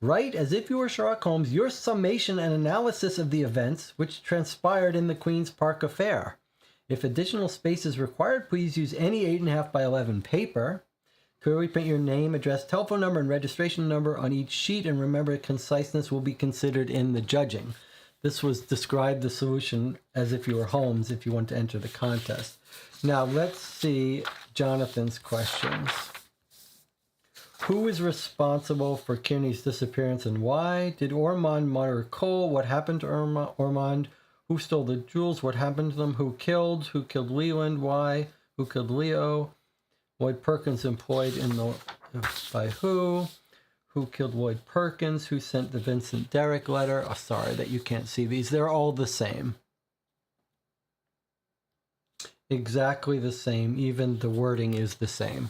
Write as if you were Sherlock Holmes your summation and analysis of the events which transpired in the Queen's Park affair. If additional space is required, please use any 8.5 by 11 paper. Clearly print your name, address, telephone number, and registration number on each sheet, and remember conciseness will be considered in the judging. This was describe the solution as if you were Holmes if you want to enter the contest. Now let's see Jonathan's questions. Who is responsible for Kearney's disappearance and why? Did Ormond murder Cole? What happened to Ormond? Who stole the jewels? What happened to them? Who killed? Who killed Leland? Why? Who killed Leo? Lloyd Perkins employed in the by who? Who killed Lloyd Perkins? Who sent the Vincent Derrick letter? Oh, sorry that you can't see these. They're all the same. Exactly the same. Even the wording is the same.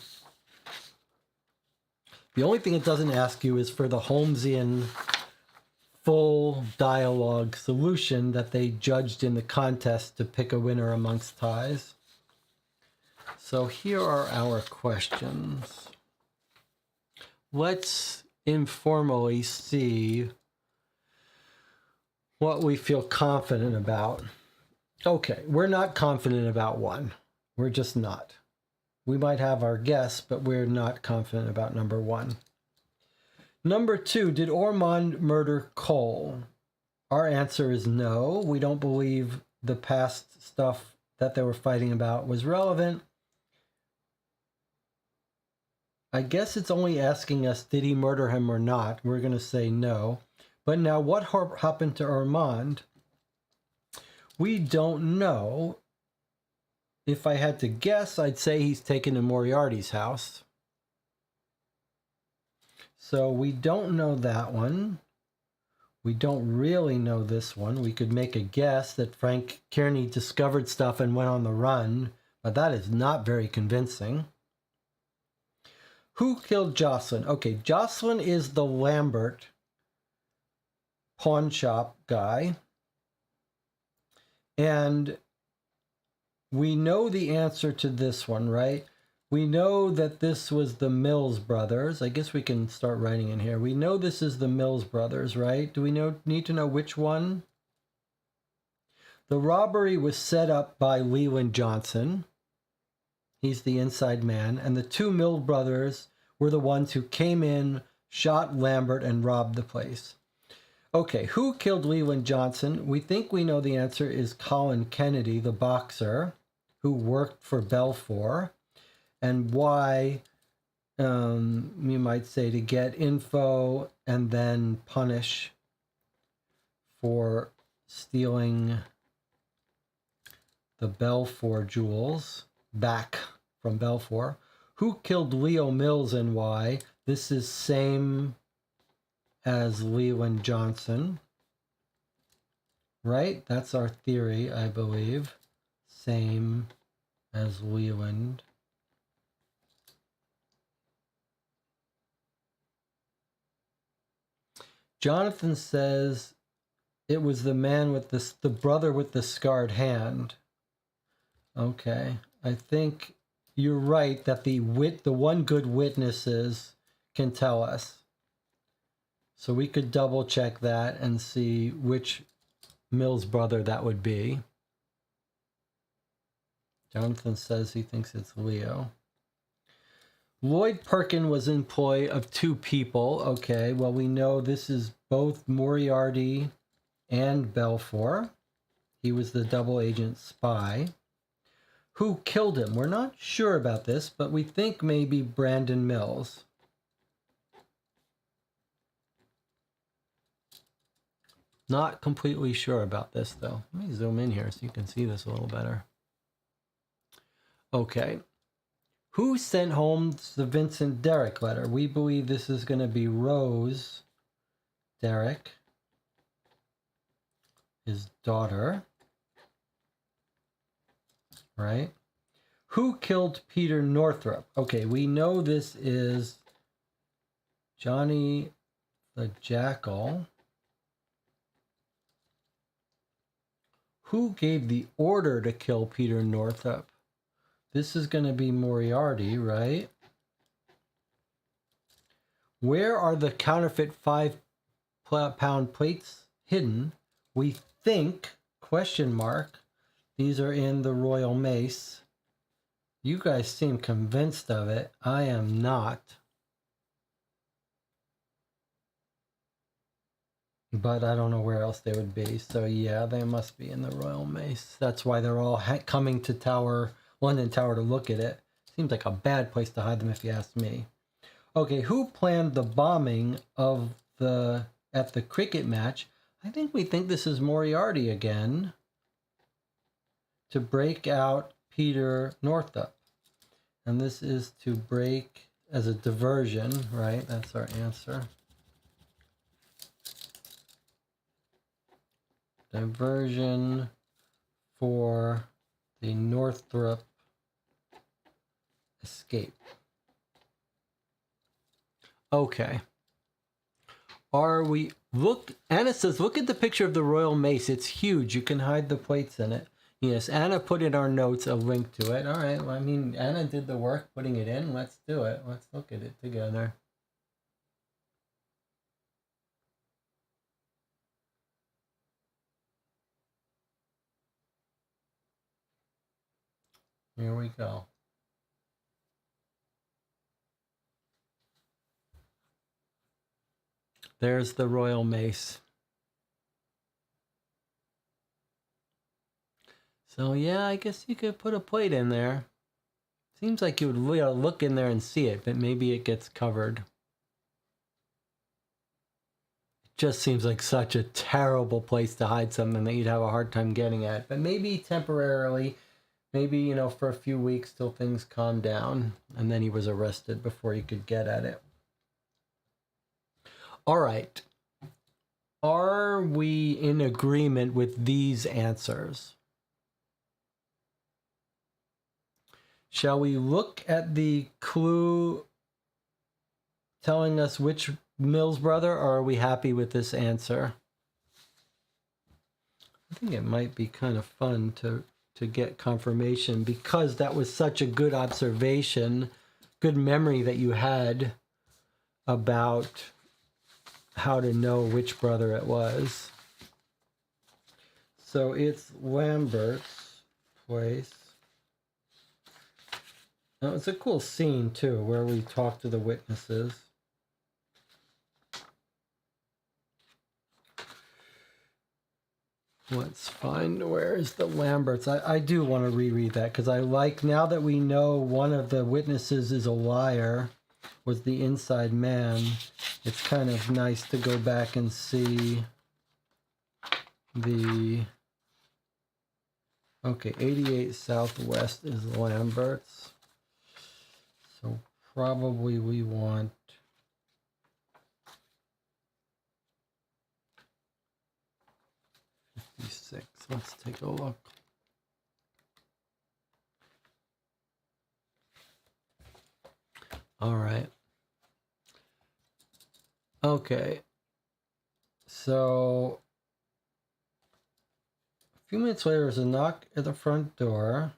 The only thing it doesn't ask you is for the Holmesian full dialogue solution that they judged in the contest to pick a winner amongst ties. So here are our questions. Let's informally see what we feel confident about. Okay, we're not confident about one. We're just not. We might have our guess, but we're not confident about number one. Number two, did Ormond murder Cole? Our answer is no. We don't believe the past stuff that they were fighting about was relevant. I guess it's only asking us, did he murder him or not? We're going to say no. But now what happened to Ormond? We don't know. If I had to guess, I'd say he's taken to Moriarty's house. So we don't know that one. We don't really know this one. We could make a guess that Frank Kearney discovered stuff and went on the run, but that is not very convincing. Who killed Jocelyn? Okay, Jocelyn is the Lambert pawn shop guy. And we know the answer to this one, right? We know that this was the Mills brothers. I guess we can start writing in here. We know this is the Mills brothers, right? Do we need to know which one? The robbery was set up by Leland Johnson. He's the inside man. And the two Mills brothers were the ones who came in, shot Lambert, and robbed the place. Okay, who killed Leland Johnson? We think we know the answer is Colin Kennedy, the boxer, who worked for Belfour. And why, you might say, to get info and then punish for stealing the Belfour jewels back from Belfour. Who killed Leo Mills and why? This is same as Leland Johnson, right? That's our theory, I believe. Same as Leland. Jonathan says it was the man with the brother with the scarred hand. Okay, I think you're right that the one good witnesses can tell us. So we could double check that and see which Mills brother that would be. Jonathan says he thinks it's Leo. Lloyd Perkin was in employ of two people. Okay, well, we know this is both Moriarty and Belfour. He was the double agent spy. Who killed him? We're not sure about this, but we think maybe Brandon Mills. Not completely sure about this, though. Let me zoom in here so you can see this a little better. Okay. Who sent Holmes the Vincent Derrick letter? We believe this is going to be Rose Derrick, his daughter. Right? Who killed Peter Northrop? Okay, we know this is Johnny the Jackal. Who gave the order to kill Peter Northrop? This is going to be Moriarty, right? Where are the counterfeit 5-pound plates hidden? We think, question mark, these are in the Royal Mace. You guys seem convinced of it. I am not. But I don't know where else they would be. So yeah, they must be in the Royal Mace. That's why they're all coming to London Tower to look at it. Seems like a bad place to hide them if you ask me. Okay, who planned the bombing of at the cricket match? I think we think this is Moriarty again. To break out Peter Northup. And this is to break as a diversion, right? That's our answer. Diversion for the Northup escape. Okay. Anna says, look at the picture of the royal mace. It's huge. You can hide the plates in it. Yes, Anna put in our notes a link to it. All right, well, I mean, Anna did the work putting it in. Let's do it. Let's look at it together. Here we go. There's the royal mace. So yeah, I guess you could put a plate in there. Seems like you would look in there and see it, but maybe it gets covered. It just seems like such a terrible place to hide something that you'd have a hard time getting at. But maybe temporarily, maybe, you know, for a few weeks till things calm down, and then he was arrested before you could get at it. All right. Are we in agreement with these answers? Shall we look at the clue telling us which Mills brother, or are we happy with this answer? I think it might be kind of fun to get confirmation, because that was such a good observation, good memory that you had about how to know which brother it was. So it's Lambert's place. Now, it's a cool scene too, where we talk to the witnesses. Let's find, where is the Lamberts? I do want to reread that, because I like, now that we know one of the witnesses is a liar, was the inside man, it's kind of nice to go back and see the... Okay, 88 Southwest is Lambert's. So probably we want... Let's take a look. All right. Okay. So a few minutes later, there's a knock at the front door.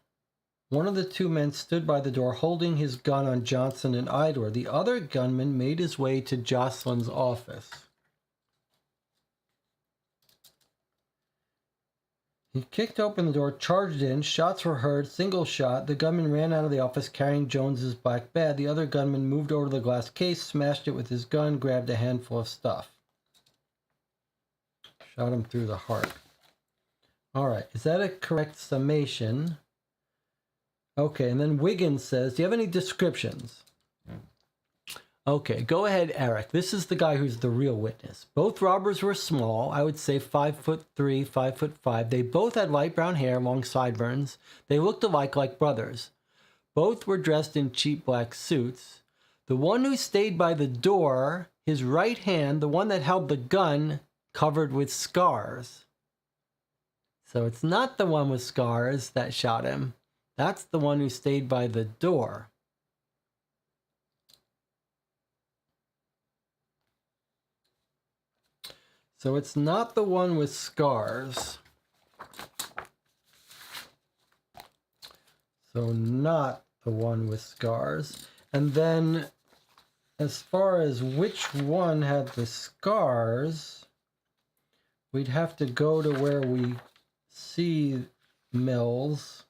One of the two men stood by the door holding his gun on Johnson and Idor. The other gunman made his way to Jocelyn's office. He kicked open the door, charged in, shots were heard, single shot. The gunman ran out of the office carrying Jones's black bag. The other gunman moved over to the glass case, smashed it with his gun, grabbed a handful of stuff. Shot him through the heart. All right, is that a correct summation? Okay, and then Wiggins says, do you have any descriptions? Okay, go ahead, Eric. This is the guy who's the real witness. Both robbers were small, I would say 5'3", 5'5". They both had light brown hair, long sideburns. They looked alike, like brothers. Both were dressed in cheap black suits. The one who stayed by the door, his right hand, the one that held the gun, covered with scars. So it's not the one with scars that shot him. That's the one who stayed by the door. So it's not the one with scars. So not the one with scars. And then as far as which one had the scars, we'd have to go to where we see Mills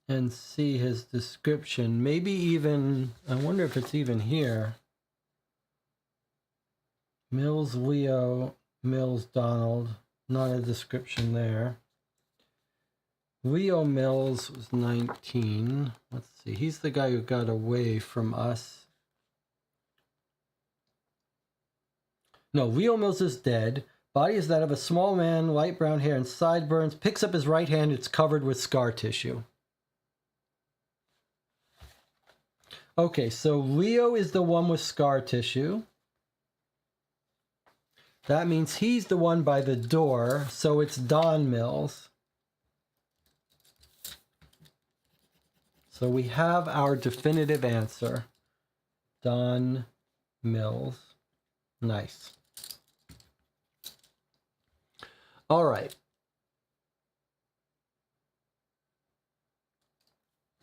and see his description. Maybe even, I wonder if it's even here. Mills Leo, Mills Donald, not a description there. Leo Mills was 19. Let's see. He's the guy who got away from us. No, Leo Mills is dead. Body is that of a small man, light brown hair and sideburns. Picks up his right hand. It's covered with scar tissue. Okay, so Leo is the one with scar tissue. That means he's the one by the door, so it's Don Mills. So we have our definitive answer. Don Mills. Nice. All right.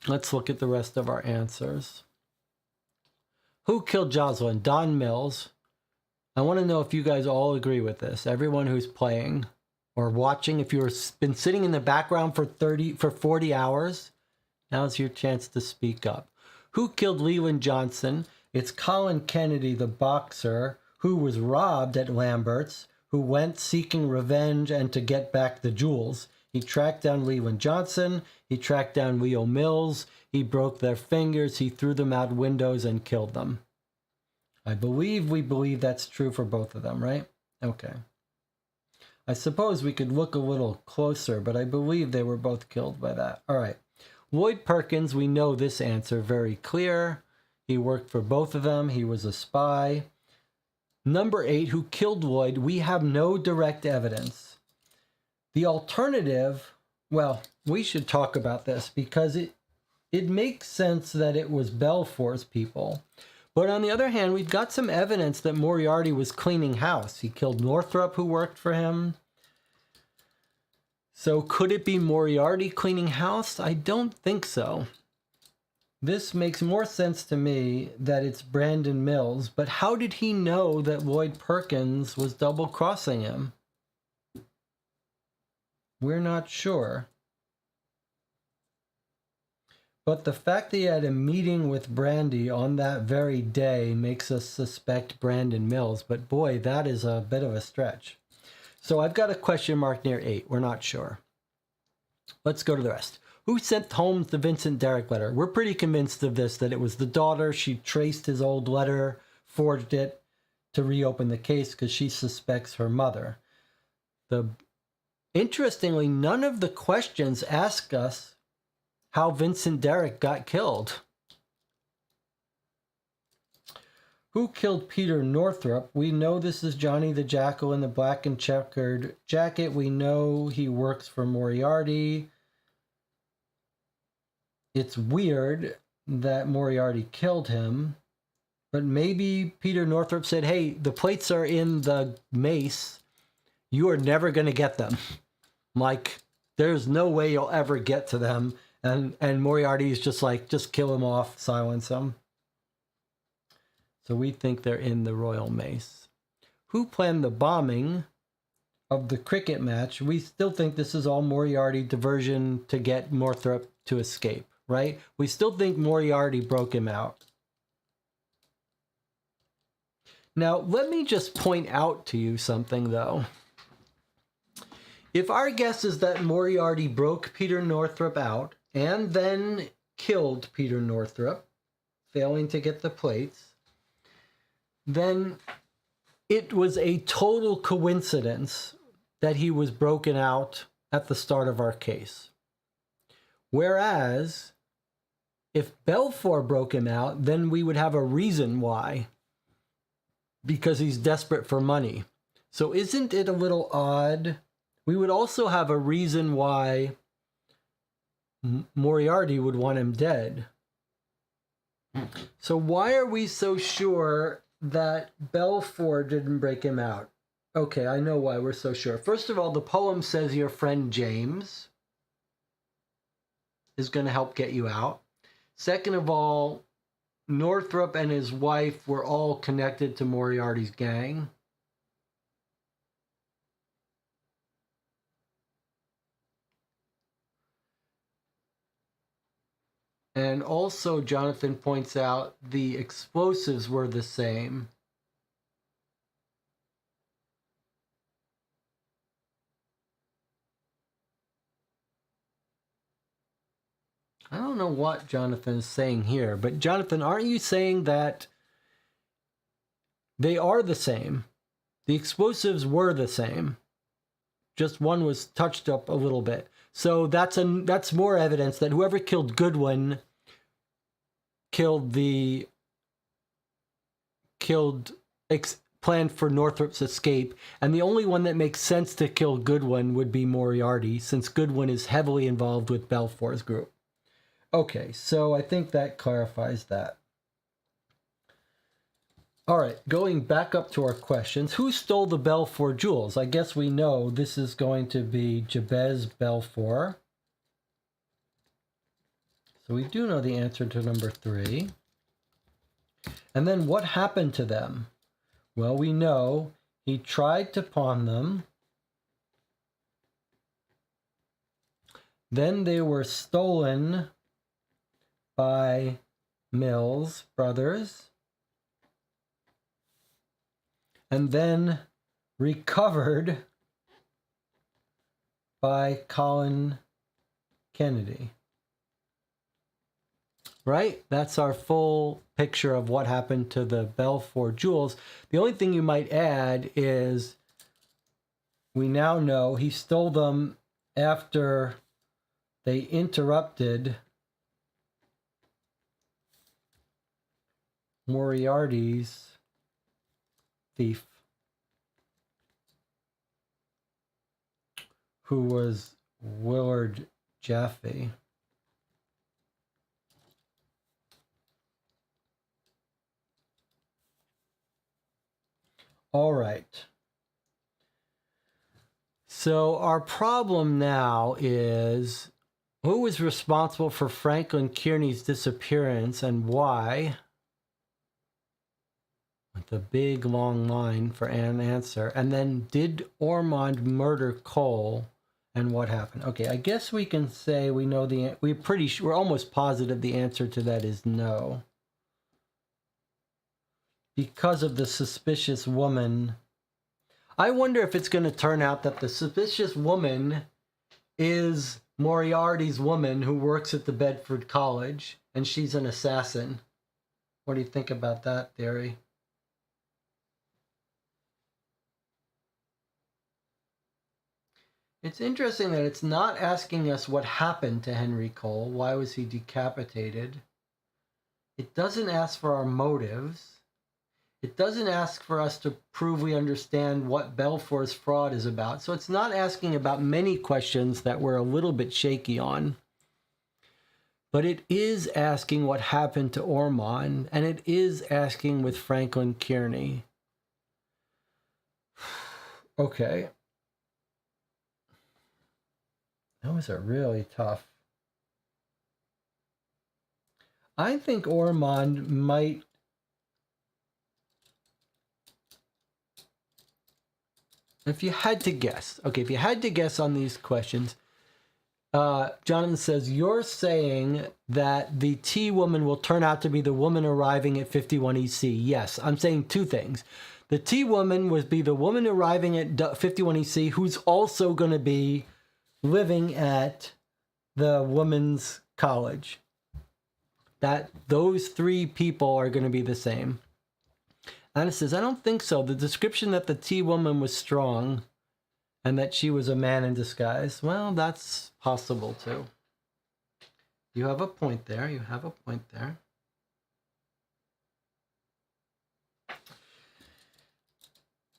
Let's look at the rest of our answers. Who killed Jocelyn? Don Mills. I want to know if you guys all agree with this. Everyone who's playing or watching, if you've been sitting in the background for 40 hours, now's your chance to speak up. Who killed Leland Johnson? It's Colin Kennedy, the boxer, who was robbed at Lambert's, who went seeking revenge and to get back the jewels. He tracked down Leland Johnson. He tracked down Leo Mills. He broke their fingers. He threw them out windows and killed them. I believe we believe that's true for both of them, right? Okay. I suppose we could look a little closer, but I believe they were both killed by that. All right. Lloyd Perkins, we know this answer very clear. He worked for both of them. He was a spy. Number 8, who killed Lloyd? We have no direct evidence. The alternative, well, we should talk about this because it makes sense that it was Belfour's people. But on the other hand, we've got some evidence that Moriarty was cleaning house. He killed Northrop, who worked for him. So could it be Moriarty cleaning house? I don't think so. This makes more sense to me that it's Brandon Mills, but how did he know that Lloyd Perkins was double-crossing him? We're not sure. But the fact that he had a meeting with Brandy on that very day makes us suspect Brandon Mills, but boy, that is a bit of a stretch. So I've got a question mark near 8. We're not sure. Let's go to the rest. Who sent Holmes the Vincent Derrick letter? We're pretty convinced of this, that it was the daughter. She traced his old letter, forged it to reopen the case because she suspects her mother. Interestingly, none of the questions ask us how Vincent Derrick got killed. Who killed Peter Northrop? We know this is Johnny the Jackal in the black and checkered jacket. We know he works for Moriarty. It's weird that Moriarty killed him, but maybe Peter Northrop said, hey, the plates are in the mace. You are never going to get them. Like, there's no way you'll ever get to them. And Moriarty's just like, just kill him off, silence him. So we think they're in the royal mace. Who planned the bombing of the cricket match? We still think this is all Moriarty diversion to get Northrop to escape, right? We still think Moriarty broke him out. Now, let me just point out to you something, though. If our guess is that Moriarty broke Peter Northrop out and then killed Peter Northrop, failing to get the plates, then it was a total coincidence that he was broken out at the start of our case. Whereas, if Belfour broke him out, then we would have a reason why. Because he's desperate for money. So isn't it a little odd? We would also have a reason why Moriarty would want him dead. So why are we so sure that Belfour didn't break him out? Okay, I know why we're so sure. First of all, the poem says your friend James is going to help get you out. Second of all, Northrop and his wife were all connected to Moriarty's gang. And also, Jonathan points out the explosives were the same. I don't know what Jonathan is saying here, but Jonathan, aren't you saying that they are the same? The explosives were the same. Just one was touched up a little bit. So that's more evidence that whoever killed Goodwin planned for Northrop's escape, and the only one that makes sense to kill Goodwin would be Moriarty, since Goodwin is heavily involved with Belfour's group. Okay, so I think that clarifies that. All right, going back up to our questions. Who stole the Belfour jewels? I guess we know this is going to be Jabez Belfour. So we do know the answer to number 3. And then what happened to them? Well, we know he tried to pawn them. Then they were stolen by Mills brothers. And then recovered by Colin Kennedy. Right? That's our full picture of what happened to the Belfour jewels. The only thing you might add is we now know he stole them after they interrupted Moriarty's thief, who was Willard Jaffe. All right. So our problem now is who was responsible for Franklin Kearney's disappearance and why? With a big long line for an answer. And then did Ormond murder Cole and what happened? Okay, I guess we can say we know we're almost positive the answer to that is no. Because of the suspicious woman. I wonder if it's going to turn out that the suspicious woman is Moriarty's woman who works at the Bedford College, and she's an assassin. What do you think about that theory? It's interesting that it's not asking us what happened to Henry Cole. Why was he decapitated? It doesn't ask for our motives. It doesn't ask for us to prove we understand what Belfour's fraud is about. So it's not asking about many questions that we're a little bit shaky on. But it is asking what happened to Ormond, and it is asking with Franklin Kearney. Okay. Those are really tough. I think Ormond might... If you had to guess, okay, if you had to guess on these questions, Jonathan says, you're saying that the T woman will turn out to be the woman arriving at 51 EC. Yes, I'm saying two things. The T woman would be the woman arriving at 51 EC who's also going to be living at the women's college. That those three people are going to be the same. Anna says, I don't think so. The description that the T woman was strong and that she was a man in disguise, well, that's possible too. You have a point there. You have a point there.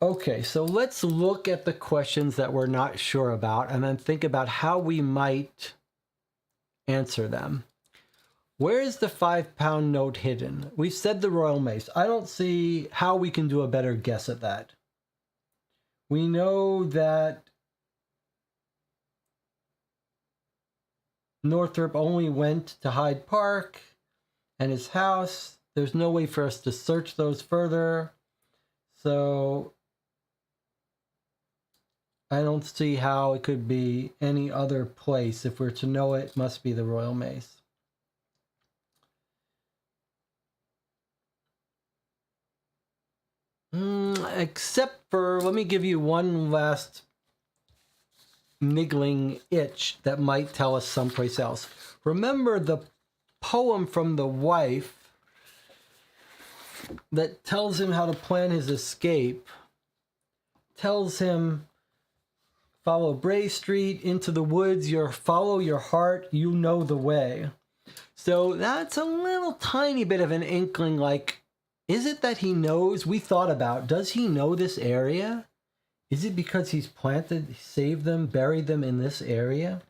Okay, so let's look at the questions that we're not sure about and then think about how we might answer them. Where is the 5-pound note hidden? We've said the Royal Mace. I don't see how we can do a better guess at that. We know that Northrop only went to Hyde Park and his house. There's no way for us to search those further. So I don't see how it could be any other place. If we're to know it, must be the Royal Mace. Except for, let me give you one last niggling itch that might tell us someplace else. Remember the poem from the wife that tells him how to plan his escape, tells him, follow Bray Street into the woods, follow your heart, you know the way. So that's a little tiny bit of an inkling, like, is it that he knows? We thought about, does he know this area? Is it because he's planted, saved them, buried them in this area?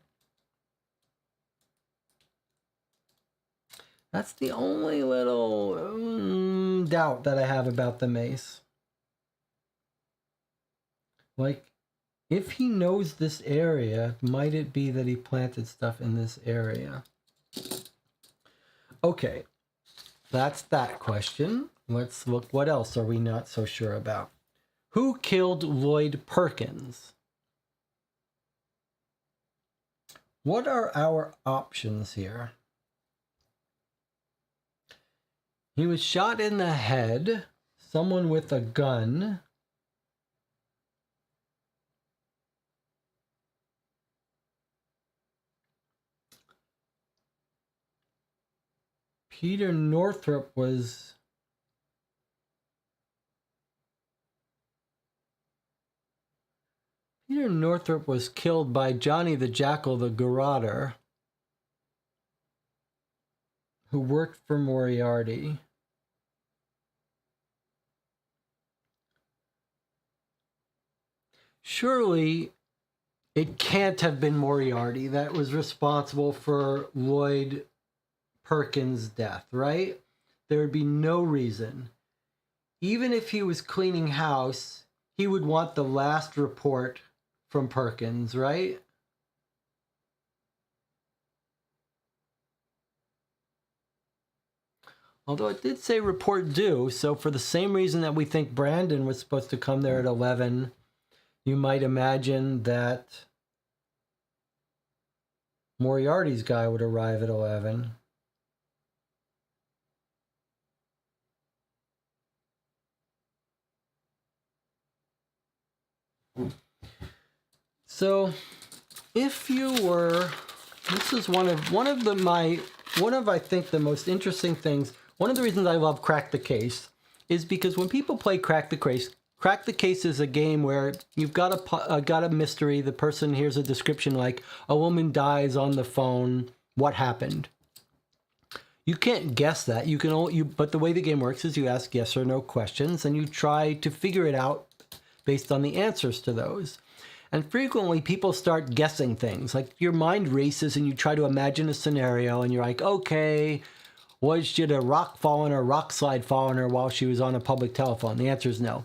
That's the only little doubt that I have about the mace. Like, if he knows this area, might it be that he planted stuff in this area? Okay, that's that question. Let's look, what else are we not so sure about? Who killed Lloyd Perkins? What are our options here? He was shot in the head, someone with a gun. Peter Northrop was... Peter Northrop was killed by Johnny the Jackal the Garroter, who worked for Moriarty. Surely it can't have been Moriarty that was responsible for Lloyd Perkins' death, right? There would be no reason. Even if he was cleaning house, he would want the last report from Perkins, right? Although it did say report due, so for the same reason that we think Brandon was supposed to come there at 11, you might imagine that Moriarty's guy would arrive at 11. So, if you were, this is one of I think the most interesting things. One of the reasons I love Crack the Case is because when people play Crack the Case is a game where you've got a mystery. The person hears a description like a woman dies on the phone. What happened? You can't guess that. You can only but the way the game works is you ask yes or no questions and you try to figure it out based on the answers to those. And frequently people start guessing things. Like your mind races and you try to imagine a scenario and you're like, okay, did a rock fall on her, rock slide fall on her while she was on a public telephone? The answer is no.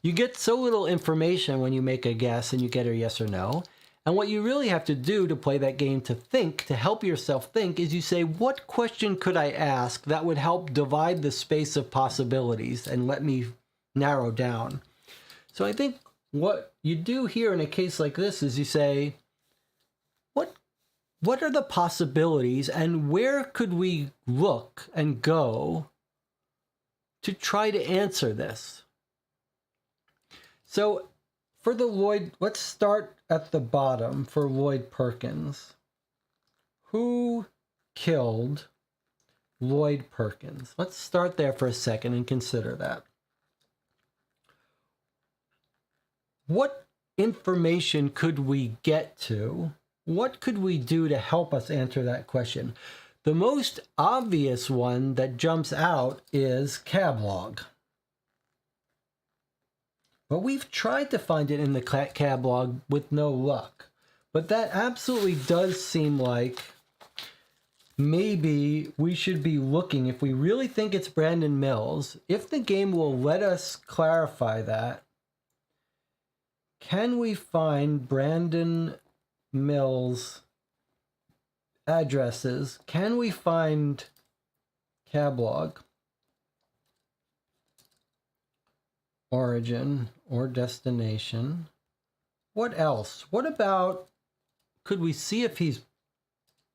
You get so little information when you make a guess and you get a yes or no. And what you really have to do to play that game, to help yourself think, is you say, what question could I ask that would help divide the space of possibilities and let me narrow down? So I think what you do here in a case like this is you say, what are the possibilities and where could we look and go to try to answer this? So for the Lloyd, let's start at the bottom for Lloyd Perkins. Who killed Lloyd Perkins? Let's start there for a second and consider that. What information could we get to? What could we do to help us answer that question? The most obvious one that jumps out is cab log. But we've tried to find it in the cab log with no luck. But that absolutely does seem like maybe we should be looking, if we really think it's Brandon Mills, if the game will let us clarify that, can we find Brandon Mills addresses? Can we find cab log, origin or destination? What else? What about, could we see if he's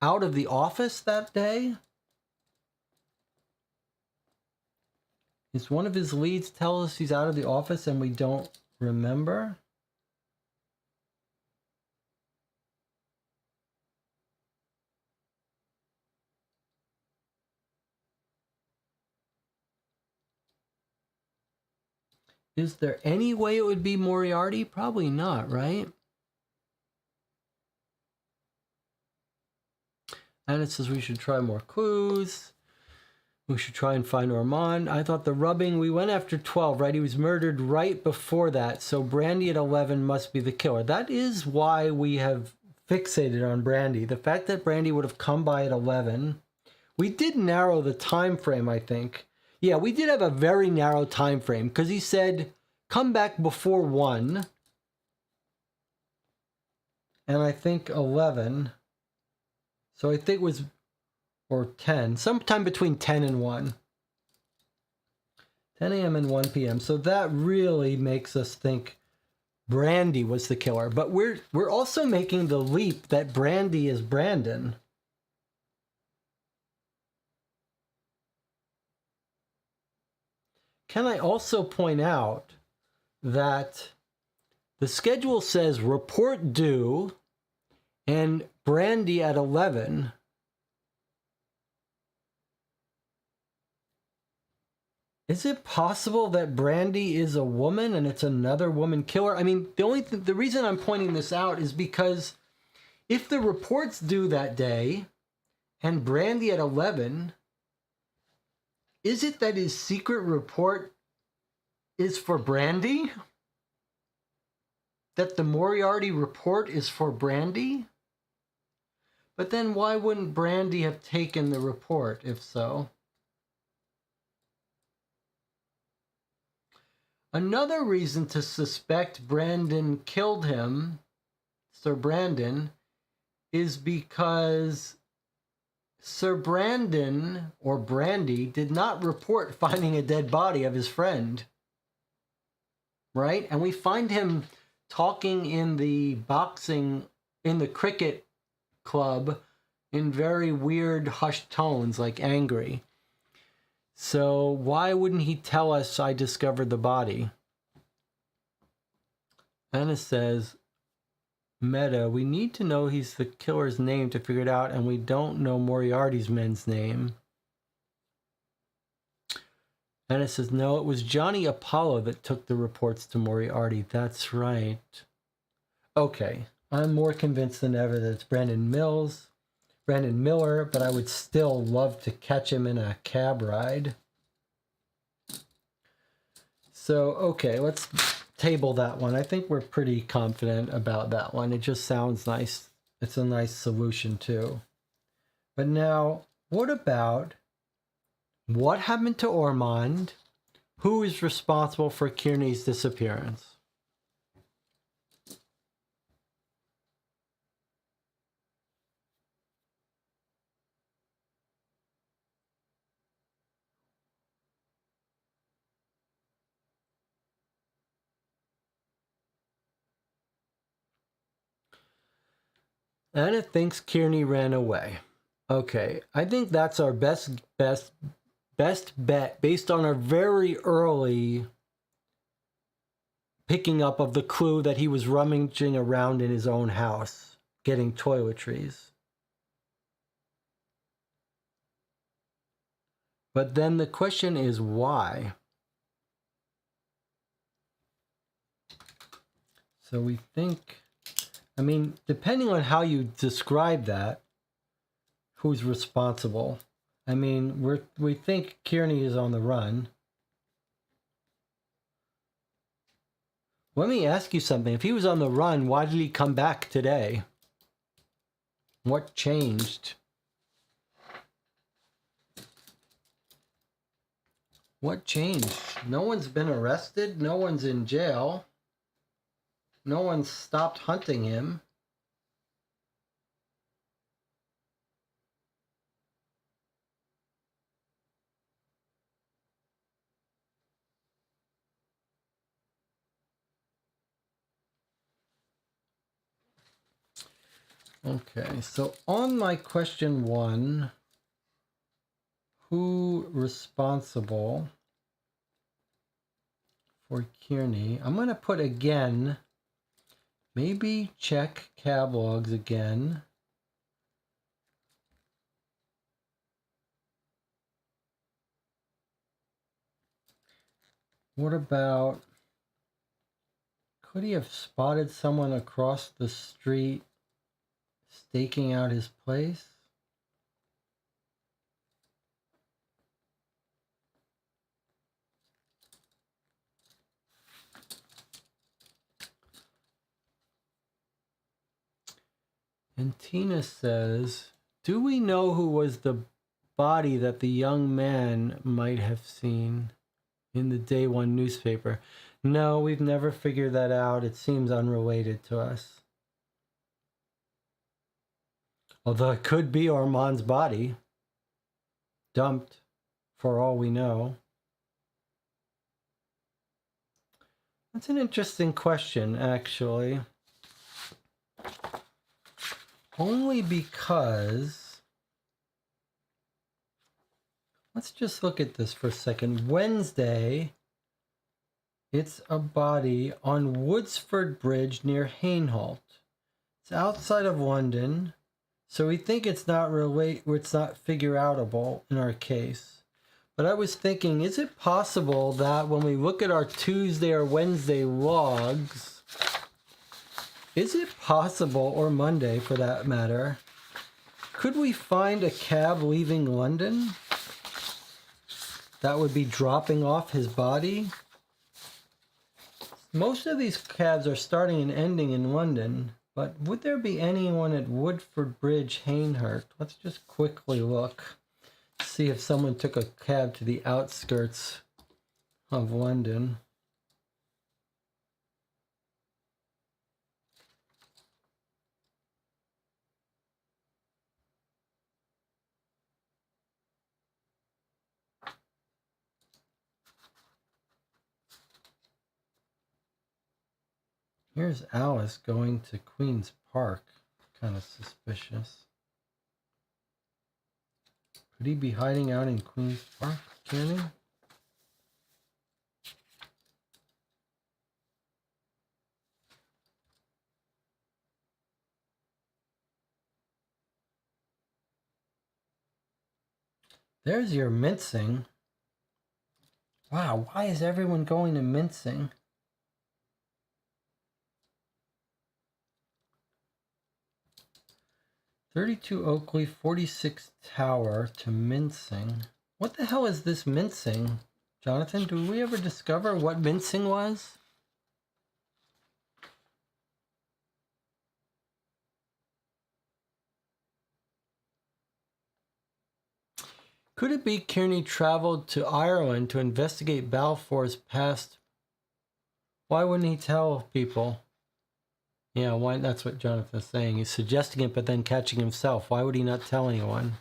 out of the office that day? Is one of his leads tell us he's out of the office and we don't remember? Is there any way it would be Moriarty? Probably not, right? And it says we should try more clues. We should try and find Ormond. I thought the rubbing, we went after 12, right? He was murdered right before that. So Brandy at 11 must be the killer. That is why we have fixated on Brandy. The fact that Brandy would have come by at 11. We did narrow the time frame, I think. Yeah, we did have a very narrow time frame because he said, come back before 1. And I think 11. So I think it was, or 10, sometime between 10 and 1. 10 a.m. and 1 p.m. So that really makes us think Brandy was the killer. But we're also making the leap that Brandy is Brandon. Can I also point out that the schedule says report due and Brandy at 11. Is it possible that Brandy is a woman and it's another woman killer? I mean, the reason I'm pointing this out is because if the report's due that day and Brandy at 11, is it that his secret report is for Brandy? That the Moriarty report is for Brandy? But then why wouldn't Brandy have taken the report if so? Another reason to suspect Brandon killed him, Sir Brandon, is because Sir Brandon, or Brandy, did not report finding a dead body of his friend. Right? And we find him talking in the cricket club in very weird hushed tones, like angry. So why wouldn't he tell us I discovered the body? Anna says, Meta, we need to know he's the killer's name to figure it out, and we don't know Moriarty's men's name. Anna says, no, it was Johnny Apollo that took the reports to Moriarty. That's right. Okay, I'm more convinced than ever that it's Brandon Miller, but I would still love to catch him in a cab ride. So, okay, let's table that one. I think we're pretty confident about that one. It just sounds nice. It's a nice solution, too. But now, what about what happened to Ormond? Who is responsible for Kearney's disappearance? Anna thinks Kearney ran away. Okay, I think that's our best bet based on our very early picking up of the clue that he was rummaging around in his own house, getting toiletries. But then the question is why? So we think, I mean, depending on how you describe that, who's responsible? I mean, we think Kearney is on the run. Let me ask you something. If he was on the run, why did he come back today? What changed? What changed? No one's been arrested. No one's in jail. No one's stopped hunting him. Okay, so on my question 1, who responsible for Kearney? I'm going to put again, maybe check cab logs again. What about Could he have spotted someone across the street staking out his place? And Tina says, do we know who was the body that the young man might have seen in the day one newspaper? No, we've never figured that out. It seems unrelated to us. Although it could be Armand's body, dumped, for all we know. That's an interesting question, actually. Only because, let's just look at this for a second. Wednesday, it's a body on Woodsford Bridge near Hainault. It's outside of London, so we think it's not figure outable in our case. But I was thinking, is it possible that when we look at our Tuesday or Wednesday logs, is it possible, or Monday for that matter, could we find a cab leaving London that would be dropping off his body? Most of these cabs are starting and ending in London, but would there be anyone at Woodford Bridge, Hainault? Let's just quickly look, see if someone took a cab to the outskirts of London. Here's Alice going to Queen's Park. Kind of suspicious. Could he be hiding out in Queen's Park, can he? There's your mincing. Wow, why is everyone going to mincing? "32 Oakley, 46 Tower to mincing." What the hell is this mincing? Jonathan, do we ever discover what mincing was? Could it be Kearney traveled to Ireland to investigate Balfour's past? Why wouldn't he tell people? Yeah, why? That's what Jonathan's saying. He's suggesting it, but then catching himself. Why would he not tell anyone?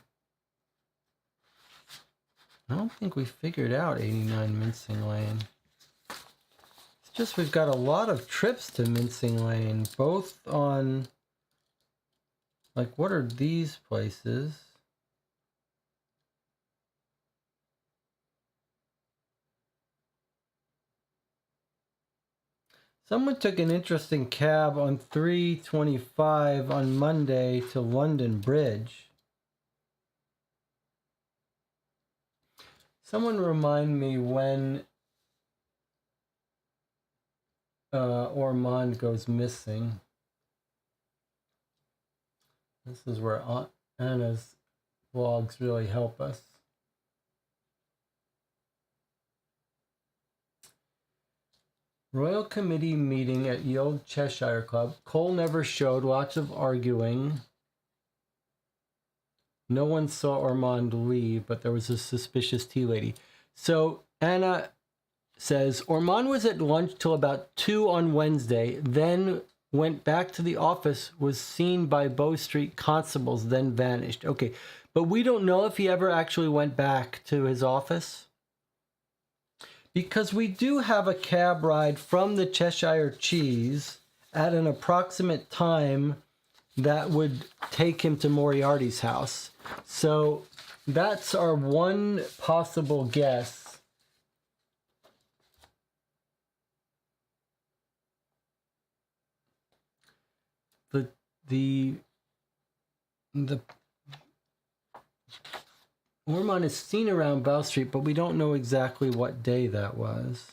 I don't think we figured out 89 Mincing Lane. It's just we've got a lot of trips to Mincing Lane, both on, like, what are these places? Someone took an interesting cab on 325 on Monday to London Bridge. Someone remind me when Ormond goes missing. This is where Aunt Anna's vlogs really help us. Royal Committee meeting at Ye Old Cheshire Club. Cole never showed, lots of arguing. No one saw Ormond leave, but there was a suspicious tea lady. So Anna says, Ormond was at lunch till about 2 on Wednesday, then went back to the office, was seen by Bow Street constables, then vanished. Okay, but we don't know if he ever actually went back to his office. Because we do have a cab ride from the Cheshire Cheese at an approximate time that would take him to Moriarty's house. So that's our one possible guess. The Ormond is seen around Bow Street, but we don't know exactly what day that was.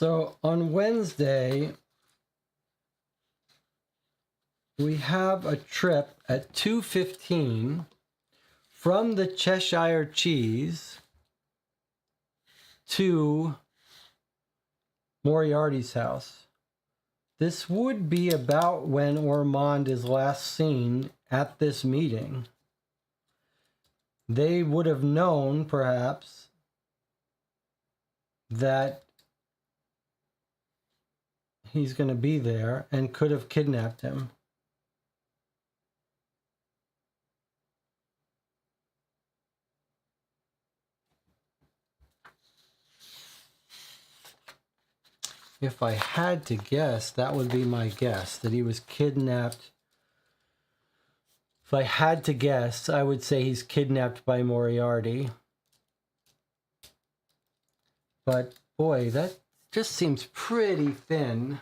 So on Wednesday, we have a trip at 2:15 from the Cheshire Cheese to Moriarty's house. This would be about when Ormond is last seen at this meeting. They would have known, perhaps, that he's going to be there and could have kidnapped him. If I had to guess, that would be my guess, that he was kidnapped. If I had to guess, I would say he's kidnapped by Moriarty. But boy, that just seems pretty thin.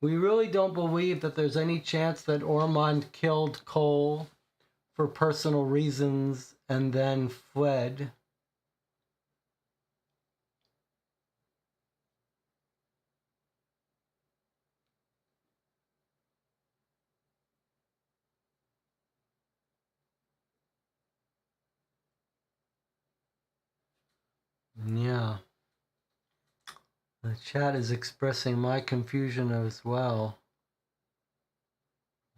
We really don't believe that there's any chance that Ormond killed Cole for personal reasons and then fled. Yeah. The chat is expressing my confusion as well.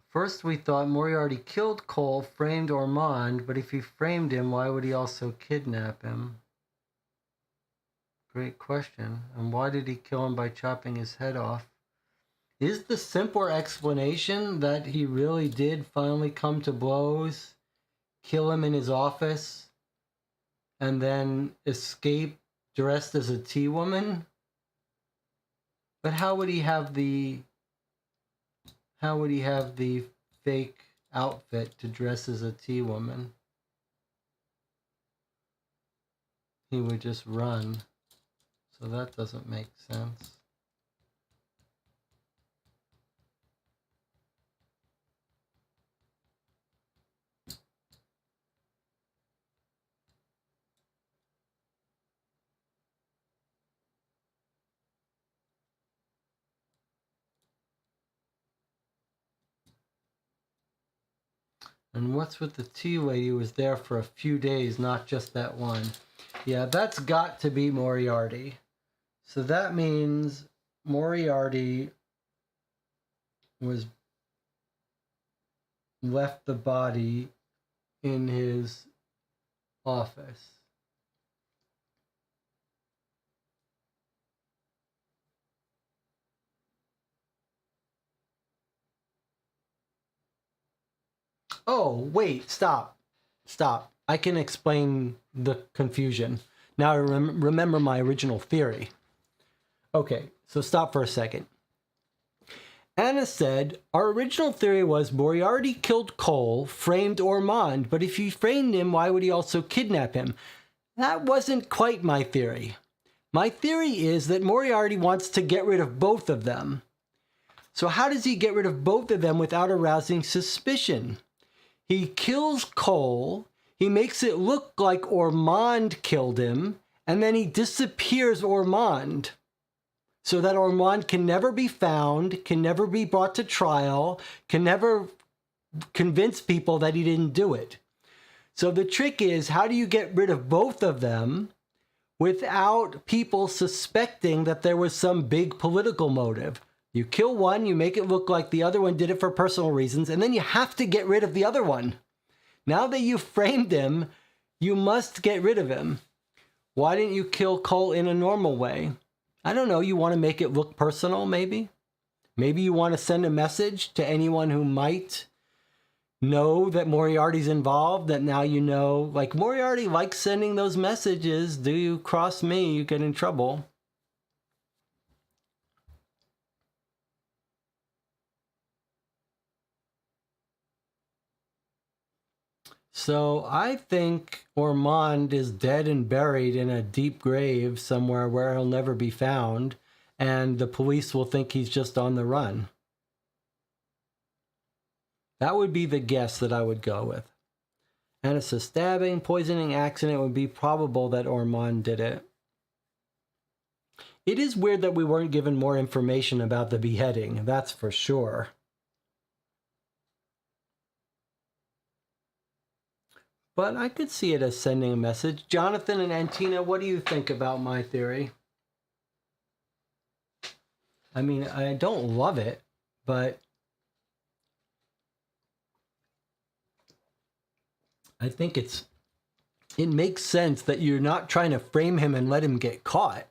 First we thought Moriarty killed Cole, framed Ormond, but if he framed him, why would he also kidnap him? Great question. And why did he kill him by chopping his head off? Is the simpler explanation that he really did finally come to blows, kill him in his office, and then escape dressed as a tea woman? But how would he have the fake outfit to dress as a tea woman? He would just run. So that doesn't make sense. And what's with the tea lady who was there for a few days, not just that one? Yeah, that's got to be Moriarty. So that means Moriarty was left the body in his office. Oh, wait, stop. I can explain the confusion. Now I remember my original theory. Okay, so stop for a second. Anna said, our original theory was Moriarty killed Cole, framed Ormond, but if he framed him, why would he also kidnap him? That wasn't quite my theory. My theory is that Moriarty wants to get rid of both of them. So how does he get rid of both of them without arousing suspicion? He kills Cole, he makes it look like Ormond killed him, and then he disappears Ormond so that Ormond can never be found, can never be brought to trial, can never convince people that he didn't do it. So the trick is, how do you get rid of both of them without people suspecting that there was some big political motive? You kill one, you make it look like the other one did it for personal reasons, and then you have to get rid of the other one. Now that you've framed him, you must get rid of him. Why didn't you kill Cole in a normal way? I don't know, you want to make it look personal, maybe? Maybe you want to send a message to anyone who might know that Moriarty's involved, that now you know, like Moriarty likes sending those messages, do you cross me, you get in trouble. So I think Ormond is dead and buried in a deep grave somewhere where he'll never be found, and the police will think he's just on the run. That would be the guess that I would go with. And it's a stabbing, poisoning accident. It would be probable that Ormond did it. It is weird that we weren't given more information about the beheading, that's for sure. But I could see it as sending a message. Jonathan and Antina, what do you think about my theory? I mean, I don't love it, but I think it makes sense that you're not trying to frame him and let him get caught.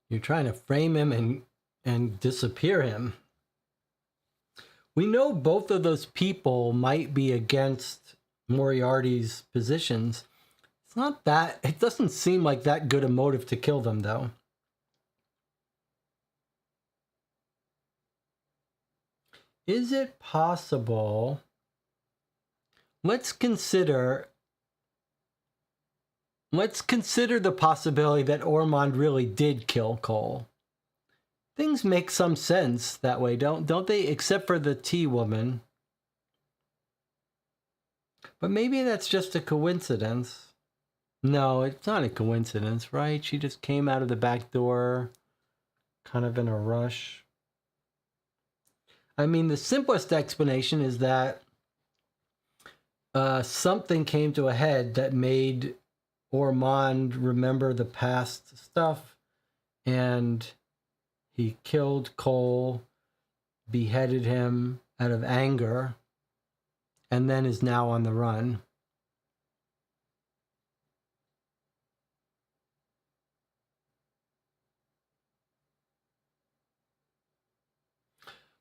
You're trying to frame him and disappear him. We know both of those people might be against Moriarty's positions. It doesn't seem like that good a motive to kill them, though. Is it possible? Let's consider the possibility that Ormond really did kill Cole. Things make some sense that way, don't they? Except for the tea woman. But maybe that's just a coincidence. No, it's not a coincidence, right? She just came out of the back door, kind of in a rush. I mean, the simplest explanation is that something came to a head that made Ormond remember the past stuff, and he killed Cole, beheaded him out of anger, and then is now on the run.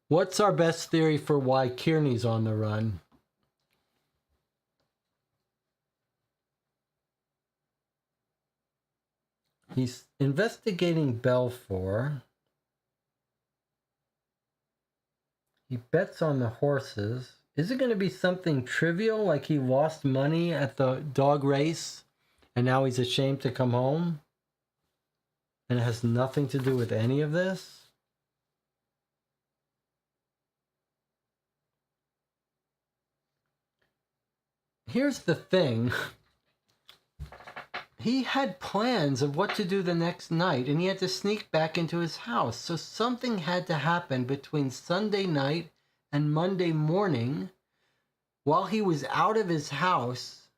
What's our best theory for why Kearney's on the run? He's investigating Belfour. He bets on the horses. Is it going to be something trivial, like he lost money at the dog race and now he's ashamed to come home? And it has nothing to do with any of this? Here's the thing. He had plans of what to do the next night, and he had to sneak back into his house. So something had to happen between Sunday night and Monday morning while he was out of his house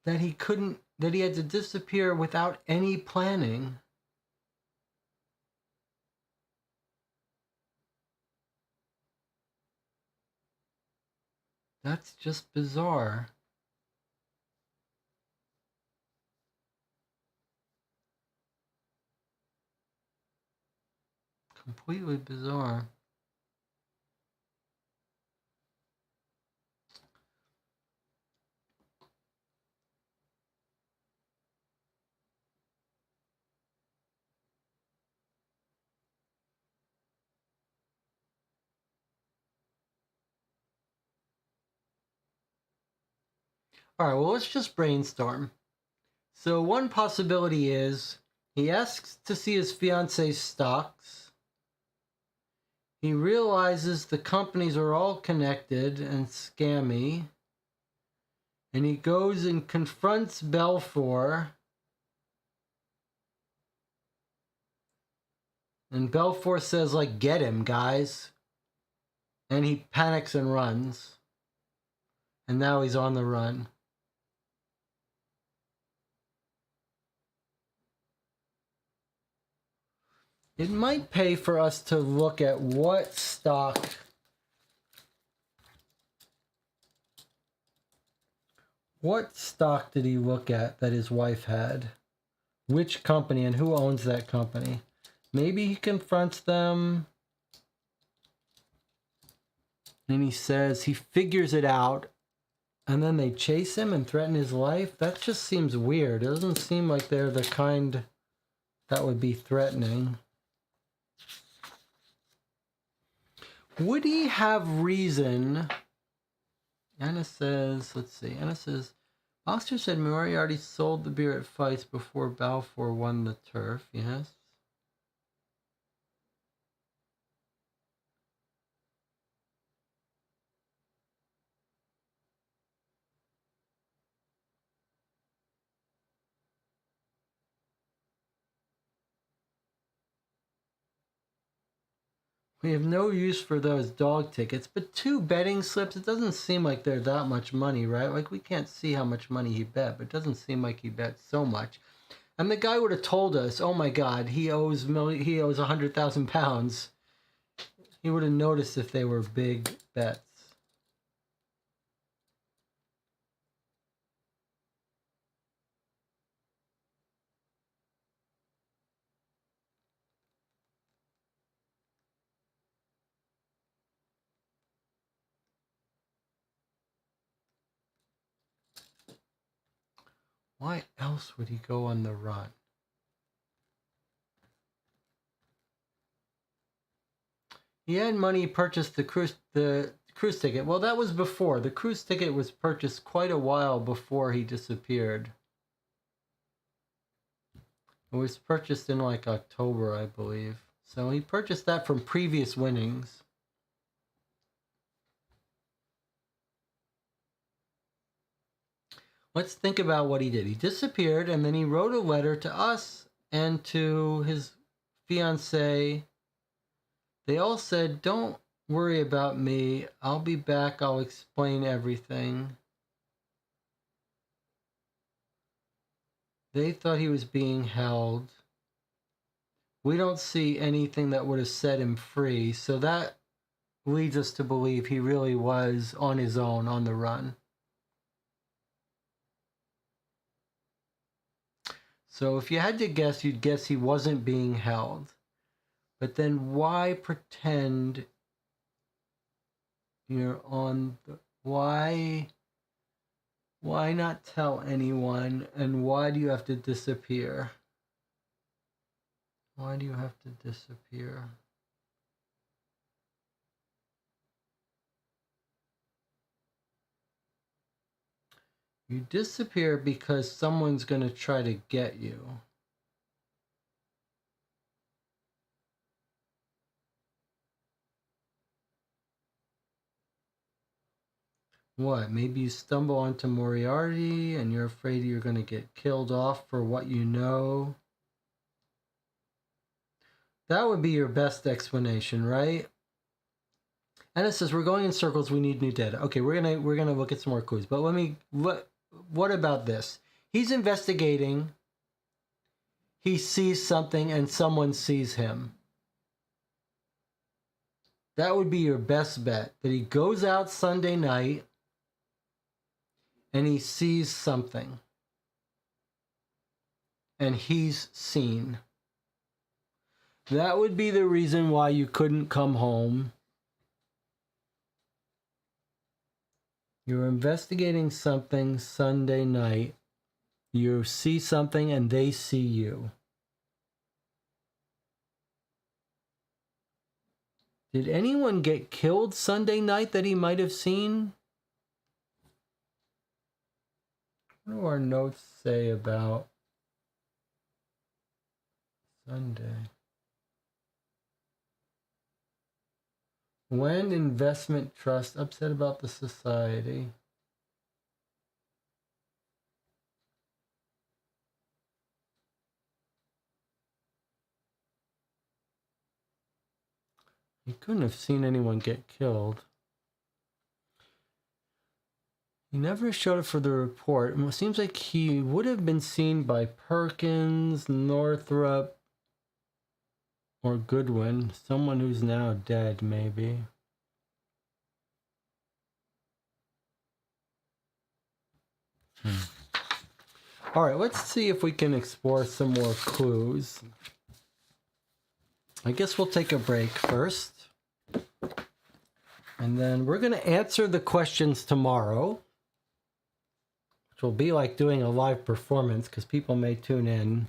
that he had to disappear without any planning. That's just bizarre. Completely bizarre. All right, well, let's just brainstorm. So one possibility is he asks to see his fiance's stocks. He realizes the companies are all connected and scammy. And he goes and confronts Belfour. And Belfour says, like, get him, guys. And he panics and runs. And now he's on the run. It might pay for us to look at what stock did he look at that his wife had? Which company and who owns that company? Maybe he confronts them and he says he figures it out and then they chase him and threaten his life. That just seems weird. It doesn't seem like they're the kind that would be threatening. Would he have reason? Anna says, let's see. Anna says, Oster said Moriarty sold the beer at Feist before Balfour won the turf. Yes. We have no use for those dog tickets, but 2 betting slips, it doesn't seem like they're that much money, right? Like, we can't see how much money he bet, but it doesn't seem like he bet so much. And the guy would have told us, oh my God, he owes £100,000. He would have noticed if they were big bets. Why else would he go on the run? He had money, purchased the cruise ticket. Well, that was before. The cruise ticket was purchased quite a while before he disappeared. It was purchased in like October, I believe. So he purchased that from previous winnings. Let's think about what he did. He disappeared, and then he wrote a letter to us and to his fiancée. They all said, don't worry about me. I'll be back. I'll explain everything. They thought he was being held. We don't see anything that would have set him free. So that leads us to believe he really was on his own, on the run. So if you had to guess, you'd guess he wasn't being held. But then why pretend you're on the... Why not tell anyone? And why do you have to disappear? Why do you have to disappear? You disappear because someone's going to try to get you. What? Maybe you stumble onto Moriarty and you're afraid you're going to get killed off for what you know. That would be your best explanation, right? And it says we're going in circles. We need new data. Okay, we're gonna look at some more clues. But what about this? He's investigating. He sees something, and someone sees him. That would be your best bet. That he goes out Sunday night, and he sees something, and he's seen. That would be the reason why you couldn't come home. You're investigating something Sunday night. You see something and they see you. Did anyone get killed Sunday night that he might have seen? What do our notes say about Sunday? When investment trust upset about the society. He couldn't have seen anyone get killed. He never showed up for the report. It seems like he would have been seen by Perkins, Northrop, or Goodwin. Someone who's now dead, maybe. All right, let's see if we can explore some more clues. I guess we'll take a break first. And then we're going to answer the questions tomorrow, which will be like doing a live performance because people may tune in.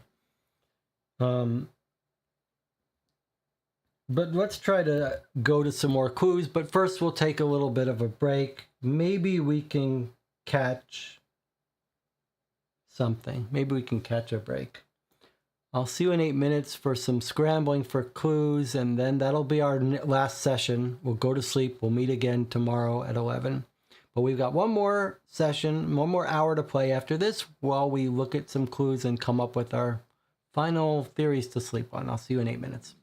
But let's try to go to some more clues. But first, we'll take a little bit of a break. Maybe we can catch something. Maybe we can catch a break. I'll see you in 8 minutes for some scrambling for clues, and then that'll be our last session. We'll go to sleep. We'll meet again tomorrow at 11. But we've got one more session, one more hour to play after this while we look at some clues and come up with our final theories to sleep on. I'll see you in 8 minutes.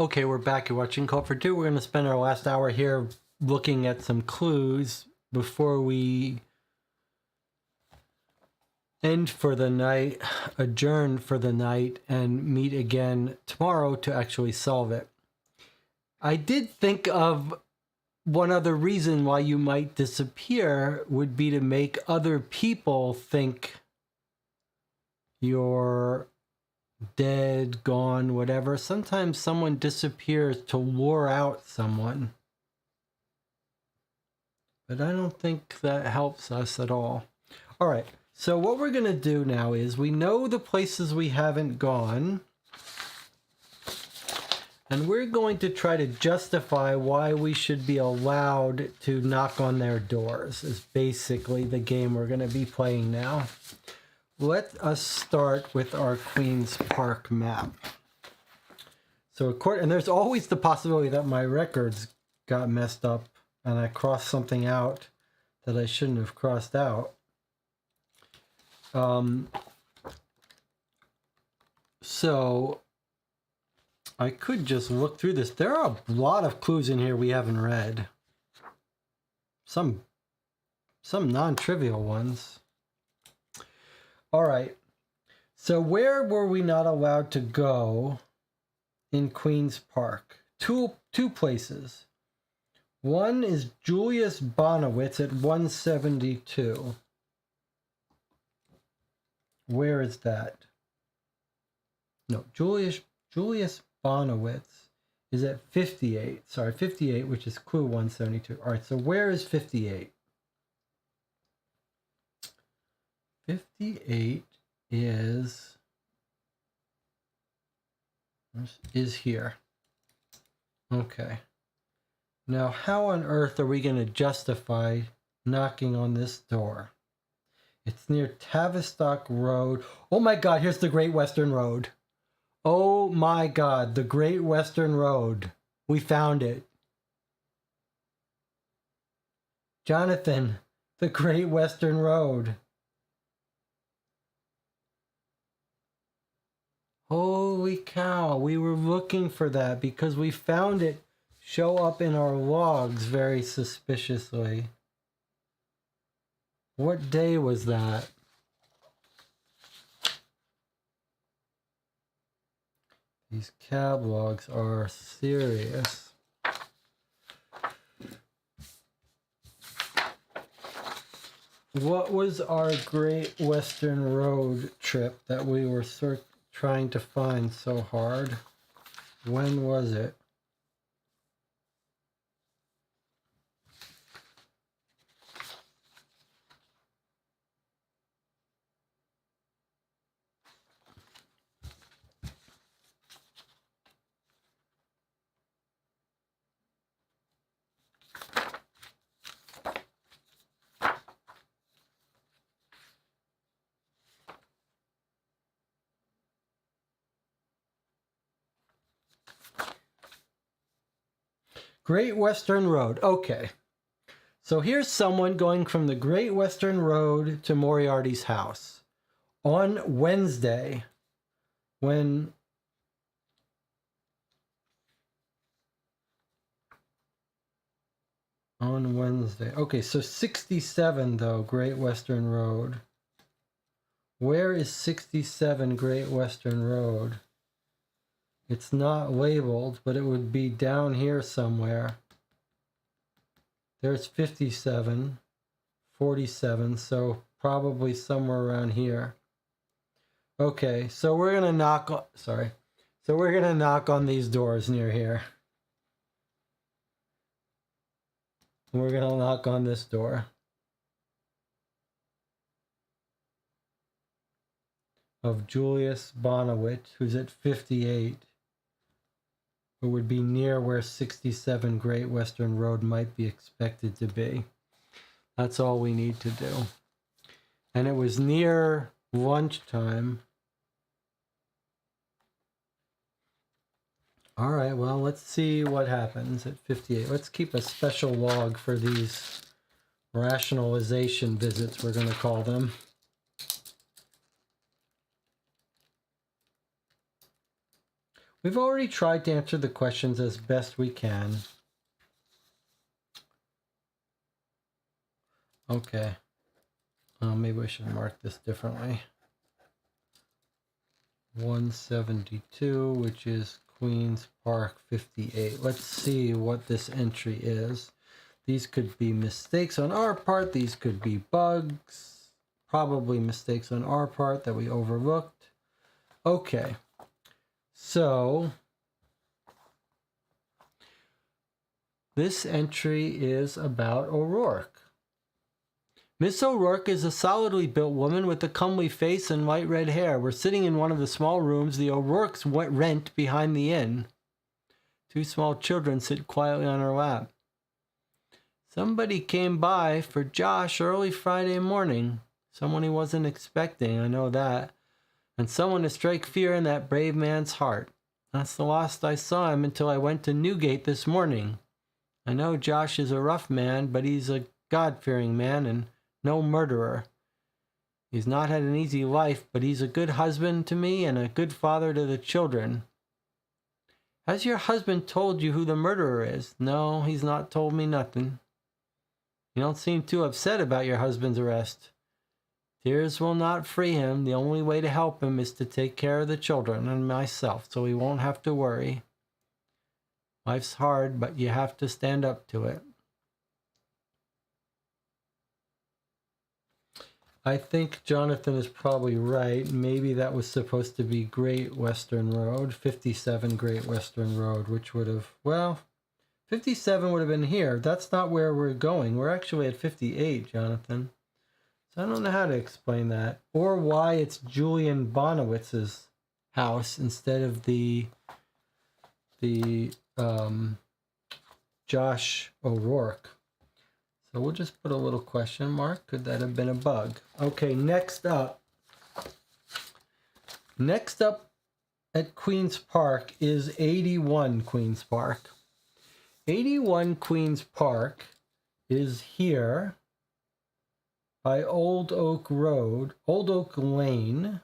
Okay, we're back. You're watching Call for Two. We're going to spend our last hour here looking at some clues before we end for the night, adjourn for the night, and meet again tomorrow to actually solve it. I did think of one other reason why you might disappear would be to make other people think you're dead, gone, whatever. Sometimes someone disappears to lure out someone. But I don't think that helps us at all. All right, so what we're going to do now is we know the places we haven't gone. And we're going to try to justify why we should be allowed to knock on their doors, is basically the game we're going to be playing now. Let us start with our Queen's Park map. So, and there's always the possibility that my records got messed up and I crossed something out that I shouldn't have crossed out. So I could just look through this. There are a lot of clues in here we haven't read. Some non-trivial ones. All right. So where were we not allowed to go in Queen's Park? Two places. One is Julius Bonowitz at 172. Where is that? No, Julius Bonowitz is at 58. Sorry, 58, which is clue 172. All right, so where is 58? 58 is here. Okay. Now, how on earth are we going to justify knocking on this door? It's near Tavistock Road. Oh my God, here's the Great Western Road. Oh my God, the Great Western Road. We found it. Jonathan, the Great Western Road. Holy cow, we were looking for that because we found it show up in our logs very suspiciously. What day was that? These cab logs are serious. What was our Great Western Road trip that we were trying to find so hard? When was it? Great Western Road. Okay. So here's someone going from the Great Western Road to Moriarty's house on Wednesday when on Wednesday. Okay, so 67 though, Great Western Road. Where is 67 Great Western Road? It's not labeled, but it would be down here somewhere. There's 57, 47, so probably somewhere around here. Okay, so we're gonna knock on, So we're gonna knock on these doors near here. We're gonna knock on this door. Of Julius Bonowitz, who's at 58. It would be near where 67 Great Western Road might be expected to be. That's all we need to do. And it was near lunchtime. All right, well, let's see what happens at 58. Let's keep a special log for these rationalization visits, we're going to call them. We've already tried to answer the questions as best we can. Okay. Maybe I should mark this differently. 172, which is Queens Park 58. Let's see what this entry is. These could be mistakes on our part. These could be bugs. Probably mistakes on our part that we overlooked. Okay. So this entry is about O'Rourke. Miss O'Rourke is a solidly built woman with a comely face and light red hair. We're sitting in one of the small rooms the O'Rourkes rent behind the inn. Two small children sit quietly on her lap. Somebody came by for Josh early Friday morning. Someone he wasn't expecting, I know that. And someone to strike fear in that brave man's heart. That's the last I saw him until I went to Newgate this morning. I know Josh is a rough man, but he's a God-fearing man and no murderer. He's not had an easy life, but he's a good husband to me and a good father to the children. Has your husband told you who the murderer is? No, he's not told me nothing. You don't seem too upset about your husband's arrest. Tears will not free him. The only way to help him is to take care of the children and myself, so he won't have to worry. Life's hard, but you have to stand up to it. I think Jonathan is probably right. Maybe that was supposed to be Great Western Road, 57 Great Western Road, which would have, well, 57 would have been here. That's not where we're going. We're actually at 58, Jonathan. So I don't know how to explain that. Or why it's Julian Bonowitz's house instead of the Josh O'Rourke. So we'll just put a little question mark. Could that have been a bug? Okay, next up. Next up at Queen's Park is 81 Queen's Park. 81 Queen's Park is here by Old Oak Road, Old Oak Lane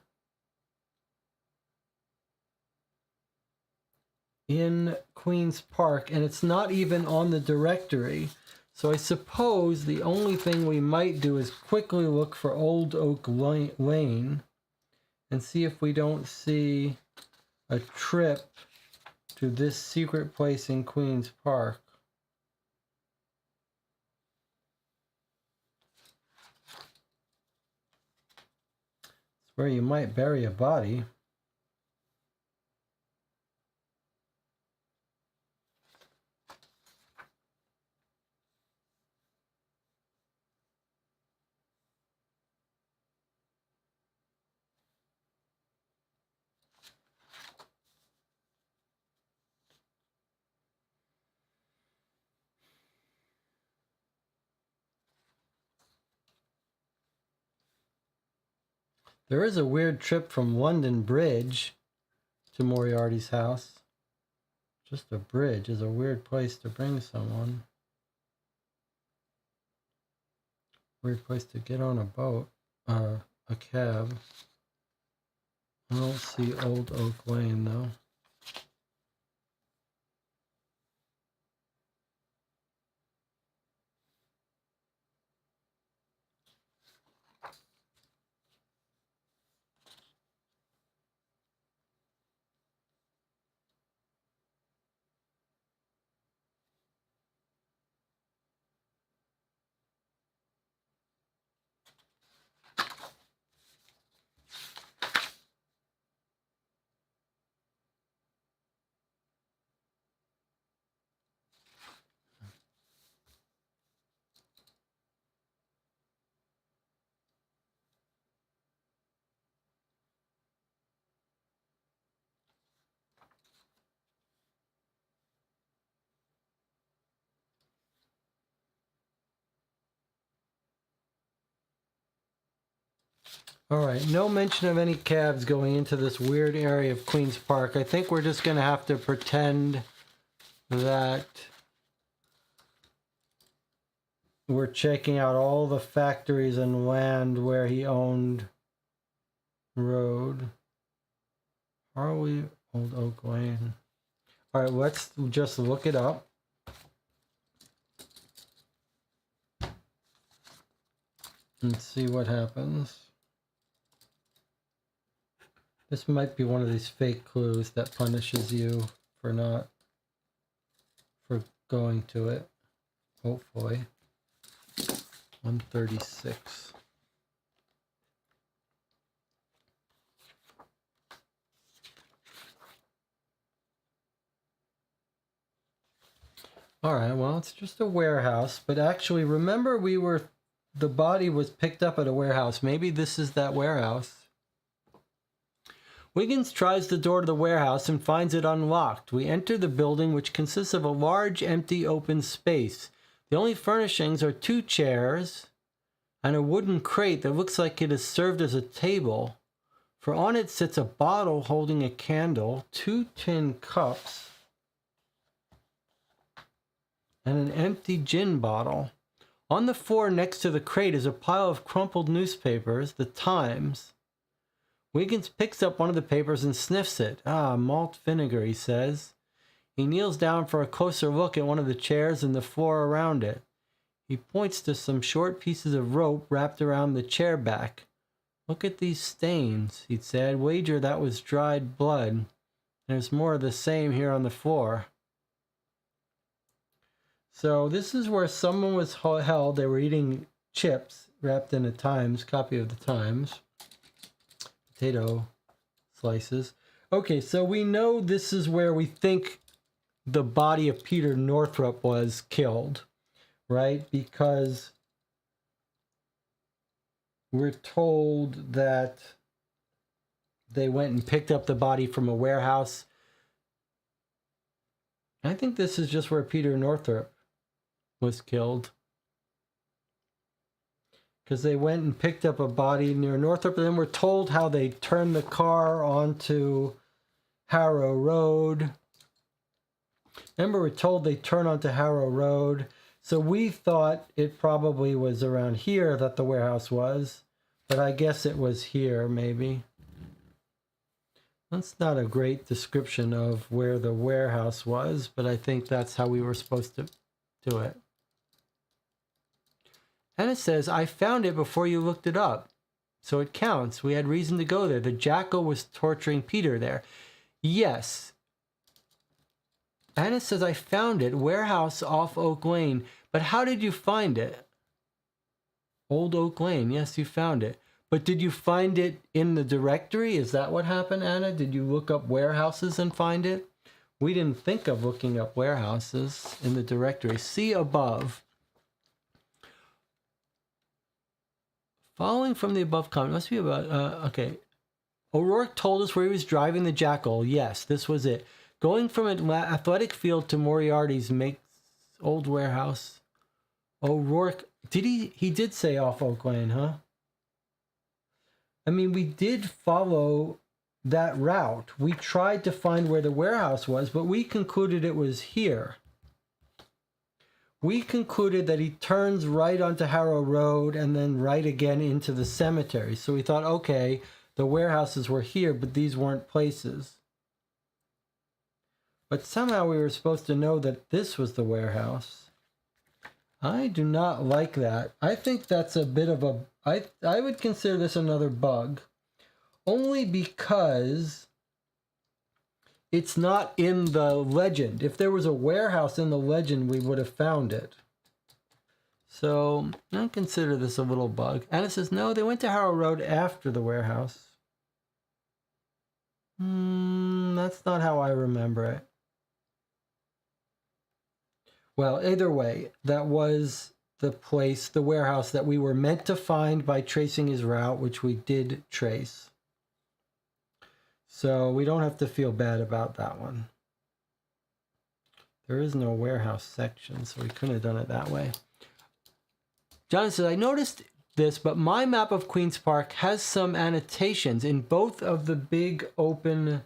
in Queen's Park, and it's not even on the directory. So I suppose the only thing we might do is quickly look for Old Oak Lane and see if we don't see a trip to this secret place in Queen's Park. It's where you might bury a body. There is a weird trip from London Bridge to Moriarty's house. Just a bridge is a weird place to bring someone. Weird place to get on a boat or a cab. I don't see Old Oak Lane though. All right, no mention of any cabs going into this weird area of Queen's Park. I think we're just going to have to pretend that we're checking out all the factories and land where he owned road. Old Oak Lane. All right, let's just look it up. And see what happens. This might be one of these fake clues that punishes you for going to it. Hopefully. 136. All right, well, it's just a warehouse, but actually, remember the body was picked up at a warehouse. Maybe this is that warehouse. Wiggins tries the door to the warehouse and finds it unlocked. We enter the building, which consists of a large, empty, open space. The only furnishings are 2 chairs and a wooden crate that looks like it has served as a table. For on it sits a bottle holding a candle, 2 tin cups, and an empty gin bottle. On the floor next to the crate is a pile of crumpled newspapers, the Times. Wiggins picks up one of the papers and sniffs it. Ah, malt vinegar, he says. He kneels down for a closer look at one of the chairs and the floor around it. He points to some short pieces of rope wrapped around the chair back. Look at these stains, he said. Wager that was dried blood. There's more of the same here on the floor. So this is where someone was held. They were eating chips wrapped in a Times, copy of the Times. Potato slices. Okay, so we know this is where we think the body of Peter Northrop was killed, right? Because we're told that they went and picked up the body from a warehouse. I think this is just where Peter Northrop was killed. Because they went and picked up a body near Northrop, and then we're told how they turned the car onto Harrow Road. Remember, we're told they turned onto Harrow Road. So we thought it probably was around here that the warehouse was, but I guess it was here, maybe. That's not a great description of where the warehouse was, but I think that's how we were supposed to do it. And it says, I found it before you looked it up. So it counts. We had reason to go there. The jackal was torturing Peter there. Yes. And it says, I found it. Warehouse off Oak Lane. But how did you find it? Old Oak Lane. Yes, you found it. But did you find it in the directory? Is that what happened, Anna? Did you look up warehouses and find it? We didn't think of looking up warehouses in the directory. See above. Following from the above comment, must be about, okay. O'Rourke told us where he was driving the jackal. Yes, this was it. Going from an athletic field to Moriarty's makes old warehouse. O'Rourke, he did say off Oak Lane, huh? I mean, we did follow that route. We tried to find where the warehouse was, but we concluded it was here. We concluded that he turns right onto Harrow Road and then right again into the cemetery. So we thought, okay, the warehouses were here, but these weren't places. But somehow we were supposed to know that this was the warehouse. I do not like that. I think that's a bit of a... I would consider this another bug. Only because it's not in the legend. If there was a warehouse in the legend, we would have found it. So I consider this a little bug. And it says, no, they went to Harrow Road after the warehouse. That's not how I remember it. Well, either way, that was the place, the warehouse that we were meant to find by tracing his route, which we did trace. So we don't have to feel bad about that one. There is no warehouse section, so we couldn't have done it that way. John says, I noticed this, but my map of Queen's Park has some annotations in both of the big open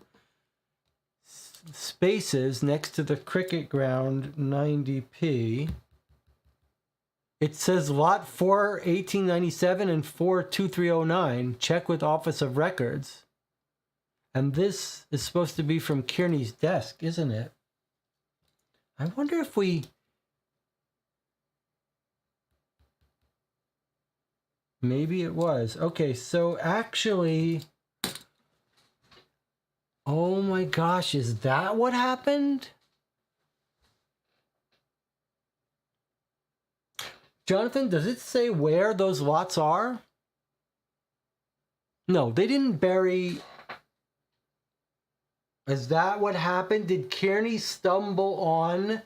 spaces next to the cricket ground 90p. It says lot 4 1897 and 4 2309. Check with Office of Records. And this is supposed to be from Kearney's desk, isn't it? I wonder if we... Maybe it was. Okay, so actually... Oh my gosh, is that what happened? Jonathan, does it say where those lots are? No, they didn't bury... Is that what happened? Did Kearney stumble on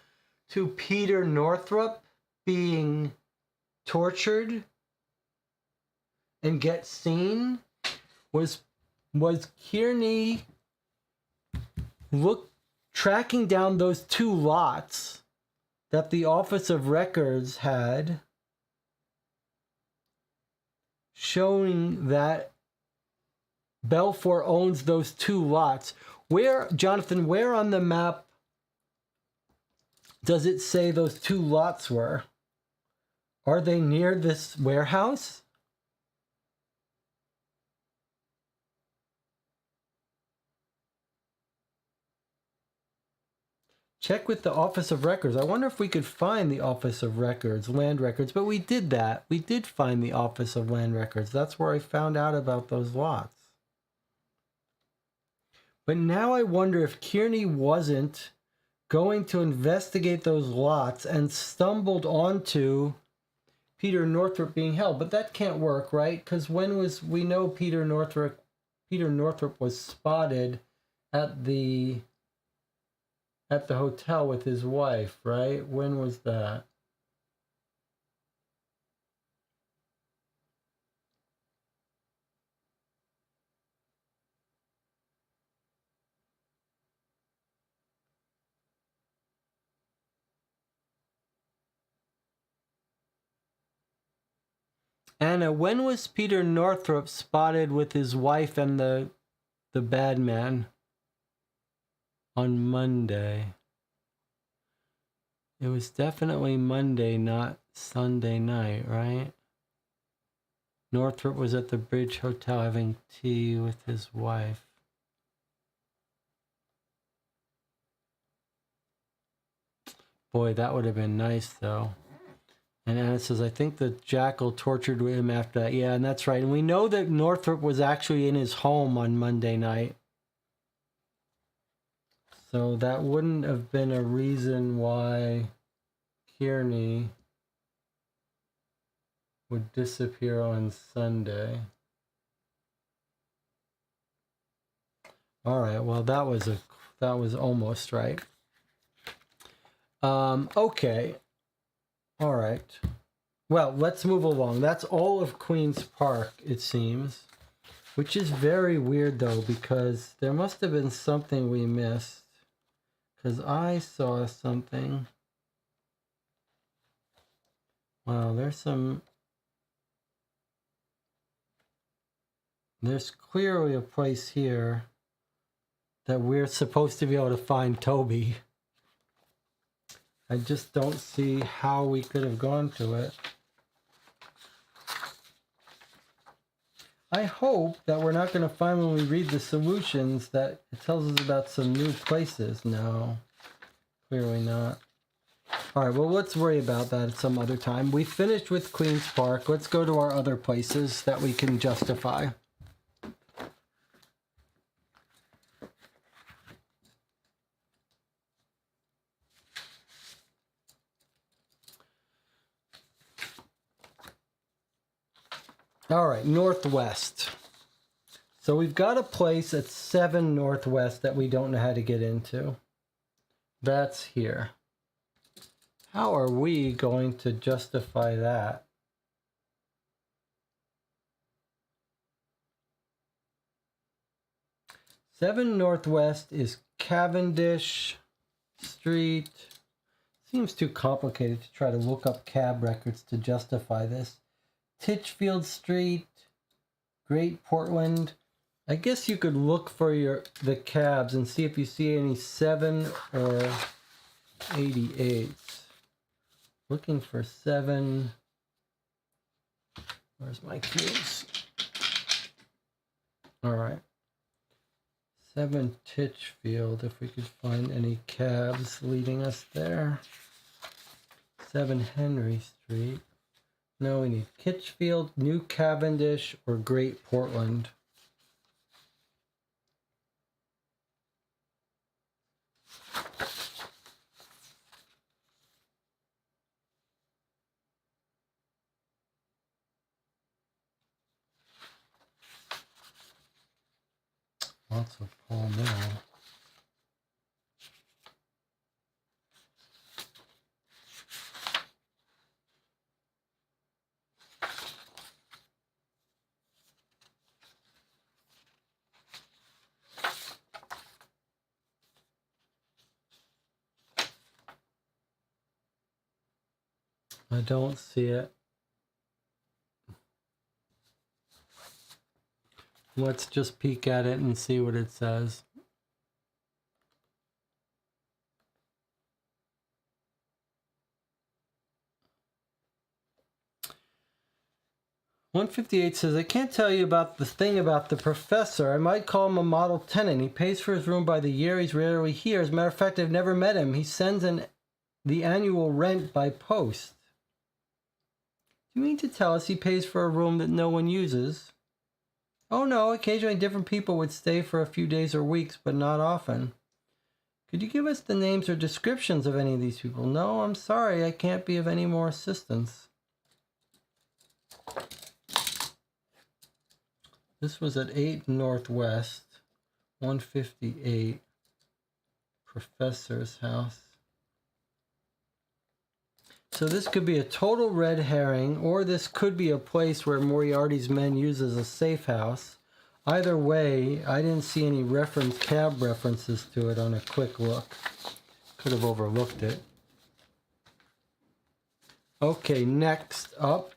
to Peter Northrop being tortured and get seen? Was Kearney tracking down those 2 lots that the Office of Records had, showing that Belfour owns those 2 lots? Where, Jonathan, where on the map does it say those 2 lots were? Are they near this warehouse? Check with the Office of Records. I wonder if we could find the Office of Records, Land Records, but we did that. We did find the Office of Land Records. That's where I found out about those lots. But now I wonder if Kearney wasn't going to investigate those lots and stumbled onto Peter Northrop being held. But that can't work, right? Because we know Peter Northrop was spotted at the hotel with his wife, right? When was that? Anna, when was Peter Northrop spotted with his wife and the bad man? On Monday. It was definitely Monday, not Sunday night, right? Northrop was at the Bridge Hotel having tea with his wife. Boy, that would have been nice, though. And Anna says, I think the jackal tortured him after that. Yeah, and that's right. And we know that Northrop was actually in his home on Monday night. So that wouldn't have been a reason why Kearney would disappear on Sunday. All right, well, that was almost right. Okay. All right. Well, let's move along. That's all of Queen's Park, it seems, which is very weird, though, because there must have been something we missed, because I saw something. Wow, there's clearly a place here that we're supposed to be able to find Toby. I just don't see how we could have gone to it. I hope that we're not going to find, when we read the solutions, that it tells us about some new places. No, clearly not. All right, well, let's worry about that at some other time. We finished with Queen's Park. Let's go to our other places that we can justify. All right, Northwest. So we've got a place at 7 Northwest that we don't know how to get into. That's here. How are we going to justify that? Seven Northwest is Cavendish Street. Seems too complicated to try to look up cab records to justify this. Titchfield Street, Great Portland. I guess you could look for the cabs and see if you see any 7 or 88s. Looking for 7. Where's my keys? All right. 7 Titchfield, if we could find any cabs leading us there. 7 Henry Street. No, we need Kitchfield, New Cavendish, or Great Portland. Lots of Paul Mill. I don't see it. Let's just peek at it and see what it says. $158 says, I can't tell you about the thing about the professor. I might call him a model tenant. He pays for his room by the year. He's rarely here. As a matter of fact, I've never met him. He sends the annual rent by post. Do you mean to tell us he pays for a room that no one uses? Oh no, occasionally different people would stay for a few days or weeks, but not often. Could you give us the names or descriptions of any of these people? No, I'm sorry, I can't be of any more assistance. This was at 8 Northwest, 158, Professor's house. So this could be a total red herring, or this could be a place where Moriarty's men use as a safe house. Either way, I didn't see any cab references to it on a quick look. Could have overlooked it. Okay, next up.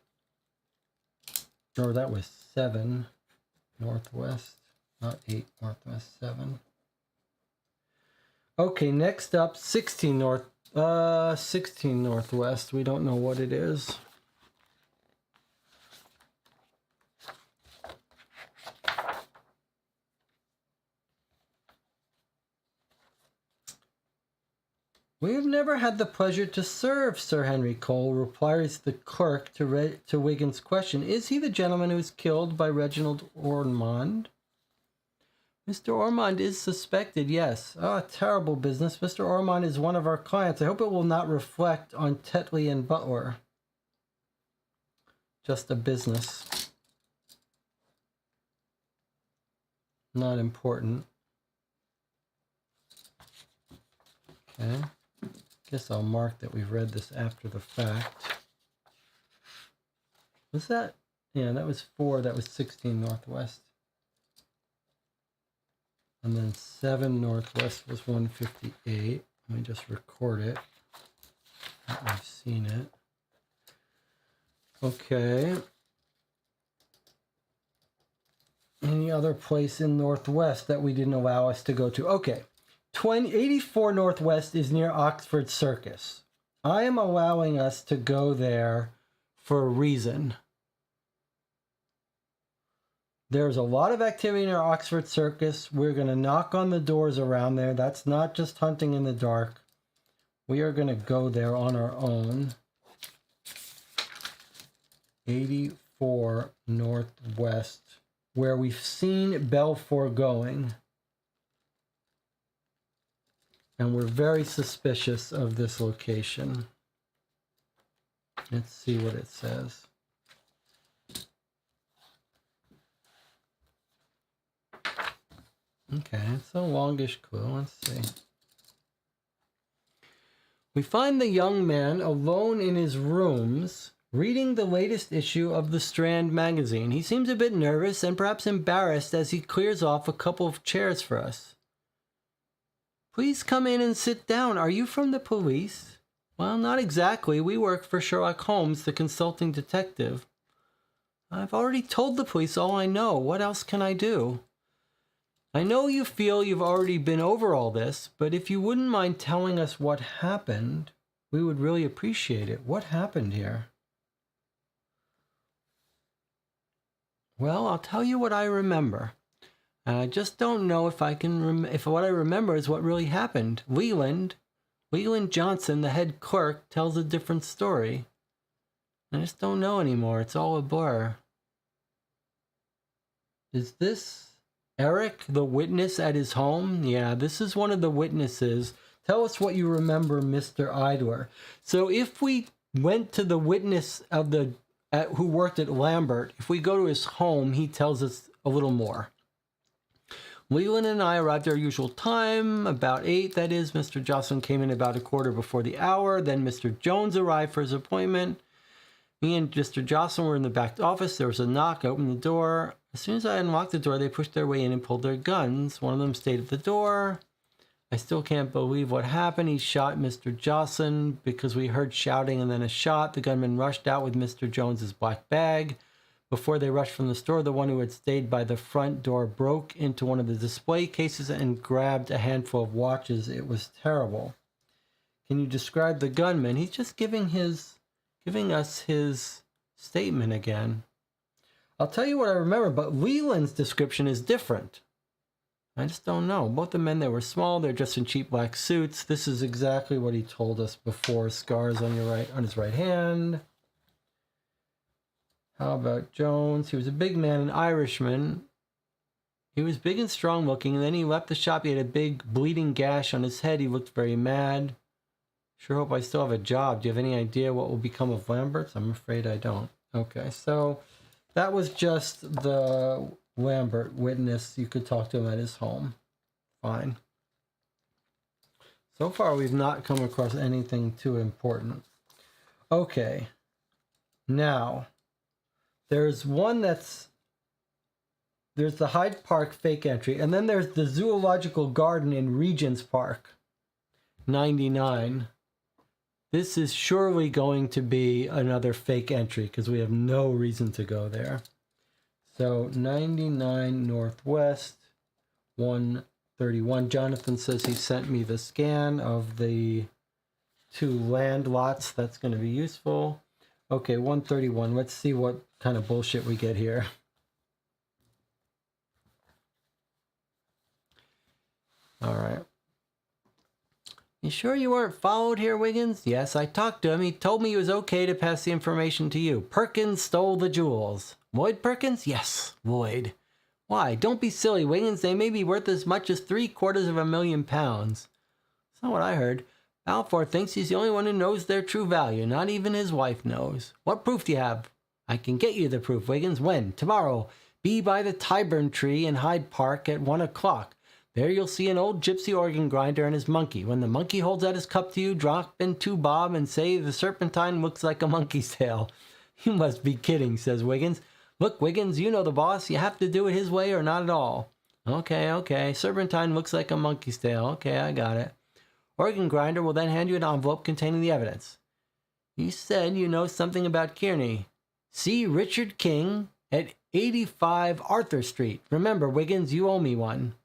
Oh, that was 7 Northwest, not 8 Northwest, 7. Okay, next up, 16 Northwest. We don't know what it is. We have never had the pleasure to serve, Sir Henry Cole, replies the clerk to Wiggins' question. Is he the gentleman who was killed by Reginald Ormond? Mr. Ormond is suspected, yes. Ah, terrible business. Mr. Ormond is one of our clients. I hope it will not reflect on Tetley and Butler. Just a business. Not important. Okay. Guess I'll mark that we've read this after the fact. Was that? Yeah, that was 4. That was 16 Northwest. And then 7 Northwest was 158. Let me just record it. I've seen it. Okay. Any other place in Northwest that we didn't allow us to go to? Okay. 84 Northwest is near Oxford Circus. I am allowing us to go there for a reason. There's a lot of activity near Oxford Circus. We're going to knock on the doors around there. That's not just hunting in the dark. We are going to go there on our own. 84 Northwest, where we've seen Belfour going. And we're very suspicious of this location. Let's see what it says. Okay, it's a longish clue. Let's see. We find the young man alone in his rooms, reading the latest issue of the Strand magazine. He seems a bit nervous and perhaps embarrassed as he clears off a couple of chairs for us. Please come in and sit down. Are you from the police? Well, not exactly. We work for Sherlock Holmes, the consulting detective. I've already told the police all I know. What else can I do? I know you feel you've already been over all this, but if you wouldn't mind telling us what happened, we would really appreciate it. What happened here? Well, I'll tell you what I remember. I just don't know if I can, if what I remember is what really happened. Leland Johnson, the head clerk, tells a different story. I just don't know anymore. It's all a blur. Is this Eric, the witness at his home? Yeah, this is one of the witnesses. Tell us what you remember, Mr. Idler. So if we went to the witness of who worked at Lambert, if we go to his home, he tells us a little more. Leland and I arrived at our usual time, about 8, that is. Mr. Jocelyn came in about a quarter before the hour. Then Mr. Jones arrived for his appointment. Me and Mr. Jocelyn were in the back office. There was a knock. I opened the door. As soon as I unlocked the door, they pushed their way in and pulled their guns. One of them stayed at the door. I still can't believe what happened. He shot Mr. Jocelyn because we heard shouting and then a shot. The gunman rushed out with Mr. Jones's black bag. Before they rushed from the store, the one who had stayed by the front door broke into one of the display cases and grabbed a handful of watches. It was terrible. Can you describe the gunman? He's just giving us his statement again. I'll tell you what I remember, but Leland's description is different. I just don't know. Both the men, they were small. They're dressed in cheap black suits. This is exactly what he told us before. Scars on his right hand. How about Jones? He was a big man, an Irishman. He was big and strong looking, and then he left the shop. He had a big bleeding gash on his head. He looked very mad. Sure hope I still have a job. Do you have any idea what will become of Lambert's? I'm afraid I don't. Okay, so that was just the Lambert witness. You could talk to him at his home. Fine. So far, we've not come across anything too important. Okay. Now, there's the Hyde Park fake entry, and then there's the Zoological Garden in Regent's Park, 99. This is surely going to be another fake entry because we have no reason to go there. So 99 Northwest, 131. Jonathan says he sent me the scan of the 2 land lots. That's going to be useful. Okay, 131. Let's see what kind of bullshit we get here. All right. You sure you weren't followed here, Wiggins? Yes, I talked to him. He told me it was okay to pass the information to you. Perkins stole the jewels. Lloyd Perkins? Yes, Lloyd. Why? Don't be silly, Wiggins. They may be worth as much as £750,000. That's not what I heard. Balfour thinks he's the only one who knows their true value. Not even his wife knows. What proof do you have? I can get you the proof, Wiggins. When? Tomorrow. Be by the Tyburn tree in Hyde Park at 1 o'clock. There you'll see an old gypsy organ grinder and his monkey. When the monkey holds out his cup to you, drop in 2 bob and say the serpentine looks like a monkey's tail. You must be kidding, says Wiggins. Look, Wiggins, you know the boss. You have to do it his way or not at all. Okay. Serpentine looks like a monkey's tail. Okay, I got it. Organ grinder will then hand you an envelope containing the evidence. You said you know something about Kearney. See Richard King at 85 Arthur Street. Remember, Wiggins, you owe me one.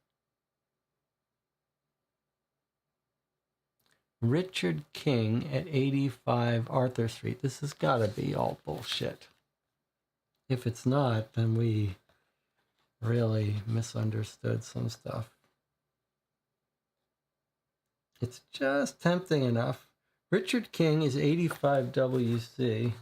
Richard King at 85 Arthur Street. This has got to be all bullshit. If it's not, then we really misunderstood some stuff. It's just tempting enough. Richard King is 85 WC.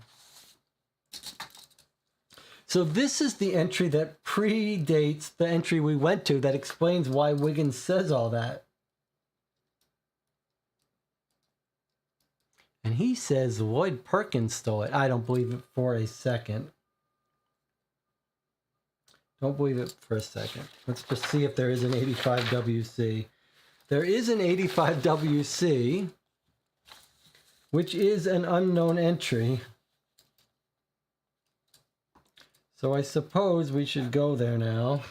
So this is the entry that predates the entry we went to that explains why Wiggins says all that. And he says Lloyd Perkins stole it. I don't believe it for a second. Don't believe it for a second. Let's just see if there is an 85 WC. There is an 85 WC, which is an unknown entry. So I suppose we should go there now.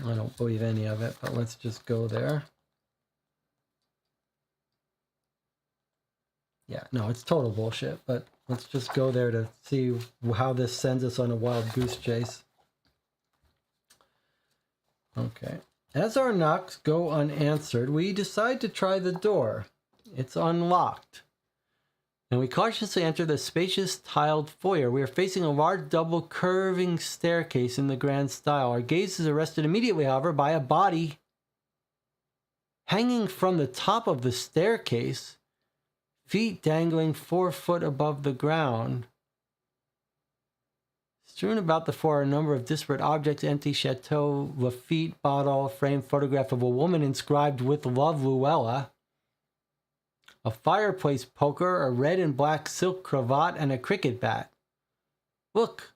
I don't believe any of it, but let's just go there. Yeah, no, it's total bullshit, but let's just go there to see how this sends us on a wild goose chase. Okay. As our knocks go unanswered, we decide to try the door. It's unlocked. and we cautiously enter the spacious tiled foyer. We are facing a large double curving staircase in the grand style. Our gaze is arrested immediately, however, by a body hanging from the top of the staircase, feet dangling 4 foot above the ground. Strewn about the floor are a number of disparate objects: empty Chateau Lafite bottle, framed photograph of a woman inscribed with Love Luella, a fireplace poker, a red and black silk cravat, and a cricket bat. Look,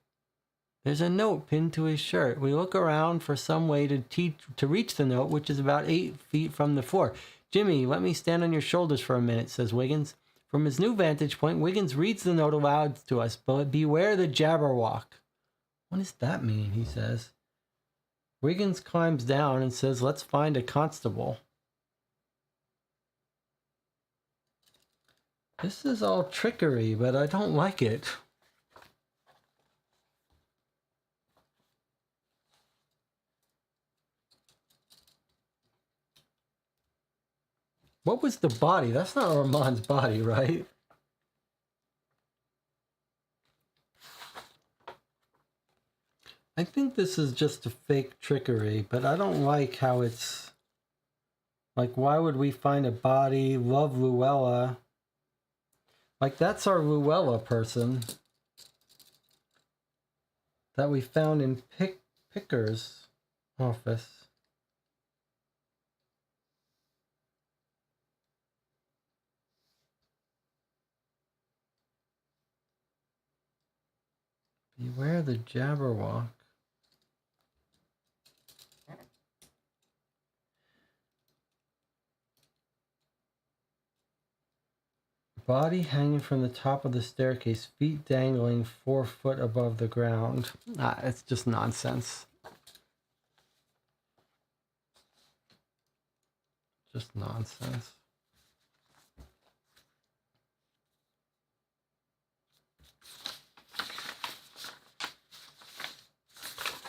there's a note pinned to his shirt. We look around for some way to reach the note, which is about 8 feet from the floor. Jimmy, let me stand on your shoulders for a minute, says Wiggins. From his new vantage point, Wiggins reads the note aloud to us. But beware the Jabberwock. What does that mean, he says. Wiggins climbs down and says, let's find a constable. This is all trickery, but I don't like it. What was the body? That's not Armand's body, right? I think this is just a fake trickery, but I don't like how it's... Like, why would we find a body? Love Luella. Like, that's our Luella person that we found in Picker's office. Beware the Jabberwock. Body hanging from the top of the staircase, feet dangling 4 foot above the ground. It's just nonsense. Just nonsense.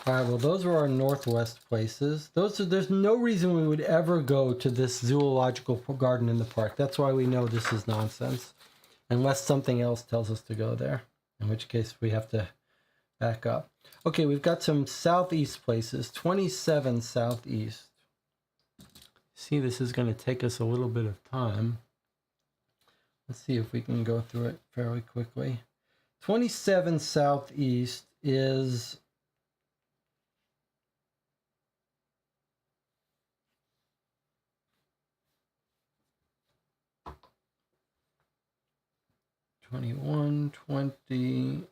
All right, well, those were our northwest places. There's no reason we would ever go to this zoological garden in the park. That's why we know this is nonsense. Unless something else tells us to go there, in which case we have to back up. Okay, we've got some southeast places. 27 southeast. See, this is going to take us a little bit of time. Let's see if we can go through it fairly quickly. 27 southeast is... '21, 20,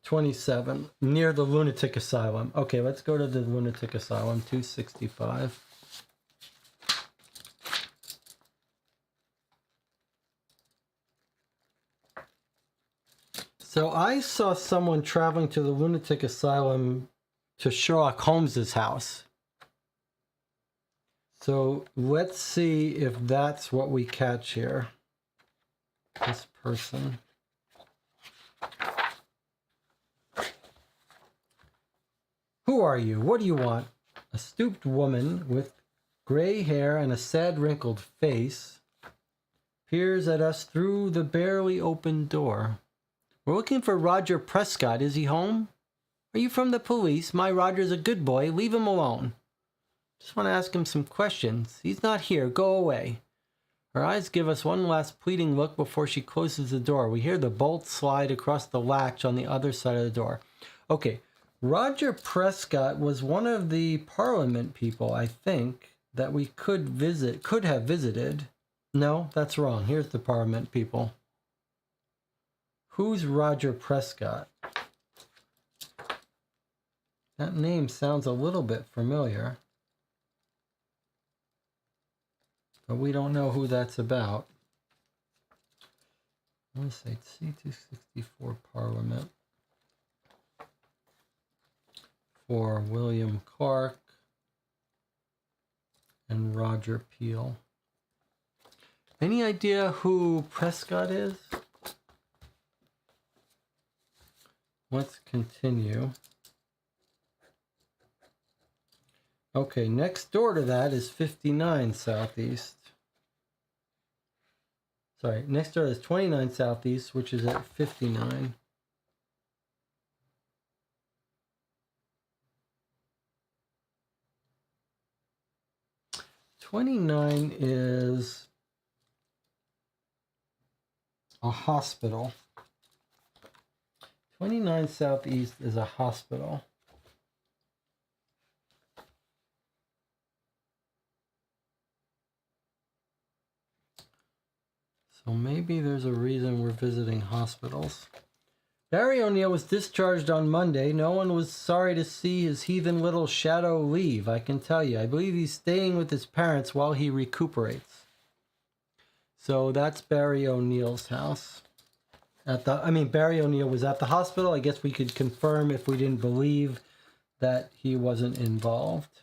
27, near the lunatic asylum. Okay, let's go to the lunatic asylum, 265. So I saw someone traveling to the lunatic asylum to Sherlock Holmes's house. So let's see if that's what we catch here. This person. Who are you? What do you want? A stooped woman with gray hair and a sad wrinkled face peers at us through the barely opened door. We're looking for Roger Prescott. Is he home? Are you from the police? My Roger's a good boy. Leave him alone. Just want to ask him some questions. He's not here. Go away. Her eyes give us one last pleading look before she closes the door. We hear the bolt slide across the latch on the other side of the door. Okay, Roger Prescott was one of the Parliament people, I think, that we could have visited. No, that's wrong. Here's the Parliament people. Who's Roger Prescott? That name sounds a little bit familiar. But we don't know who that's about. I want to say C264 Parliament for William Clark and Roger Peel. Any idea who Prescott is? Let's continue. Okay, next door to that is 59 southeast. Sorry, next door is 29 Southeast, which is at 59. '29 is a hospital. 29 Southeast is a hospital. So maybe there's a reason we're visiting hospitals. Barry O'Neill was discharged on Monday. No one was sorry to see his heathen little shadow leave, I can tell you. I believe he's staying with his parents while he recuperates. So that's Barry O'Neill's house. Barry O'Neill was at the hospital. I guess we could confirm if we didn't believe that he wasn't involved.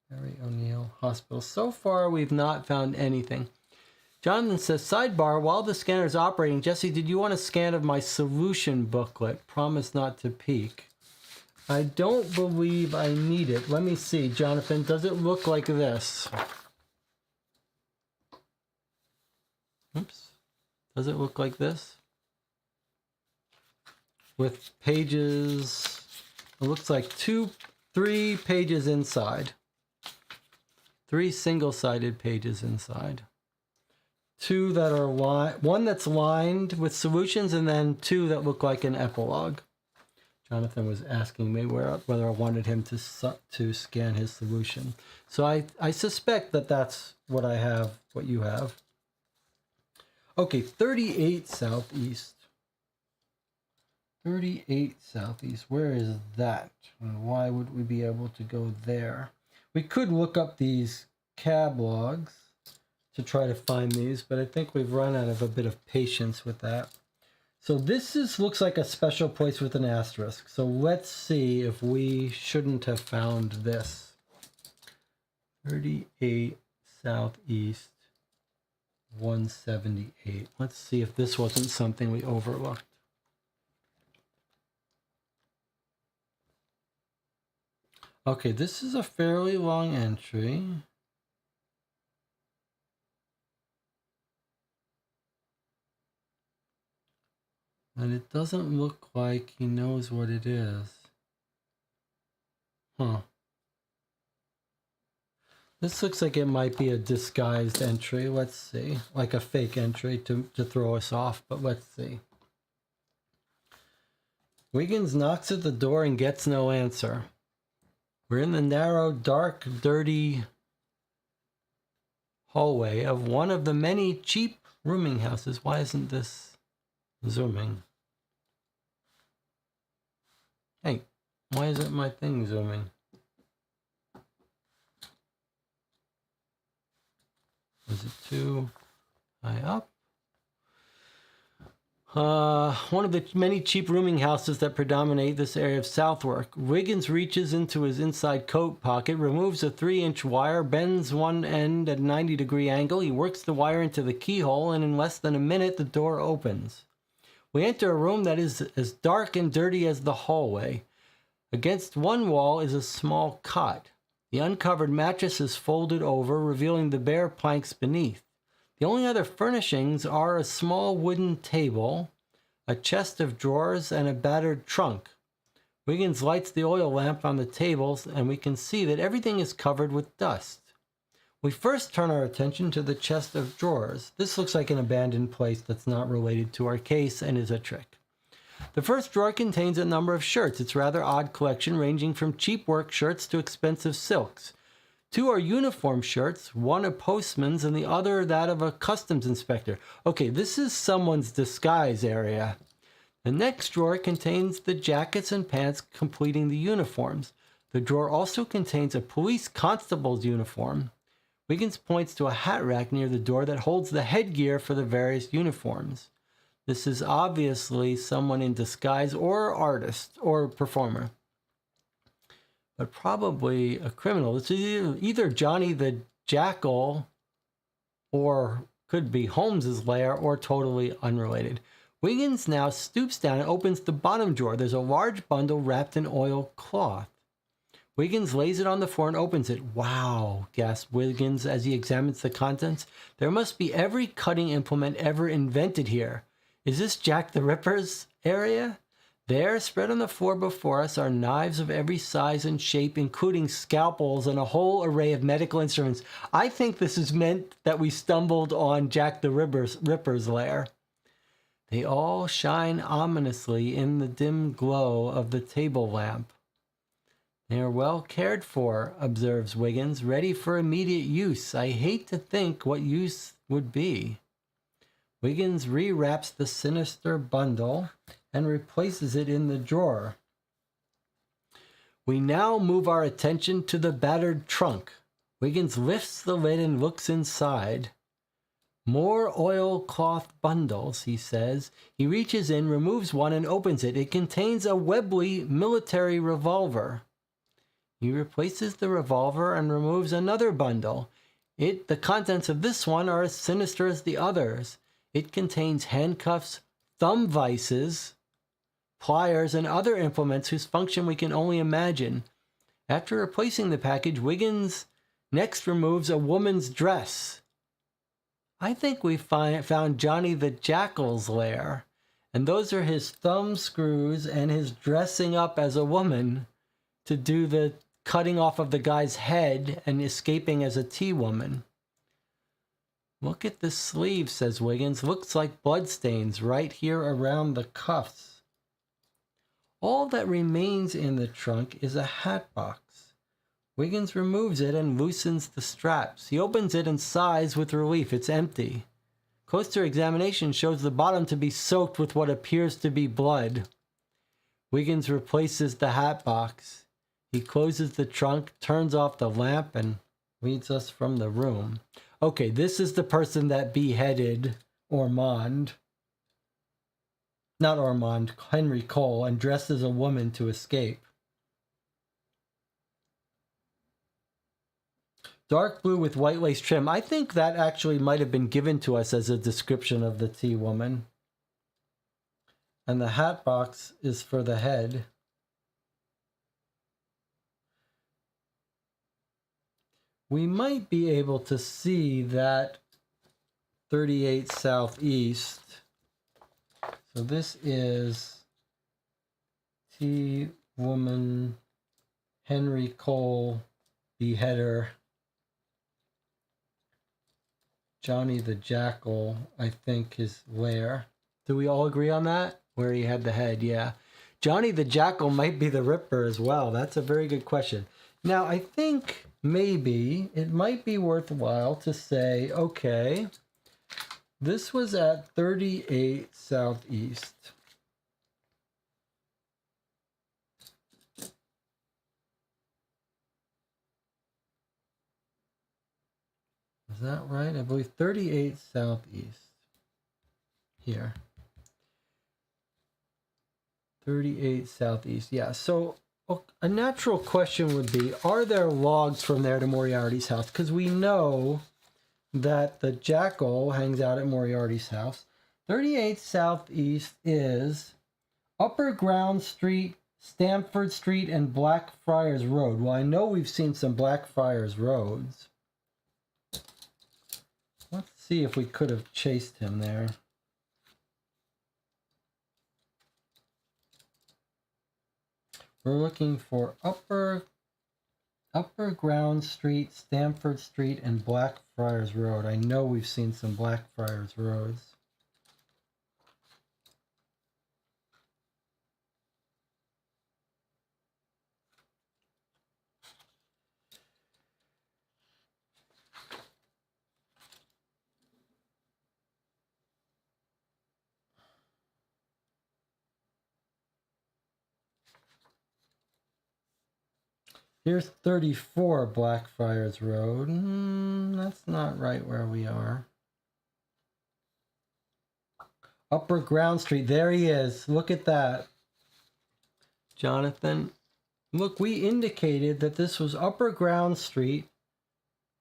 Barry O'Neill Hospital. So far, we've not found anything. Jonathan says, sidebar, while the scanner is operating, Jesse, did you want a scan of my solution booklet? Promise not to peek. I don't believe I need it. Let me see, Jonathan. Does it look like this? Oops. Does it look like this? With pages, it looks like 3 pages inside. 3 single-sided pages inside. 2 that are one that's lined with solutions, and then 2 that look like an epilogue. Jonathan was asking me whether I wanted him to scan his solution. So I suspect that that's what I have, what you have. Okay, 38 Southeast. 38 Southeast. Where is that? And why would we be able to go there? We could look up these cab logs to try to find these, but I think we've run out of a bit of patience with that. So this looks like a special place with an asterisk. So let's see if we shouldn't have found this. 38 Southeast 178. Let's see if this wasn't something we overlooked. Okay, this is a fairly long entry. And it doesn't look like he knows what it is. Huh. This looks like it might be a disguised entry. Let's see. Like a fake entry to throw us off, but let's see. Wiggins knocks at the door and gets no answer. We're in the narrow, dark, dirty hallway of one of the many cheap rooming houses. Why isn't this zooming? Hey, why isn't my thing zooming? Is it too high up? One of the many cheap rooming houses that predominate this area of Southwark. Wiggins reaches into his inside coat pocket, removes a 3-inch wire, bends one end at a 90-degree angle. He works the wire into the keyhole, and in less than a minute, the door opens. We enter a room that is as dark and dirty as the hallway. Against one wall is a small cot. The uncovered mattress is folded over, revealing the bare planks beneath. The only other furnishings are a small wooden table, a chest of drawers, and a battered trunk. Wiggins lights the oil lamp on the tables, and we can see that everything is covered with dust. We first turn our attention to the chest of drawers. This looks like an abandoned place that's not related to our case and is a trick. The first drawer contains a number of shirts. It's a rather odd collection, ranging from cheap work shirts to expensive silks. 2 are uniform shirts, one a postman's and the other that of a customs inspector. Okay, this is someone's disguise area. The next drawer contains the jackets and pants completing the uniforms. The drawer also contains a police constable's uniform. Wiggins points to a hat rack near the door that holds the headgear for the various uniforms. This is obviously someone in disguise or artist or performer. But probably a criminal. It's either Johnny the Jackal or could be Holmes's lair or totally unrelated. Wiggins now stoops down and opens the bottom drawer. There's a large bundle wrapped in oil cloth. Wiggins lays it on the floor and opens it. Wow, gasped Wiggins as he examines the contents. There must be every cutting implement ever invented here. Is this Jack the Ripper's area? There, spread on the floor before us, are knives of every size and shape, including scalpels and a whole array of medical instruments. I think this is meant that we stumbled on Jack the Ripper's lair. They all shine ominously in the dim glow of the table lamp. They are well cared for, observes Wiggins, ready for immediate use. I hate to think what use would be. Wiggins rewraps the sinister bundle and replaces it in the drawer. We now move our attention to the battered trunk. Wiggins lifts the lid and looks inside. More oilcloth bundles, he says. He reaches in, removes one, and opens it. It contains a Webley military revolver. He replaces the revolver and removes another bundle. The contents of this one are as sinister as the others. It contains handcuffs, thumb vices, pliers, and other implements whose function we can only imagine. After replacing the package, Wiggins next removes a woman's dress. I think we found Johnny the Jackal's lair, and those are his thumb screws and his dressing up as a woman to do the cutting off of the guy's head and escaping as a tea woman. Look at the sleeve, says Wiggins. Looks like bloodstains right here around the cuffs. All that remains in the trunk is a hat box. Wiggins removes it and loosens the straps. He opens it and sighs with relief. It's empty. Closer examination shows the bottom to be soaked with what appears to be blood. Wiggins replaces the hat box. He closes the trunk, turns off the lamp, and leads us from the room. Okay, this is the person that beheaded Ormond. Not Ormond, Henry Cole, and dressed as a woman to escape. Dark blue with white lace trim. I think that actually might have been given to us as a description of the tea woman. And the hat box is for the head. We might be able to see that 38 Southeast. So this is tea woman, Henry Cole, beheader, Johnny the Jackal, I think his lair. Do we all agree on that? Where he had the head, yeah. Johnny the Jackal might be the Ripper as well. That's a very good question. Now, I think maybe it might be worthwhile to say, okay, this was at 38 Southeast. Is that right? I believe 38 Southeast. Here. 38 Southeast. Yeah, so a natural question would be, are there logs from there to Moriarty's house? Because we know that the Jackal hangs out at Moriarty's house. 38 Southeast is Upper Ground Street, Stamford Street, and Blackfriars Road. Well, I know we've seen some Blackfriars Roads. Let's see if we could have chased him there. We're looking for Upper Ground Street, Stamford Street, and Blackfriars Road. I know we've seen some Blackfriars Roads. Here's 34 Blackfriars Road. That's not right where we are. Upper Ground Street. There he is. Look at that. Jonathan. Look, we indicated that this was Upper Ground Street.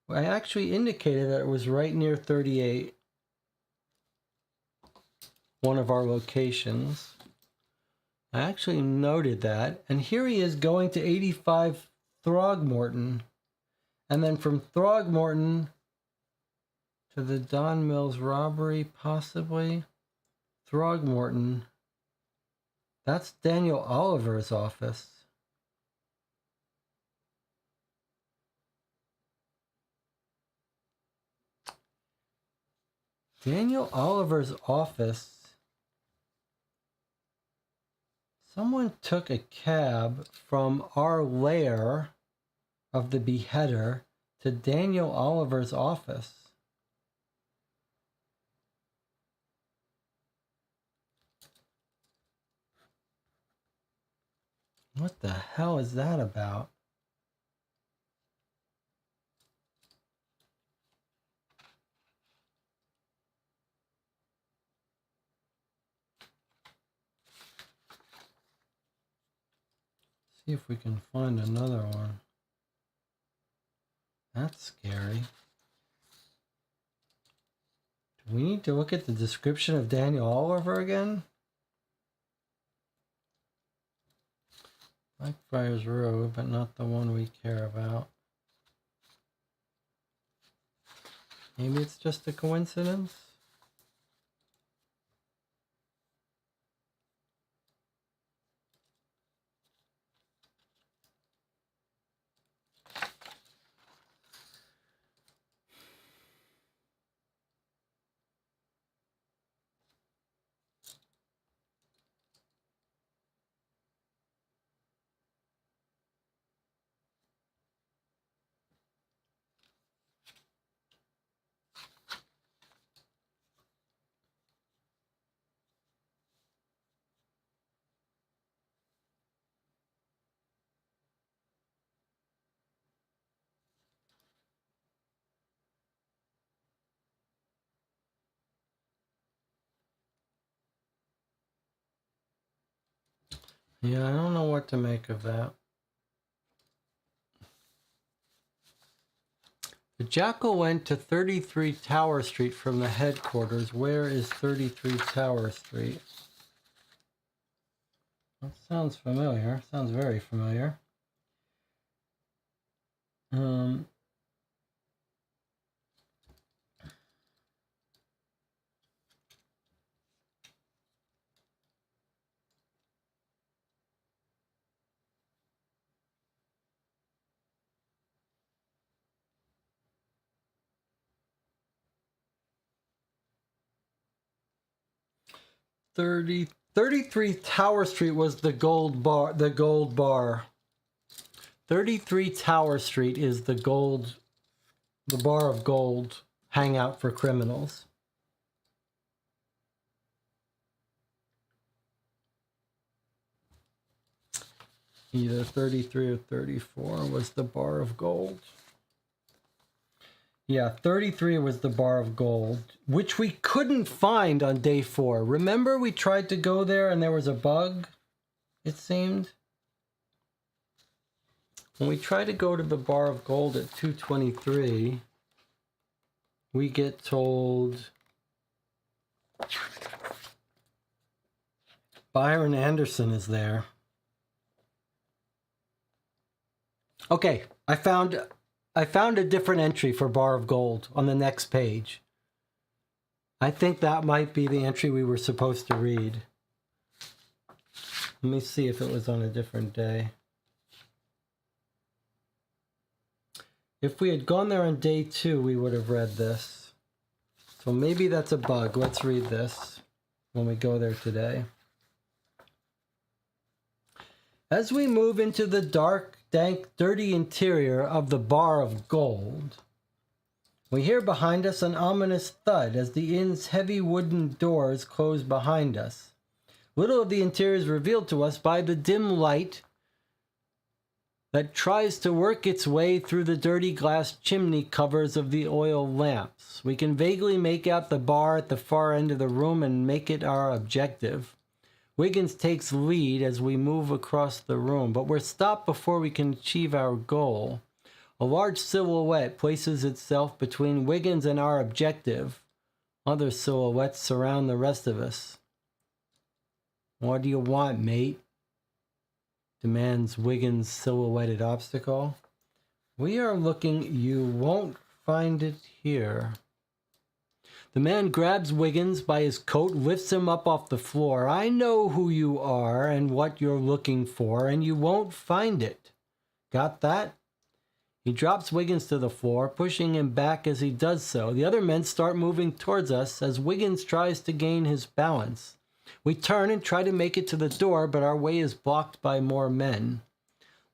I actually indicated that it was right near 38. One of our locations. I actually noted that. And here he is going to 85 Throgmorton. And then from Throgmorton to the Don Mills robbery, possibly. Throgmorton. That's Daniel Oliver's office. Daniel Oliver's office. Someone took a cab from our lair of the beheader to Daniel Oliver's office. What the hell is that about? See if we can find another one. That's scary. Do we need to look at the description of Daniel Oliver again? Blackfriars Road, but not the one we care about. Maybe it's just a coincidence? Yeah, I don't know what to make of that. The Jackal went to 33 Tower Street from the headquarters. Where is 33 Tower Street? That sounds familiar. Sounds very familiar. 33 Tower Street was the gold bar. 33 Tower Street is the bar of gold hangout for criminals. Either 33 or 34 was the bar of gold. Yeah, 33 was the bar of gold, which we couldn't find on day 4. Remember we tried to go there and there was a bug, it seemed? When we try to go to the bar of gold at 223, we get told Byron Anderson is there. Okay, I found a different entry for Bar of Gold on the next page. I think that might be the entry we were supposed to read. Let me see if it was on a different day. If we had gone there on day 2, we would have read this. So maybe that's a bug. Let's read this when we go there today. As we move into the dark, dank, dirty interior of the Bar of Gold, we hear behind us an ominous thud as the inn's heavy wooden doors close behind us. Little of the interior is revealed to us by the dim light that tries to work its way through the dirty glass chimney covers of the oil lamps. We can vaguely make out the bar at the far end of the room and make it our objective. Wiggins takes lead as we move across the room, but we're stopped before we can achieve our goal. A large silhouette places itself between Wiggins and our objective. Other silhouettes surround the rest of us. What do you want, mate? demands Wiggins' silhouetted obstacle. We are looking. You won't find it here. The man grabs Wiggins by his coat, lifts him up off the floor. I know who you are and what you're looking for, and you won't find it. Got that? He drops Wiggins to the floor, pushing him back as he does so. The other men start moving towards us as Wiggins tries to gain his balance. We turn and try to make it to the door, but our way is blocked by more men.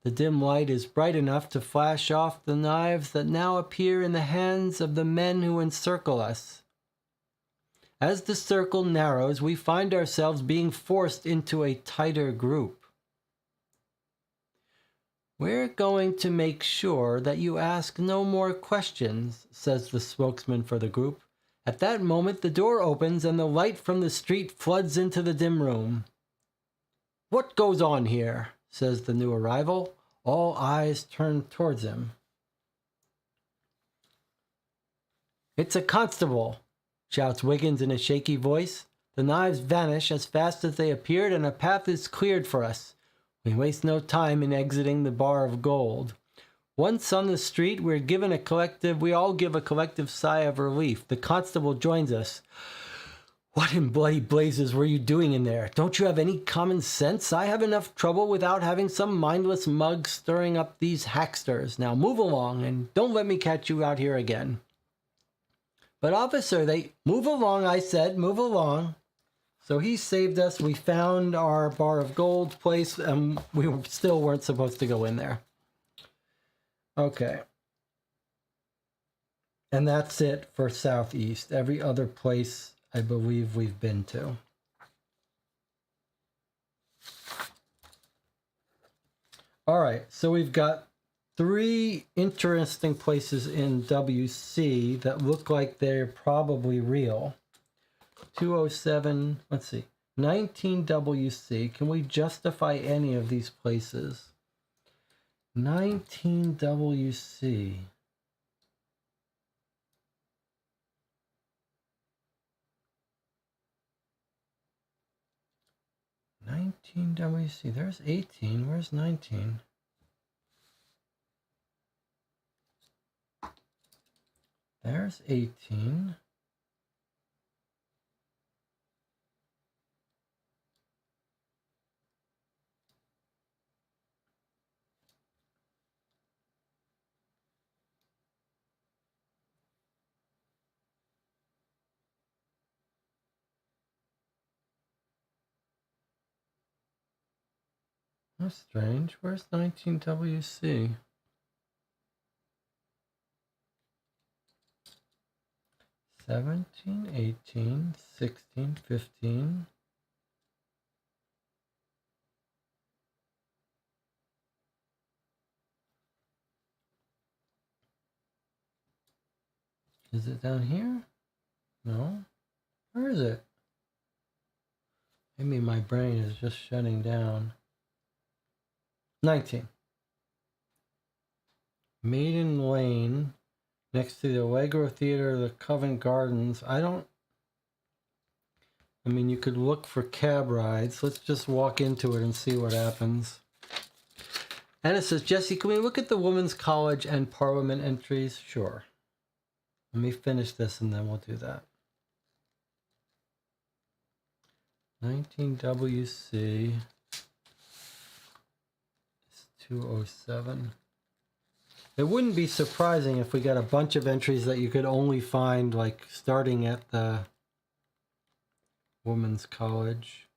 The dim light is bright enough to flash off the knives that now appear in the hands of the men who encircle us. As the circle narrows, we find ourselves being forced into a tighter group. We're going to make sure that you ask no more questions, says the spokesman for the group. At that moment, the door opens and the light from the street floods into the dim room. What goes on here? Says the new arrival. All eyes turn towards him. It's a constable, shouts Wiggins in a shaky voice. The knives vanish as fast as they appeared and a path is cleared for us. We waste no time in exiting the bar of gold. Once on the street, we all give a collective sigh of relief. The constable joins us. What in bloody blazes were you doing in there? Don't you have any common sense? I have enough trouble without having some mindless mug stirring up these hacksters. Now move along and don't let me catch you out here again. But officer, move along, I said, move along. So he saved us. We found our bar of gold place and we still weren't supposed to go in there. Okay. And that's it for Southeast. Every other place I believe we've been to. All right, so we've got 3 interesting places in WC that look like they're probably real. 207, let's see, 19 WC. Can we justify any of these places? 19 WC. WC. There's 18. Where's 19? There's 18. That's strange. Where's 19 WC? 17, 18, 16, 15. Is it down here? No. Where is it? Maybe my brain is just shutting down. 19. Maiden Lane, next to the Allegro Theater, the Covent Gardens. I mean, you could look for cab rides. Let's just walk into it and see what happens. Anna says, Jesse, can we look at the Women's College and Parliament entries? Sure. Let me finish this and then we'll do that. 19 WC. 207. It wouldn't be surprising if we got a bunch of entries that you could only find like starting at the Women's College.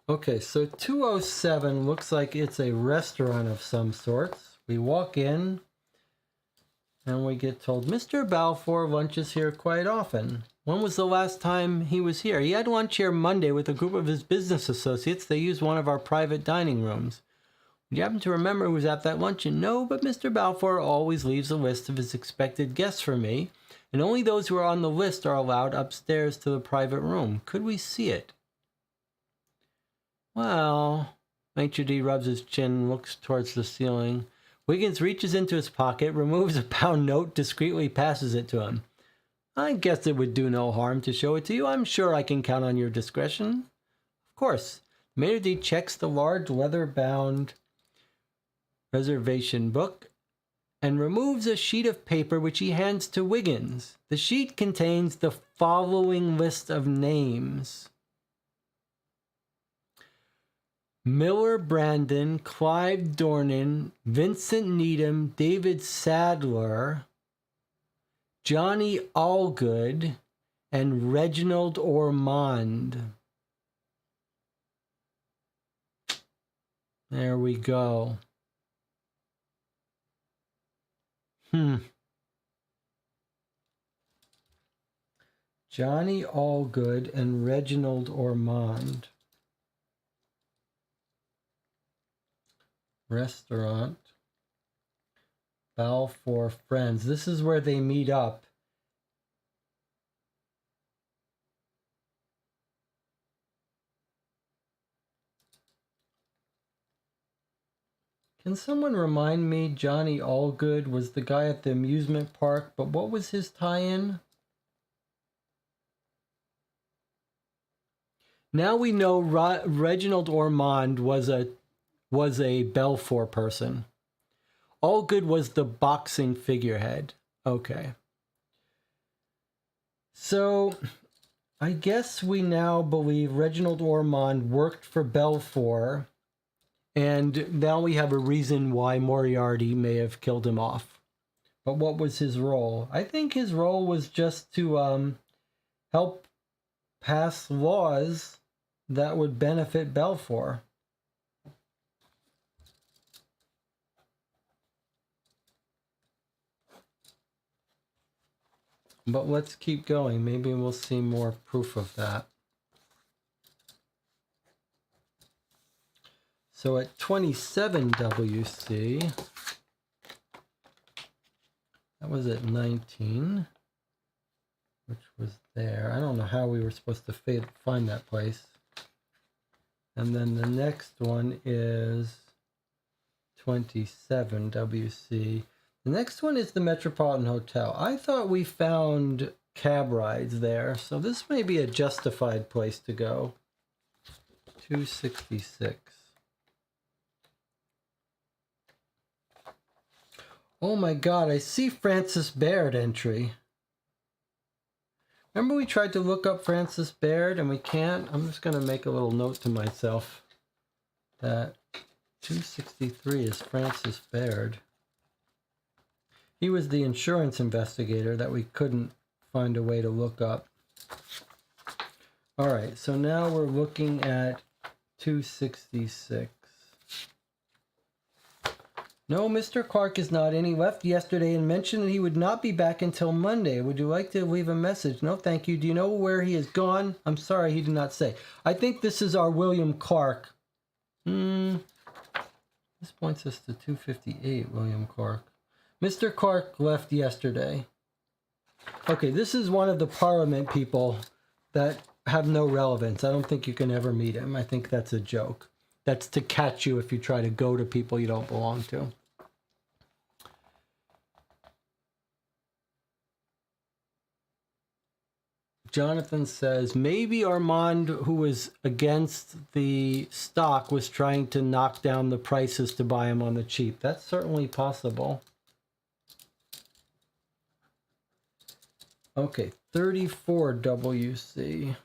Okay, so 207 looks like it's a restaurant of some sorts. We walk in and we get told, Mr. Balfour lunches here quite often. When was the last time he was here? He had lunch here Monday with a group of his business associates. They used one of our private dining rooms. Would you happen to remember who was at that luncheon? No, but Mr. Balfour always leaves a list of his expected guests for me, and only those who are on the list are allowed upstairs to the private room. Could we see it? Well, Maitre D rubs his chin and looks towards the ceiling. Wiggins reaches into his pocket, removes a pound note, discreetly passes it to him. I guess it would do no harm to show it to you. I'm sure I can count on your discretion. Of course. Maitre d' checks the large leather-bound reservation book and removes a sheet of paper which he hands to Wiggins. The sheet contains the following list of names: Miller Brandon, Clive Dornan, Vincent Needham, David Sadler, Johnny Allgood, and Reginald Ormond. There we go. Johnny Allgood and Reginald Ormond. Restaurant. Balfour Friends. This is where they meet up. Can someone remind me? Johnny Allgood was the guy at the amusement park, but what was his tie-in? Now we know Reginald Ormond was a Belfour person. Allgood was the boxing figurehead. Okay. So I guess we now believe Reginald Ormond worked for Belfour, and now we have a reason why Moriarty may have killed him off. But what was his role? I think his role was just to help pass laws that would benefit Belfour. But let's keep going. Maybe we'll see more proof of that. So at 27 WC, that was at 19, which was there. I don't know how we were supposed to find that place. And then the next one is 27 WC. The next one is the Metropolitan Hotel. I thought we found cab rides there, so this may be a justified place to go. 266. Oh my God, I see Francis Baird entry. Remember we tried to look up Francis Baird and we can't? I'm just going to make a little note to myself that 263 is Francis Baird. He was the insurance investigator that we couldn't find a way to look up. All right, so now we're looking at 266. No, Mr. Clark is not in. He left yesterday and mentioned that he would not be back until Monday. Would you like to leave a message? No, thank you. Do you know where he has gone? I'm sorry, he did not say. I think this is our William Clark. This points us to 258, William Clark. Mr. Clark left yesterday. Okay, this is one of the Parliament people that have no relevance. I don't think you can ever meet him. I think that's a joke. That's to catch you if you try to go to people you don't belong to. Jonathan says, maybe Armand, who was against the stock, was trying to knock down the prices to buy him on the cheap. That's certainly possible. Okay, 34 WC.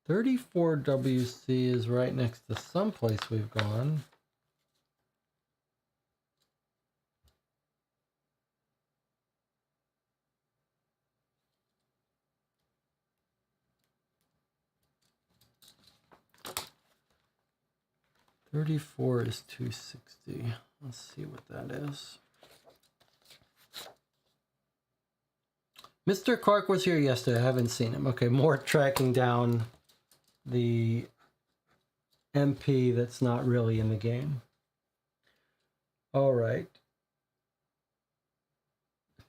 WC is right next to someplace we've gone. $34 is 260. Let's see what that is. Mr. Clark was here yesterday. I haven't seen him. Okay, more tracking down the MP that's not really in the game. All right.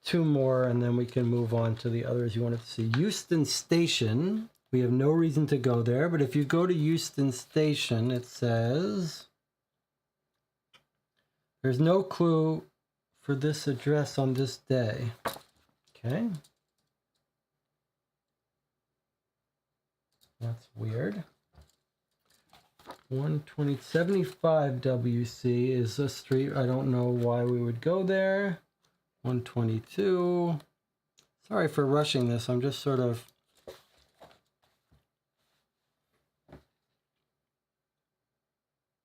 Two more, and then we can move on to the others you wanted to see. Euston Station. We have no reason to go there, but if you go to Euston Station, it says There's no clue for this address on this day. Okay. That's weird. 12075 WC is a street. I don't know why we would go there. 122. Sorry for rushing this. I'm just sort of...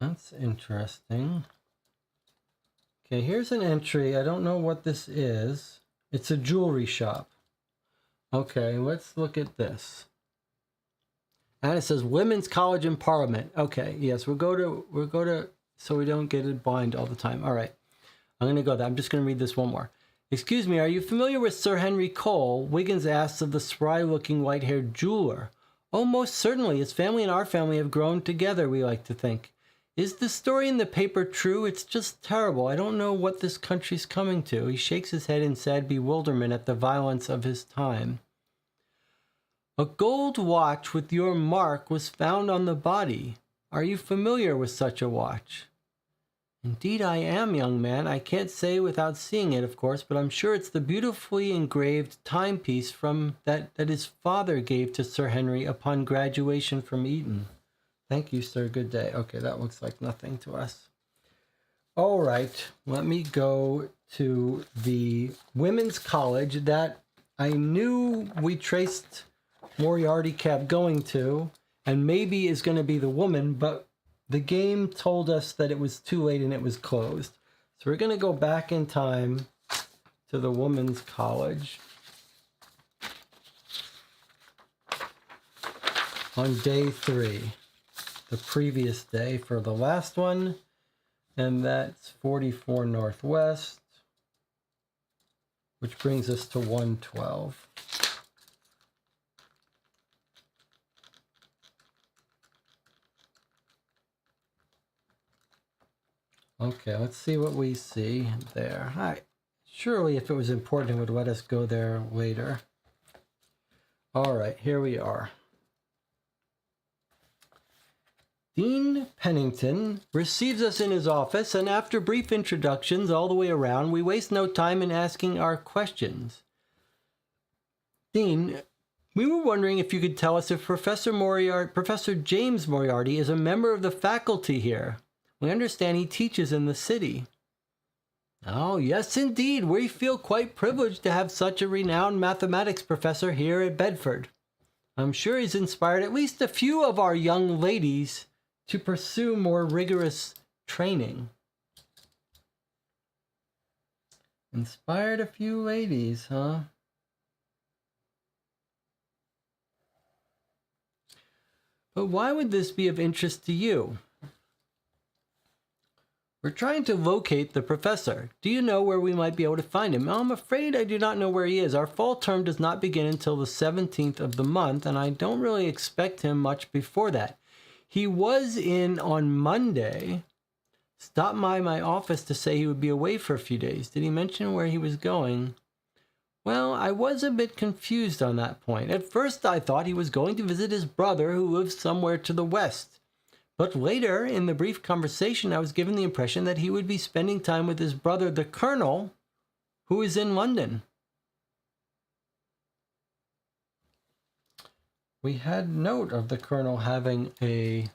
That's interesting. Okay, here's an entry. I don't know what this is. It's a jewelry shop. Okay, let's look at this. And it says Women's College and Parliament. Okay, yes, we'll go to, so we don't get it blind all the time. All right, I'm going to go there. I'm just going to read this one more. Excuse me, are you familiar with Sir Henry Cole? Wiggins asks of the spry-looking white-haired jeweler. Oh, most certainly. His family and our family have grown together, we like to think. Is the story in the paper true? It's just terrible. I don't know what this country's coming to. He shakes his head in sad bewilderment at the violence of his time. A gold watch with your mark was found on the body. Are you familiar with such a watch? Indeed I am, young man. I can't say without seeing it, of course, but I'm sure it's the beautifully engraved timepiece from that his father gave to Sir Henry upon graduation from Eton. Thank you, sir. Good day. Okay, that looks like nothing to us. All right, let me go to the women's college that I knew we traced Moriarty kept going to, and maybe is going to be the woman, but the game told us that it was too late and it was closed. So we're going to go back in time to the women's college on day 3, the previous day for the last one, and that's 44 Northwest, which brings us to 112. Okay, let's see what we see there. All right. Surely if it was important, it would let us go there later. All right, here we are. Dean Pennington receives us in his office, and after brief introductions all the way around, we waste no time in asking our questions. Dean, we were wondering if you could tell us if Professor James Moriarty is a member of the faculty here. We understand he teaches in the city. Oh, yes, indeed. We feel quite privileged to have such a renowned mathematics professor here at Bedford. I'm sure he's inspired at least a few of our young ladies to pursue more rigorous training. Inspired a few ladies, huh? But why would this be of interest to you? We're trying to locate the professor. Do you know where we might be able to find him? I'm afraid I do not know where he is. Our fall term does not begin until the 17th of the month, and I don't really expect him much before that. He was in on Monday. Stopped by my office to say he would be away for a few days. Did he mention where he was going? Well, I was a bit confused on that point. At first I thought he was going to visit his brother who lives somewhere to the west. But later, in the brief conversation, I was given the impression that he would be spending time with his brother, the Colonel, who is in London. We had note of the Colonel having a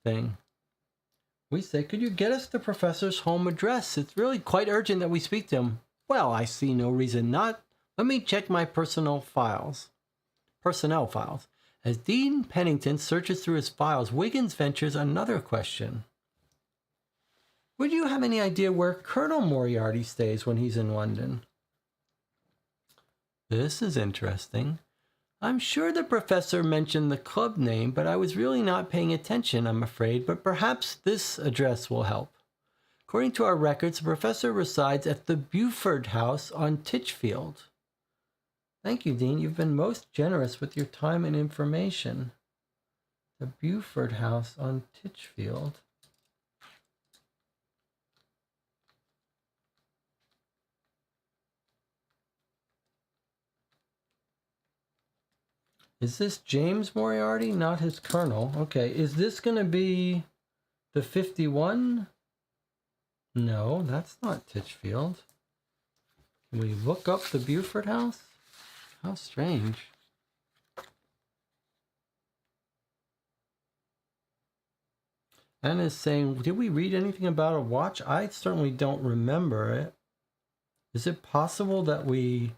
thing. We say, could you get us the professor's home address? It's really quite urgent that we speak to him. Well, I see no reason not. Let me check my personnel files. As Dean Pennington searches through his files, Wiggins ventures another question. Would you have any idea where Colonel Moriarty stays when he's in London? This is interesting. I'm sure the professor mentioned the club name, but I was really not paying attention, I'm afraid, but perhaps this address will help. According to our records, the professor resides at the Beaufort House on Titchfield. Thank you, Dean. You've been most generous with your time and information. The Beaufort House on Titchfield. Is this James Moriarty, not his colonel? Okay, is this going to be the 51? No, that's not Titchfield. Can we look up the Buford house? How strange. Anna is saying, did we read anything about a watch? I certainly don't remember it. Is it possible that we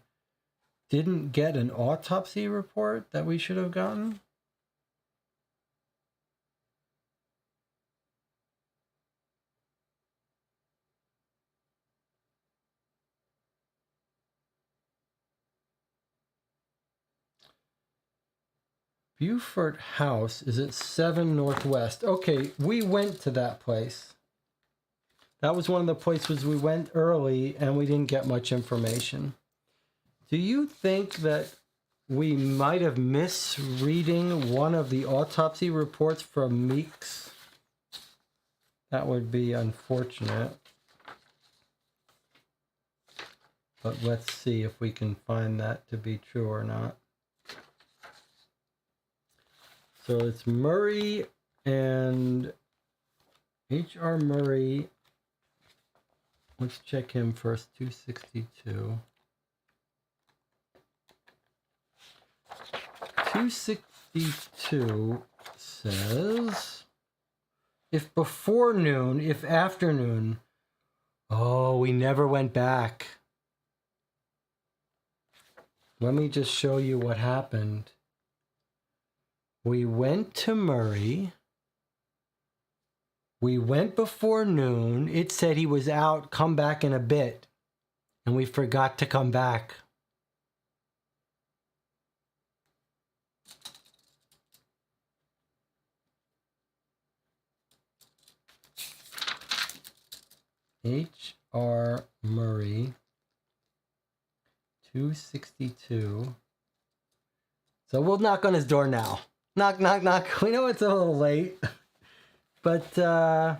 didn't get an autopsy report that we should have gotten? Buford House is at 7 Northwest. Okay, we went to that place. That was one of the places we went early and we didn't get much information. Do you think that we might have misreading one of the autopsy reports from Meeks? That would be unfortunate. But let's see if we can find that to be true or not. So it's Murray and H.R. Murray. Let's check him first. 262. 262 says, if before noon, if afternoon. Oh, we never went back. Let me just show you what happened. We went to Murray. We went before noon. It said he was out, come back in a bit. And we forgot to come back. H.R. Murray, 262. So we'll knock on his door now. Knock, knock, knock. We know it's a little late. But do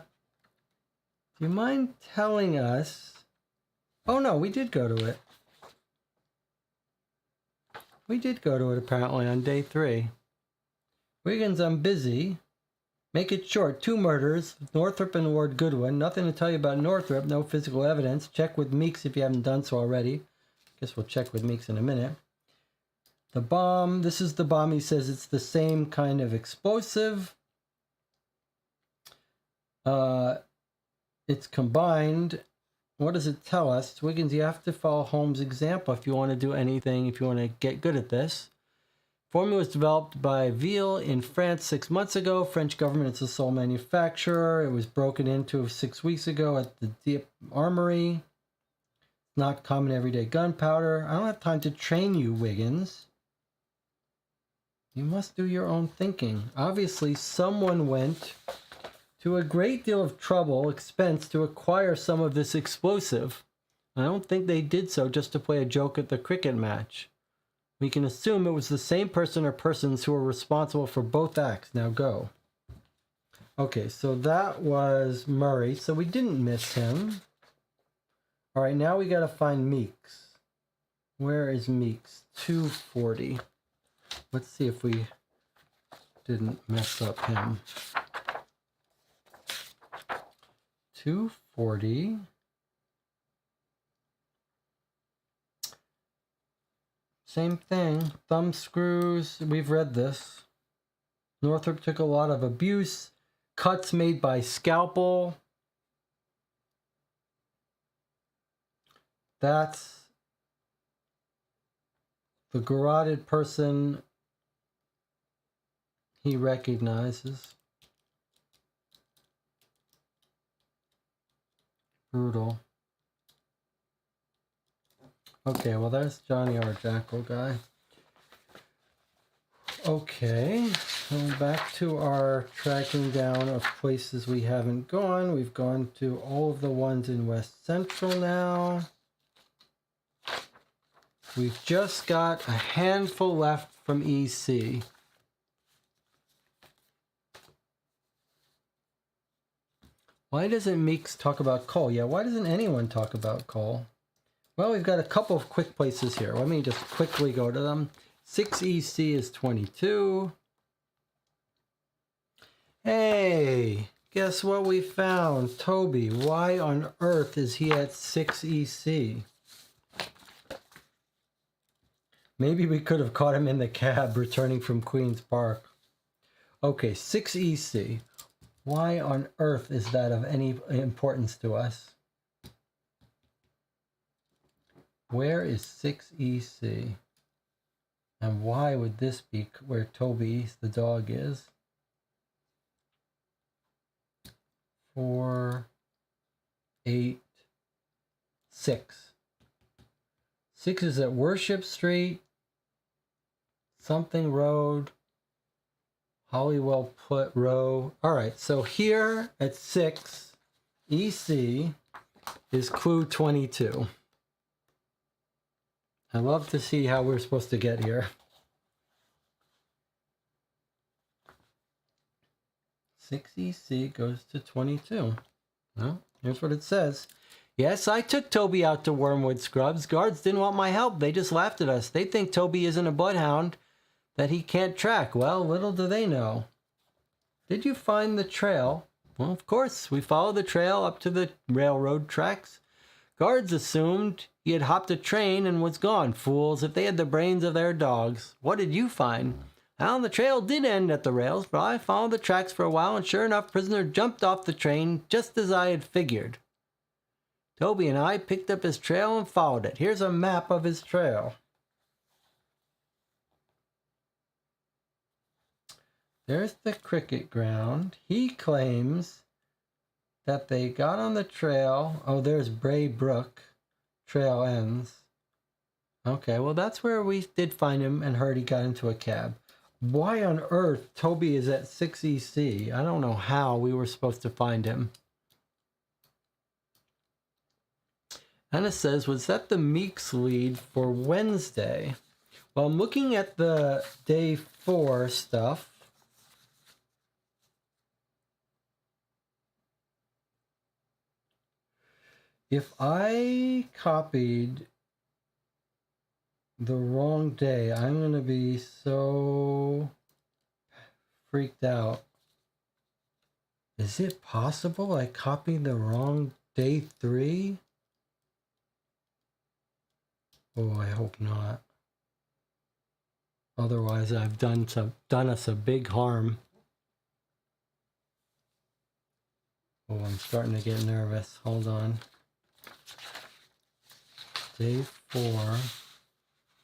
you mind telling us? Oh no, we did go to it. We did go to it apparently on day 3. Wiggins, I'm busy. Make it short. 2 murders. Northrop and Lord Goodwin. Nothing to tell you about Northrop. No physical evidence. Check with Meeks if you haven't done so already. Guess we'll check with Meeks in a minute. The bomb. This is the bomb. He says it's the same kind of explosive. It's combined. What does it tell us? Wiggins, you have to follow Holmes' example if you want to do anything, if you want to get good at this. Formula was developed by Ville in France 6 months ago. French government is the sole manufacturer. It was broken into 6 weeks ago at the Dieppe Armory. Not common everyday gunpowder. I don't have time to train you, Wiggins. You must do your own thinking. Obviously, someone went to a great deal of trouble, expense to acquire some of this explosive. I don't think they did so just to play a joke at the cricket match. We can assume it was the same person or persons who were responsible for both acts. Now go. Okay, so that was Murray. So we didn't miss him. All right, now we got to find Meeks. Where is Meeks? 240. Let's see if we didn't mess up him. 240. Same thing. Thumb screws. We've read this. Northrop took a lot of abuse. Cuts made by scalpel. That's the garroted person he recognizes. Brutal. Okay, well, there's Johnny our Jackal guy. Okay, so back to our tracking down of places we haven't gone. We've gone to all of the ones in West Central now. We've just got a handful left from EC. Why doesn't Meeks talk about coal? Yeah, why doesn't anyone talk about coal? Well, we've got a couple of quick places here. Let me just quickly go to them. 6EC is 22. Hey, guess guess what we found? Toby, why on earth is he at 6EC? Maybe we could have caught him in the cab returning from Queen's Park. Okay, 6EC. Why on earth is that of any importance to us? Where is 6EC? And why would this be where Toby, the dog, is? 4, 8, 6. 6 is at Worship Street, something road, Hollywell Put Row. All right, so here at 6 EC is clue 22. I love to see how we're supposed to get here. 6 EC goes to 22. Well, here's what it says. Yes, I took Toby out to Wormwood Scrubs. Guards didn't want my help. They just laughed at us. They think Toby isn't a bloodhound that he can't track. Well, little do they know. Did you find the trail? Well, of course. We followed the trail up to the railroad tracks. Guards assumed he had hopped a train and was gone. Fools, if they had the brains of their dogs. What did you find? Well, the trail did end at the rails, but I followed the tracks for a while, and sure enough, prisoner jumped off the train just as I had figured. Toby and I picked up his trail and followed it. Here's a map of his trail. There's the cricket ground. He claims that they got on the trail. Oh, there's Bray Brook. Trail ends. Okay, well, that's where we did find him and heard he got into a cab. Why on earth Toby is at 6 EC? I don't know how we were supposed to find him. Anna says, was that the Meeks lead for Wednesday? Well, I'm looking at the day 4 stuff. If I copied the wrong day, I'm going to be so freaked out. Is it possible I copied the wrong day 3? Oh, I hope not. Otherwise, I've done us a big harm. Oh, I'm starting to get nervous. Hold on. Day 4,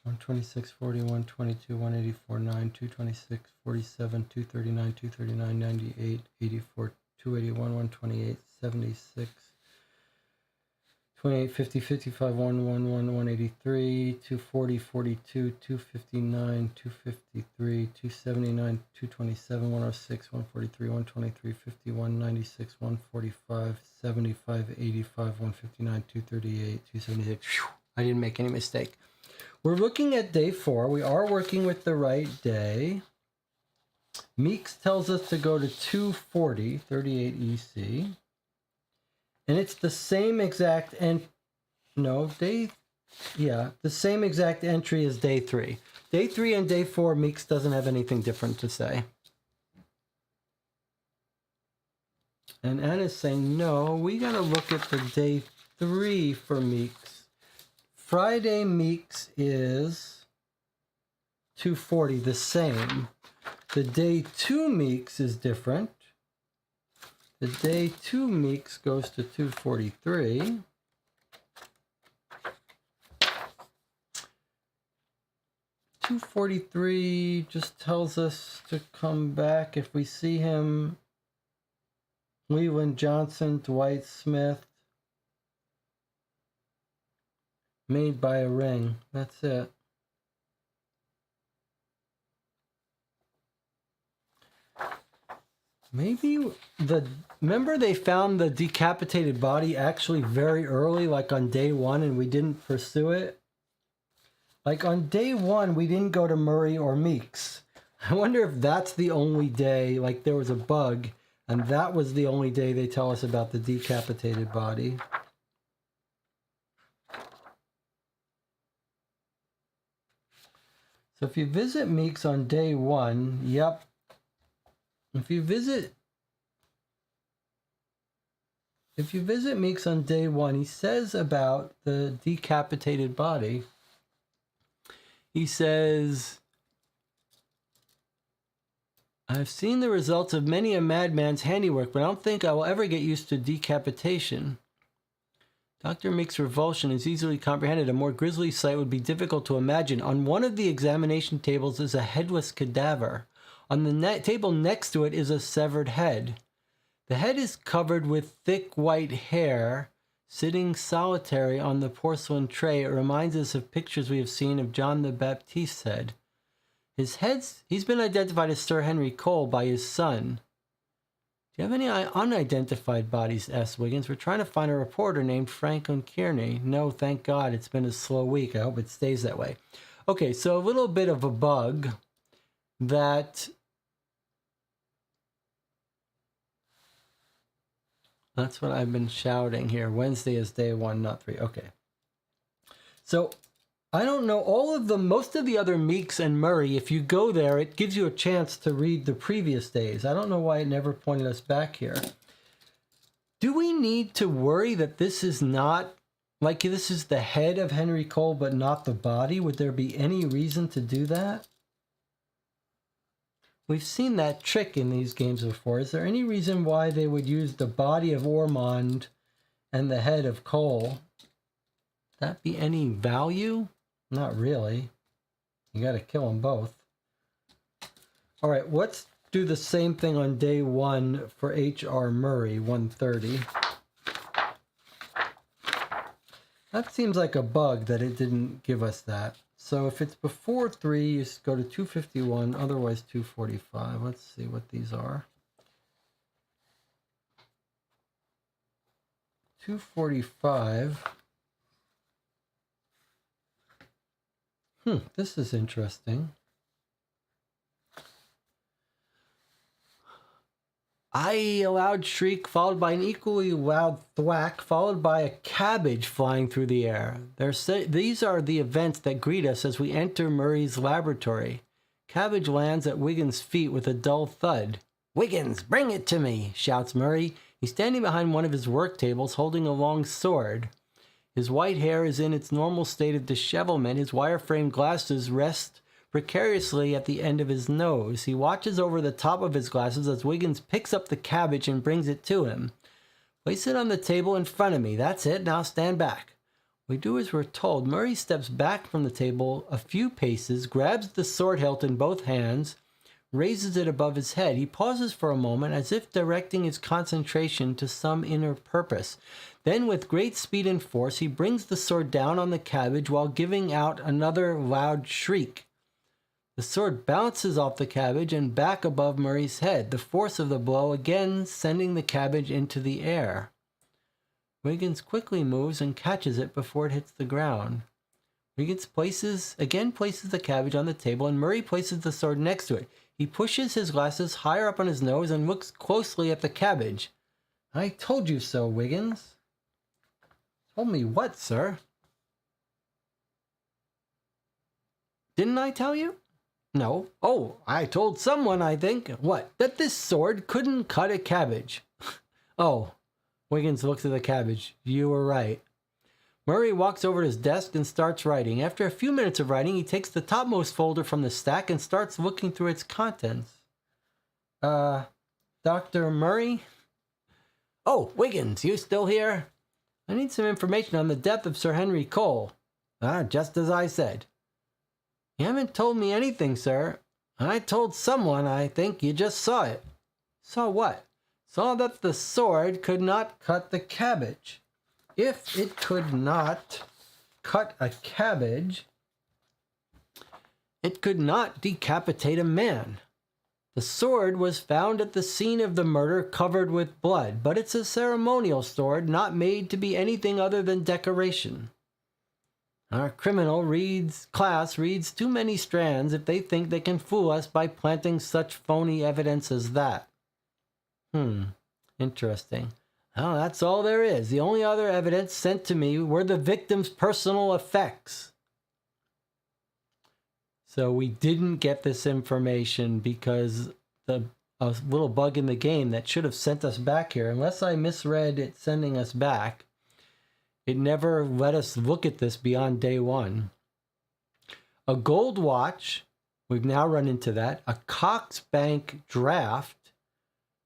126, 40, 122, 184, 9, 226, 47, 239, 239, 98, 84, 281, 128, 76. 28, 50, 55, 111, 183, 240, 42, 259, 253, 279, 227, 106, 143, 123, 51, 96, 145, 75, 85, 159, 238, 276. Whew, I didn't make any mistake. We're looking at day 4. We are working with the right day. Meeks tells us to go to 240, 38 EC. And it's the same exact the same exact entry as day 3. Day 3 and day 4, Meeks doesn't have anything different to say. And Anna's saying, no, we got to look at the day 3 for Meeks. Friday Meeks is 240, the same. The day 2 Meeks is different. The day 2 Meeks goes to 243. $243 just tells us to come back if we see him. Leland Johnson, Dwight Smith. Made by a ring. That's it. Maybe remember they found the decapitated body actually very early, like on day 1, and we didn't pursue it? Like on day 1, we didn't go to Murray or Meeks. I wonder if that's the only day, like there was a bug, and that was the only day they tell us about the decapitated body. So if you visit Meeks on day 1, yep. If you visit If you visit Meeks on day 1, he says about the decapitated body, he says, I've seen the results of many a madman's handiwork, but I don't think I will ever get used to decapitation. Dr. Meek's revulsion is easily comprehended. A more grisly sight would be difficult to imagine. On one of the examination tables is a headless cadaver. On the table next to it is a severed head. The head is covered with thick white hair, sitting solitary on the porcelain tray. It reminds us of pictures we have seen of John the Baptist's head. He's been identified as Sir Henry Cole by his son. Do you have any unidentified bodies? Asked Wiggins. We're trying to find a reporter named Franklin Kearney. No, thank God. It's been a slow week. I hope it stays that way. Okay, so a little bit of a bug that... That's what I've been shouting here. Wednesday is day 1, not 3. Okay. So... I don't know most of the other Meeks and Murray, if you go there, it gives you a chance to read the previous days. I don't know why it never pointed us back here. Do we need to worry that this is not, like this is the head of Henry Cole, but not the body? Would there be any reason to do that? We've seen that trick in these games before. Is there any reason why they would use the body of Ormond and the head of Cole? Would that be any value? Not really. You got to kill them both. All right, let's do the same thing on day 1 for H.R. Murray, 130. That seems like a bug that it didn't give us that. So if it's before 3, you just go to 251, otherwise 245. Let's see what these are. 245. This is interesting. A loud shriek, followed by an equally loud thwack, followed by a cabbage flying through the air. These are the events that greet us as we enter Murray's laboratory. Cabbage lands at Wiggins' feet with a dull thud. "Wiggins, bring it to me," shouts Murray. He's standing behind one of his work tables, holding a long sword. His white hair is in its normal state of dishevelment. His wire-framed glasses rest precariously at the end of his nose. He watches over the top of his glasses as Wiggins picks up the cabbage and brings it to him. "Place it on the table in front of me. That's it. Now stand back." We do as we're told. Murray steps back from the table a few paces, grabs the sword hilt in both hands, raises it above his head. He pauses for a moment as if directing his concentration to some inner purpose. Then, with great speed and force, he brings the sword down on the cabbage while giving out another loud shriek. The sword bounces off the cabbage and back above Murray's head, the force of the blow again sending the cabbage into the air. Wiggins quickly moves and catches it before it hits the ground. Wiggins places the cabbage on the table, and Murray places the sword next to it. He pushes his glasses higher up on his nose and looks closely at the cabbage. "I told you so, Wiggins." "Told me what, sir?" "Didn't I tell you?" "No." "Oh, I told someone, I think." "What?" "That this sword couldn't cut a cabbage." "Oh." Wiggins looks at the cabbage. "You were right." Murray walks over to his desk and starts writing. After a few minutes of writing, he takes the topmost folder from the stack and starts looking through its contents. Dr. Murray?" "Oh, Wiggins, you still here?" "I need some information on the death of Sir Henry Cole." Just as I said." "You haven't told me anything, sir." "I told someone. I think you just saw it." "Saw what?" "Saw that the sword could not cut the cabbage." "If it could not cut a cabbage, it could not decapitate a man. The sword was found at the scene of the murder covered with blood, but it's a ceremonial sword, not made to be anything other than decoration. Our criminal class reads too many strands if they think they can fool us by planting such phony evidence as that." Interesting. "Oh, that's all there is. The only other evidence sent to me were the victim's personal effects." So we didn't get this information because a little bug in the game that should have sent us back here. Unless I misread it sending us back, it never let us look at this beyond day one. A gold watch, we've now run into that. A Cox Bank draft,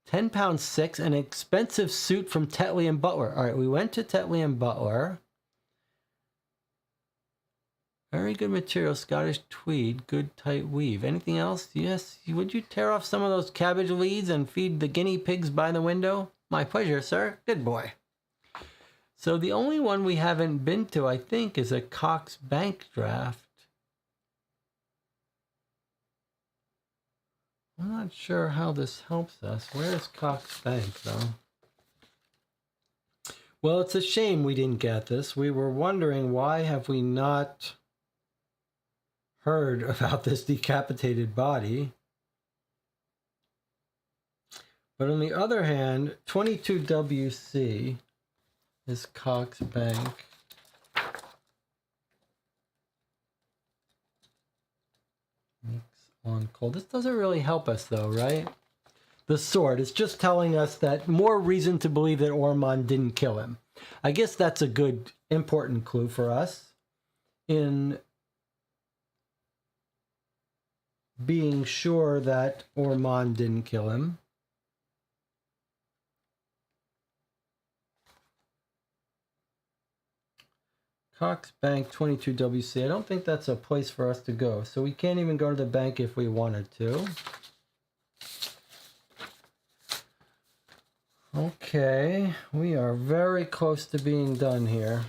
10 pounds 6, an expensive suit from Tetley and Butler. All right, we went to Tetley and Butler. Very good material, Scottish tweed, good tight weave. Anything else? Yes. Would you tear off some of those cabbage leaves and feed the guinea pigs by the window? My pleasure, sir. Good boy. So the only one we haven't been to, I think, is a Cox Bank draft. I'm not sure how this helps us. Where is Cox Bank, though? Well, it's a shame we didn't get this. We were wondering, why have we not heard about this decapitated body? But on the other hand, 22WC is Cox Bank. Mix on cold. This doesn't really help us though, right? The sword is just telling us that more reason to believe that Ormond didn't kill him. I guess that's a good, important clue for us in being sure that Ormond didn't kill him. Cox Bank 22WC. I don't think that's a place for us to go. So we can't even go to the bank if we wanted to. Okay, we are very close to being done here.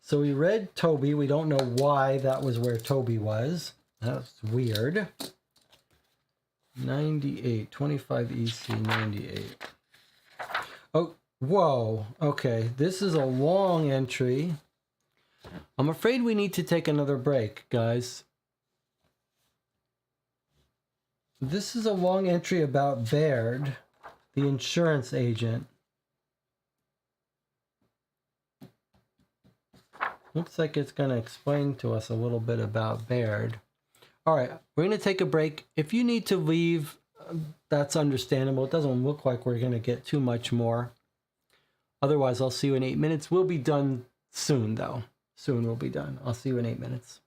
So we read Toby. We don't know why that was where Toby was. That's weird. 98, 25 EC 98. Oh, whoa. Okay, this is a long entry. I'm afraid we need to take another break, guys. This is a long entry about Baird, the insurance agent. Looks like it's going to explain to us a little bit about Baird. All right, we're going to take a break. If you need to leave, that's understandable. It doesn't look like we're going to get too much more. Otherwise, I'll see you in 8 minutes. We'll be done soon, though. Soon we'll be done. I'll see you in 8 minutes.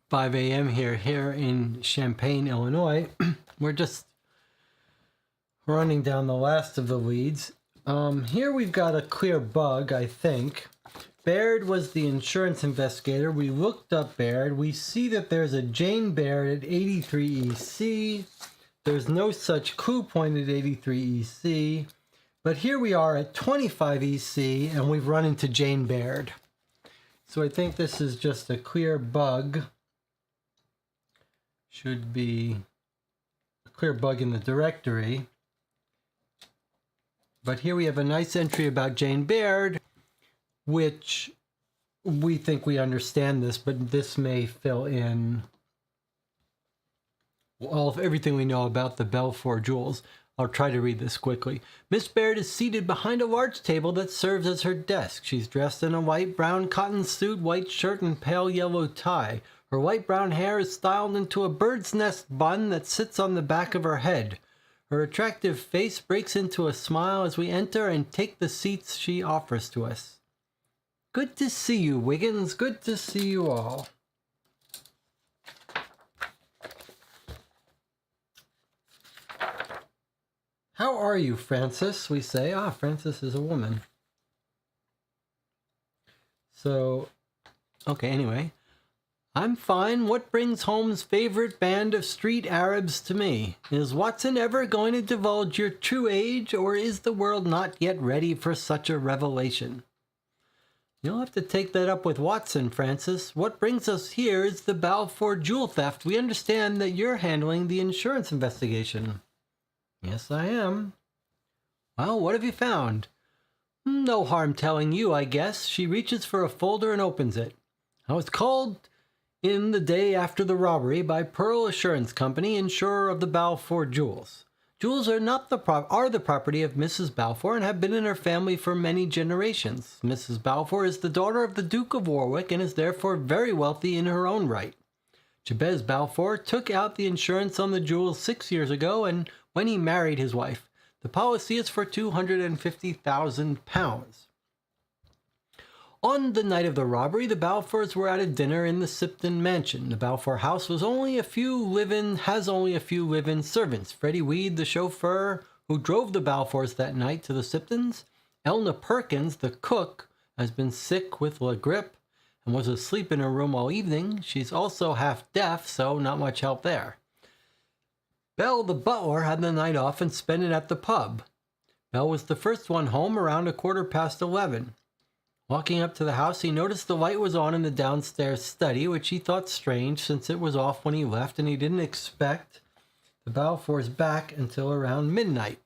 5 a.m. here in Champaign, Illinois. We're just running down the last of the leads. Here we've got a clear bug, I think. Baird was the insurance investigator. We looked up Baird. We see that there's a Jane Baird at 83 EC. There's no such clue point at 83 EC. But here we are at 25 EC, and we've run into Jane Baird. So I think this is just a clear bug. Should be a clear bug in the directory. But here we have a nice entry about Jane Baird, which we think we understand this, but this may fill in all of everything we know about the Balfour jewels. I'll try to read this quickly. Miss Baird is seated behind a large table that serves as her desk. She's dressed in a white-brown cotton suit, white shirt, and pale yellow tie. Her white-brown hair is styled into a bird's nest bun that sits on the back of her head. Her attractive face breaks into a smile as we enter and take the seats she offers to us. Good to see you, Wiggins. Good to see you all. How are you, Frances? We say. Ah, Frances is a woman. So, okay, anyway. I'm fine. What brings Holmes' favorite band of street Arabs to me? Is Watson ever going to divulge your true age, or is the world not yet ready for such a revelation? You'll have to take that up with Watson, Francis. What brings us here is the Balfour jewel theft. We understand that you're handling the insurance investigation. Yes, I am. Well, what have you found? No harm telling you, I guess. She reaches for a folder and opens it. I was called in the day after the robbery by Pearl Assurance Company, insurer of the Balfour jewels. Jewels are the property of Mrs. Balfour and have been in her family for many generations. Mrs. Balfour is the daughter of the Duke of Warwick and is therefore very wealthy in her own right. Jabez Balfour took out the insurance on the jewels 6 years ago, and when he married his wife, the policy is for £250,000. On the night of the robbery, the Balfours were at a dinner in the Sipton mansion. The Balfour house has only a few live-in servants. Freddie Weed, the chauffeur who drove the Balfours that night to the Siptons. Elna Perkins, the cook, has been sick with la grippe and was asleep in her room all evening. She's also half deaf, so not much help there. Bell, the butler, had the night off and spent it at the pub. Bell was the first one home around 11:15. Walking up to the house, he noticed the light was on in the downstairs study, which he thought strange since it was off when he left, and he didn't expect the Balfours back until around midnight.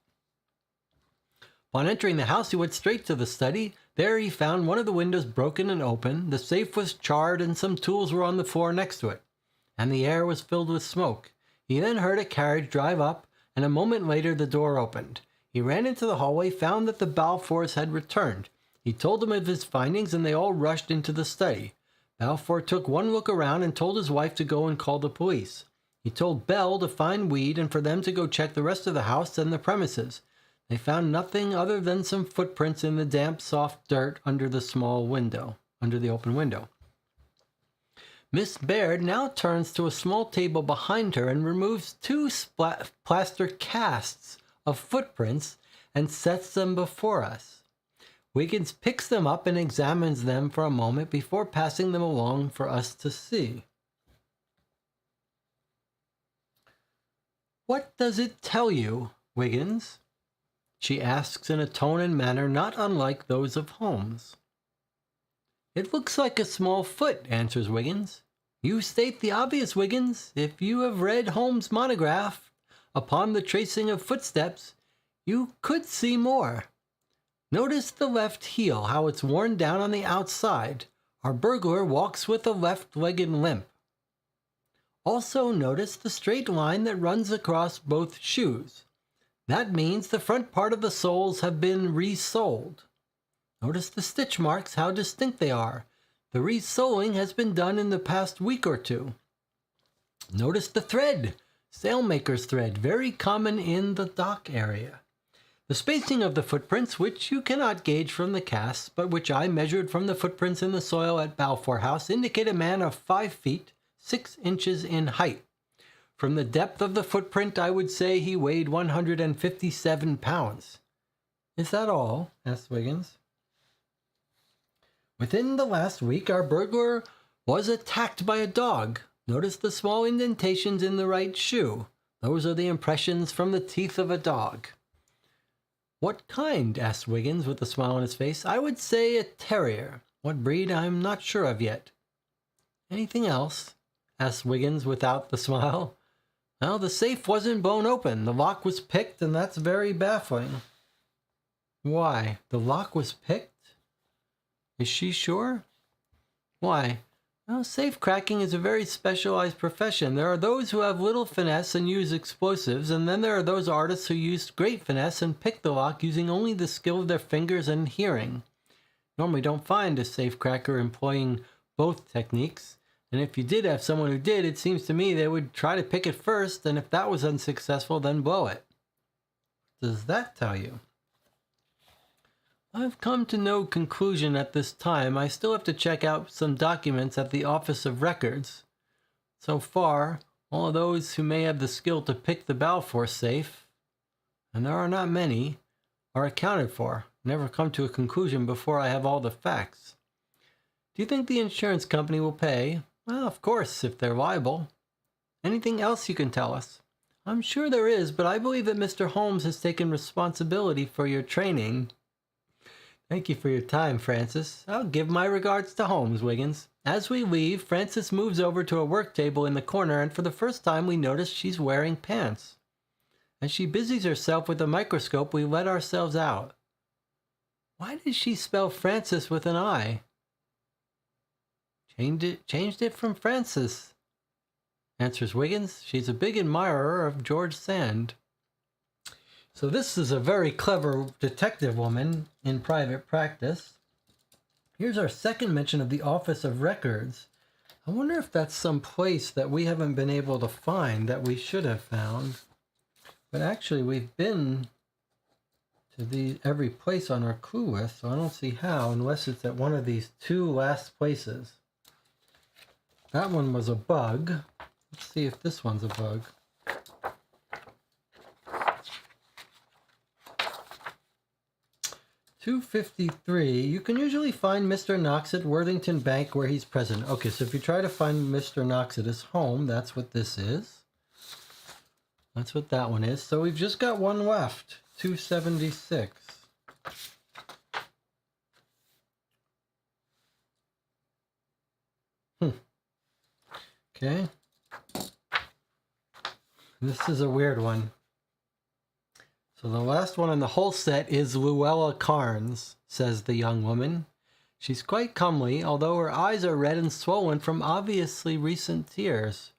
Upon entering the house, he went straight to the study. There he found one of the windows broken and open. The safe was charred and some tools were on the floor next to it, and the air was filled with smoke. He then heard a carriage drive up, and a moment later the door opened. He ran into the hallway, found that the Balfours had returned. He told them of his findings, and they all rushed into the study. Balfour took one look around and told his wife to go and call the police. He told Bell to find Weed and for them to go check the rest of the house and the premises. They found nothing other than some footprints in the damp, soft dirt under the open window. Miss Baird now turns to a small table behind her and removes two plaster casts of footprints and sets them before us. Wiggins picks them up and examines them for a moment before passing them along for us to see. "What does it tell you, Wiggins?" she asks in a tone and manner not unlike those of Holmes. "It looks like a small foot," answers Wiggins. "You state the obvious, Wiggins. If you have read Holmes' monograph upon the tracing of footsteps, you could see more. Notice the left heel, how it's worn down on the outside. Our burglar walks with a left-legged limp. Also notice the straight line that runs across both shoes. That means the front part of the soles have been resoled. Notice the stitch marks, how distinct they are. The resoling has been done in the past week or two. Notice the thread, sailmaker's thread, very common in the dock area. The spacing of the footprints, which you cannot gauge from the casts, but which I measured from the footprints in the soil at Balfour House, indicate a man of 5 feet, 6 inches in height. From the depth of the footprint, I would say he weighed 157 pounds. Is that all?" asked Wiggins. "Within the last week, our burglar was attacked by a dog. Notice the small indentations in the right shoe. Those are the impressions from the teeth of a dog." "What kind?" asked Wiggins with a smile on his face. "I would say a terrier. What breed, I'm not sure of yet." "Anything else?" asked Wiggins without the smile. "Well, the safe wasn't blown open. The lock was picked, and that's very baffling." "Why? The lock was picked? Is she sure?" "Why? Well, safe cracking is a very specialized profession. There are those who have little finesse and use explosives, and then there are those artists who use great finesse and pick the lock using only the skill of their fingers and hearing. Normally don't find a safe cracker employing both techniques, and if you did have someone who did, it seems to me they would try to pick it first, and if that was unsuccessful, then blow it. What does that tell you?" "I've come to no conclusion at this time. I still have to check out some documents at the Office of Records. So far, all of those who may have the skill to pick the Balfour safe, and there are not many, are accounted for. Never come to a conclusion before I have all the facts. Do you think the insurance company will pay?" "Well, of course, if they're liable." "Anything else you can tell us?" "I'm sure there is, but I believe that Mr. Holmes has taken responsibility for your training." "Thank you for your time, Francis. I'll give my regards to Holmes, Wiggins." As we leave, Francis moves over to a work table in the corner, and for the first time we notice she's wearing pants. As she busies herself with a microscope, we let ourselves out. Why did she spell Francis with an I? Changed it from Francis, answers Wiggins. She's a big admirer of George Sand. So this is a very clever detective woman in private practice. Here's our second mention of the Office of Records. I wonder if that's some place that we haven't been able to find that we should have found. But actually, we've been to every place on our clue list, so I don't see how unless it's at one of these two last places. That one was a bug. Let's see if this one's a bug. $2.53. You can usually find Mr. Knox at Worthington Bank where he's present. Okay, so if you try to find Mr. Knox at his home, that's what this is. That's what that one is. So we've just got one left. $2.76. Okay. This is a weird one. So the last one in the whole set is Luella Carnes, says the young woman. She's quite comely, although her eyes are red and swollen from obviously recent tears.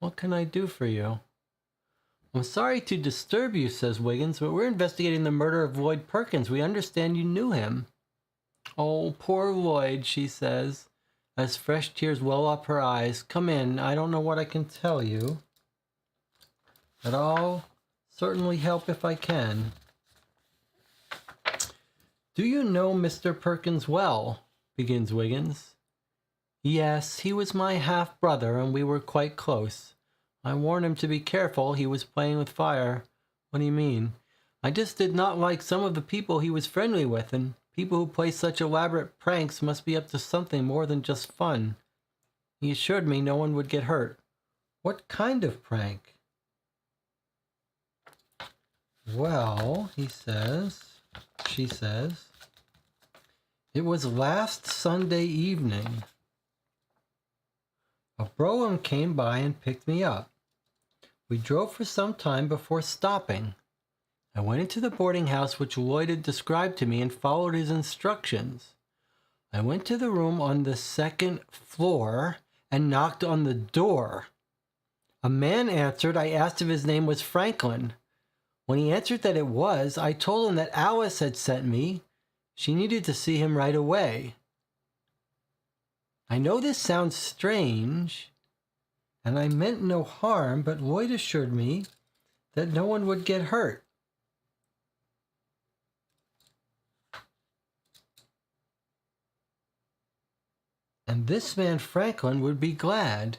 What can I do for you? I'm sorry to disturb you, says Wiggins, but we're investigating the murder of Lloyd Perkins. We understand you knew him. Oh, poor Lloyd, she says, as fresh tears well up her eyes. Come in. I don't know what I can tell you, but I'll certainly help if I can. Do you know Mr. Perkins well? Begins Wiggins. Yes, he was my half-brother, and we were quite close. I warned him to be careful. He was playing with fire. What do you mean? I just did not like some of the people he was friendly with, and people who play such elaborate pranks must be up to something more than just fun. He assured me no one would get hurt. What kind of prank? Well, she says, it was last Sunday evening. A brougham came by and picked me up. We drove for some time before stopping. I went into the boarding house which Lloyd had described to me and followed his instructions. I went to the room on the second floor and knocked on the door. A man answered. I asked if his name was Franklin. When he answered that it was, I told him that Alice had sent me. She needed to see him right away. I know this sounds strange, and I meant no harm, but Lloyd assured me that no one would get hurt. And this man Franklin would be glad.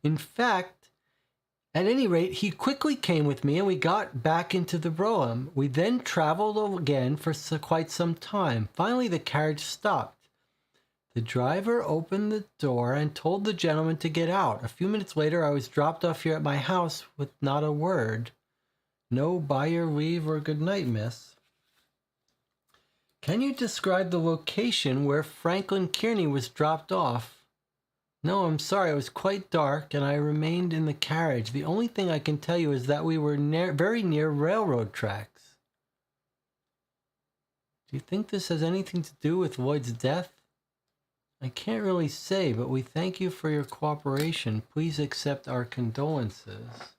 In fact, at any rate, he quickly came with me and we got back into the brougham. We then traveled again for quite some time. Finally, the carriage stopped. The driver opened the door and told the gentleman to get out. A few minutes later, I was dropped off here at my house with not a word. No by your leave or good night, miss. Can you describe the location where Franklin Kearney was dropped off? No, I'm sorry. It was quite dark, and I remained in the carriage. The only thing I can tell you is that we were very near railroad tracks. Do you think this has anything to do with Lloyd's death? I can't really say, but we thank you for your cooperation. Please accept our condolences.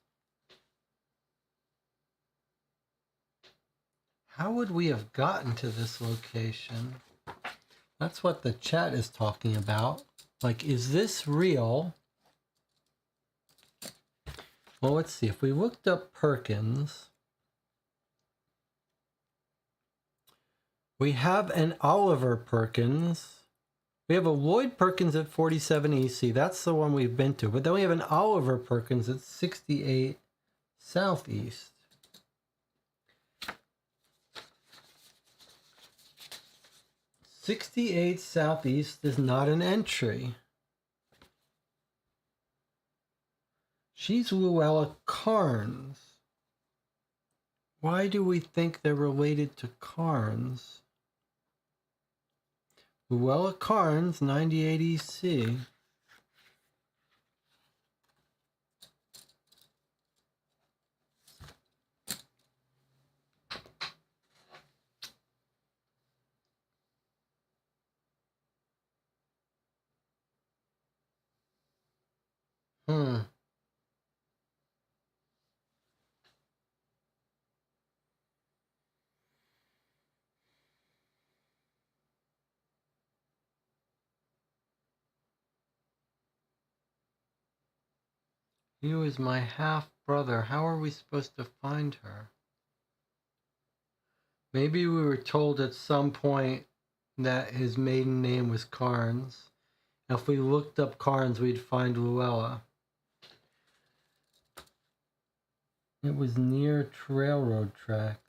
How would we have gotten to this location? That's what the chat is talking about. Like, is this real? Well, let's see. If we looked up Perkins, we have an Oliver Perkins. We have a Lloyd Perkins at 47 EC. That's the one we've been to. But then we have an Oliver Perkins at 68 Southeast. "68 Southeast is not an entry. She's Luella Carnes. Why do we think they're related to Carnes? Luella Carnes, 98 EC. He was my half-brother. How are we supposed to find her? Maybe we were told at some point that his maiden name was Carnes. If we looked up Carnes, we'd find Luella. It was near railroad tracks.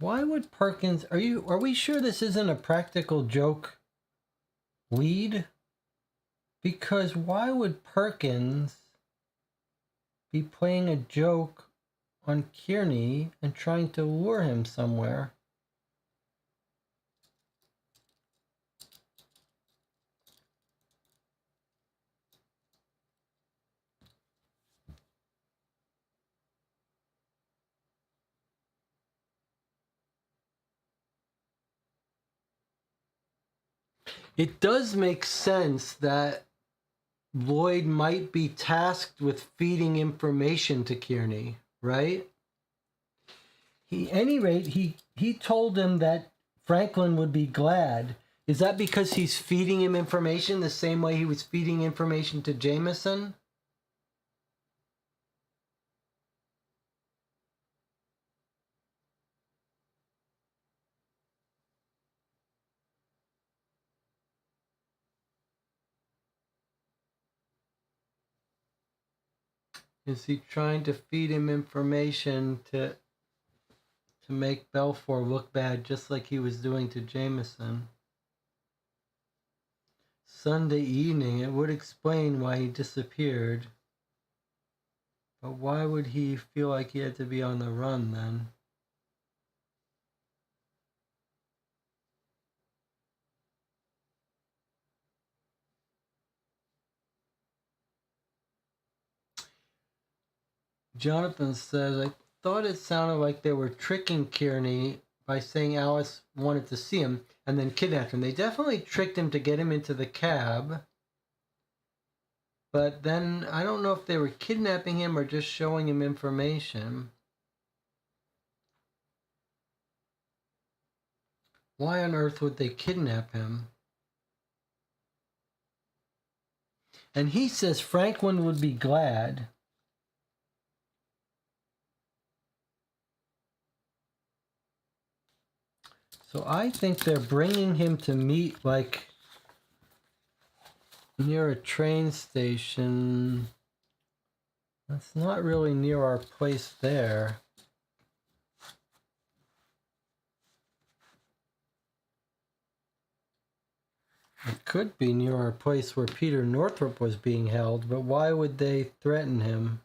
Why would Perkins... Are we sure this isn't a practical joke lead? Because why would Perkins be playing a joke on Kearney and trying to lure him somewhere? It does make sense that Lloyd might be tasked with feeding information to Kearney, right? He told him that Franklin would be glad. Is that because he's feeding him information the same way he was feeding information to Jameson? Is he trying to feed him information to make Belfour look bad just like he was doing to Jameson? Sunday evening, it would explain why he disappeared. But why would he feel like he had to be on the run then? Jonathan says, I thought it sounded like they were tricking Kearney by saying Alice wanted to see him and then kidnapped him. They definitely tricked him to get him into the cab. But then I don't know if they were kidnapping him or just showing him information. Why on earth would they kidnap him? And he says Franklin would be glad. So I think they're bringing him to meet like near a train station. That's not really near our place there. It could be near our place where Peter Northrop was being held, but why would they threaten him?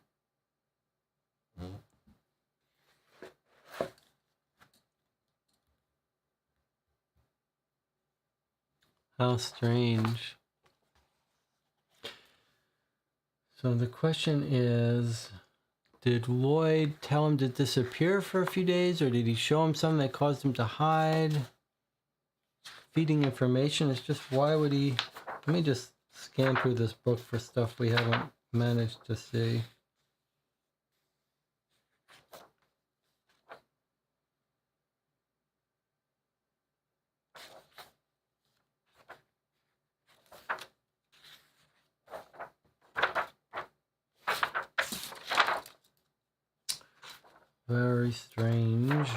How strange. So the question is, did Lloyd tell him to disappear for a few days, or did he show him something that caused him to hide? Feeding information is just, why would he... Let me just scan through this book for stuff we haven't managed to see. Very strange.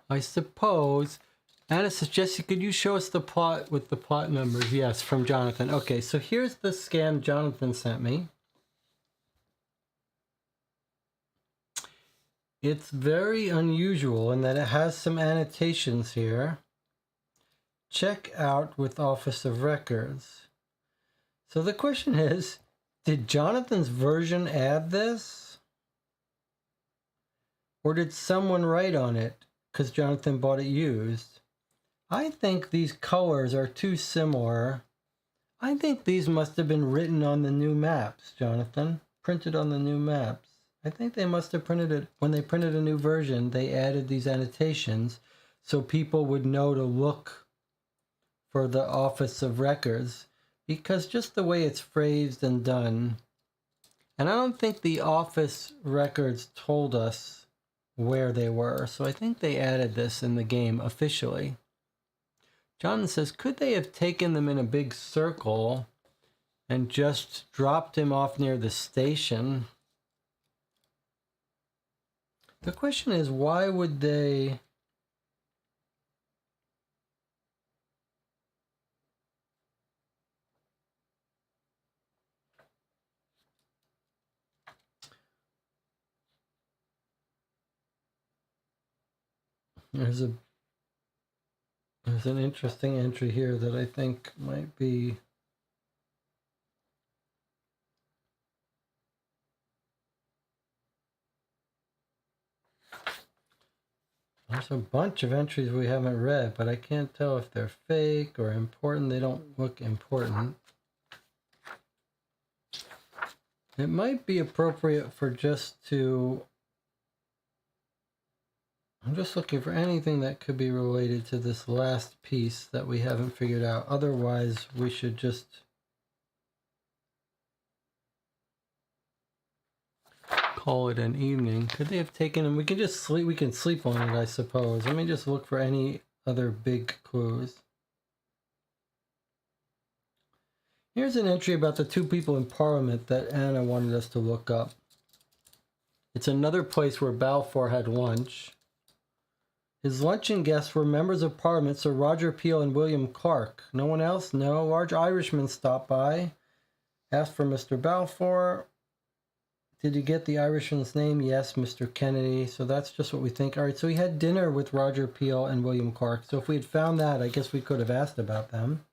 I suppose... Anna says, Jesse, could you show us the plot with the plot numbers? Yes, from Jonathan. Okay, so here's the scan Jonathan sent me. It's very unusual in that it has some annotations here. Check out with Office of Records. So the question is, did Jonathan's version add this? Or did someone write on it because Jonathan bought it used? I think these colors are too similar. I think these must have been written on the new maps, Jonathan. Printed on the new maps. I think they must have printed it when they printed a new version. They added these annotations so people would know to look for the Office of Records, because just the way it's phrased and done, and I don't think the Office Records told us where they were, so I think they added this in the game officially. John says, could they have taken them in a big circle and just dropped him off near the station? The question is, why would they... There's an interesting entry here that I think might be... There's a bunch of entries we haven't read, but I can't tell if they're fake or important. They don't look important. It might be appropriate for just to... I'm just looking for anything that could be related to this last piece that we haven't figured out. Otherwise, we should just call it an evening. Could they have taken them? We can just sleep. We can sleep on it, I suppose. Let me just look for any other big clues. Here's an entry about the two people in Parliament that Anna wanted us to look up. It's another place where Balfour had lunch. His luncheon guests were members of Parliament Sir Roger Peel and William Clark. No one else? No. A large Irishman stopped by. Asked for Mr. Balfour. Did you get the Irishman's name? Yes, Mr. Kennedy. So that's just what we think. All right, so he had dinner with Roger Peel and William Clark. So if we had found that, I guess we could have asked about them.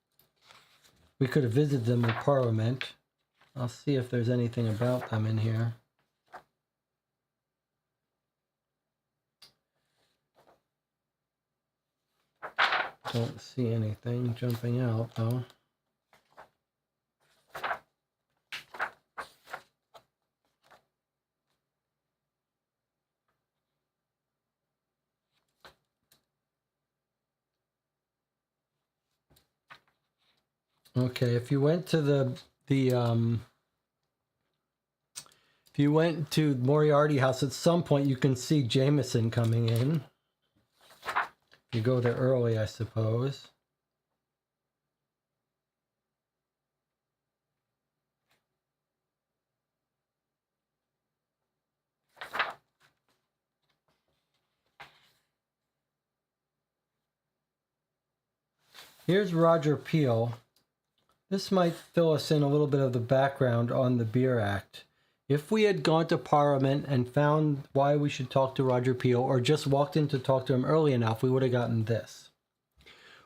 We could have visited them in Parliament. I'll see if there's anything about them in here. Don't see anything jumping out, though. Okay, if you went to if you went to Moriarty House at some point, you can see Jameson coming in. You go there early, I suppose. Here's Roger Peel. This might fill us in a little bit of the background on the Beer Act. If we had gone to Parliament and found why we should talk to Roger Peel, or just walked in to talk to him early enough, we would have gotten this.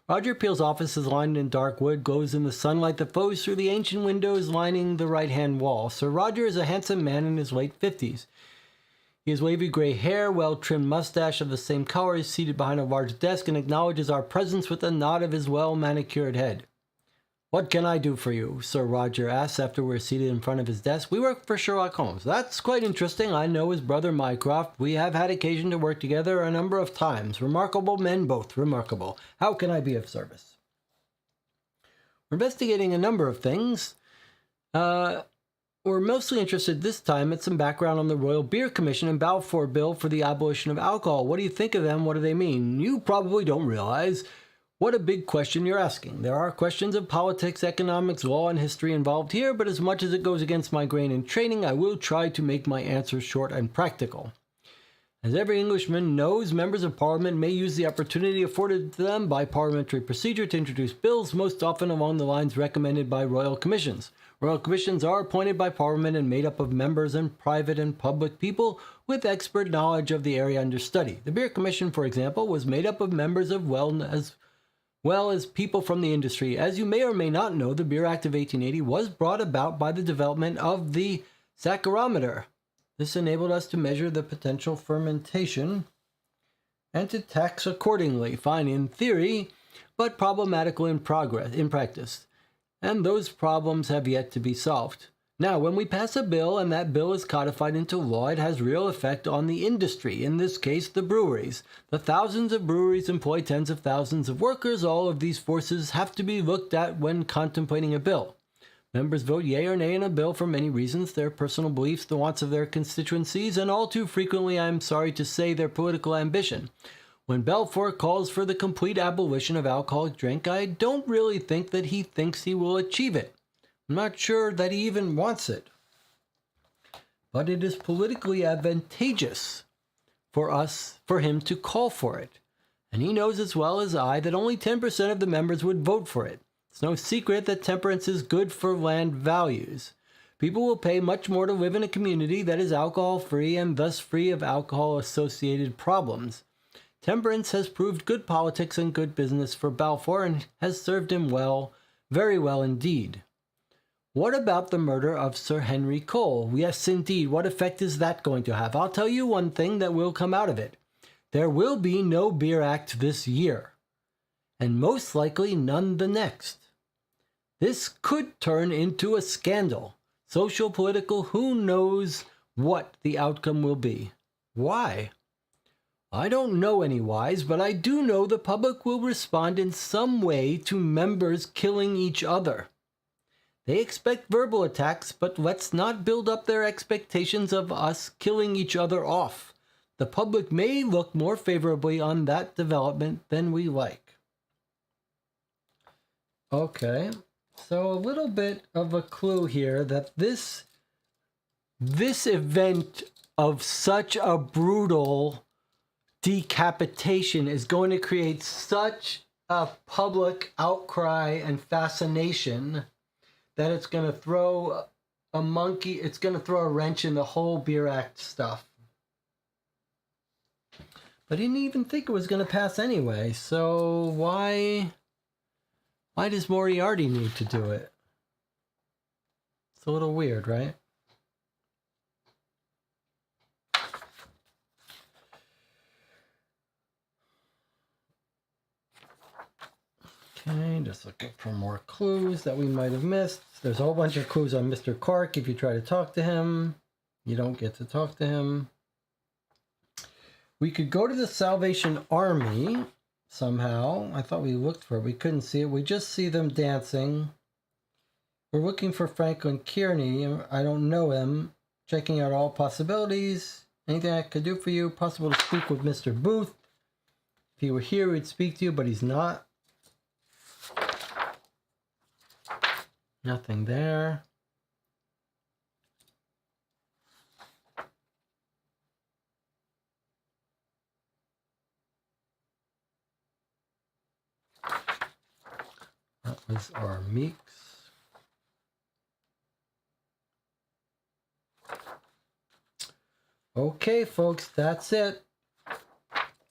Roger Peel's office is lined in dark wood, glows in the sunlight that flows through the ancient windows lining the right-hand wall. Sir Roger is a handsome man in his late 50s. He has wavy gray hair, well-trimmed mustache of the same color, is seated behind a large desk and acknowledges our presence with a nod of his well-manicured head. What can I do for you? Sir Roger asks after we're seated in front of his desk. We work for Sherlock Holmes. That's quite interesting. I know his brother Mycroft. We have had occasion to work together a number of times. Remarkable men, both remarkable. How can I be of service? We're investigating a number of things. We're mostly interested this time at some background on the Royal Beer Commission and Balfour Bill for the abolition of alcohol. What do you think of them? What do they mean? You probably don't realize what a big question you're asking. There are questions of politics, economics, law, and history involved here, but as much as it goes against my grain and training, I will try to make my answers short and practical. As every Englishman knows, members of Parliament may use the opportunity afforded to them by parliamentary procedure to introduce bills, most often along the lines recommended by Royal Commissions. Royal Commissions are appointed by Parliament and made up of members and private and public people with expert knowledge of the area under study. The Beer Commission, for example, was made up of members of well as people from the industry. As you may or may not know, the Beer Act of 1880 was brought about by the development of the saccharometer. This enabled us to measure the potential fermentation and to tax accordingly. Fine in theory, but problematical in practice. and those problems have yet to be solved. Now, when we pass a bill and that bill is codified into law, it has real effect on the industry, in this case, the breweries. The thousands of breweries employ tens of thousands of workers. All of these forces have to be looked at when contemplating a bill. Members vote yea or nay on a bill for many reasons, their personal beliefs, the wants of their constituencies, and all too frequently, I am sorry to say, their political ambition. When Balfour calls for the complete abolition of alcoholic drink, I don't really think that he thinks he will achieve it. I'm not sure that he even wants it. But it is politically advantageous for him to call for it. And he knows as well as I that only 10% of the members would vote for it. It's no secret that temperance is good for land values. People will pay much more to live in a community that is alcohol-free and thus free of alcohol-associated problems. Temperance has proved good politics and good business for Balfour and has served him well, very well indeed. What about the murder of Sir Henry Cole? Yes, indeed. What effect is that going to have? I'll tell you one thing that will come out of it. There will be no Beer Act this year, and most likely none the next. This could turn into a scandal. Social, political, who knows what the outcome will be. Why? I don't know any whys, but I do know the public will respond in some way to members killing each other. They expect verbal attacks, but let's not build up their expectations of us killing each other off. The public may look more favorably on that development than we like. Okay, so a little bit of a clue here that this event of such a brutal decapitation is going to create such a public outcry and fascination that it's going to throw it's going to throw a wrench in the whole Beer Act stuff. But he didn't even think it was going to pass anyway, so why does Moriarty need to do it? It's a little weird, right? Okay, just looking for more clues that we might have missed. There's a whole bunch of clues on Mr. Clark. If you try to talk to him, you don't get to talk to him. We could go to the Salvation Army somehow. I thought we looked for it. We couldn't see it. We just see them dancing. We're looking for Franklin Kearney. I don't know him. Checking out all possibilities. Anything I could do for you? Possible to speak with Mr. Booth. If he were here, he'd speak to you, but he's not. Nothing there. That was our Meeks. Okay, folks, that's it.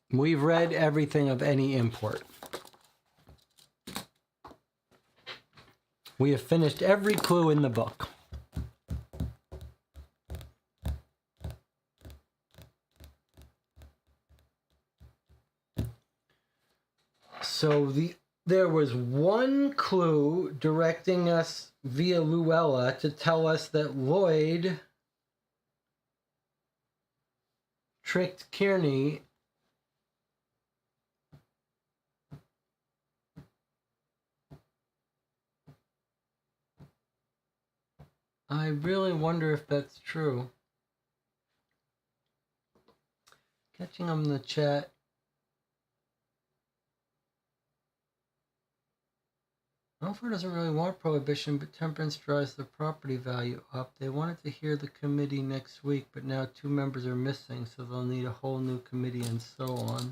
We've read everything of any import. We have finished every clue in the book. So there was one clue directing us via Luella to tell us that Lloyd tricked Kearney I really wonder if that's true. Catching them in the chat. Alfred doesn't really want prohibition, but temperance drives the property value up. They wanted to hear the committee next week, but now 2 members are missing, so they'll need a whole new committee and so on.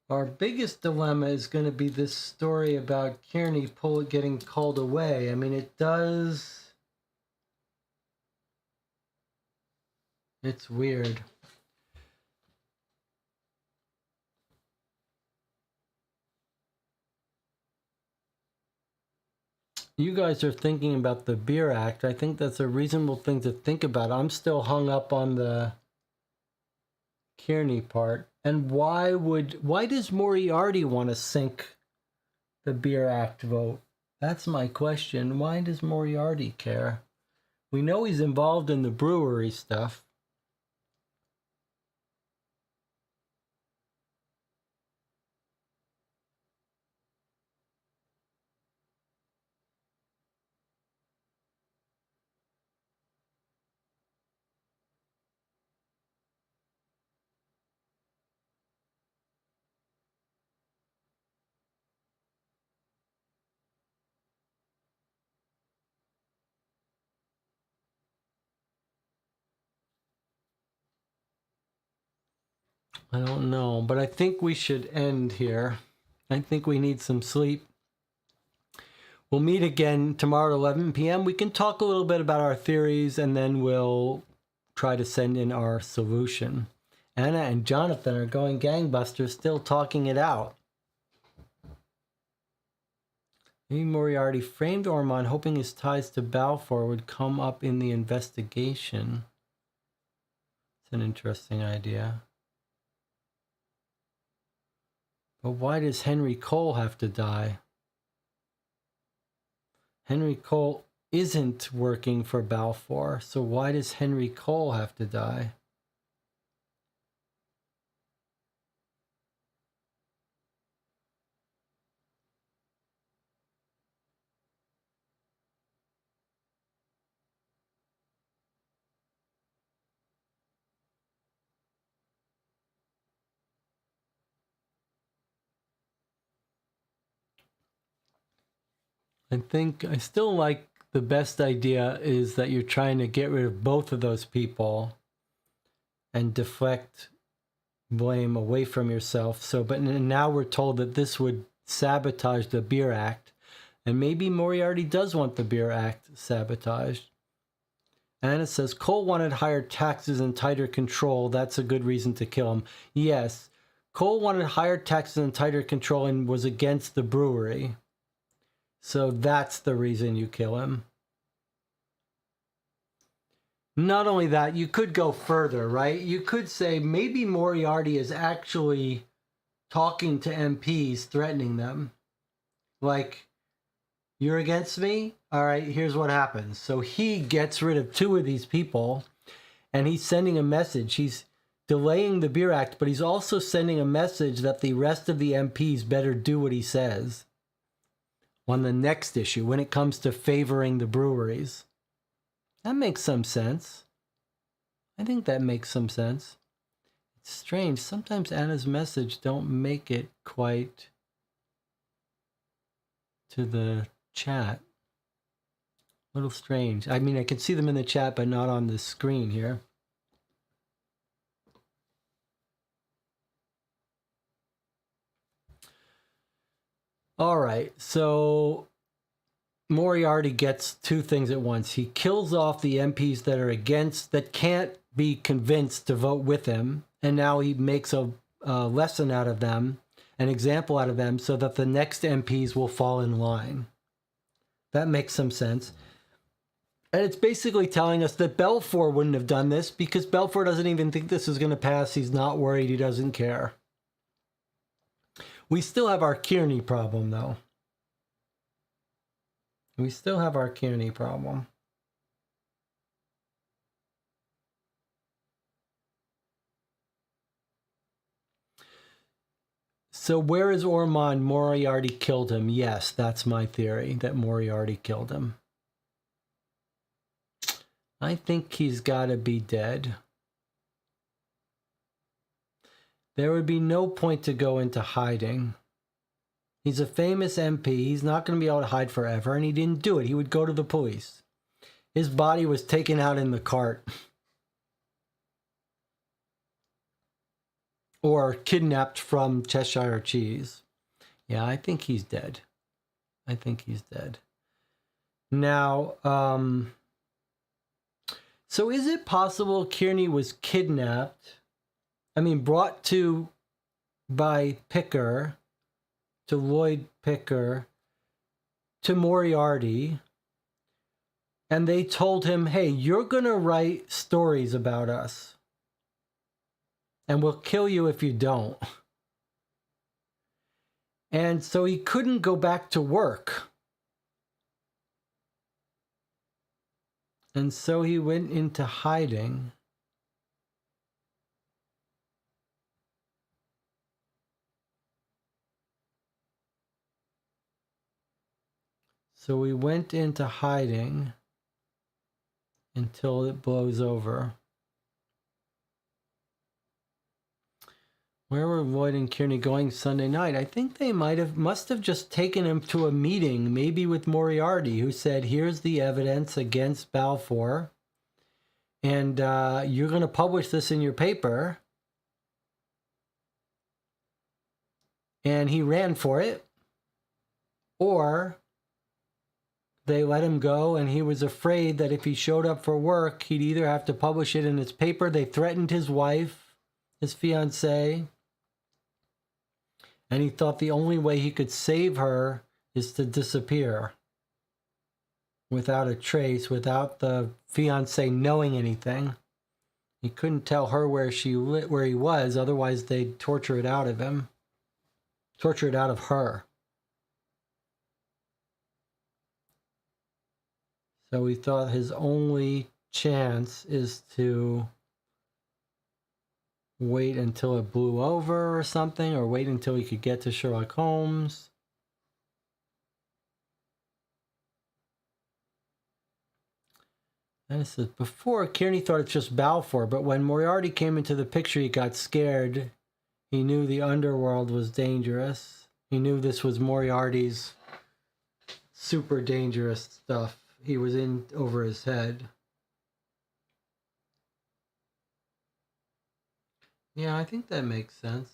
Our biggest dilemma is going to be this story about Kearney getting called away. I mean, it does... It's weird. you guys are thinking about the Beer Act. I think that's a reasonable thing to think about. I'm still hung up on the Kearney part. And why does Moriarty want to sink the Beer Act vote? That's my question. Why does Moriarty care? We know he's involved in the brewery stuff. I don't know, but I think we should end here. I think we need some sleep. We'll meet again tomorrow at 11 p.m. We can talk a little bit about our theories, and then we'll try to send in our solution. Anna and Jonathan are going gangbusters, still talking it out. Maybe Moriarty framed Ormond, hoping his ties to Balfour would come up in the investigation. It's an interesting idea. But why does Henry Cole have to die? Henry Cole isn't working for Balfour, so why does Henry Cole have to die? I still like the best idea is that you're trying to get rid of both of those people and deflect blame away from yourself. So, but now we're told that this would sabotage the Beer Act, and maybe Moriarty does want the Beer Act sabotaged. And it says Cole wanted higher taxes and tighter control. That's a good reason to kill him. Yes, Cole wanted higher taxes and tighter control and was against the brewery. So that's the reason you kill him. Not only that, you could go further, right? You could say maybe Moriarty is actually talking to MPs, threatening them. Like, you're against me? All right, here's what happens. So he gets rid of two of these people, and he's sending a message. He's delaying the Beer Act, but he's also sending a message that the rest of the MPs better do what he says on the next issue when it comes to favoring the breweries. That makes some sense. I think that makes some sense. It's strange. Sometimes Anna's message don't make it quite to the chat. A little strange. I mean, I can see them in the chat, but not on the screen here. All right, so Moriarty gets two things at once. He kills off the MPs that are against, that can't be convinced to vote with him, and now he makes a lesson out of them, an example out of them, so that the next MPs will fall in line. That makes some sense. And it's basically telling us that Balfour wouldn't have done this because Balfour doesn't even think this is going to pass. He's not worried. He doesn't care. We still have our Kearney problem, though. We still have our Kearney problem. So where is Ormond? Moriarty killed him. Yes, that's my theory, that Moriarty killed him. I think he's got to be dead. There would be no point to go into hiding. He's a famous MP. He's not going to be able to hide forever, and he didn't do it. He would go to the police. His body was taken out in the cart. Or kidnapped from Cheshire Cheese. Yeah, I think he's dead. I think he's dead. Now, so is it possible Kearney was kidnapped? I mean, brought to by Picker, to Lloyd Picker, to Moriarty, and they told him, hey, you're going to write stories about us, and we'll kill you if you don't. And so he couldn't go back to work. And so he went into hiding. So he went into hiding until it blows over. Where were Lloyd and Kearney going Sunday night? I think they must have just taken him to a meeting, maybe with Moriarty, who said, here's the evidence against Balfour, and you're going to publish this in your paper. And he ran for it. Or they let him go, and he was afraid that if he showed up for work, he'd either have to publish it in his paper. They threatened his wife, his fiancée. And he thought the only way he could save her is to disappear without a trace, without the fiancé knowing anything. He couldn't tell her where he was, otherwise they'd torture it out of him. Torture it out of her. So he thought his only chance is to wait until it blew over or something, or wait until he could get to Sherlock Holmes. And it says, before, Kearney thought it's just Balfour, but when Moriarty came into the picture, he got scared. He knew the underworld was dangerous. He knew this was Moriarty's super dangerous stuff he was in over his head. Yeah, I think that makes sense.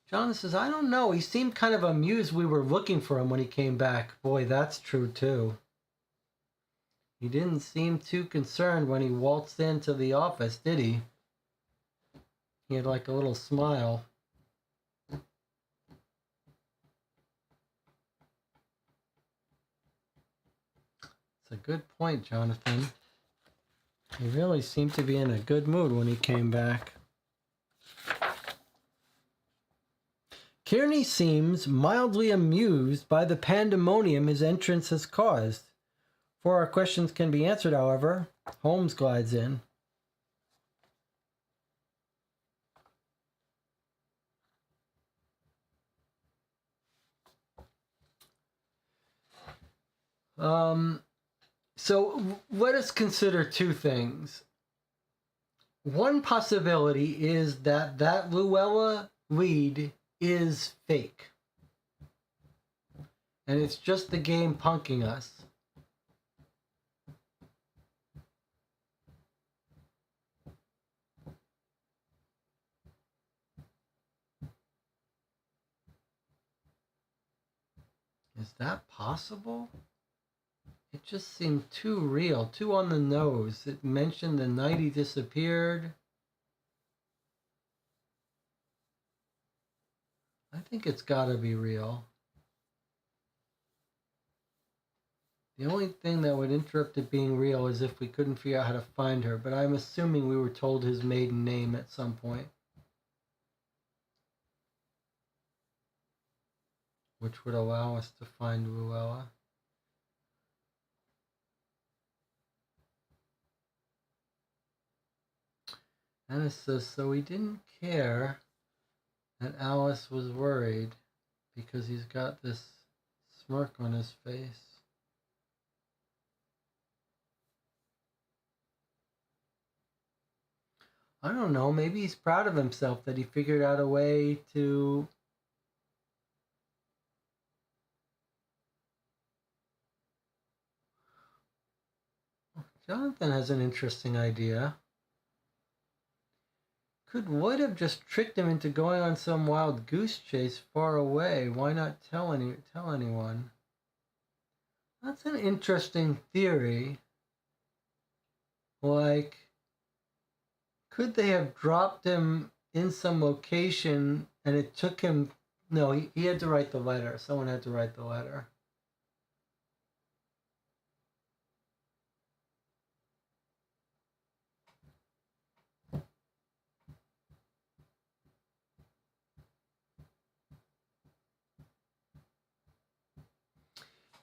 John says, I don't know. He seemed kind of amused we were looking for him when he came back. Boy, that's true too. He didn't seem too concerned when he waltzed into the office, did he? He had like a little smile. It's a good point, Jonathan. He really seemed to be in a good mood when he came back. Kearney seems mildly amused by the pandemonium his entrance has caused. Before our questions can be answered, however, Holmes glides in. So let us consider two things. One possibility is that Luella lead is fake. And it's just the game punking us. Is that possible? It just seemed too real, too on the nose. It mentioned the night he disappeared. I think it's got to be real. The only thing that would interrupt it being real is if we couldn't figure out how to find her, but I'm assuming we were told his maiden name at some point, which would allow us to find Luella. And it says, so he didn't care that Alice was worried because he's got this smirk on his face. I don't know, maybe he's proud of himself that he figured out a way to Jonathan has an interesting idea. Could Wood have just tricked him into going on some wild goose chase far away? Why not tell anyone? That's an interesting theory. Like, could they have dropped him in some location and it took him No, he had to write the letter. Someone had to write the letter.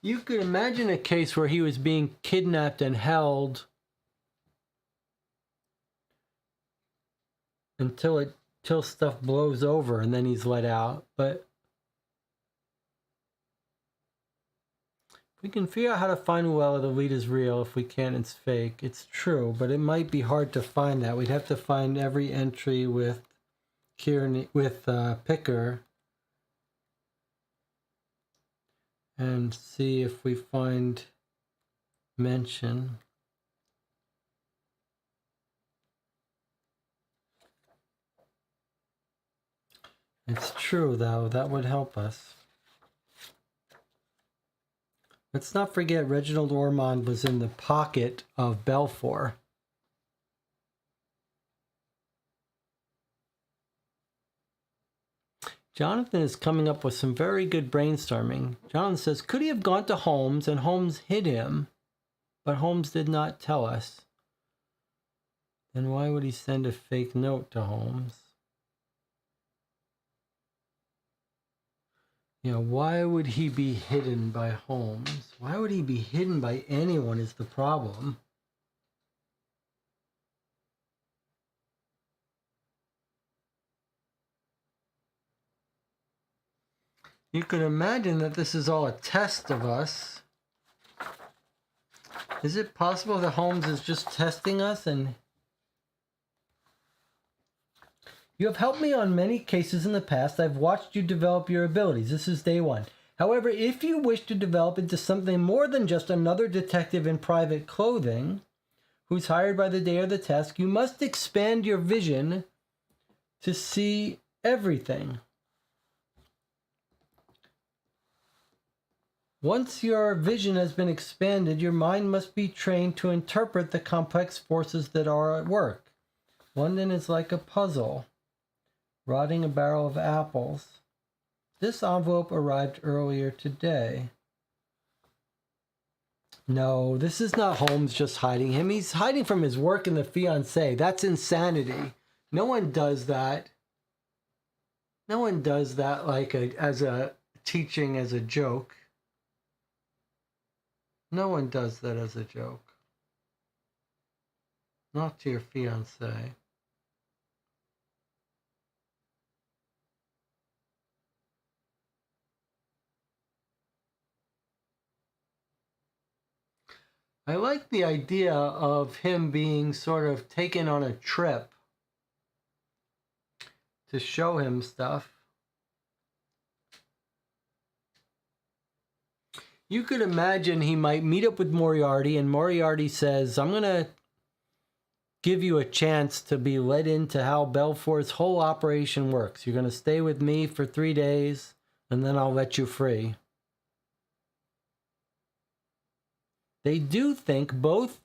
You could imagine a case where he was being kidnapped and held until stuff blows over and then he's let out. But we can figure out how to find whether the lead is real. If we can't, it's fake. It's true, but it might be hard to find that. We'd have to find every entry with Picker and see if we find mention. It's true, though. That would help us. Let's not forget Reginald Ormond was in the pocket of Belfour. Jonathan is coming up with some very good brainstorming. Jonathan says, could he have gone to Holmes and Holmes hid him, but Holmes did not tell us? Then why would he send a fake note to Holmes? You know, why would he be hidden by Holmes? Why would he be hidden by anyone is the problem. You could imagine that this is all a test of us. Is it possible that Holmes is just testing us? And you have helped me on many cases in the past. I've watched you develop your abilities. This is day one. However, if you wish to develop into something more than just another detective in private clothing who's hired by the day of the task, you must expand your vision to see everything. Once your vision has been expanded, your mind must be trained to interpret the complex forces that are at work. London is like a puzzle, rotting a barrel of apples. This envelope arrived earlier today. No, this is not Holmes just hiding him. He's hiding from his work in the fiancé. That's insanity. No one does that. No one does that like as a teaching as a joke. No one does that as a joke. Not to your fiancé. I like the idea of him being sort of taken on a trip to show him stuff. You could imagine he might meet up with Moriarty, and Moriarty says, I'm going to give you a chance to be let into how Belfour's whole operation works. You're going to stay with me for 3 days, and then I'll let you free. They do think, both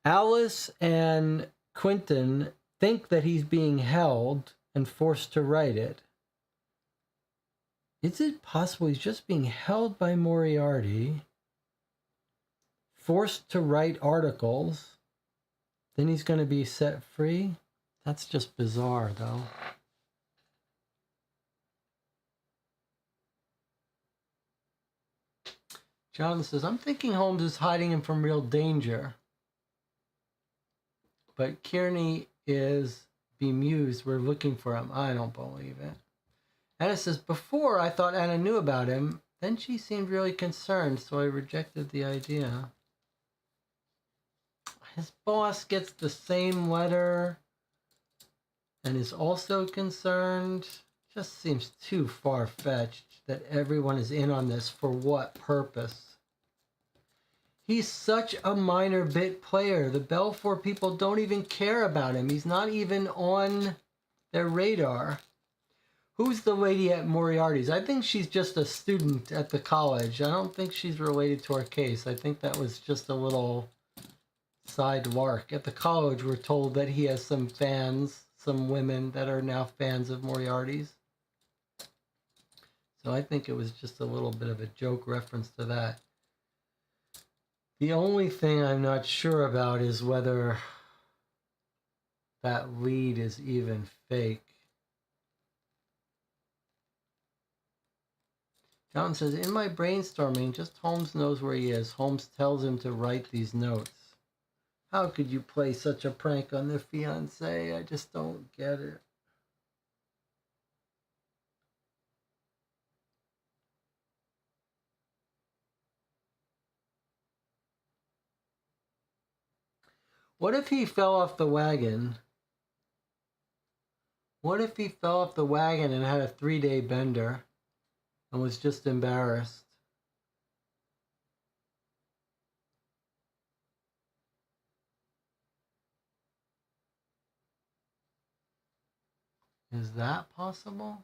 Alice and Quentin think that he's being held and forced to write it. Is it possible he's just being held by Moriarty, forced to write articles, then he's going to be set free? That's just bizarre, though. John says, I'm thinking Holmes is hiding him from real danger. But Kearney is bemused. We're looking for him. I don't believe it. Anna says, before I thought Anna knew about him. Then she seemed really concerned, so I rejected the idea. His boss gets the same letter and is also concerned. Just seems too far-fetched that everyone is in on this. For what purpose? He's such a minor bit player. The Belfour people don't even care about him. He's not even on their radar. Who's the lady at Moriarty's? I think she's just a student at the college. I don't think she's related to our case. I think that was just a little side lark. At the college, we're told that he has some fans, some women that are now fans of Moriarty's. So I think it was just a little bit of a joke reference to that. The only thing I'm not sure about is whether that lead is even fake. John says, in my brainstorming, just Holmes knows where he is. Holmes tells him to write these notes. How could you play such a prank on the fiancé? I just don't get it. What if he fell off the wagon? What if he fell off the wagon and had a 3-day bender and was just embarrassed? Is that possible?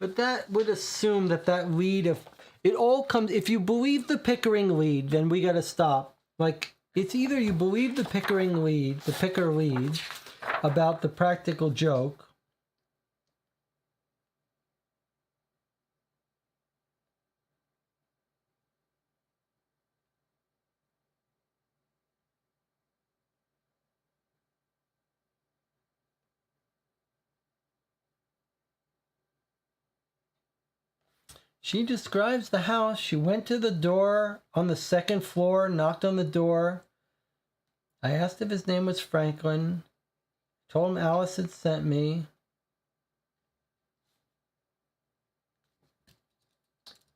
But that would assume that that lead, if it all comes, if you believe the Pickering lead, then we got to stop. Like, it's either you believe the Pickering lead, the Picker lead, about the practical joke, she describes the house. She went to the door on the second floor, knocked on the door. I asked if his name was Franklin. Told him Alice had sent me.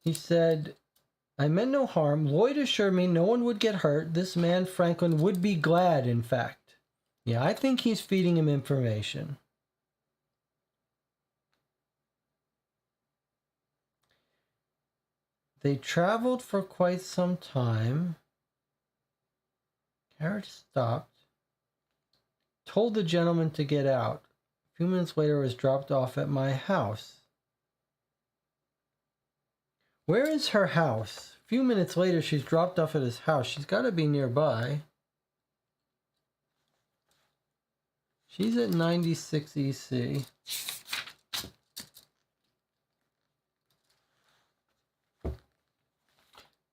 He said, I meant no harm. Lloyd assured me no one would get hurt. This man, Franklin, would be glad, in fact. Yeah, I think he's feeding him information. They traveled for quite some time. Carriage stopped. Told the gentleman to get out. A few minutes later, it was dropped off at my house. Where is her house? A few minutes later, she's dropped off at his house. She's got to be nearby. She's at 96 EC.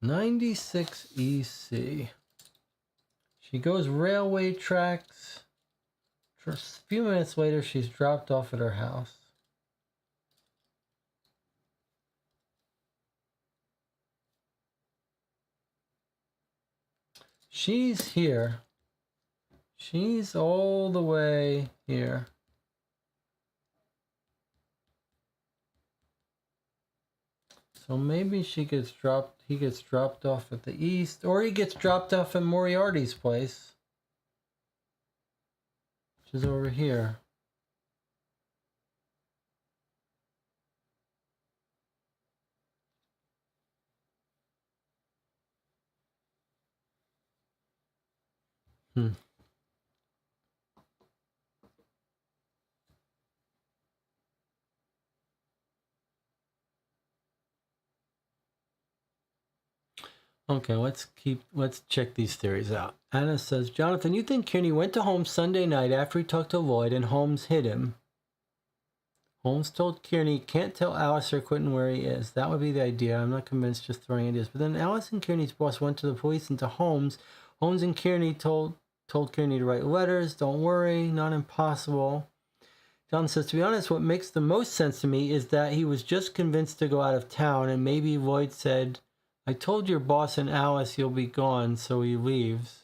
'96 EC. She goes railway tracks. A few minutes later, she's dropped off at her house. She's here. She's all the way here. So maybe he gets dropped off at the east, or he gets dropped off at Moriarty's place, which is over here. Okay, let's check these theories out. Anna says, Jonathan, you think Kearney went to Holmes Sunday night after he talked to Lloyd and Holmes hid him? Holmes told Kearney, can't tell Alice or Quentin where he is. That would be the idea. I'm not convinced, just throwing ideas. But then Alice and Kearney's boss went to the police and to Holmes. Holmes and Kearney told Kearney to write letters. Don't worry, not impossible. John says, to be honest, what makes the most sense to me is that he was just convinced to go out of town, and maybe Lloyd said, I told your boss and Alice you'll be gone, so he leaves.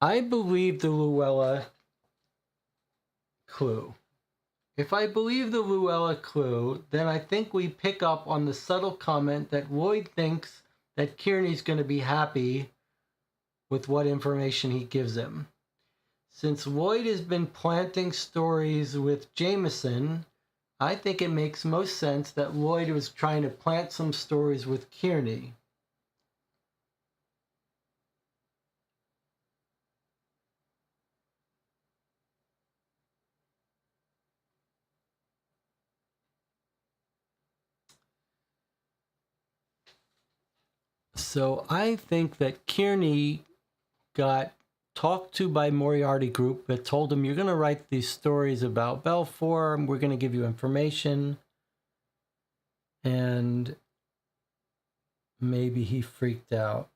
I believe the Luella clue. If I believe the Luella clue, then I think we pick up on the subtle comment that Lloyd thinks that Kearney's going to be happy with what information he gives him. Since Lloyd has been planting stories with Jameson, I think it makes most sense that Lloyd was trying to plant some stories with Kearney. So I think that Kearney got talked to by Moriarty Group that told him, you're going to write these stories about Belfour, and we're going to give you information. And maybe he freaked out.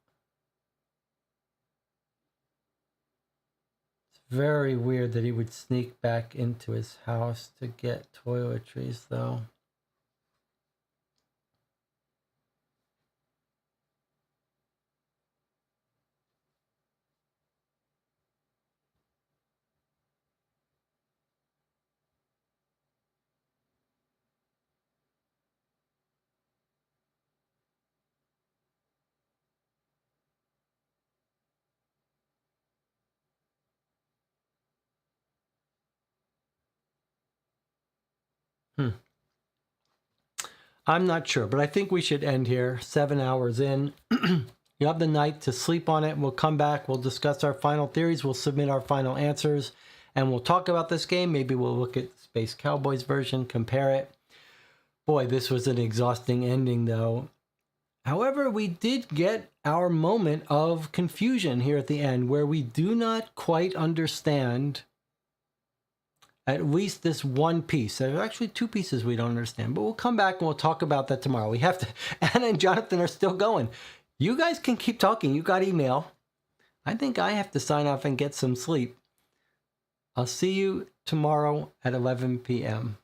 It's very weird that he would sneak back into his house to get toiletries, though. I'm not sure, but I think we should end here. 7 hours in. You have the night to sleep on it. We'll come back. We'll discuss our final theories. We'll submit our final answers. And we'll talk about this game. Maybe we'll look at Space Cowboys version, compare it. Boy, this was an exhausting ending, though. However, we did get our moment of confusion here at the end, where we do not quite understand at least this one piece. There are actually two pieces we don't understand, but we'll come back and we'll talk about that tomorrow. We have to, Anna and Jonathan are still going. You guys can keep talking. You got email. I think I have to sign off and get some sleep. I'll see you tomorrow at 11 p.m.